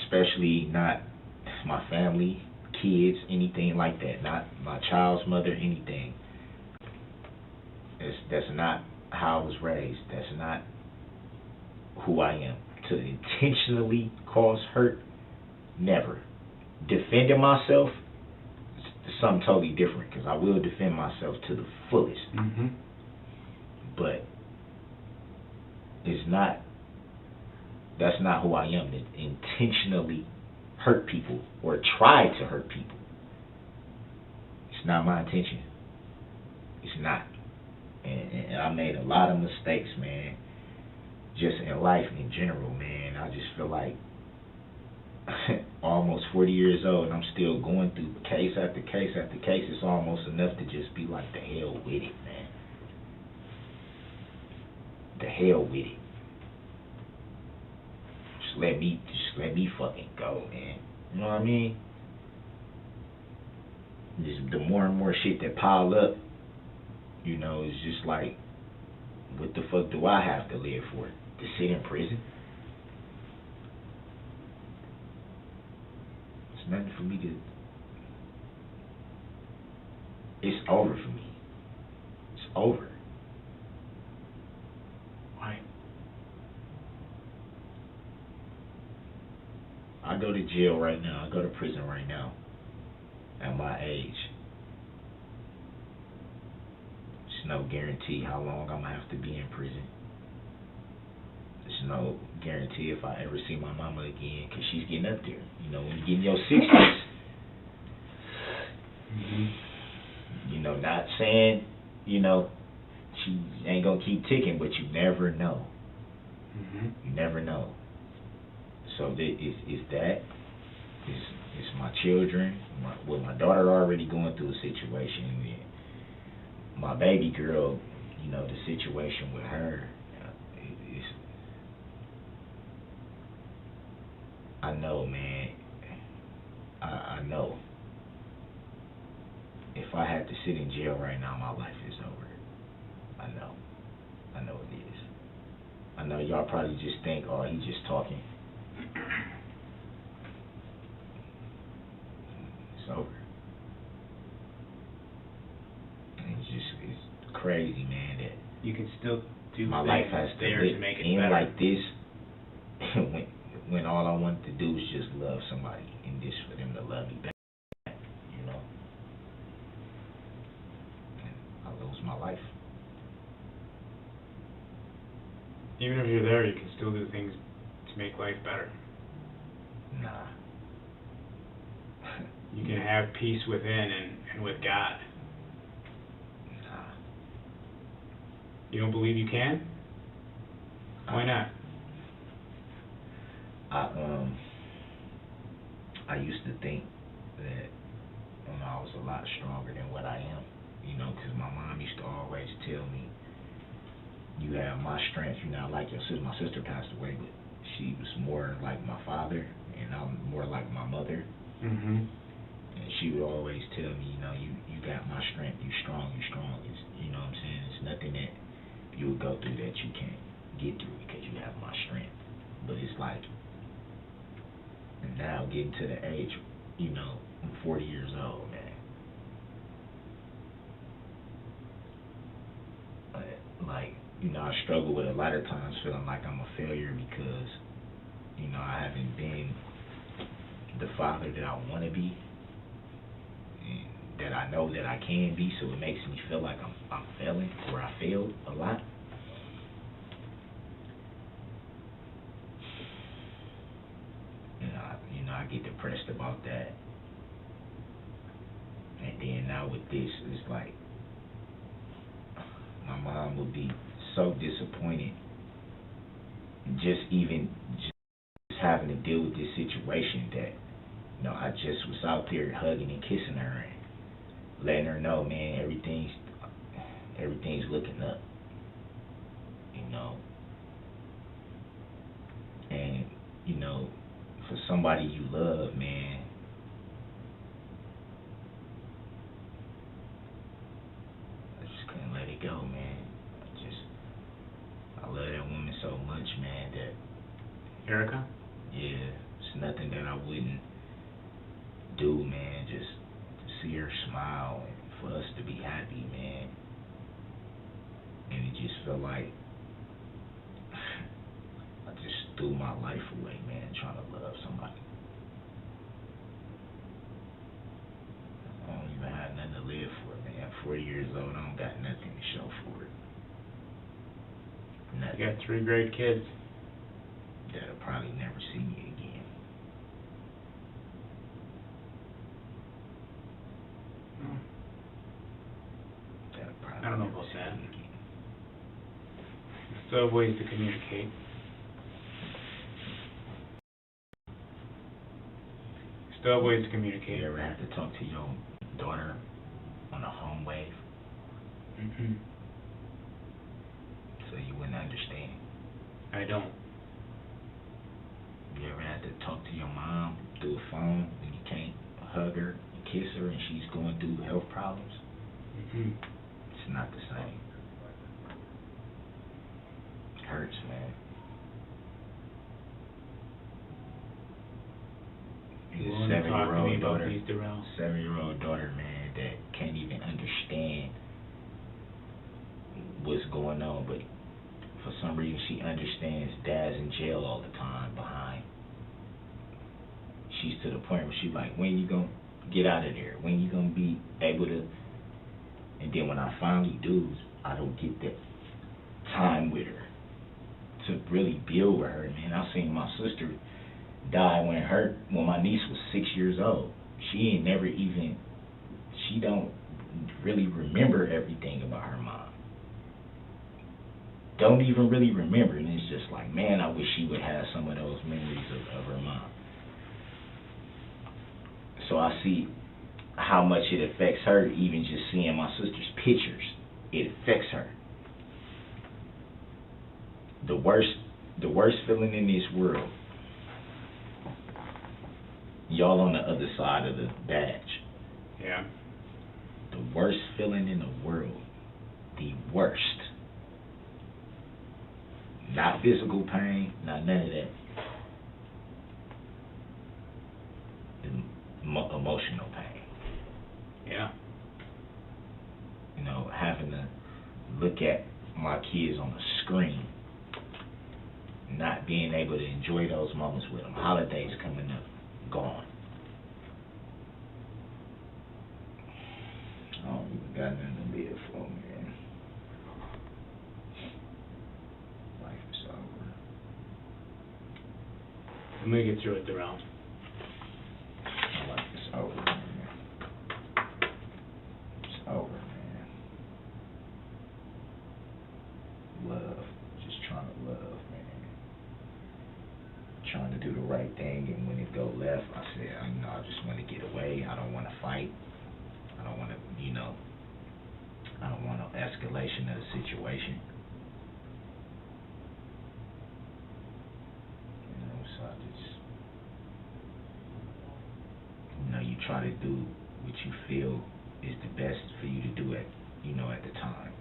especially not my family, kids, anything like that. Not my child's mother, anything. That's not how I was raised. That's not who I am. To intentionally cause hurt, never. Defending myself is something totally different, because I will defend myself to the fullest. Mm-hmm. But that's not who I am, to intentionally hurt people or try to hurt people. It's not my intention. It's not. And I made a lot of mistakes, man, just in life in general, man. I just feel like almost 40 years old and I'm still going through case after case after case. It's almost enough to just be like, the hell with it, man. The hell with it. Just let me fucking go, man. You know what I mean? Just the more and more shit that pile up, you know, it's just like, what the fuck do I have to live for? To sit in prison? It's nothing for me to... It's over for me. It's over. Why? I go to jail right now. I go to prison right now. At my age. There's no guarantee how long I'm going to have to be in prison. There's no guarantee if I ever see my mama again, because she's getting up there. You know, when you get in your 60s, you know, not saying, you know, she ain't going to keep ticking, but you never know. You never know. So it's that. It's my children. My daughter already going through a situation with my baby girl, you know, the situation with her. I know, man. I know. If I had to sit in jail right now, my life is over. I know. I know it is. I know y'all probably just think, oh, he's just talking. It's over. It's crazy, man, that you can still do my things life has to there to make it end better. like this when all I wanted to do was just love somebody, and this for them to love me back, you know. And I lose my life. Even if you're there, you can still do things to make life better. Nah. You can have peace within and with God. Nah. You don't believe you can? Why not? I used to think that I was a lot stronger than what I am, you know, because my mom used to always tell me, you have my strength, you're not like your sister. My sister passed away, but she was more like my father, and I'm more like my mother. Mm-hmm. And she would always tell me, you know, you got my strength, you strong. It's, you know what I'm saying? It's nothing that you would go through that you can't get through because you have my strength. But it's like, now getting to the age, you know, I'm 40 years old, man. Like, you know, I struggle with a lot of times feeling like I'm a failure because, you know, I haven't been the father that I want to be, and that I know that I can be, so it makes me feel like I'm failing, or I failed a lot. And I get depressed about that. And then now with this, it's like, my mom would be so disappointed just having to deal with this situation that, you know, I just was out there hugging and kissing her, and letting her know, man, everything's looking up, you know. And, you know, for somebody you love, man, I just couldn't let it go, man. I love that woman so much, man, that Erica? yeah, it's nothing that I wouldn't do, man, just to see her smile and for us to be happy, man. And it just felt like I just threw my life away, man, trying to love somebody. I don't even have nothing to live for, man. I'm 40 years old, I don't got nothing to show for it. Nothing. You got 3 great kids. That'll probably never see me again. That'll probably I don't know never about see that. me again. Still have ways to communicate. Still have ways to communicate. You ever have to talk to your daughter on a home wave? Mm-hmm. So you wouldn't understand. I don't. You ever had to talk to your mom through a phone when you can't hug her and kiss her and she's going through health problems? Mm-hmm. It's not the same. It hurts, man. You Your willing to talk to me 7-year-old about daughter, these, Darrell? 7-year-old daughter, man, that can't even understand what's going on, but for some reason she understands dad's in jail all the time behind. She's to the point where she's like, when you gonna get out of there? When you gonna be able to? And then when I finally do, I don't get that time with her to really build with her, man. I seen my sister die when my niece was 6 years old. She don't really remember everything about her mom. Don't even really remember, and it's just like, man, I wish she would have some of those memories of her mom. So I see how much it affects her, even just seeing my sister's pictures. It affects her. The worst feeling in this world, y'all on the other side of the badge. Yeah. The worst feeling in the world, the worst. Not physical pain, not none of that. Emotional pain. Yeah. You know, having to look at my kids on the screen, not being able to enjoy those moments with them. Holidays coming up, gone. I don't even got nothing to live for, man. Life is over. I'm gonna get through it, Darrell. My life is over, man. It's over, man. Love. Just trying to love, man. Trying to do the right thing, and when it go left, I said, I just want to get away. I don't want to fight. I don't want to, I don't want no escalation of the situation. So I just, you try to do what you feel is the best for you to do at the time.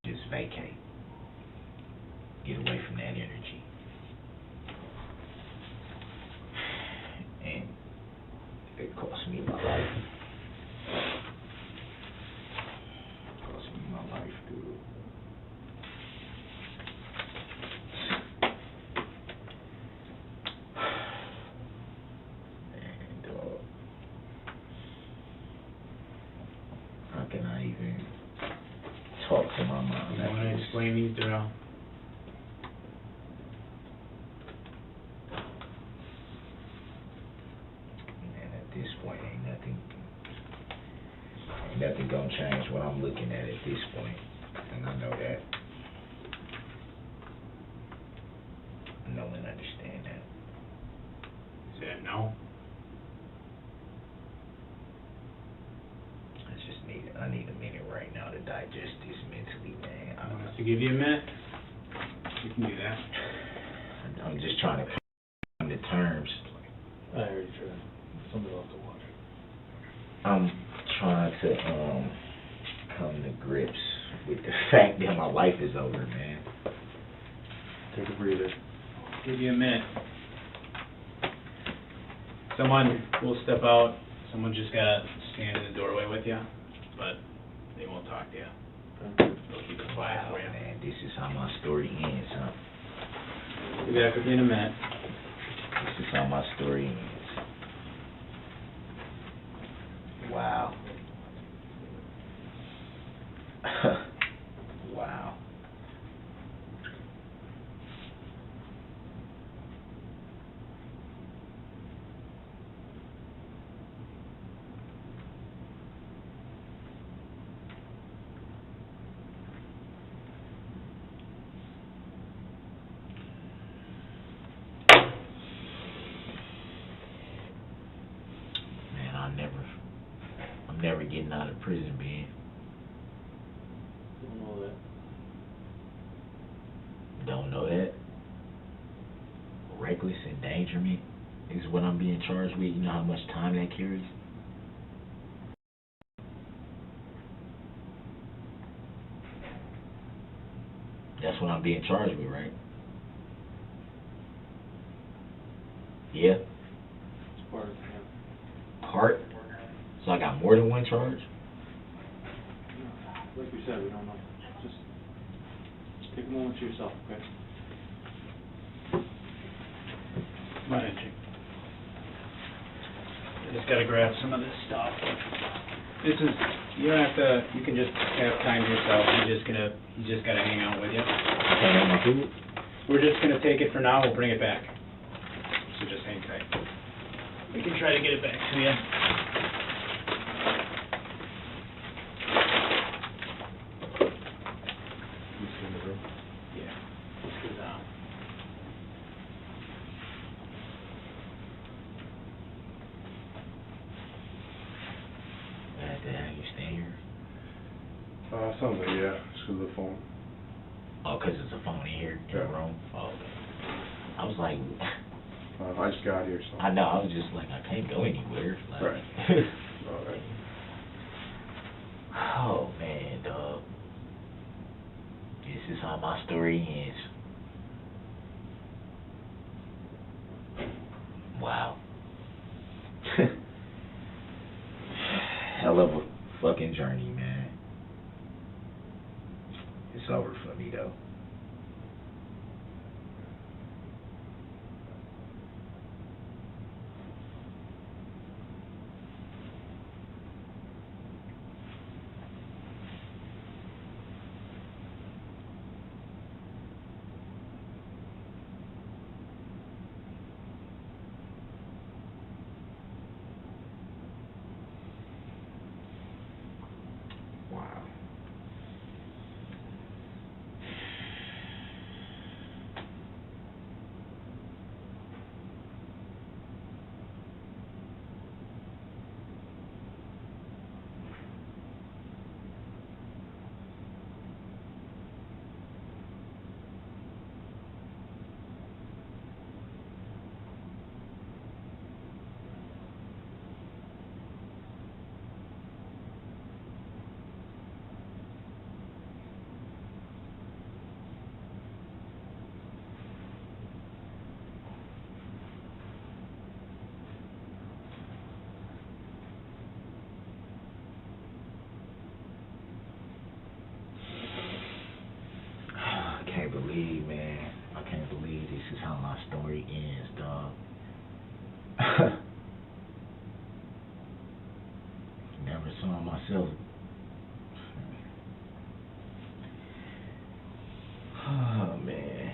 Just vacate. Get away from that energy. And it cost me my life. It cost me my life, dude. And how can I even talk to my mom? You want to explain these, Darrell? This point, ain't nothing gonna change what I'm looking at this point, and I know that. I know and understand that. Is that no? just this mentally, man. I want us to give you a minute. You can do that. I'm just trying to come to terms. I already tried. Somebody else to watch. I'm trying to come to grips with the fact that my life is over, man. Take a breather. Give you a minute. Someone will step out. Someone just gotta stand in the doorway with you, but they won't talk to you. They'll keep it quiet for you. Man, this is how my story ends, huh? Be back with you in a minute. This is how my story ends. Wow. Wow. Man, I'm never getting out of prison, man. Don't know that. Don't know that. Reckless endangerment is what I'm being charged with. You know how much time that carries? That's what I'm being charged with, right? Yeah. It's part of the Part? So I got more than one charge? Like we said, we don't know. Just take a moment to yourself, okay? Come on in, Chick. I just gotta grab some of this stuff. This is, you don't have to, you can just have time to yourself. He's just gotta hang out with you. Okay, that's my food? We're just gonna take it for now, we'll bring it back. So just hang tight. We can try to get it back to you. Yeah. Let's go down. You stay here? Something, yeah, just with the phone. Oh, 'cause it's a phone in here in the room? Oh, okay. I was like... I just got here, so. I know, I was just like, I can't go anywhere. Like, Right. All right. Oh, man, dog. This is how my story ends. Wow. Hell of a fucking journey, man. It's over for me, though. Wow. I can't believe, man. I can't believe this is how my story ends, dog. Never saw myself. Oh, man.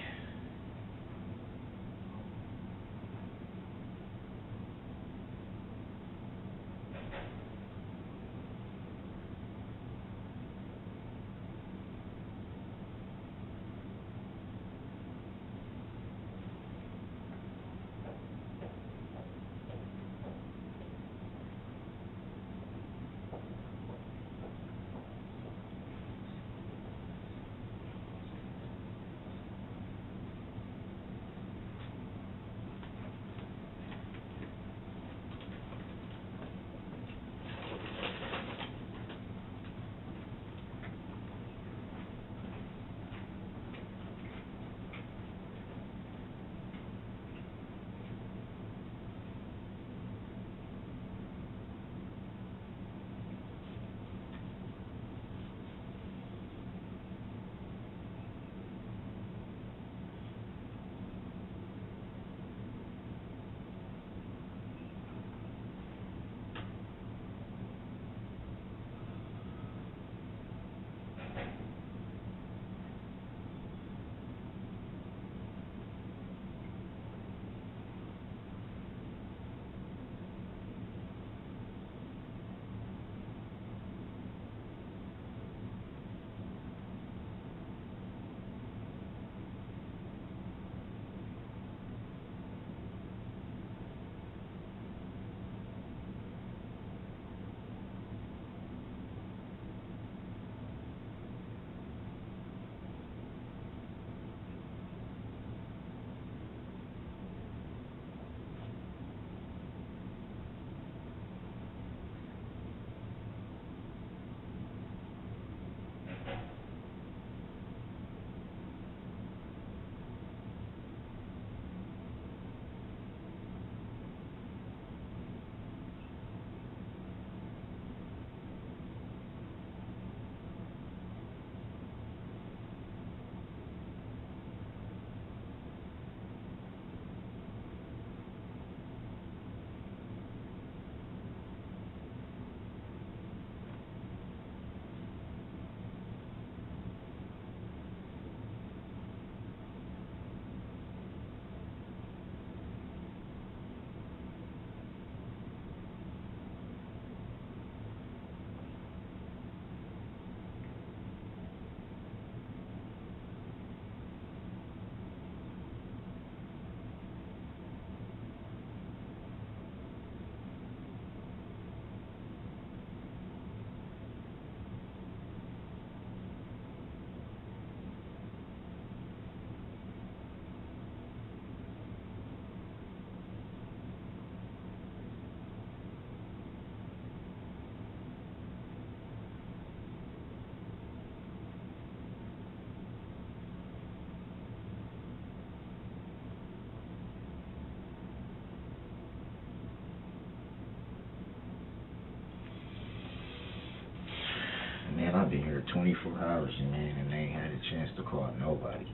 24 hours, man, and they ain't had a chance to call nobody.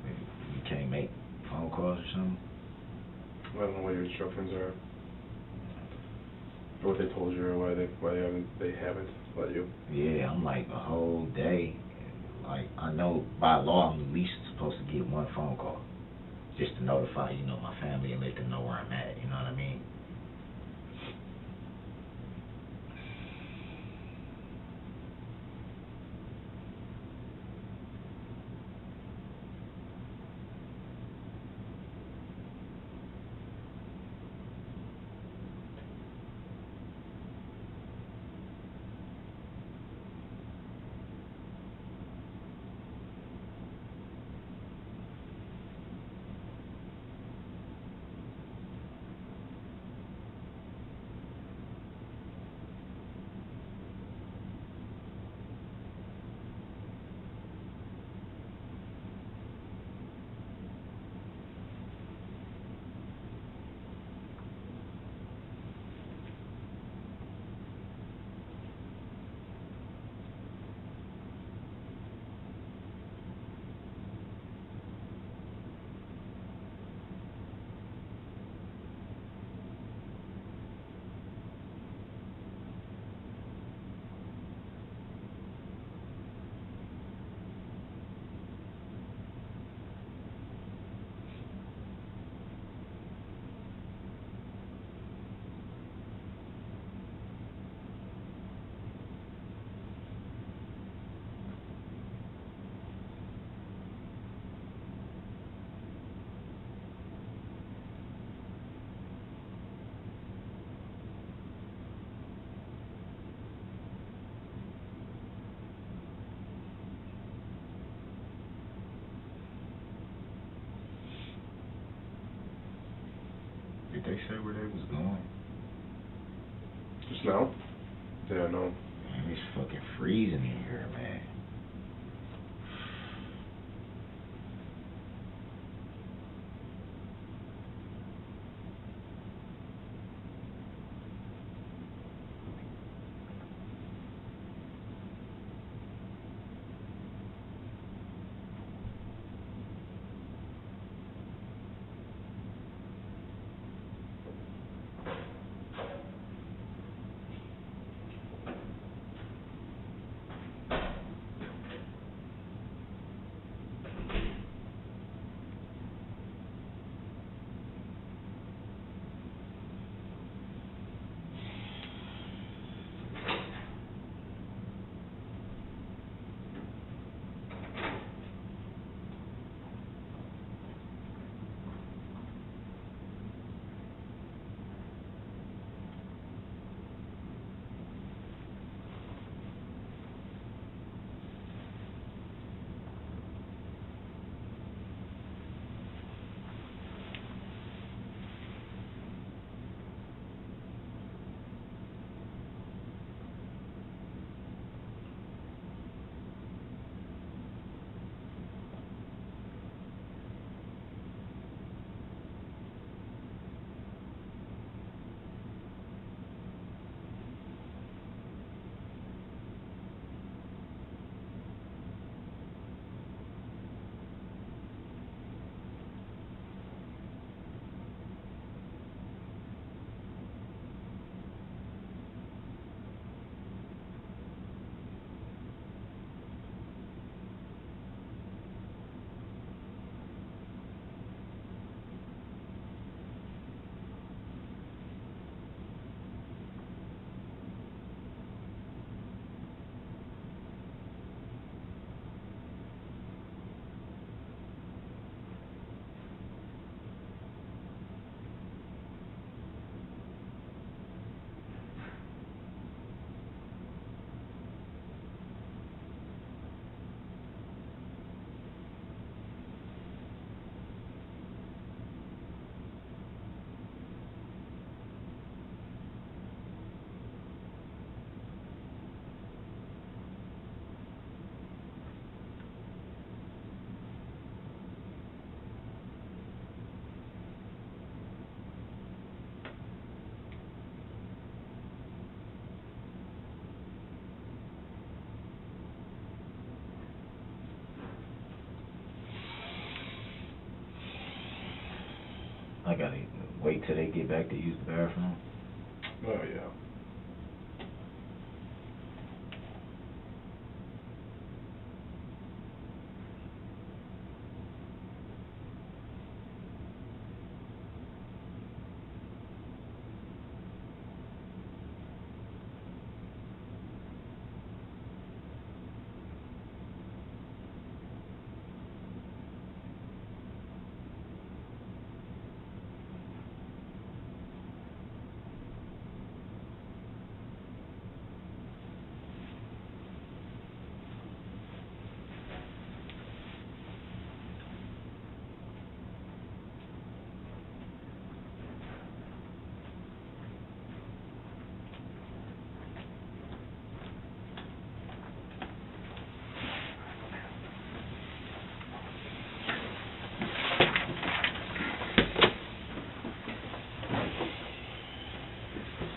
You can't make phone calls or something? I don't know what your instructions are, or what they told you, or why they haven't let you. Yeah, I'm like a whole day. Like, I know by law I'm at least supposed to get one phone call, just to notify, my family and let them know where I'm at, you know what I mean? Did they say where they was going? Just now? Yeah, no. Man, it's fucking freezing in here, man. I gotta wait till they get back to use the bathroom. Oh, yeah.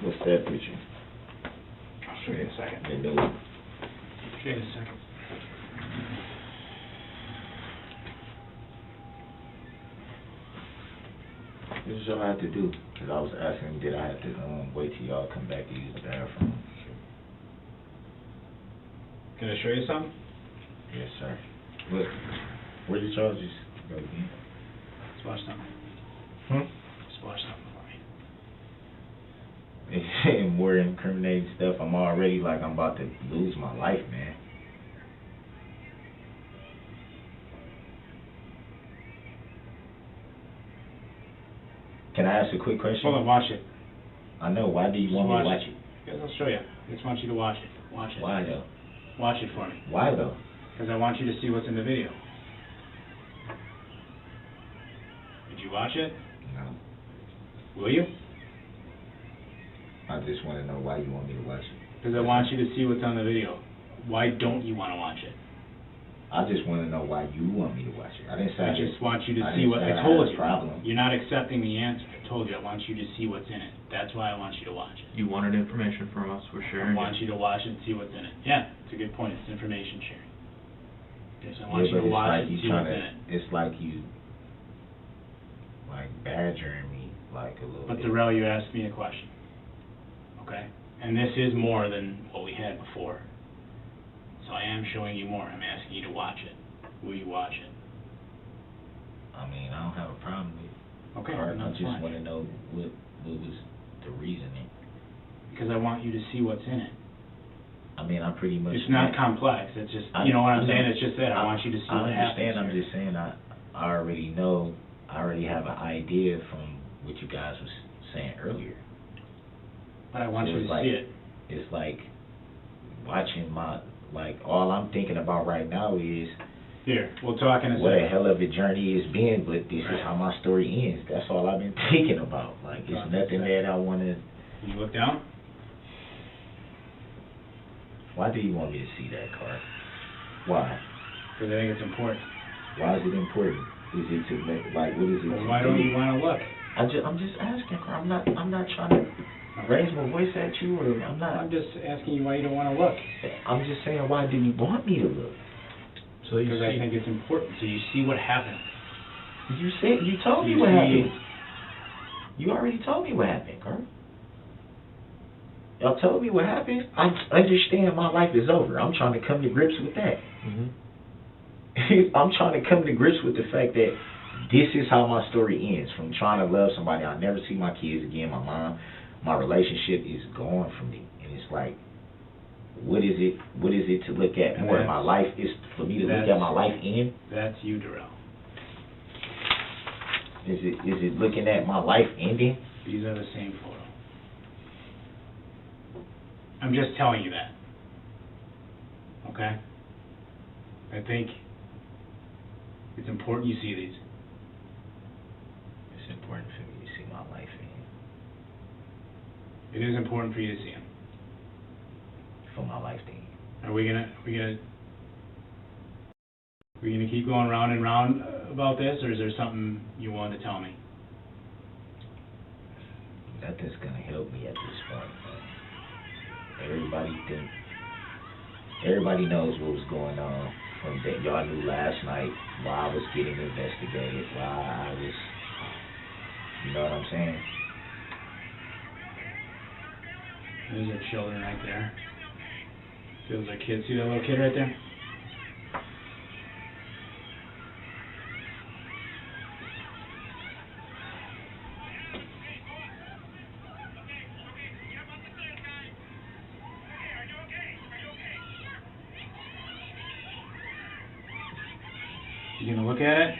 What's that picture? I'll show you in a second. The new Show you in a second. This is all I have to do. Because I was asking, did I have to wait till y'all come back to use the bathroom? Can I show you something? Yes, sir. Look, where the charges go again? Let's watch something. Just watch something for me. And more incriminating stuff. I'm already like I'm about to lose my life, man. Can I ask a quick question? Hold on, watch it. I know. Why do you want me to watch it? Yes, I'll show you. I just want you to watch it. Watch it. Why though? Watch it for me. Why though? Because I want you to see what's in the video. Did you watch it? No. Will you? I just want to know why you want me to watch it. Because I want you to see what's on the video. Why don't you want to watch it? I just want to know why you want me to watch it. I didn't say I just want you to I see didn't what say I I told had a you. problem. You're not accepting the answer. I told you I want you to see what's in it. That's why I want you to watch it. You wanted information from us, we're I sharing want it. you to watch it and see what's in it. Yeah, it's a good point. It's information sharing. Yes, I Yeah, want you but to it's watch like it and you see what's trying in it. to. It's like you, like badgering me, like a little But bit. Darrell, you asked me a question. Okay? And this is more than what we had before. So I am showing you more. I'm asking you to watch it. Will you watch it? I mean, I don't have a problem with it. Okay, Or then I that's just fine. want to know what was the reasoning. Because I want you to see what's in it. I mean, I pretty much. It's not complex. It's just, you know what I'm saying? It's just that. I want you to see what happens. I understand. I'm here. just saying. I already know. I already have an idea from what you guys was saying earlier. But I want So you it's to like, see it. It's like watching my. Like all I'm thinking about right now is. Here, we'll talk in a What a second. hell of a journey it's been, but this is Right. how my story ends. That's all I've been thinking about. Like, it's Talk in a nothing second. that I want to. Can you look down? Why do you want me to see that card? Why? Because I think it's important. Why is it important? Is it to make, like, what is it Well, to why don't do? you want to look? I'm just asking, Carl. I'm not trying to raise my voice at you, or I'm not. I'm just asking you why you don't want to look. I'm just saying, why do you want me to look? So you Because I see, think it's important. So you see what happened. you told me You what see- happened. You already told me what happened, Carl. Y'all told me what happened. I understand my life is over. I'm trying to come to grips with that. I'm trying to come to grips with the fact that this is how my story ends. From trying to love somebody, I'll never see my kids again. My mom, my relationship is gone from me, and it's like, what is it? What is it to look at And more? that's- My life is for me to look that's- at my life end. That's you, Darrell. Is it looking at my life ending? These are the same photo. I'm just telling you that. Okay? I think it's important you see these. It's important for me to see my life end. It is important for you to see them. For my life to end. Are we gonna keep going round and round about this, or is there something you want to tell me? Nothing's gonna help me at this point, man. Everybody knows what was going on from that. Y'all knew last night why I was getting investigated, why I was You know what I'm saying? Those are children right there. Those are kids. See that little kid right there? You gonna look at it?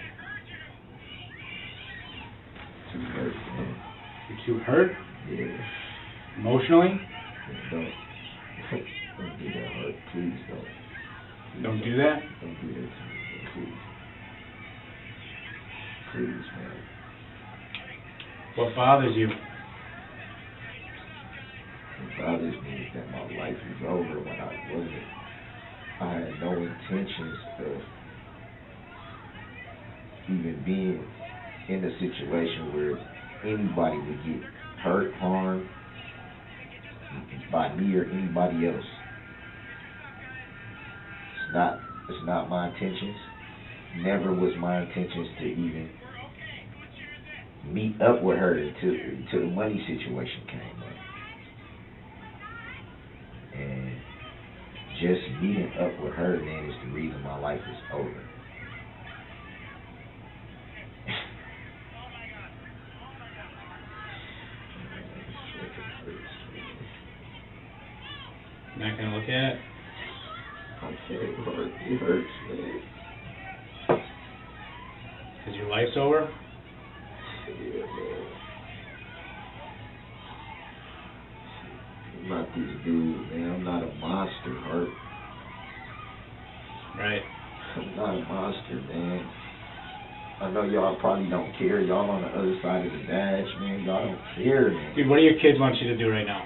Too hurt, man. You're too hurt? Yeah. Emotionally? Don't do that, hurt. Please don't. Don't do that? Don't do that to me, please. Please, man. What bothers you? What bothers me is that my life is over when I wasn't. I had no intentions of even being in a situation where anybody would get hurt, harmed by me or anybody else. It's not my intentions. Never was my intentions to even meet up with her until the money situation came up. And just meeting up with her, man, is the reason my life is over. You're not gonna look at it? I can't, it hurts, man. Cause your life's over? Yeah, man. I'm not this dude, man. I'm not a monster, Hurt. Right. I'm not a monster, man. I know y'all probably don't care. Y'all on the other side of the badge, man. Y'all don't care, man. Dude, what do your kids want you to do right now?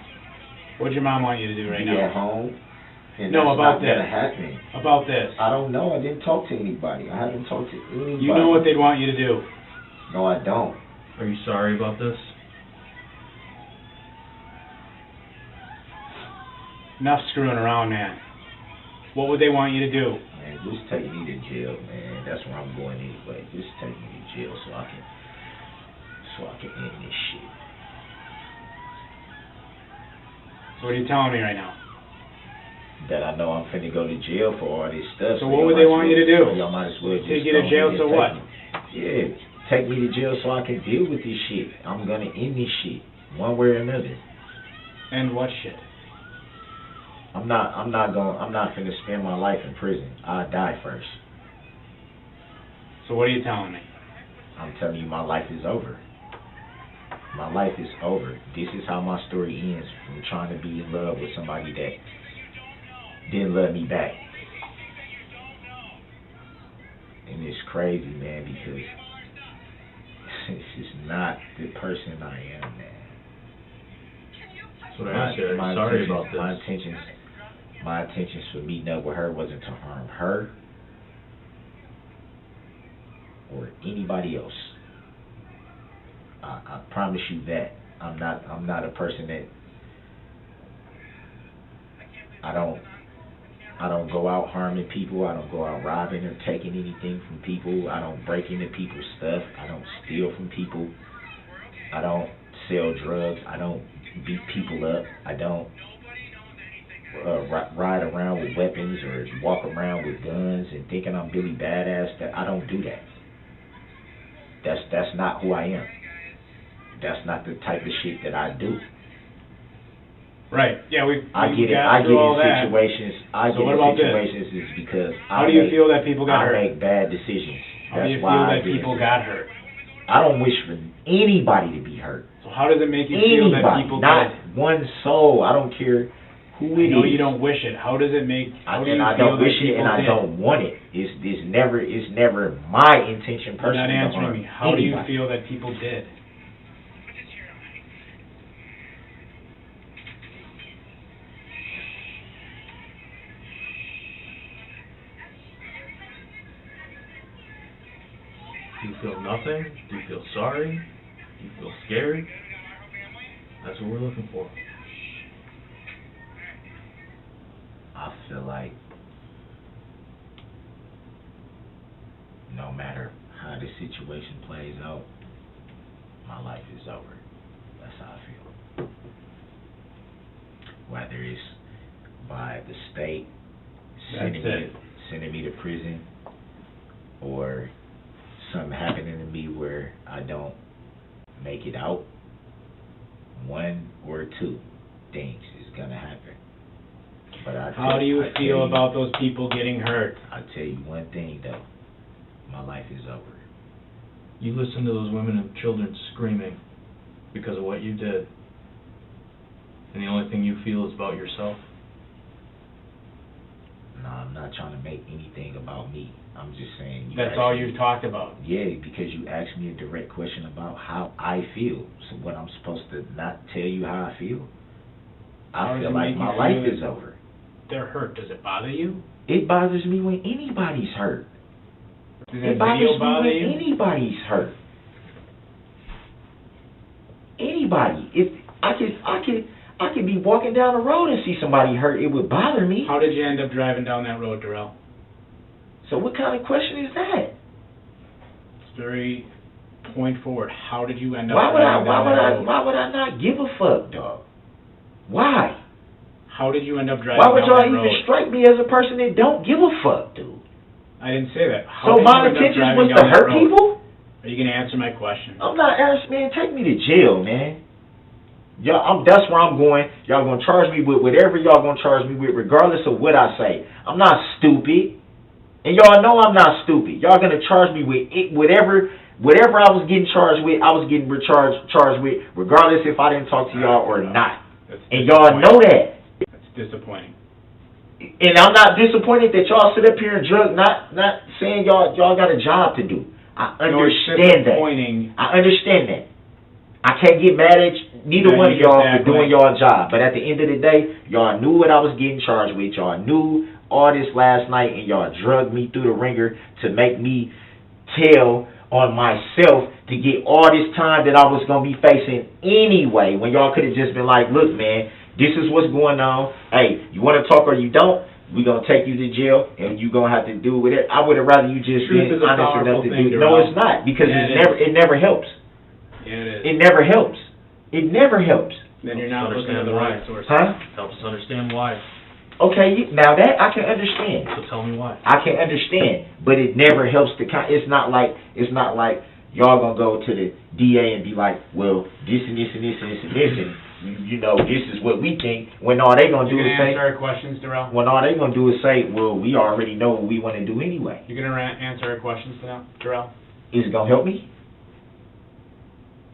What'd your mom want you to do right Be now? at home. And No, that's about not gonna this. happen. About this. I don't know. I didn't talk to anybody. I haven't talked to anybody. You know what they'd want you to do. No, I don't. Are you sorry about this? Enough screwing around, man. What would they want you to do? Man, just take me to jail, man. That's where I'm going anyway. Just take me to jail so I can end this shit. So what are you telling me right now? That I know I'm finna go to jail for all this stuff. So what would they want you to do? Y'all might as well just Take you to go jail ahead so and what? take me. Yeah, take me to jail so I can deal with this shit. I'm gonna end this shit one way or another. And what shit? I'm not finna spend my life in prison. I'll die first. So what are you telling me? I'm telling you, my life is over. My life is over. This is how my story ends, from trying to be in love with somebody that didn't love me back. And it's crazy, man, because it's just not the person I am, man. That's what I asked you. I'm sorry about this. My intentions for meeting up with her wasn't to harm her or anybody else. I promise you that. I'm not a person that I don't go out harming people. I don't go out robbing or taking anything from people. I don't break into people's stuff. I don't steal from people. I don't sell drugs. I don't beat people up. I don't ride around with weapons or walk around with guns and thinking I'm Billy Badass. That I don't do that. That's not who I am. That's not the type of shit that I do. Right. Yeah, I get all in that. situations. So what about situations is because How do you feel that people got hurt? I make bad decisions. How do you That's feel why that people got hurt? I don't wish for anybody to be hurt. So how does it make you feel that Anybody, people not did? one soul. I don't care who it I know is. you don't wish it. How does it make? How do you I feel don't wish that it, people and I did? don't want it. It's never my intention You're not personally. to harm answering me. How do you anybody. feel that people did? Do you feel nothing? Do you feel sorry? Do you feel scared? That's what we're looking for. I feel like no matter how the situation plays out, my life is over. That's how I feel. Whether it's by the state sending me to prison, or something happening to me where I don't make it out, one or two things is gonna happen. But How do you feel about those people getting hurt? I'll tell you one thing though, my life is over. You listen to those women and children screaming because of what you did, and the only thing you feel is about yourself. No, I'm not trying to make anything about me. I'm just saying. That's all you've talked about. Yeah, because you asked me a direct question about how I feel. So what, I'm supposed to not tell you how I feel? I feel like my life is over. They're hurt. Does it bother you? It bothers me when anybody's hurt. Does It that bothers video me bother when you? anybody's hurt. Anybody. If I could be walking down the road and see somebody hurt, it would bother me. How did you end up driving down that road, Darrell? So what kind of question is that? It's very point forward. How did you end up Why driving down that road? why would I not give a fuck, dog? Why? How did you end up driving Why would down y'all that even road? strike me as a person that don't give a fuck, dude? I didn't say that. So How did my you end up intentions driving was down to that hurt road? people? Are you going to answer my question? I'm not asking, man. Take me to jail, man. Y'all, that's where I'm going. Y'all gonna charge me with whatever y'all gonna charge me with, regardless of what I say. I'm not stupid, and y'all know I'm not stupid. Y'all gonna charge me with it, whatever I was getting charged with. I was getting charged with, regardless if I didn't talk to y'all or not. And y'all know that. That's disappointing. And I'm not disappointed that y'all sit up here and drug. Not saying y'all got a job to do. I understand that. I understand that. I can't get mad at neither one of y'all for doing y'all job. But at the end of the day, y'all knew what I was getting charged with. Y'all knew all this last night, and y'all drugged me through the ringer to make me tell on myself to get all this time that I was going to be facing anyway, when y'all could have just been like, look, man, this is what's going on. Hey, you want to talk or you don't? We're going to take you to jail, and you're going to have to do with it. I would have rather you just been honest enough to do it. No, it's not, because it never helps. Yeah, it never helps. It never helps. Then you're not looking at the right source. Huh? Helps us understand why. Okay, now that I can understand. So tell me why. I can understand, but it never helps to. It's not like y'all gonna go to the DA and be like, well, this and this and this and this and this, and you know, this is what we think. When all they gonna do is say, answer our questions, Darrell? When all they gonna do is say, well, we already know what we want to do anyway. You're gonna answer our questions now, Darrell? Is it gonna help me?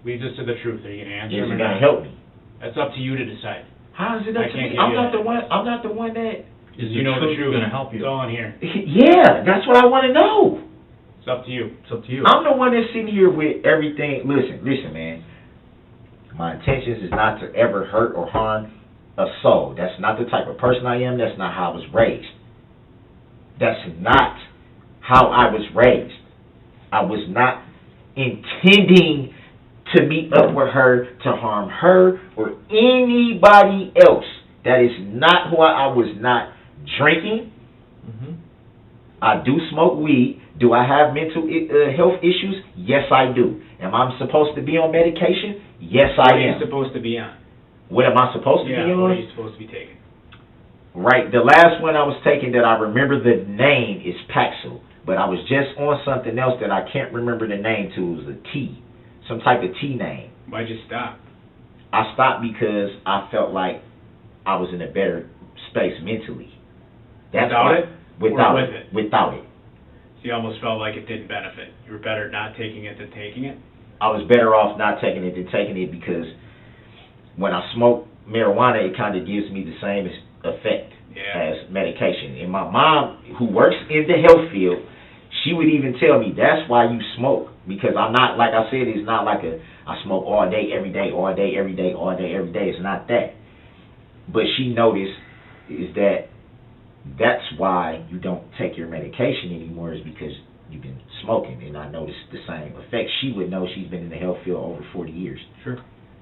Leads us to the truth. Are you gonna answer Is them or it gonna not? help me? That's up to you to decide. How is it up I to can't me? give I'm you not that. the one that. Is You know the truth. going to help you? It's all in here. Yeah, that's what I want to know. It's up to you. It's up to you. I'm the one that's sitting here with everything. Listen, man. My intentions is not to ever hurt or harm a soul. That's not the type of person I am. That's not how I was raised. That's not how I was raised. I was not intending to meet up with her, to harm her or anybody else. That is not who I was not drinking. Mm-hmm. I do smoke weed. Do I have mental health issues? Yes, I do. Am I supposed to be on medication? Yes, I am. What are you supposed to be on? What am I supposed to be on? What are you supposed to be taking? Right. The last one I was taking that I remember the name is Paxil. But I was just on something else that I can't remember the name to. It was a T. Some type of T name. Why'd you stop? I stopped because I felt like I was in a better space mentally. That's Without why. it? Without Or it. with it? Without it. So you almost felt like it didn't benefit. You were better not taking it than taking it? I was better off not taking it than taking it, because when I smoke marijuana, it kind of gives me the same effect as medication. And my mom, who works in the health field, she would even tell me, that's why you smoke. Because I'm not, like I said, it's not like I smoke all day, every day, all day, every day, all day, every day. It's not that. But she noticed is that that's why you don't take your medication anymore, is because you've been smoking. And I noticed the same effect. She would know. She's been in the health field over 40 years. Sure.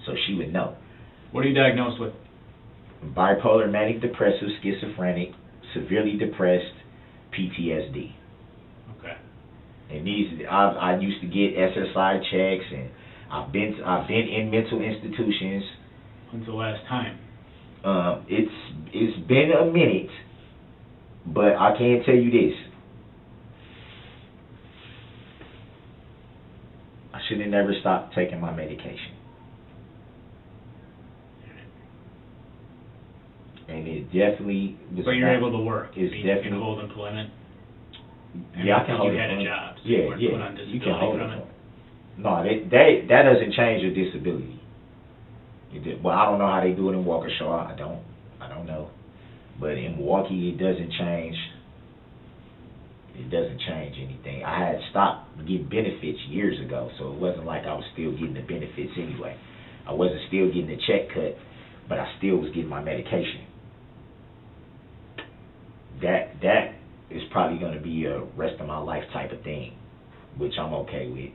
So she would know. What are you diagnosed with? Bipolar, manic depressive, schizophrenic, severely depressed, PTSD. Okay. And these, I used to get SSI checks, and I've been in mental institutions. When's the last time? It's been a minute, but I can tell you this. I should have never stopped taking my medication. And it definitely was. But you're able to work. It's you definitely. can hold employment. Yeah, I can hold you had a employment. job, so you weren't put on You can disability hold from it. it. No, that doesn't change your disability. Well, I don't know how they do it in Waukesha. I don't know. But in Milwaukee, it doesn't change. It doesn't change anything. I had stopped getting benefits years ago, so it wasn't like I was still getting the benefits anyway. I wasn't still getting the check cut, but I still was getting my medication. That is probably going to be a rest of my life type of thing, which I'm okay with.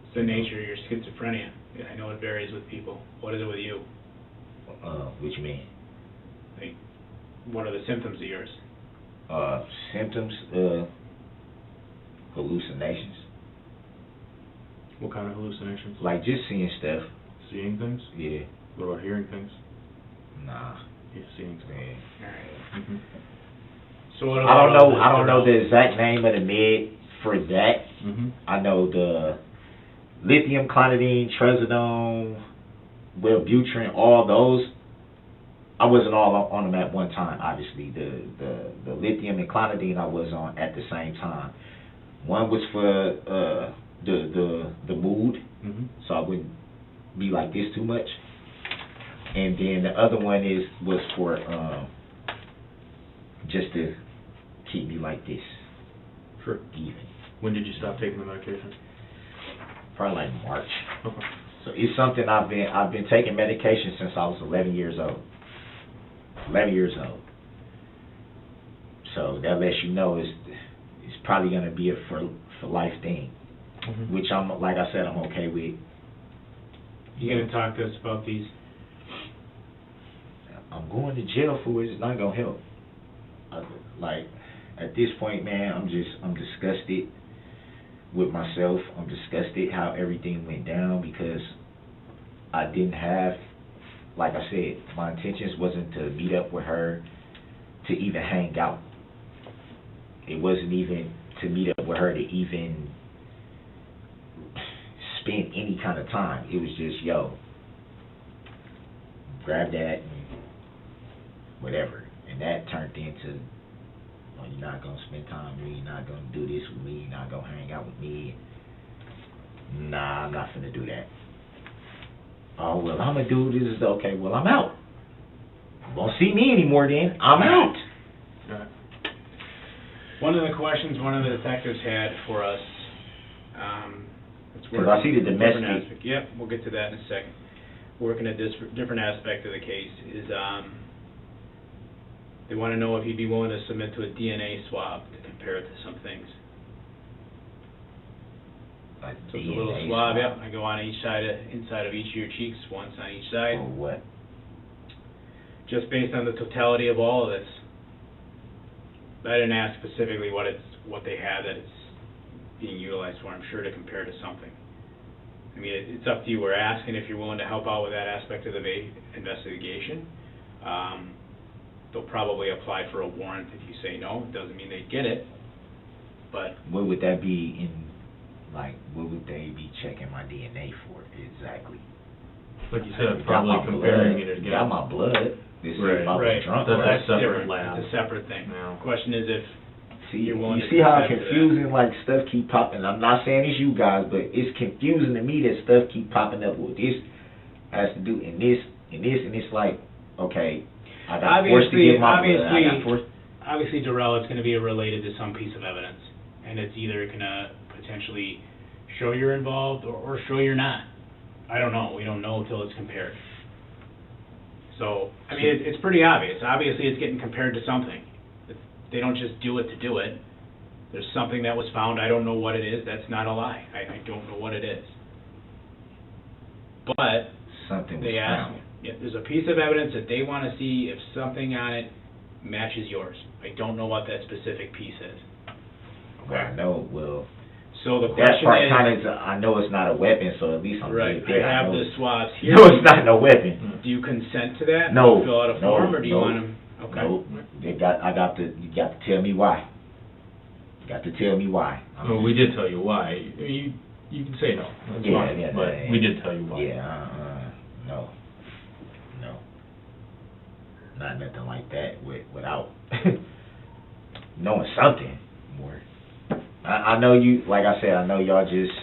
It's the nature of your schizophrenia. Yeah, I know it varies with people. What is it with you? What you mean? Like, what are the symptoms of yours? Symptoms, hallucinations. What kind of hallucinations? Like just seeing stuff. Seeing things? Yeah. What about hearing things? Nah. Yeah, seeing stuff. Yeah. Alright. Mm-hmm. So what I don't know the exact name of the med for that. Mm-hmm. I know the lithium, clonidine, trazodone, Wellbutrin, all those. I wasn't all on them at one time, obviously. The lithium and clonidine I was on at the same time. One was for the mood, mm-hmm. so I wouldn't be like this too much. And then the other one was for just to keep me like this. Sure. Even. When did you stop taking the medication? Probably like March. Okay. So it's something I've been taking medication since I was 11 years old. 11 years old. So that lets you know it's probably going to be a for life thing, mm-hmm. which I'm, like I said, I'm okay with. You going to talk to us about these? I'm going to jail for it. It's not going to help. Like, at this point, man, I'm disgusted with myself. I'm disgusted how everything went down because I didn't have, like I said, my intentions wasn't to meet up with her to even hang out. It wasn't even to meet up with her to even spend any kind of time. It was just, yo, grab that and whatever. And that turned into, oh, you're not going to spend time with me, you're not going to do this with me, you're not going to hang out with me. Nah, I'm not finna do that. Oh, well, I'm going to do this. Okay, well, I'm out. You won't see me anymore then. I'm out. Right. One of the questions one of the detectives had for us, because I see the domestic. Yep, we'll get to that in a second. Working a different aspect of the case is they want to know if you'd be willing to submit to a DNA swab to compare it to some things. So it's a little swab, yep. I go on each side, inside of each of your cheeks, once on each side. For what? Just based on the totality of all of this. I didn't ask specifically what they have that it's being utilized for. I'm sure to compare to something. I mean, it's up to you. We're asking if you're willing to help out with that aspect of the investigation. They'll probably apply for a warrant if you say no. It doesn't mean they get it, but... What would that be in, like, what would they be checking my DNA for exactly? Like you said, probably comparing it against... Got my blood. This is if I was drunk. That's a separate different. lab. It's a separate thing. No. Question is if you're willing you to... see how consent to confusing, like, stuff keep popping. I'm not saying it's you guys, but it's confusing to me that stuff keep popping up. Well, this has to do in this, and this, and it's like, okay... I got forced to give my blood. Obviously, Darrell, it's going to be related to some piece of evidence, and it's either going to potentially show you're involved or show you're not. I don't know. We don't know until it's compared. So, I mean, it's pretty obvious. Obviously, it's getting compared to something. They don't just do it to do it. There's something that was found. I don't know what it is. That's not a lie. I don't know what it is. But something was they asked found. me. Yeah, there's a piece of evidence that they want to see if something on it matches yours. I don't know what that specific piece is. Well, I know. Well, So the That question part is, kind of, I know it's not a weapon, so at least I'm right, good there. I have know the it's- swabs here. No, it's not no weapon. Do you consent to that? No, Do you fill out a no, form, or do you no, want them? Okay. No, you got to tell me why. You got to tell me why. Well, we did tell you why. You can say no. That's Yeah, fine. yeah, But we did tell you why. Yeah, no, not nothing like that without knowing something more. I know you, like I said, I know y'all just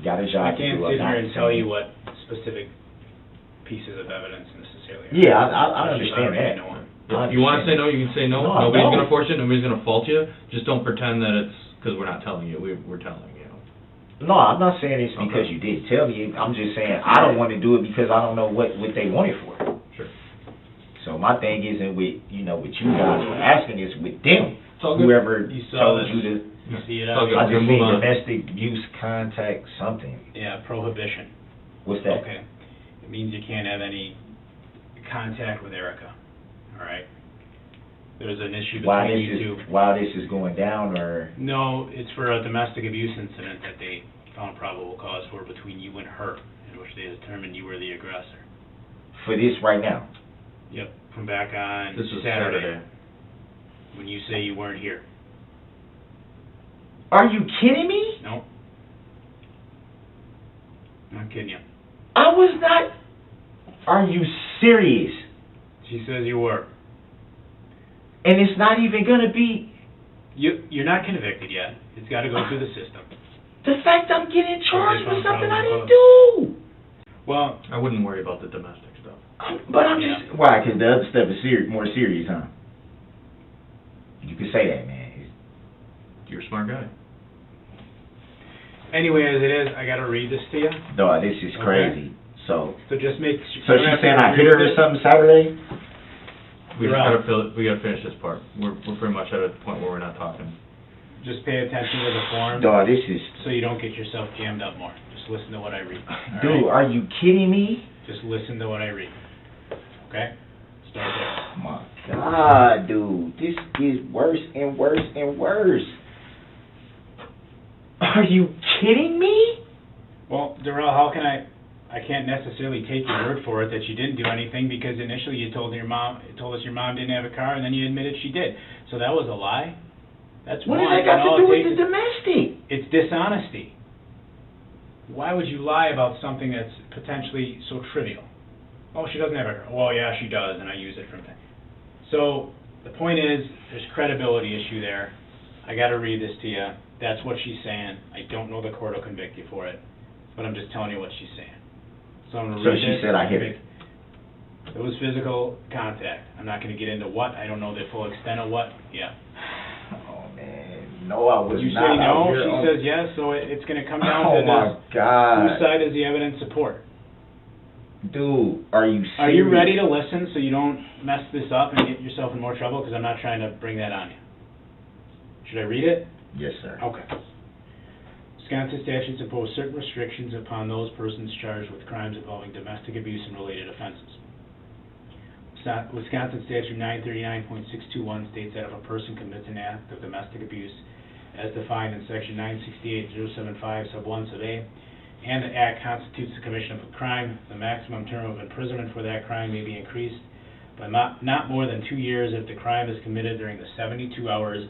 got a I job to can't do. sit I'm not here and tell saying- you what specific pieces of evidence necessarily are. Yeah, I Especially understand if I already that. know 'em. If you want to say no, you can say no. No, I Nobody's don't. going to force you. Nobody's going to fault you. Just don't pretend that it's because we're not telling you. We're telling you. No, I'm not saying it's because Okay. you did tell me. I'm just saying I don't want to do it because I don't know what they want it for. Sure. So my thing isn't with with you guys for asking, it's with them. It's all good. Whoever You saw told this. you to. You see it It's all out good. I there? just Move seen on. domestic abuse contact something. Yeah, prohibition. What's that? Okay. It means you can't have any contact with Erica. All right. There's an issue between you two. While this is going down, or No, it's for a domestic abuse incident that they found probable cause for between you and her, in which they determined you were the aggressor. for this right now. Yep, from back on This is Saturday, Saturday. when you say you weren't here. Are you kidding me? No. Not kidding you. I was not. Are you serious? She says you were. And it's not even gonna be You're not convicted yet. It's got to go through the system. the fact I'm getting charged found with something I probable didn't do. Well, I wouldn't worry about the domestic stuff. But I'm Yeah. just why? Because the other stuff is more serious, huh? You can say that, man. You're a smart guy. anyway, as it is, I got to read this to you. Dog, this is Okay. crazy. So just make. So you don't she's have to saying I agree hit her with or it. something Saturday? We You're just out. we gotta finish this part. We're pretty much at a point where we're not talking. Just pay attention to the form, Dog, this is. so you don't get yourself jammed up more. Just listen to what I read. all Dude, right? are you kidding me? Just listen to what I read. Okay? Start there. Oh my God, dude. This is worse and worse and worse. Are you kidding me? Well, Darrell, how can I can't necessarily take your word for it that you didn't do anything, because initially you told us your mom didn't have a car, and then you admitted she did. So that was a lie? That's What one. does that got and all to do it with the takes is- domestic? It's dishonesty. Why would you lie about something that's potentially so trivial? Oh, she doesn't have a car. Well, yeah, she does, and I use it from time. So the point is, there's credibility issue there. I got to read this to you. That's what she's saying. I don't know the court will convict you for it, but I'm just telling you what she's saying. So I'm going to So read she this. said I hit her. It was physical contact. I'm not going to get into what. I don't know the full extent of what. Yeah. Oh man, no, I was You not say out no, here she on- says yes, so it's going to come down Oh to my this. God, Whose side is the evidence support? dude, are you serious? Are you ready to listen so you don't mess this up and get yourself in more trouble? Because I'm not trying to bring that on you. Should I read it? Yes, sir. Okay. Wisconsin statutes impose certain restrictions upon those persons charged with crimes involving domestic abuse and related offenses. Wisconsin statute 939.621 states that if a person commits an act of domestic abuse as defined in section 968.075 sub 1 sub a, and the act constitutes the commission of a crime, the maximum term of imprisonment for that crime may be increased by not more than 2 years if the crime is committed during the 72 hours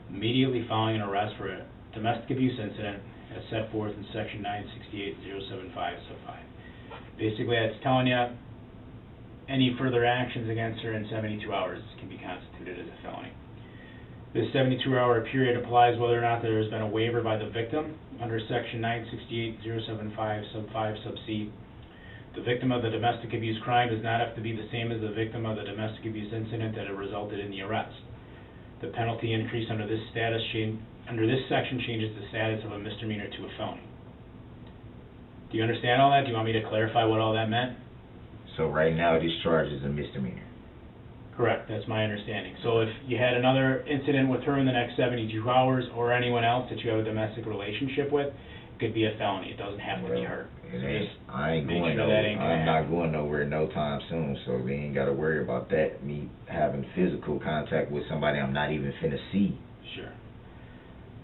immediately following an arrest for a domestic abuse incident as set forth in section 968.075 sub 5. Basically, that's telling you any further actions against her in 72 hours can be constituted as a felony. This 72-hour period applies whether or not there has been a waiver by the victim under section 968.075 sub 5 sub c. The victim of the domestic abuse crime does not have to be the same as the victim of the domestic abuse incident that resulted in the arrest. The penalty increase under this section changes the status of a misdemeanor to a felony. Do you understand all that? Do you want me to clarify what all that meant? So right now, this charge is a misdemeanor. Correct, that's my understanding. So if you had another incident with her in the next 72 hours, or anyone else that you have a domestic relationship with, it could be a felony. It doesn't have to be her. It ain't, I ain't Make going sure nowhere. that ain't gonna I'm not happen. going nowhere no time soon, so they ain't got to worry about that. Me having physical contact with somebody I'm not even finna see. Sure.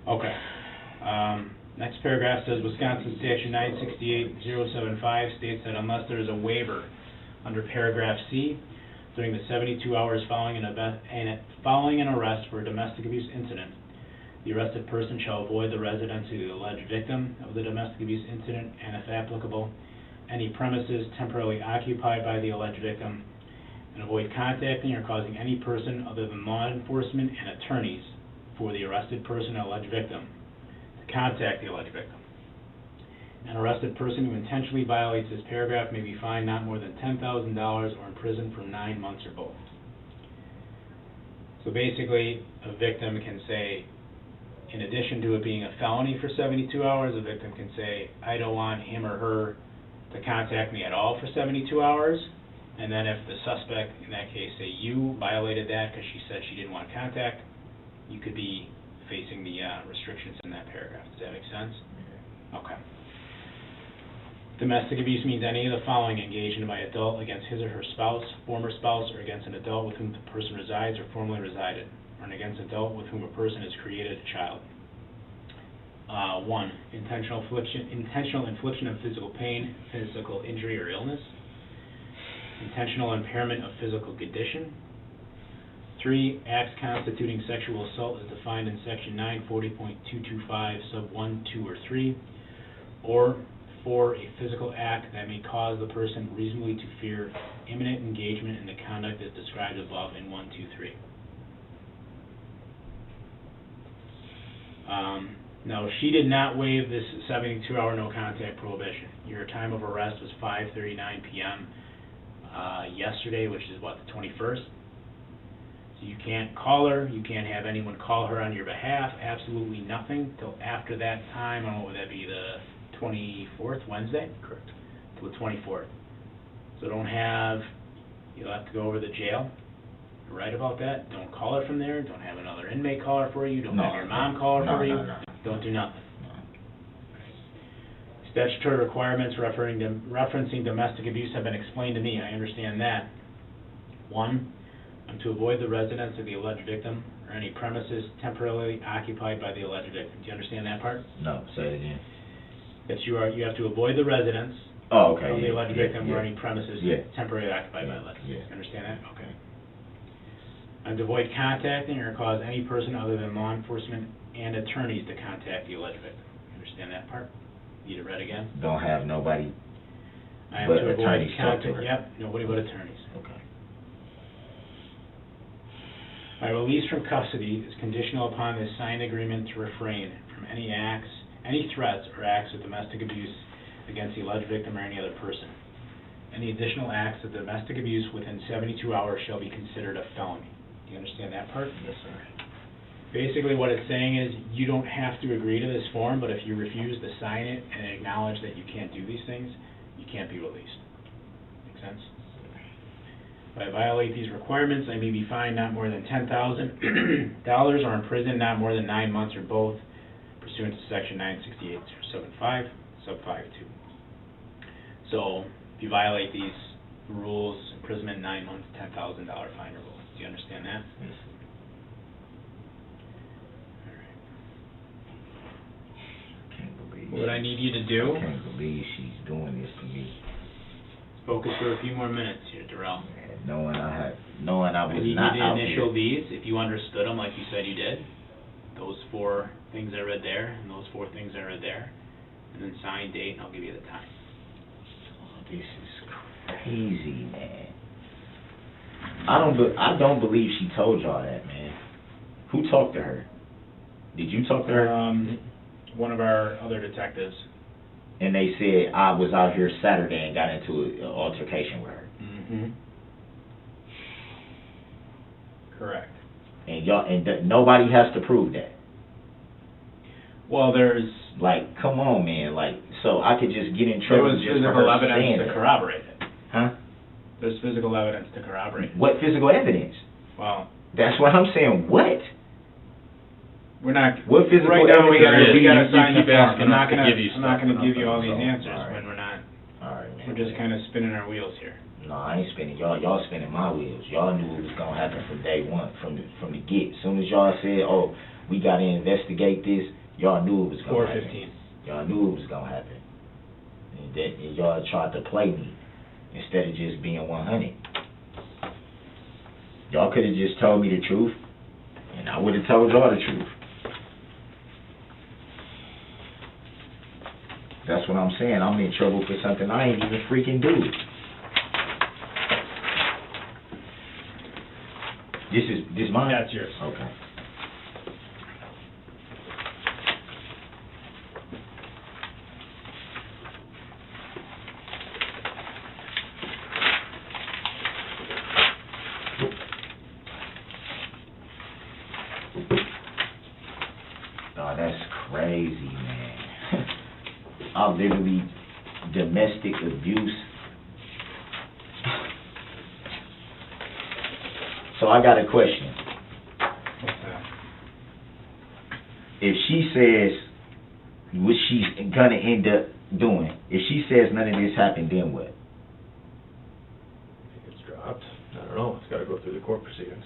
Okay. Next paragraph says Wisconsin Statute 968-075 states that unless there is a waiver under paragraph C, during the 72 hours following an arrest for a domestic abuse incident, the arrested person shall avoid the residency of the alleged victim of the domestic abuse incident and, if applicable, any premises temporarily occupied by the alleged victim, and avoid contacting or causing any person other than law enforcement and attorneys for the arrested person or alleged victim to contact the alleged victim. An arrested person who intentionally violates this paragraph may be fined not more than $10,000 or imprisoned for 9 months or both. So basically, a victim can say, in addition to it being a felony for 72 hours, a victim can say, I don't want him or her to contact me at all for 72 hours. And then if the suspect, in that case, say you violated that because she said she didn't want contact, you could be facing the restrictions in that paragraph. Does that make sense? Okay. Domestic abuse means any of the following engaged in by an adult against his or her spouse, former spouse, or against an adult with whom the person resides or formerly resided, or against an adult with whom a person has created a child. 1. Intentional infliction of physical pain, physical injury, or illness. Intentional impairment of physical condition. 3. Acts constituting sexual assault as defined in Section 940.225, sub 1, 2, or 3. Or 4. A physical act that may cause the person reasonably to fear imminent engagement in the conduct as described above in 1, 2, 3. No, she did not waive this 72-hour no contact prohibition. Your time of arrest was 5:39 p.m. Yesterday, which is what, the 21st? So you can't call her, you can't have anyone call her on your behalf, absolutely nothing till after that time. What would that be, the 24th, Wednesday? Correct. Till the 24th. So you'll have to go over to the jail. You're right about that. Don't call her from there. Don't have another inmate call her for you. Don't have your mom call her for you. Don't do nothing. Statutory requirements referencing domestic abuse have been explained to me. I understand that. 1, I'm to avoid the residence of the alleged victim or any premises temporarily occupied by the alleged victim. Do you understand that part? No, say it again. That you have to avoid the residence of the alleged victim or any premises temporarily occupied by the alleged victim. Understand that? Okay. I'm to avoid contacting or cause any person other than law enforcement and attorneys to contact the alleged victim. Understand that part? Need it read again? Don't have nobody I am but to avoid attorneys talk to contact. her. Yep, nobody but attorneys. Okay. My release from custody is conditional upon this signed agreement to refrain from any threats or acts of domestic abuse against the alleged victim or any other person. Any additional acts of domestic abuse within 72 hours shall be considered a felony. Do you understand that part? Yes, sir. Basically what it's saying is you don't have to agree to this form, but if you refuse to sign it and acknowledge that you can't do these things, you can't be released. Make sense? If I violate these requirements, I may be fined not more than $10,000 or imprisoned not more than 9 months or both, pursuant to Section 968.75, sub 5.2. So if you violate these rules, imprisonment 9 months, $10,000 fine or both. Do you understand that? Yes. What I need you to do, I can't believe she's doing this to me. focus for a few more minutes here, Darrell. Knowing I was I need not you to out initial here. these, if you understood them like you said you did. Those 4 things I read there, and those 4 things I read there. And then sign, date, and I'll give you the time. Oh, this is crazy, man. I don't believe she told y'all that, man. Who talked to her? Did you talk to her? One of our other detectives. And they said I was out here Saturday and got into an altercation with her. Mm-hmm. Correct. And nobody has to prove that. Well, there's... Like, come on, man. Like, so I could just get in There trouble was just for physical her evidence saying to that. corroborate it. Huh? There's physical evidence to corroborate it. What physical evidence? Well, That's what I'm saying. What? we're not... What physical Right now, we evidence? gotta sign the keep form. asking I'm us to give you I'm not stuff, gonna and give you all nothing, these so, answers all right. when we're not... Alright, man. We're just kind of spinning our wheels here. No, I ain't spinning. Y'all spinning my wheels. Y'all knew what was gonna happen from day one, from the get. As soon as y'all said, "Oh, we gotta investigate this," Y'all knew it was gonna happen. 4:15. Y'all knew it was gonna happen. And y'all tried to play me instead of just being 100. Y'all could have just told me the truth, and I would have told y'all the truth. That's what I'm saying. I'm in trouble for something I ain't even freaking do. This mine? That's yours. Okay. Oh, that's crazy, man. I literally domestic abuse. So I got a question. What's that? If she says what she's gonna end up doing, if she says none of this happened, then what? If it's dropped, I don't know, it's gotta go through the court proceedings.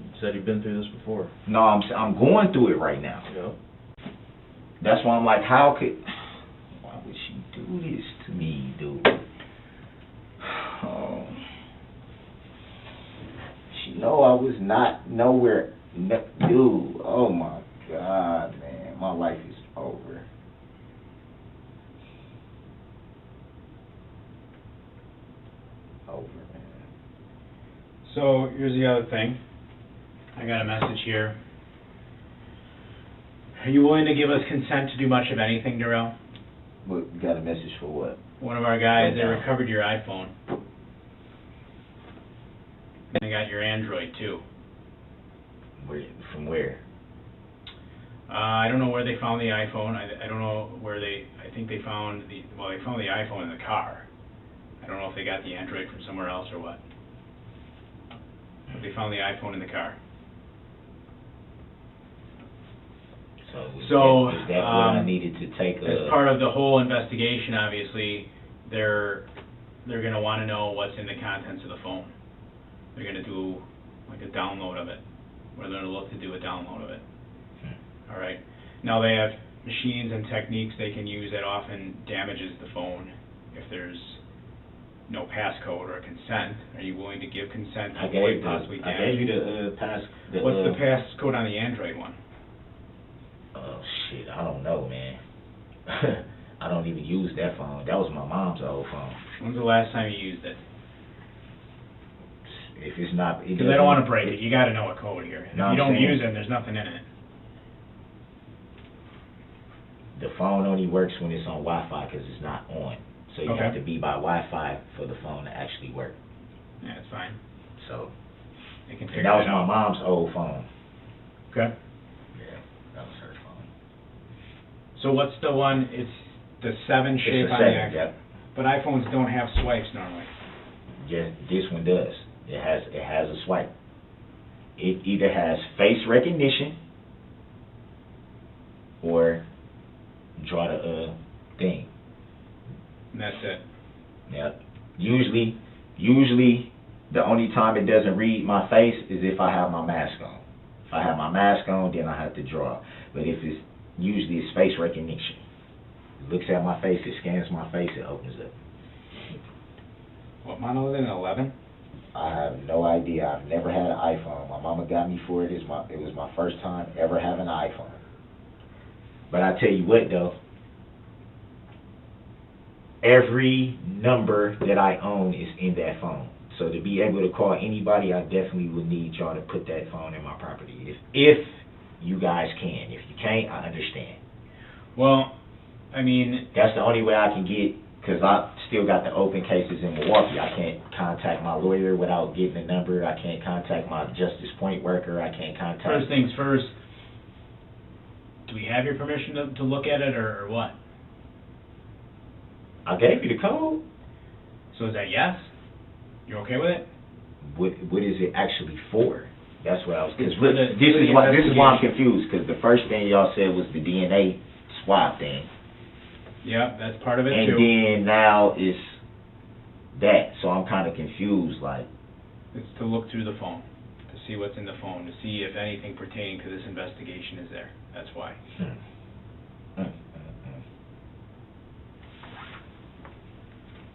You said you've been through this before. No, I'm going through it right now. Yeah. That's why I'm like, why would she do this to me, dude? Oh. She know I was not nowhere, dude. Oh my God, man, my life is over. Over, man. So here's the other thing. I got a message here. Are you willing to give us consent to do much of anything, Darrell? What, you got a message for what? One of our guys, they Okay. recovered your iPhone. And they got your Android too. From where? I don't know where they found the iPhone. I don't know where I think they found they found the iPhone in the car. I don't know if they got the Android from somewhere else or what. But they found the iPhone in the car. So, is that what I needed to take as part of the whole investigation, obviously, they're going to want to know what's in the contents of the phone. They're going to do like a download of it, or they're going to look to do a download of it. All right. Now they have machines and techniques they can use that often damages the phone if there's no passcode or consent. Are you willing to give consent to avoid possibly damage? I gave you the pass. What's the passcode on the Android one? Oh shit, I don't know, man. I don't even use that phone. That was my mom's old phone. When's the last time you used it? If it's not, Because I don't want to break it. You got to know a code here. If you don't use it, there's nothing in it. The phone only works when it's on Wi-Fi because it's not on. So you have to be by Wi-Fi for the phone to actually work. Yeah, it's fine. So they can figure that was it out. my mom's old phone. Okay. Yeah, that was her phone. So what's the one? It's the 7 shape It's a on the 7, iPhone. yep. But iPhones don't have swipes normally. Yeah, this one does. It has a swipe. It either has face recognition or draw the thing. And that's it. Yep. Usually the only time it doesn't read my face is if I have my mask on. If I have my mask on, then I have to draw. But if it's usually it's face recognition. It looks at my face, it scans my face, it opens up. What model is it? An 11? I have no idea. I've never had an iPhone. My mama got me for it. It was my first time ever having an iPhone. But I tell you what though, every number that I own is in that phone. So to be able to call anybody, I definitely would need y'all to put that phone in my property. If you guys can. If you can't, I understand. Well, I mean, that's the only way I can get, because I still got the open cases in Milwaukee. I can't contact my lawyer without getting a number. I can't contact my Justice Point worker. I can't contact... First things first, do we have your permission to look at it or what? I gave you the code. So is that yes? You're okay with it? What is it actually for? That's what I was... Because It's for this is why I'm confused, because the first thing y'all said was the DNA swab thing. Yeah, that's part of it and too. And then now it's that, so I'm kind of confused, like... It's to look through the phone, to see what's in the phone, to see if anything pertaining to this investigation is there. That's why.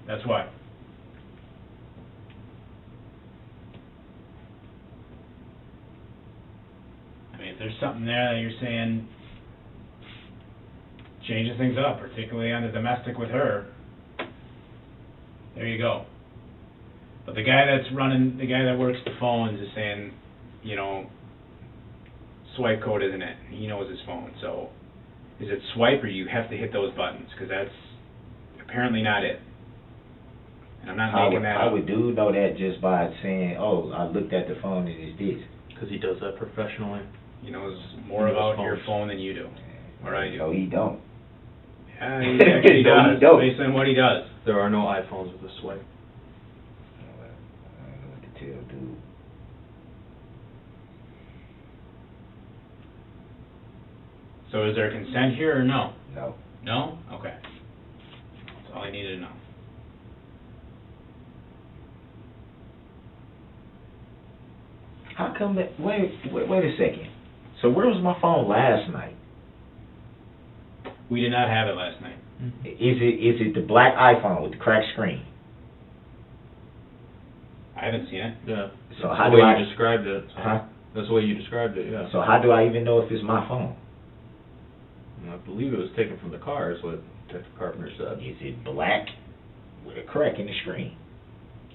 That's why. I mean, if there's something there that you're saying changes things up, particularly on the domestic with her, there you go. But the guy the guy that works the phones is saying, you know, swipe code isn't it? He knows his phone. So is it swipe or you have to hit those buttons? Because that's apparently not it. And I'm not making that up. How would dude know that just by saying, oh, I looked at the phone and it's this? Because he does that professionally. He knows more about your phone than you do, or I do. So he don't. Yeah, he actually does, based on what he does. There are no iPhones with a swipe. I don't know what to tell dude. So is there consent here or no? No. No? Okay. That's all I needed to know. How come that? Wait a second. So where was my phone last night? We did not have it last night. Is it the black iPhone with the cracked screen? I haven't seen it. Yeah. So That's how the do way I? you described it. So Huh? That's the way you described it, yeah. So how do I even know if it's my phone? And I believe it was taken from the car, is what Detective Carpenter said. Is it black with a crack in the screen?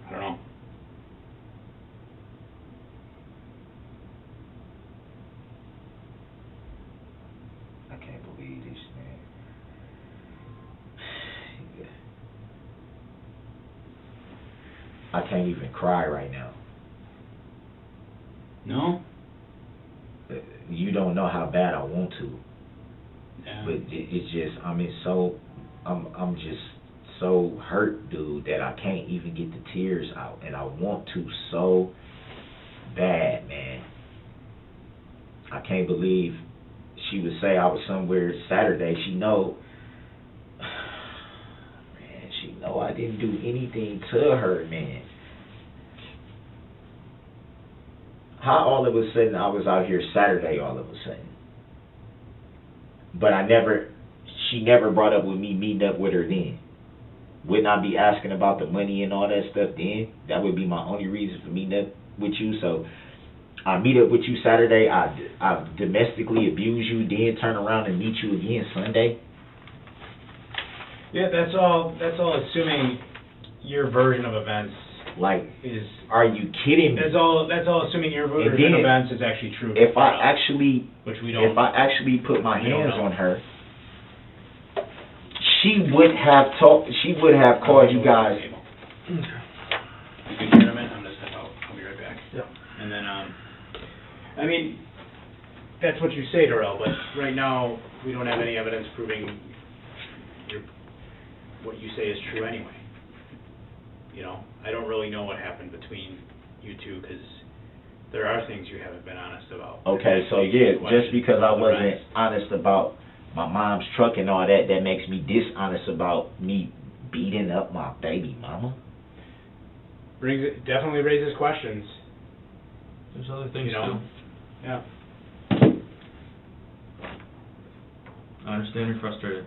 I don't know. I can't believe this, man. I can't even cry right now. No? You don't know how bad I want to. Yeah. But it's just, I'm just so hurt, dude, that I can't even get the tears out. And I want to so bad, man. I can't believe she would say I was somewhere Saturday. She know I didn't do anything to her, man. How all of a sudden I was out here Saturday all of a sudden? But she never brought up with me meeting up with her then. Wouldn't I be asking about the money and all that stuff then? That would be my only reason for meeting up with you. So I meet up with you Saturday, I domestically abuse you, then turn around and meet you again Sunday. Yeah, that's all assuming your version of events is. Are you kidding me? That's all assuming your version of events is actually true. If I actually put my hands on her, she would have called you guys. You can hear them. I'm gonna step out. I'll be right back. Yep. And then I mean, that's what you say, Darrell, but right now we don't have any evidence proving what you say is true anyway. You know, I don't really know what happened between you two because there are things you haven't been honest about. Okay, so yeah, just because I wasn't honest about my mom's truck and all that, that makes me dishonest about me beating up my baby mama? Definitely raises questions. There's other things too. Yeah. I understand you're frustrated.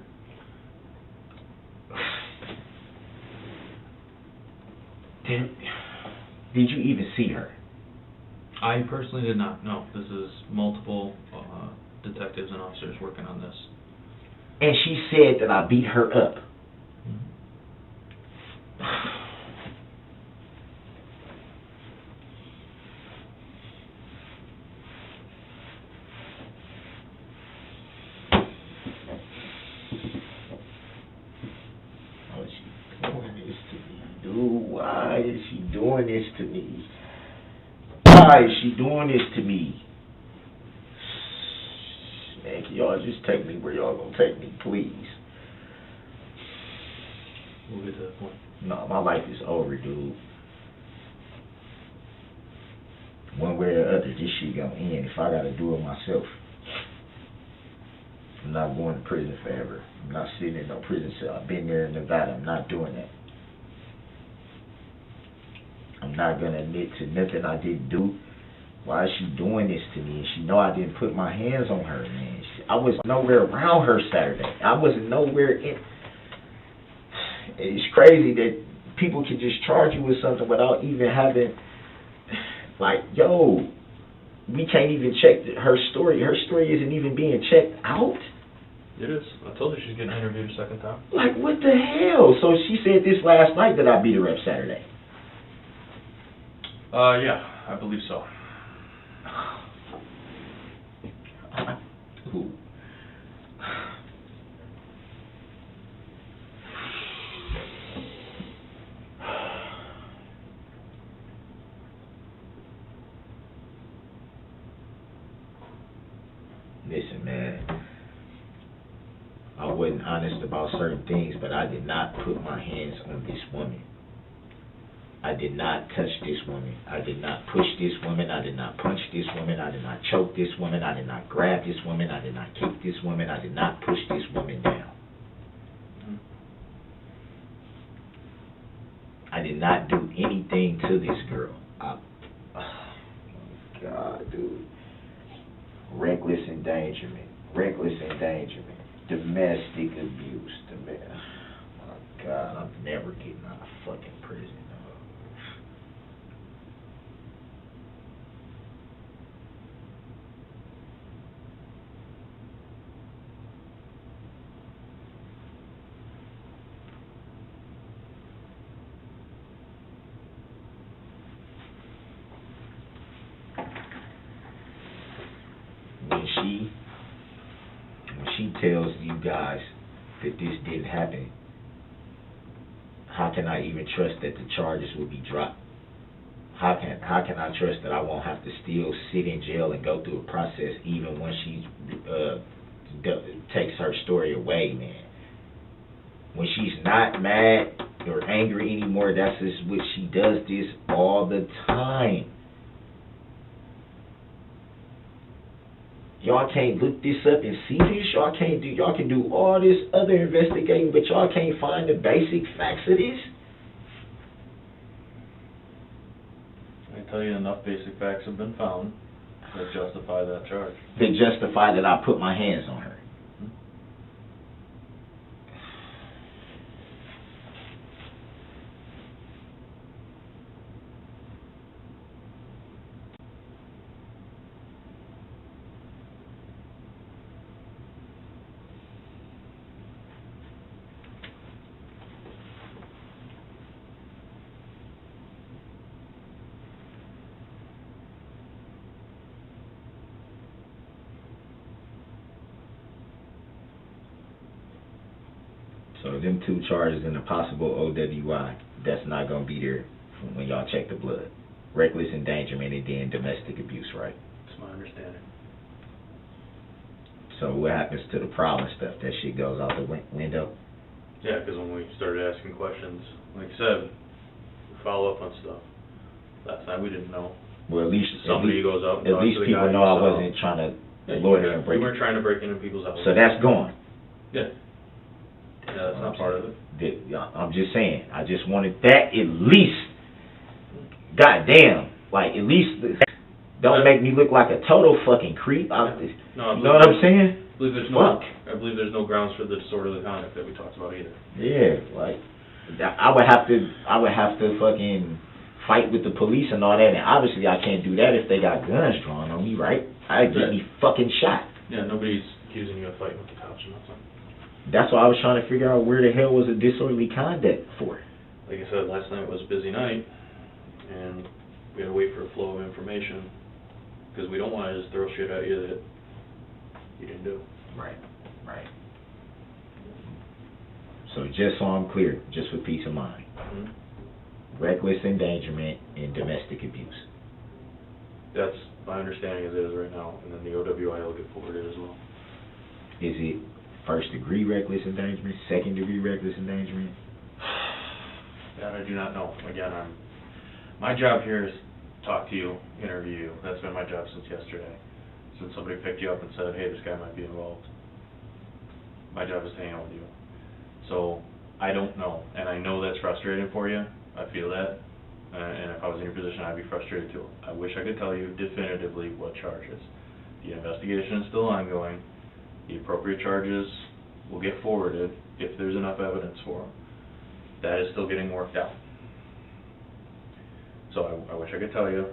Did you even see her? I personally did not. No, this is multiple detectives and officers working on this. And she said that I beat her up. Why is she doing this to me? Why is she doing this to me? Man, can y'all just take me where y'all gonna take me, please? We'll get to that point. No, my life is over, dude. One way or the other, this shit gonna end if I gotta do it myself. I'm not going to prison forever. I'm not sitting in no prison cell. I've been there in Nevada. I'm not doing that. I'm not gonna admit to nothing I didn't do. Why is she doing this to me? And she know I didn't put my hands on her, man. I was nowhere around her Saturday. I wasn't nowhere in. It's crazy that people can just charge you with something without even having, like, yo, we can't even check her story. Her story isn't even being checked out. It is. I told you she's getting interviewed a second time. Like, what the hell? So she said this last night that I beat her up Saturday. Yeah, I believe so. Ooh. Listen, man, I wasn't honest about certain things, but I did not put my hands on this woman. I did not touch this woman. I did not push this woman. I did not punch this woman. I did not choke this woman. I did not grab this woman. I did not kick this woman. I did not push this woman down. I did not do anything to this girl. Oh my God, dude. Reckless endangerment, domestic abuse, oh my God, I'm never getting out of fucking prison. When she tells you guys that this didn't happen, how can I even trust that the charges will be dropped? How can I trust that I won't have to still sit in jail and go through a process even when she takes her story away, man? When she's not mad or angry anymore, that's just what she does this all the time. Y'all can't look this up and see this. Y'all can do all this other investigating, but y'all can't find the basic facts of this. I can tell you enough basic facts have been found that justify that charge. That justify that I put my hands on her. So them two charges and a possible OWI, that's not going to be there when y'all check the blood. Reckless endangerment and then domestic abuse, right? That's my understanding. So what happens to the prowling stuff? That shit goes out the window? Yeah, because when we started asking questions, like I said, we follow up on stuff. Last night we didn't know. Well, at least somebody goes out and at least people know I wasn't trying to loiter and break. We weren't trying to break into people's houses. So that's gone. Yeah. Yeah, that's not part of it. I'm just saying. I just wanted that at least. Goddamn. Like, at least don't make me look like a total fucking creep. You know what I'm saying? I believe there's no grounds for the disorderly conduct that we talked about either. Yeah, like I would have to fucking fight with the police and all that, and obviously I can't do that if they got guns drawn on me, right? I'd get me fucking shot. Yeah, nobody's accusing you of fighting with the cops or nothing. That's why I was trying to figure out where the hell was a disorderly conduct for. Like I said, last night was a busy night, and we had to wait for a flow of information, because we don't want to just throw shit at you that you didn't do. Right. So just so I'm clear, just for peace of mind, reckless endangerment and domestic abuse. That's my understanding as it is right now, and then the OWI will get forwarded as well. Is it first degree reckless endangerment, second degree reckless endangerment? That I do not know. Again, my job here is talk to you, interview you. That's been my job since yesterday. Since somebody picked you up and said, hey, this guy might be involved. My job is to hang out with you. So, I don't know. And I know that's frustrating for you. I feel that. And if I was in your position, I'd be frustrated too. I wish I could tell you definitively what charges. The investigation is still ongoing. The appropriate charges will get forwarded if there's enough evidence for them. That is still getting worked out. So I wish I could tell you,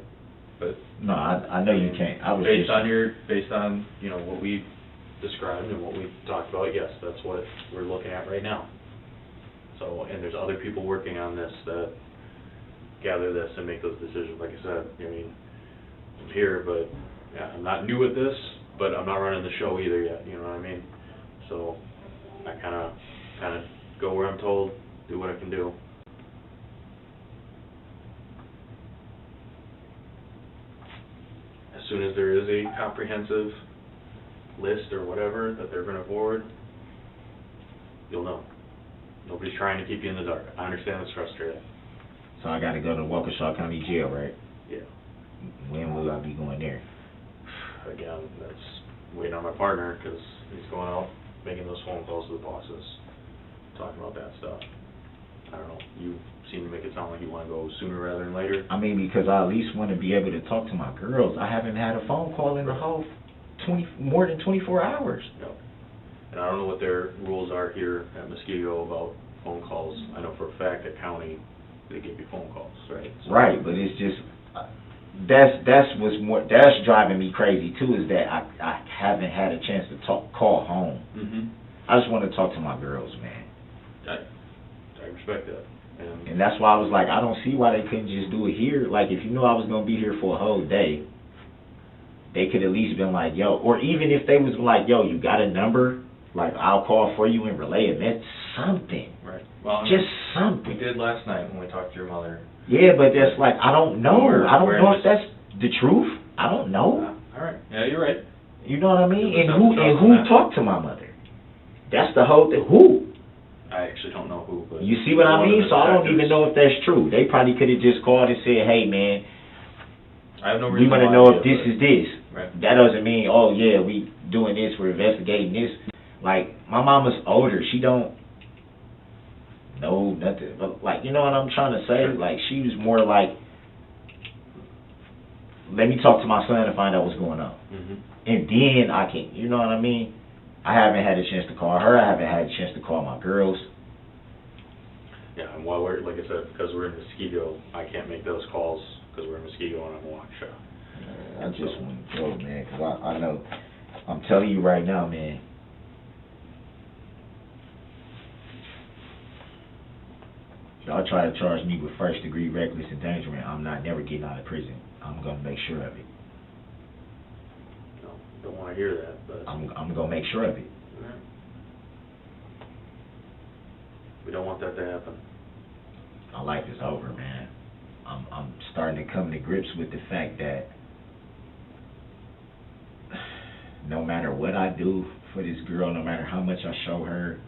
but No, I know you can't. I was based just, based on what we described and what we talked about, yes, that's what we're looking at right now. So, and there's other people working on this that gather this and make those decisions. Like I said, I mean, I'm here, but yeah, I'm not new at this, but I'm not running the show either yet. You know what I mean? So I kind of go where I'm told, do what I can do. As soon as there is a comprehensive list or whatever that they're going to forward, you'll know. Nobody's trying to keep you in the dark. I understand it's frustrating. so I got to go to Waukesha County Jail, right? Yeah. When will I be going there? Again, that's waiting on my partner because he's going out making those phone calls to the bosses, talking about that stuff. I don't know. You seem to make it sound like you want to go sooner rather than later. I mean, because I at least want to be able to talk to my girls. I haven't had a phone call in the whole more than 24 hours. No. And I don't know what their rules are here at Muskego about phone calls. I know for a fact at county they give you phone calls, right? So, Right, but it's just that's driving me crazy too. Is that I haven't had a chance to call home. I just want to talk to my girls, man. I respect that. And that's why I was like, I don't see why they couldn't just do it here. Like, if you knew I was gonna be here for a whole day, they could at least been like, yo, or even if they was like, yo, you got a number, like I'll call for you and relay it. That's something. Right. Well, just something. We did last night when we talked to your mother. Yeah, but that's like, I don't know. I don't know if that's the truth. I don't know. All right. Yeah, you're right. You know what I mean? And who talked to my mother? That's the whole thing. Who? I actually don't know who, but... You see what I mean? So I don't even know if that's true. They probably could have just called and said, hey, man, I have no we reason want to why know I if did, this is this. Right. That doesn't mean, oh, yeah, we doing this, we're investigating this. Like, my mama's older. She don't know nothing. Like, you know what I'm trying to say? Like, she was more like, let me talk to my son and find out what's going on. And then I can, you know what I mean? I haven't had a chance to call her. I haven't had a chance to call my girls. Yeah, and while we're, like I said, because we're in Muskego, I can't make those calls because we're in Muskego and I'm in Waukesha. I just want to go, man, because I know, I'm telling you right now, man, y'all try to charge me with first degree reckless endangerment, I'm not never getting out of prison. I'm going to make sure of it. No, don't want to hear that, but... I'm going to make sure of it. Right. We don't want that to happen. My life is over, man. I'm starting to come to grips with the fact that no matter what I do for this girl, no matter how much I show her,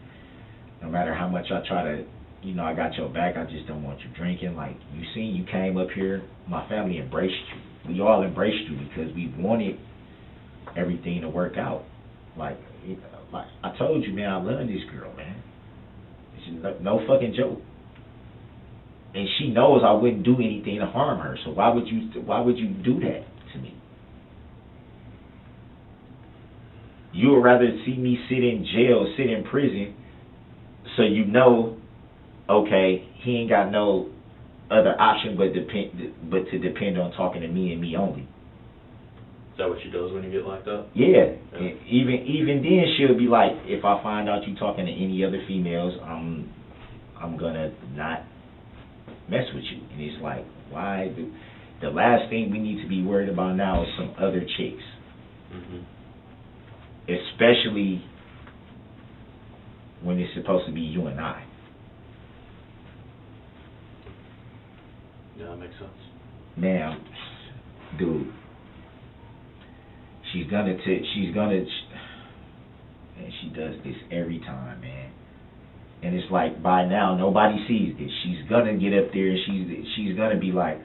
no matter how much I try to, you know, I got your back, I just don't want you drinking. Like, you seen, you came up here, my family embraced you. We all embraced you because we wanted everything to work out. Like I told you, man, I love this girl, man. It's no fucking joke. And she knows I wouldn't do anything to harm her. So why would you do that to me? You would rather see me sit in jail, sit in prison, so you know, okay, he ain't got no other option but to depend on talking to me and me only. Is that what she does when you get locked up? Yeah. And even then she'll be like, if I find out you talking to any other females, I'm gonna not mess with you. And it's like, why do the last thing we need to be worried about now is some other chicks. Especially when it's supposed to be you and I. Yeah, that makes sense. Man, dude, she's gonna, and she does this every time, man. And it's like, by now, nobody sees this. She's gonna get up there and she's gonna be like,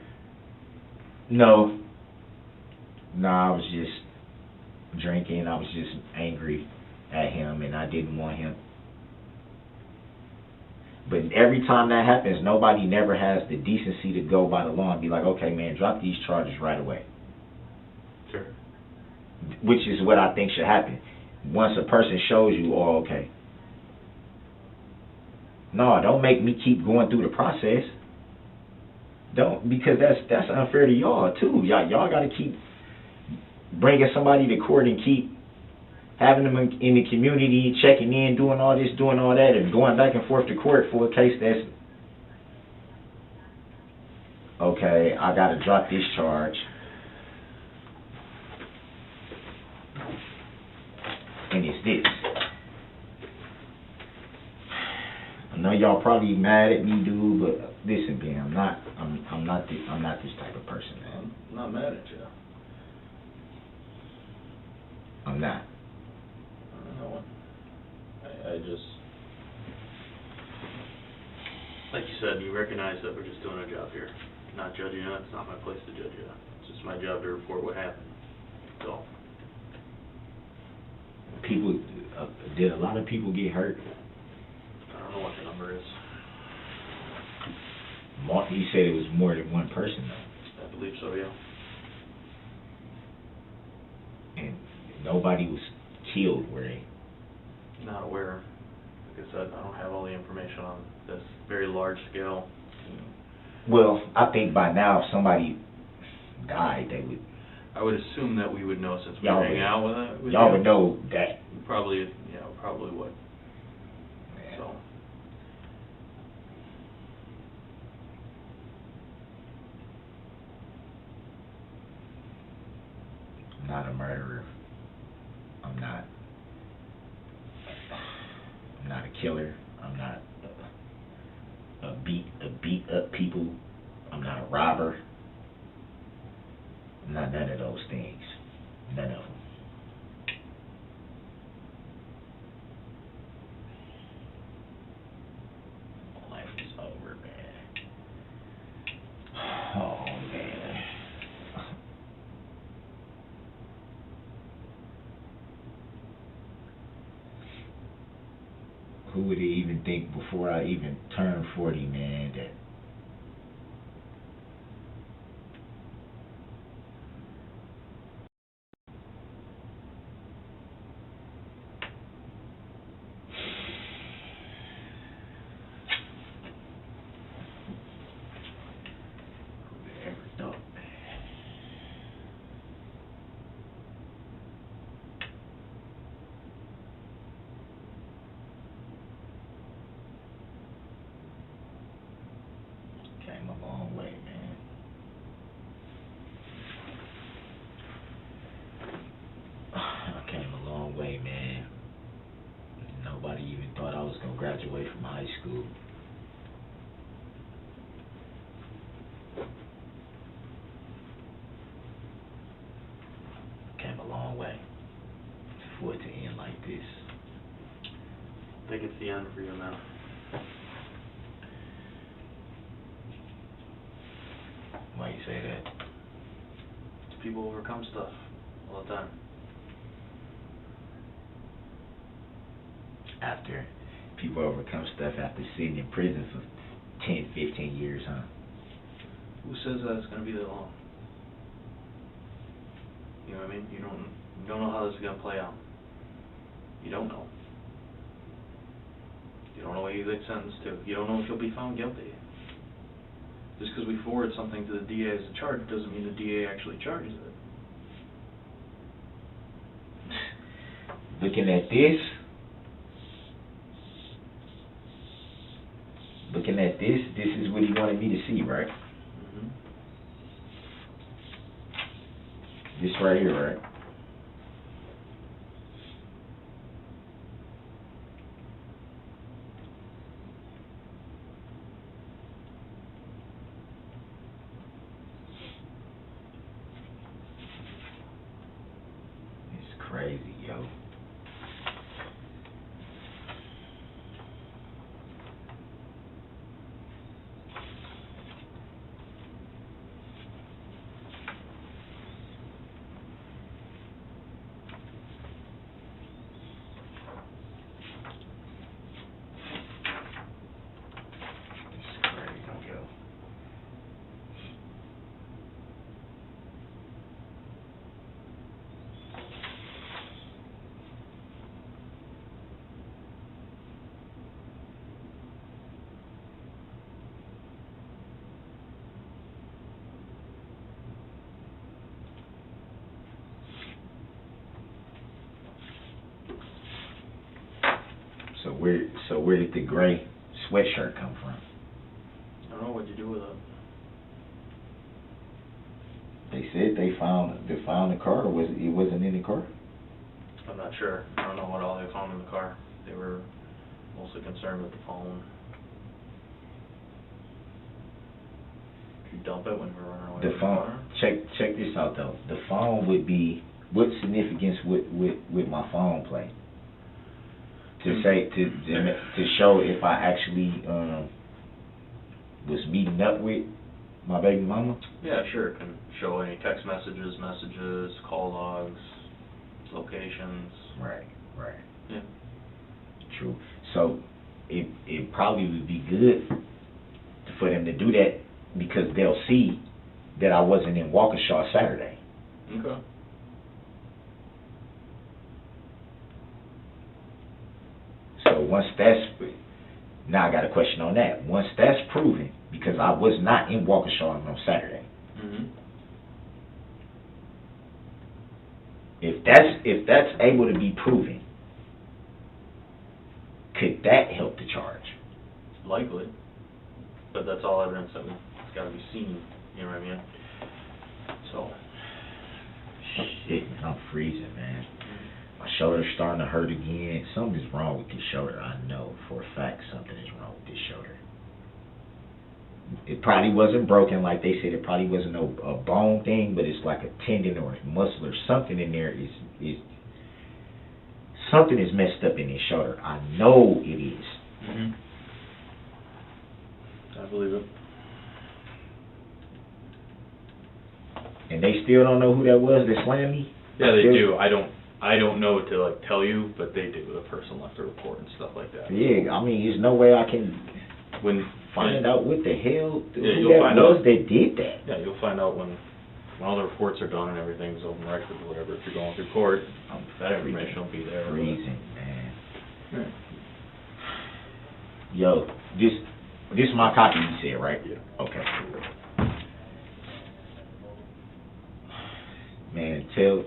no, I was just drinking, I was just angry at him and I didn't want him. But every time that happens, nobody never has the decency to go by the law and be like, okay, man, drop these charges right away. Sure. Which is what I think should happen. once a person shows you, oh, okay. No, don't make me keep going through the process. Don't, because that's unfair to y'all too. Y'all got to keep bringing somebody to court and keep having them in the community, checking in, doing all this, doing all that, and going back and forth to court for a case that's, okay, I got to drop this charge. And it's this. I know y'all probably mad at me, dude, but listen, Ben, I'm not this type of person, man. I'm not mad at you. I'm not. I don't know. I just, like you said, you recognize that we're just doing our job here. Not judging you. It's not my place to judge you. It's just my job to report what happened. So. People, did a lot of people get hurt? I don't know what the number is. You said it was more than one person, though. I believe so, yeah. And nobody was killed, were they? Not aware. Like I said, I don't have all the information on this very large scale. Well, I think by now, if somebody died, they would. I would assume that we would know since we Y'all hang would- out with it. Y'all would know that. Probably, yeah, probably would. So. I'm not a murderer. I'm not a killer. I'm not a beat up people. I'm not a robber. I'm not none of those things. None of them. Life is over, man. Oh, man. Who would even think before I even turned 40, man, that came a long way, man. I came a long way, man. Nobody even thought I was going to graduate from high school. Came a long way for it to end like this. I think it's the end for you now. Why you say that? People overcome stuff all the time. After people overcome stuff after sitting in prison for 10, 15 years, huh? Who says that it's going to be that long? You know what I mean? You don't know how this is going to play out. You don't know. You don't know what you get sentenced to. You don't know if you'll be found guilty. Just because we forward something to the DA as a charge doesn't mean the DA actually charges it. Looking at this, this is what he wanted me to see, right? Mm-hmm. This right here, right? It's crazy, yo. So where did the gray sweatshirt come from? I don't know what you do with it. They said they found the car, or it wasn't in the car? I'm not sure. I don't know what all they found in the car. They were mostly concerned with the phone. Did you dump it when we were running away The from phone. car? Check this out though. The phone would be, what significance would my phone play? To say to show if I actually was meeting up with my baby mama? Yeah, sure. It can show any text messages, call logs, locations. Right. Yeah. True. So it probably would be good for them to do that because they'll see that I wasn't in Waukesha Saturday. Okay. So once that's, now I got a question on that. Once that's proven, because I was not in Waukesha on Saturday. Mm-hmm. If that's able to be proven, could that help the charge? Likely. But that's all evidence that it's got to be seen. You know what I mean? So. Shit, man, I'm freezing, man. My shoulder's starting to hurt again. Something's wrong with this shoulder. I know for a fact something is wrong with this shoulder. It probably wasn't broken like they said. It probably wasn't a bone thing, but it's like a tendon or a muscle or something in there. Something is messed up in his shoulder. I know it is. Mm-hmm. I believe it. And they still don't know who that was that slammed me? Yeah, they do. I don't know to like tell you, but they do. The person left a report and stuff like that. Yeah, I mean, there's no way I can find out what the hell who that was that did that. Yeah, you'll find out when all the reports are done and everything's open record or whatever. If you're going through court, that information will be there. Freezing, man. Right. Yo, this is my copy you said, right? Yeah. Okay. Man, tell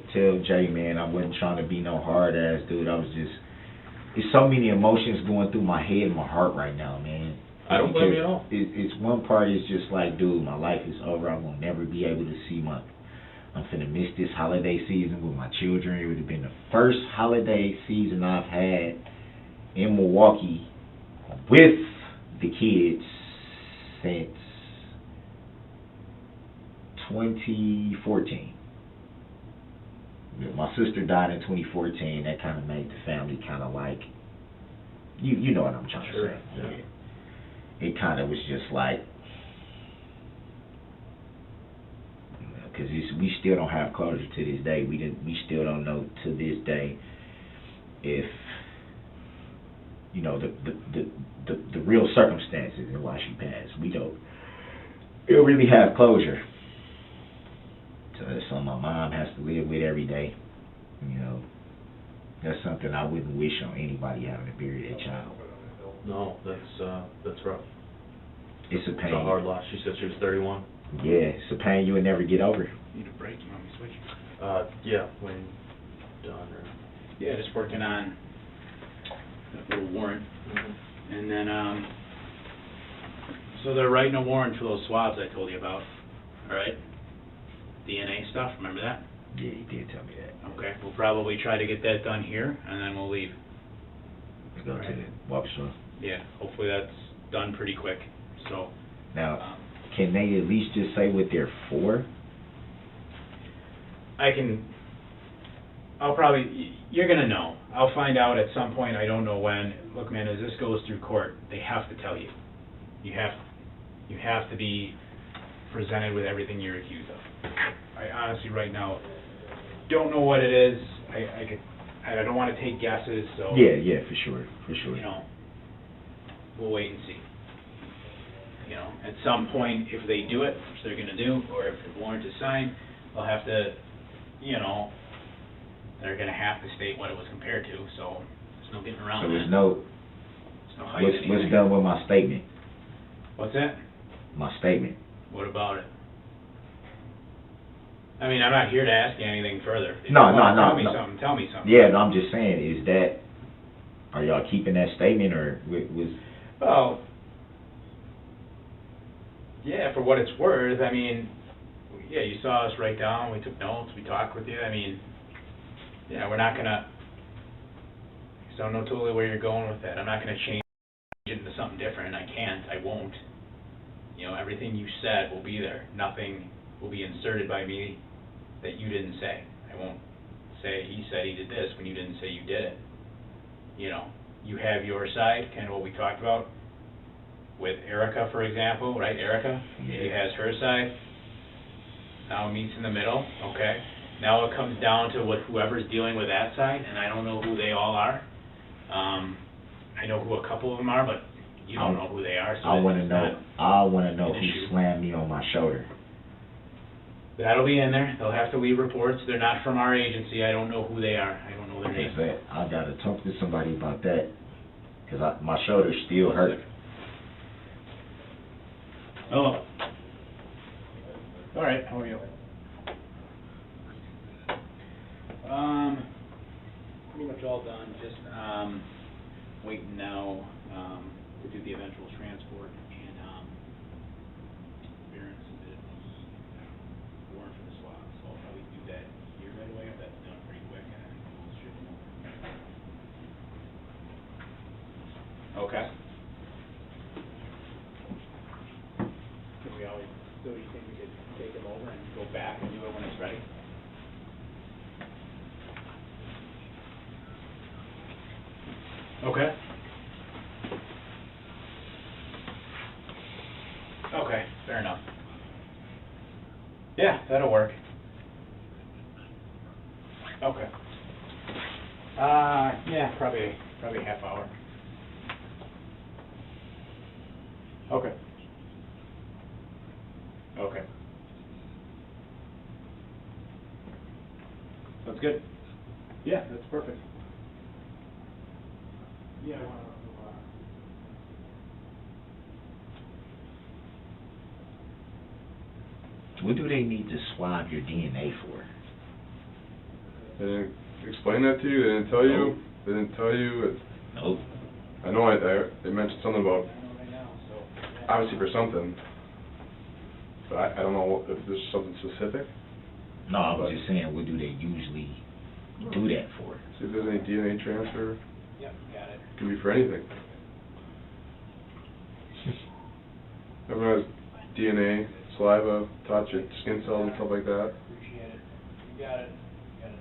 Jay, man, I wasn't trying to be no hard ass dude. I was just, there's so many emotions going through my head and my heart right now, man. I don't blame you at all. It's one part is just like, dude, my life is over. I'm gonna never be able to see I'm finna miss this holiday season with my children. It would have been the first holiday season I've had in Milwaukee with the kids since 2014. My sister died in 2014. That kind of made the family kind of like, you know what I'm trying to say. Yeah. It kind of was just like, because we still don't have closure to this day. We still don't know to this day if, you know, the real circumstances and why she passed. We don't really have closure. So that's something my mom has to live with every day. You know, that's something I wouldn't wish on anybody having to bury their child. No, that's rough. It's a pain. It's a hard loss. She said she was 31. Yeah, it's a pain you would never get over. Need a break? You want me to switch? Yeah, when done. Or... Yeah, just working on that little warrant. Mm-hmm. And then, so they're writing a warrant for those swabs I told you about, all right? DNA stuff, remember that? Yeah, you did tell me that. Okay, we'll probably try to get that done here, and then we'll leave. Let's go to the Waukesha. Yeah, hopefully that's done pretty quick, so. Now, can they at least just say what they're for? You're gonna know. I'll find out at some point, I don't know when. Look, man, as this goes through court, they have to tell you. You have to be presented with everything you're accused of. I honestly, right now, don't know what it is. I don't want to take guesses, so. Yeah, for sure. You know, we'll wait and see. You know, at some point, if they do it, which they're gonna do, or if the warrant is signed, they'll have to, you know, they're gonna have to state what it was compared to, so there's no getting around that. So there's no hiding what's anything. done with my statement? What's that? My statement. What about it? I mean, I'm not here to ask you anything further. If No. you wanna Tell me something. Yeah, no, I'm just saying, is that Are y'all keeping that statement, or was? Well, yeah, for what it's worth, I mean, yeah, you saw us write down, we took notes, we talked with you, I mean, yeah, we're not gonna, so I know totally where you're going with that. I'm not gonna change it into something different, I can't, I won't. You know, everything you said will be there. Nothing will be inserted by me that you didn't say. I won't say, he said he did this when you didn't say you did it. You know, you have your side, kind of what we talked about with Erica, for example, right, Erica? Yeah. She has her side. Now it meets in the middle, okay? Now it comes down to what whoever's dealing with that side, and I don't know who they all are. I know who a couple of them are, but you don't know who they are, so I want to know. I want to know an who issue. slammed me on my shoulder. That'll be in there. They'll have to leave reports. They're not from our agency. I don't know who they are. I don't know their names. Okay, I gotta talk to somebody about that, cause my shoulder still hurt. Oh. All right. How are you? Pretty much all done. Just waiting now to do the eventual transport and Baron submitted the warrant for the swap, so I'll probably do that here right away if that's done pretty quick, and then we'll ship them over. Okay. Can we always, so do you think we could take them over and go back and do it when it's ready? Okay. Okay, fair enough. Yeah, that'll work. Okay. Yeah, probably half hour. Okay. Okay. That's good. Yeah, that's perfect. Yeah. What do they need to swab your DNA for? They didn't explain that to you? They didn't tell you? Nope. They didn't tell you? Nope. I know they mentioned something about, obviously for something, but I don't know if there's something specific. No, I was just saying, what do they usually do that for? See if there's any DNA transfer. Yep, got it. Could be for anything. Everyone has DNA, saliva, touch it, skin cells and stuff like that. Appreciate it. You got it. Got it.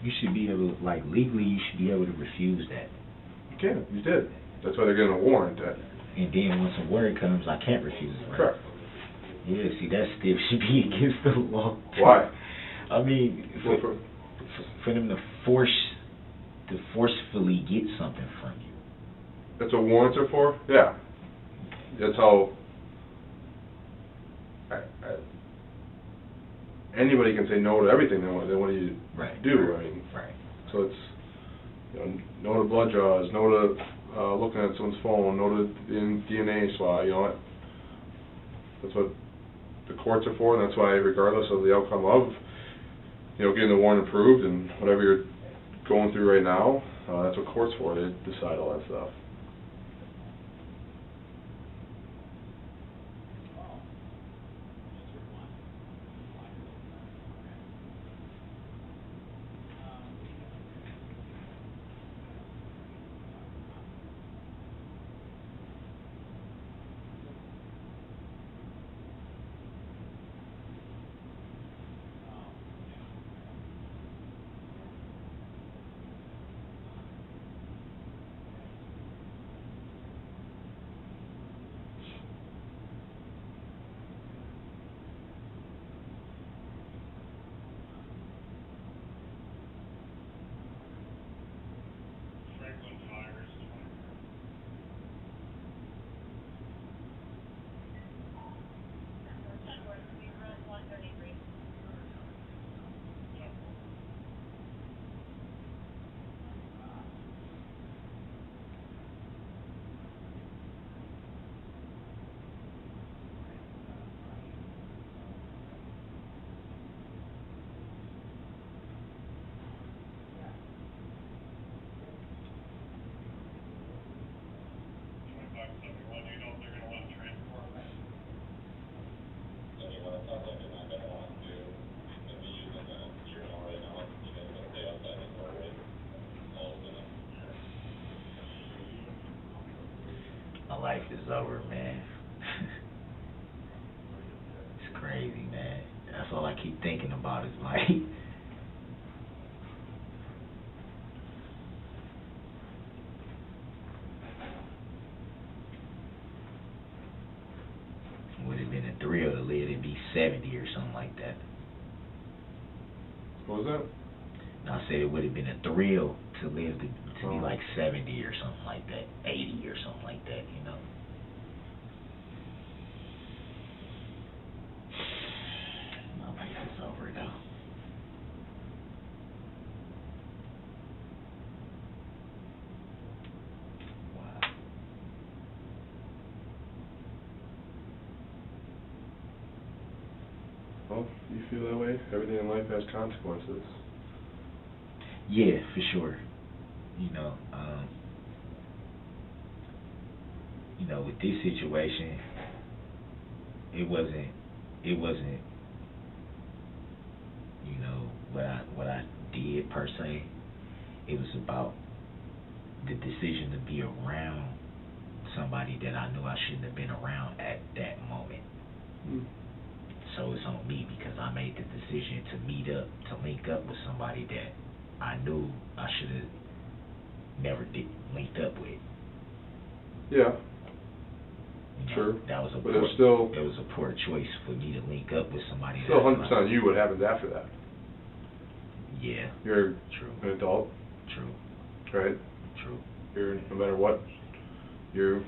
You should be able, like legally, you should be able to refuse that. You can, you did. That's why they're getting a warrant. And then once a warrant comes, I can't refuse it. Right? Correct. Yeah, see, that still should be against the law. Why? I mean, for them to forcefully get something from you. That's what warrants are for? Yeah. That's how anybody can say no to everything they want you right. to do. I mean, right. So it's, you know, no to blood draws, no to looking at someone's phone, no to DNA swab, you know. That's what the courts are for, and that's why regardless of the outcome of, you know, getting the warrant approved and whatever you're going through right now, that's what court's for, they decide all that stuff. is over, man. It's crazy, man. That's all I keep thinking about is like, would have been a thrill to live to be 70 or something like that. What was that? I said it would have been a thrill to live to be like 70 or something like that, 80 or something like that, you know. My life is over though. Wow. Well, you feel that way? Everything in life has consequences. Yeah, for sure. With this situation, it wasn't, what I did per se. It was about the decision to be around somebody that I knew I shouldn't have been around at that moment. So it's on me because I made the decision to link up with somebody that I knew I should have never linked up with. Yeah. Sure. That was but it was a poor choice for me to link up with somebody. Still 100% on you what happens after that. Yeah. You're true. An adult. True. Right? True. You're, no matter what, you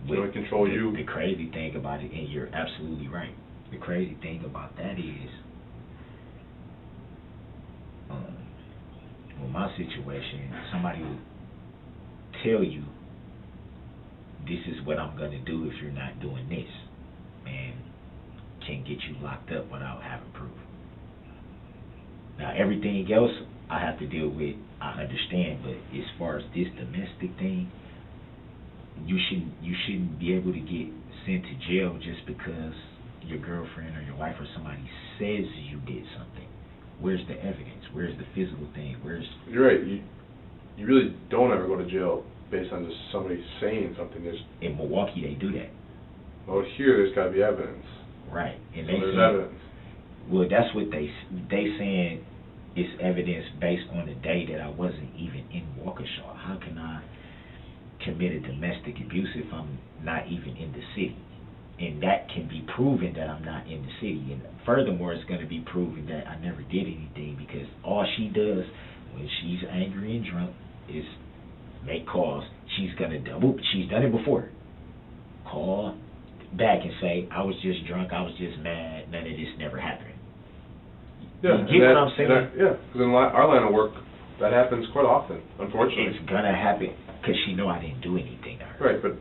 can control you. The crazy thing about it, and you're absolutely right, the crazy thing about that is, with my situation, somebody will tell you, this is what I'm going to do if you're not doing this, and can get you locked up without having proof. Now, everything else I have to deal with, I understand, but as far as this domestic thing, you shouldn't be able to get sent to jail just because your girlfriend or your wife or somebody says you did something. Where's the evidence? Where's the physical thing? You're right. You really don't ever go to jail based on just somebody saying something. In Milwaukee, they do that. Well, here there's got to be evidence. Right. And so there's evidence. Well, that's what they saying. It's evidence based on the day that I wasn't even in Waukesha. How can I commit a domestic abuse if I'm not even in the city? And that can be proven that I'm not in the city. And furthermore, it's going to be proven that I never did anything, because all she does when she's angry and drunk is make calls. She's done it before. Call back and say, I was just drunk, I was just mad, none of this never happened. Yeah, you get what I'm saying? Yeah, because in our line of work, that happens quite often, unfortunately. It's going to happen because she know I didn't do anything to her. Right, but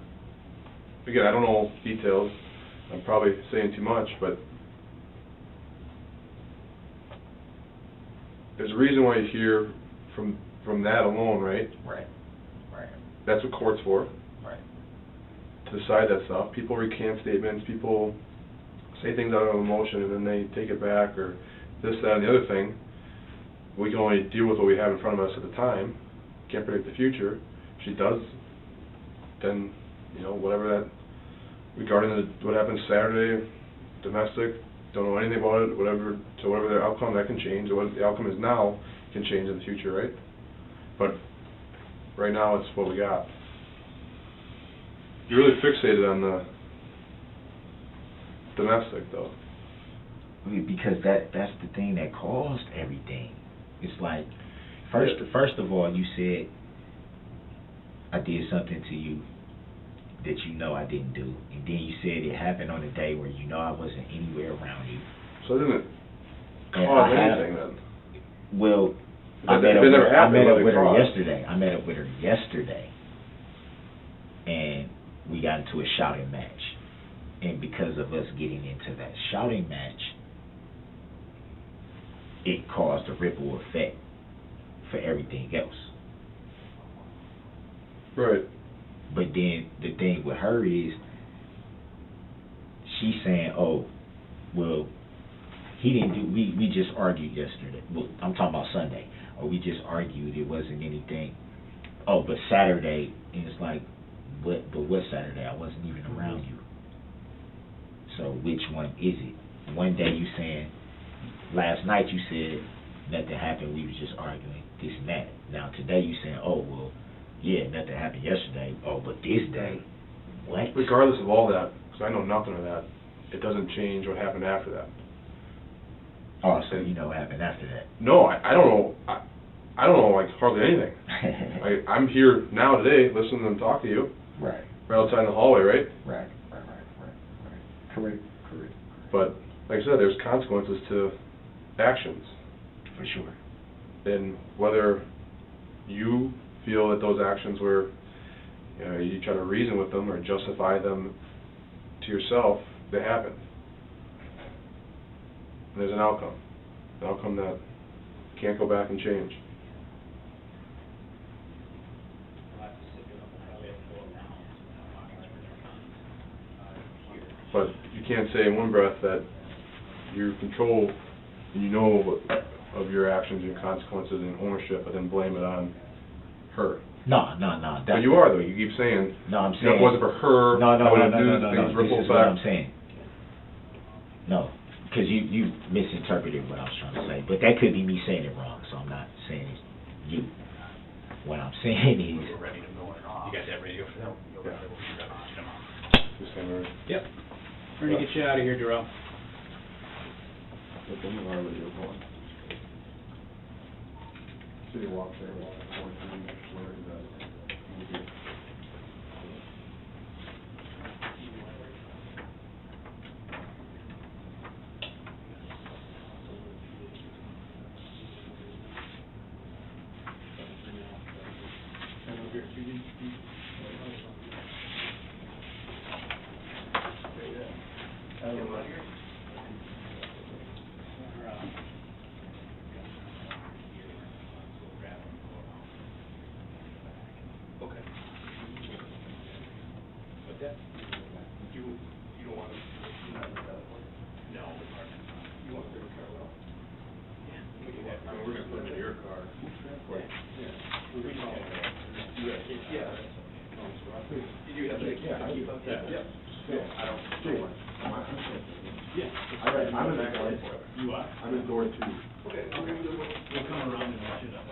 again, I don't know details. I'm probably saying too much, but there's a reason why you hear from that alone, right? Right. That's what court's for. Right. To decide that stuff. People recant statements, people say things out of emotion, and then they take it back, or this, that, and the other thing. We can only deal with what we have in front of us at the time. Can't predict the future. If she does, then, whatever that, regarding what happened Saturday, domestic, don't know anything about it, whatever the outcome, that can change. What the outcome is now can change in the future, right? But right now, it's what we got. You're really fixated on the domestic, though. Because that's the thing that caused everything. It's like, first of all, you said I did something to you that I didn't do, and then you said it happened on a day where I wasn't anywhere around you. So it didn't cause anything then? Well, I met up with her yesterday, and we got into a shouting match. And because of us getting into that shouting match, it caused a ripple effect for everything else. Right. But then the thing with her is, she's saying, oh, well, he didn't do, we just argued yesterday. Well, I'm talking about Sunday. Or we just argued, it wasn't anything. Oh, but Saturday, and it's like, But what Saturday? I wasn't even around you. So which one is it? One day you saying, last night you said nothing happened, we was just arguing, this and that. Now today you saying, oh, well, yeah, nothing happened yesterday. Oh, but this day, what? Regardless of all that, because I know nothing of that, it doesn't change what happened after that. Oh, so you know what happened after that? No, I don't know. I don't know, like, hardly anything. I'm here now today, listening to them talk to you. Right. Right outside in the hallway, right? Right. Correct. But, like I said, there's consequences to actions. For sure. And whether you feel that those actions were, you know, you try to reason with them or justify them to yourself, they happen. And there's an outcome that can't go back and change. But you can't say in one breath that you control and you know of your actions, your consequences, and ownership, but then blame it on her. No. But you are, though. You keep saying, no, I'm saying, if it wasn't for her, I wouldn't do things ripple This is what I'm saying. No, because you misinterpreted what I was trying to say. But that could be me saying it wrong, so I'm not saying it's you. What I'm saying is... You got that radio for them? Yeah. Yep. We're going to get you out of here, Darrell. City Waukesha. I'm in door 2. Okay, we'll come around and watch it up.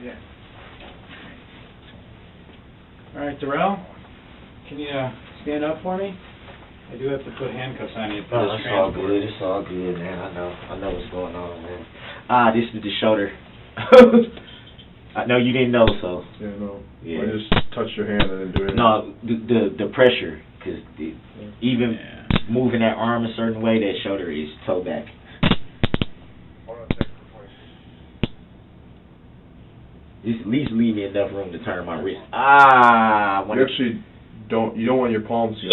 Yeah. All right, Darrell, can you stand up for me? I do have to put handcuffs on you for No, this it's all transport. good. It's all good, man. I know what's going on, man. This is the shoulder. I know you didn't know, so. Yeah, no. Yeah. I just touched your hand and didn't do anything. No, the pressure, because even moving that arm a certain way, that shoulder is toe back. Just at least leave me enough room to turn my wrist. You actually don't want your palms to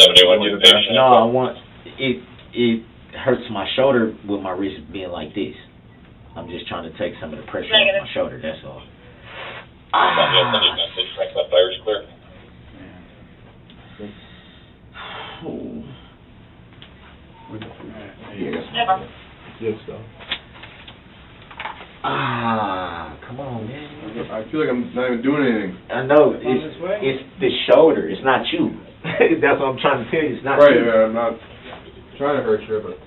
No, I want it hurts my shoulder with my wrist being like this. I'm just trying to take some of the pressure off my shoulder, that's all. Yes, though. Come on, man. I feel like I'm not even doing anything. I know, it's the shoulder, it's not you. That's what I'm trying to tell you, it's not right, you. I'm not trying to hurt you, but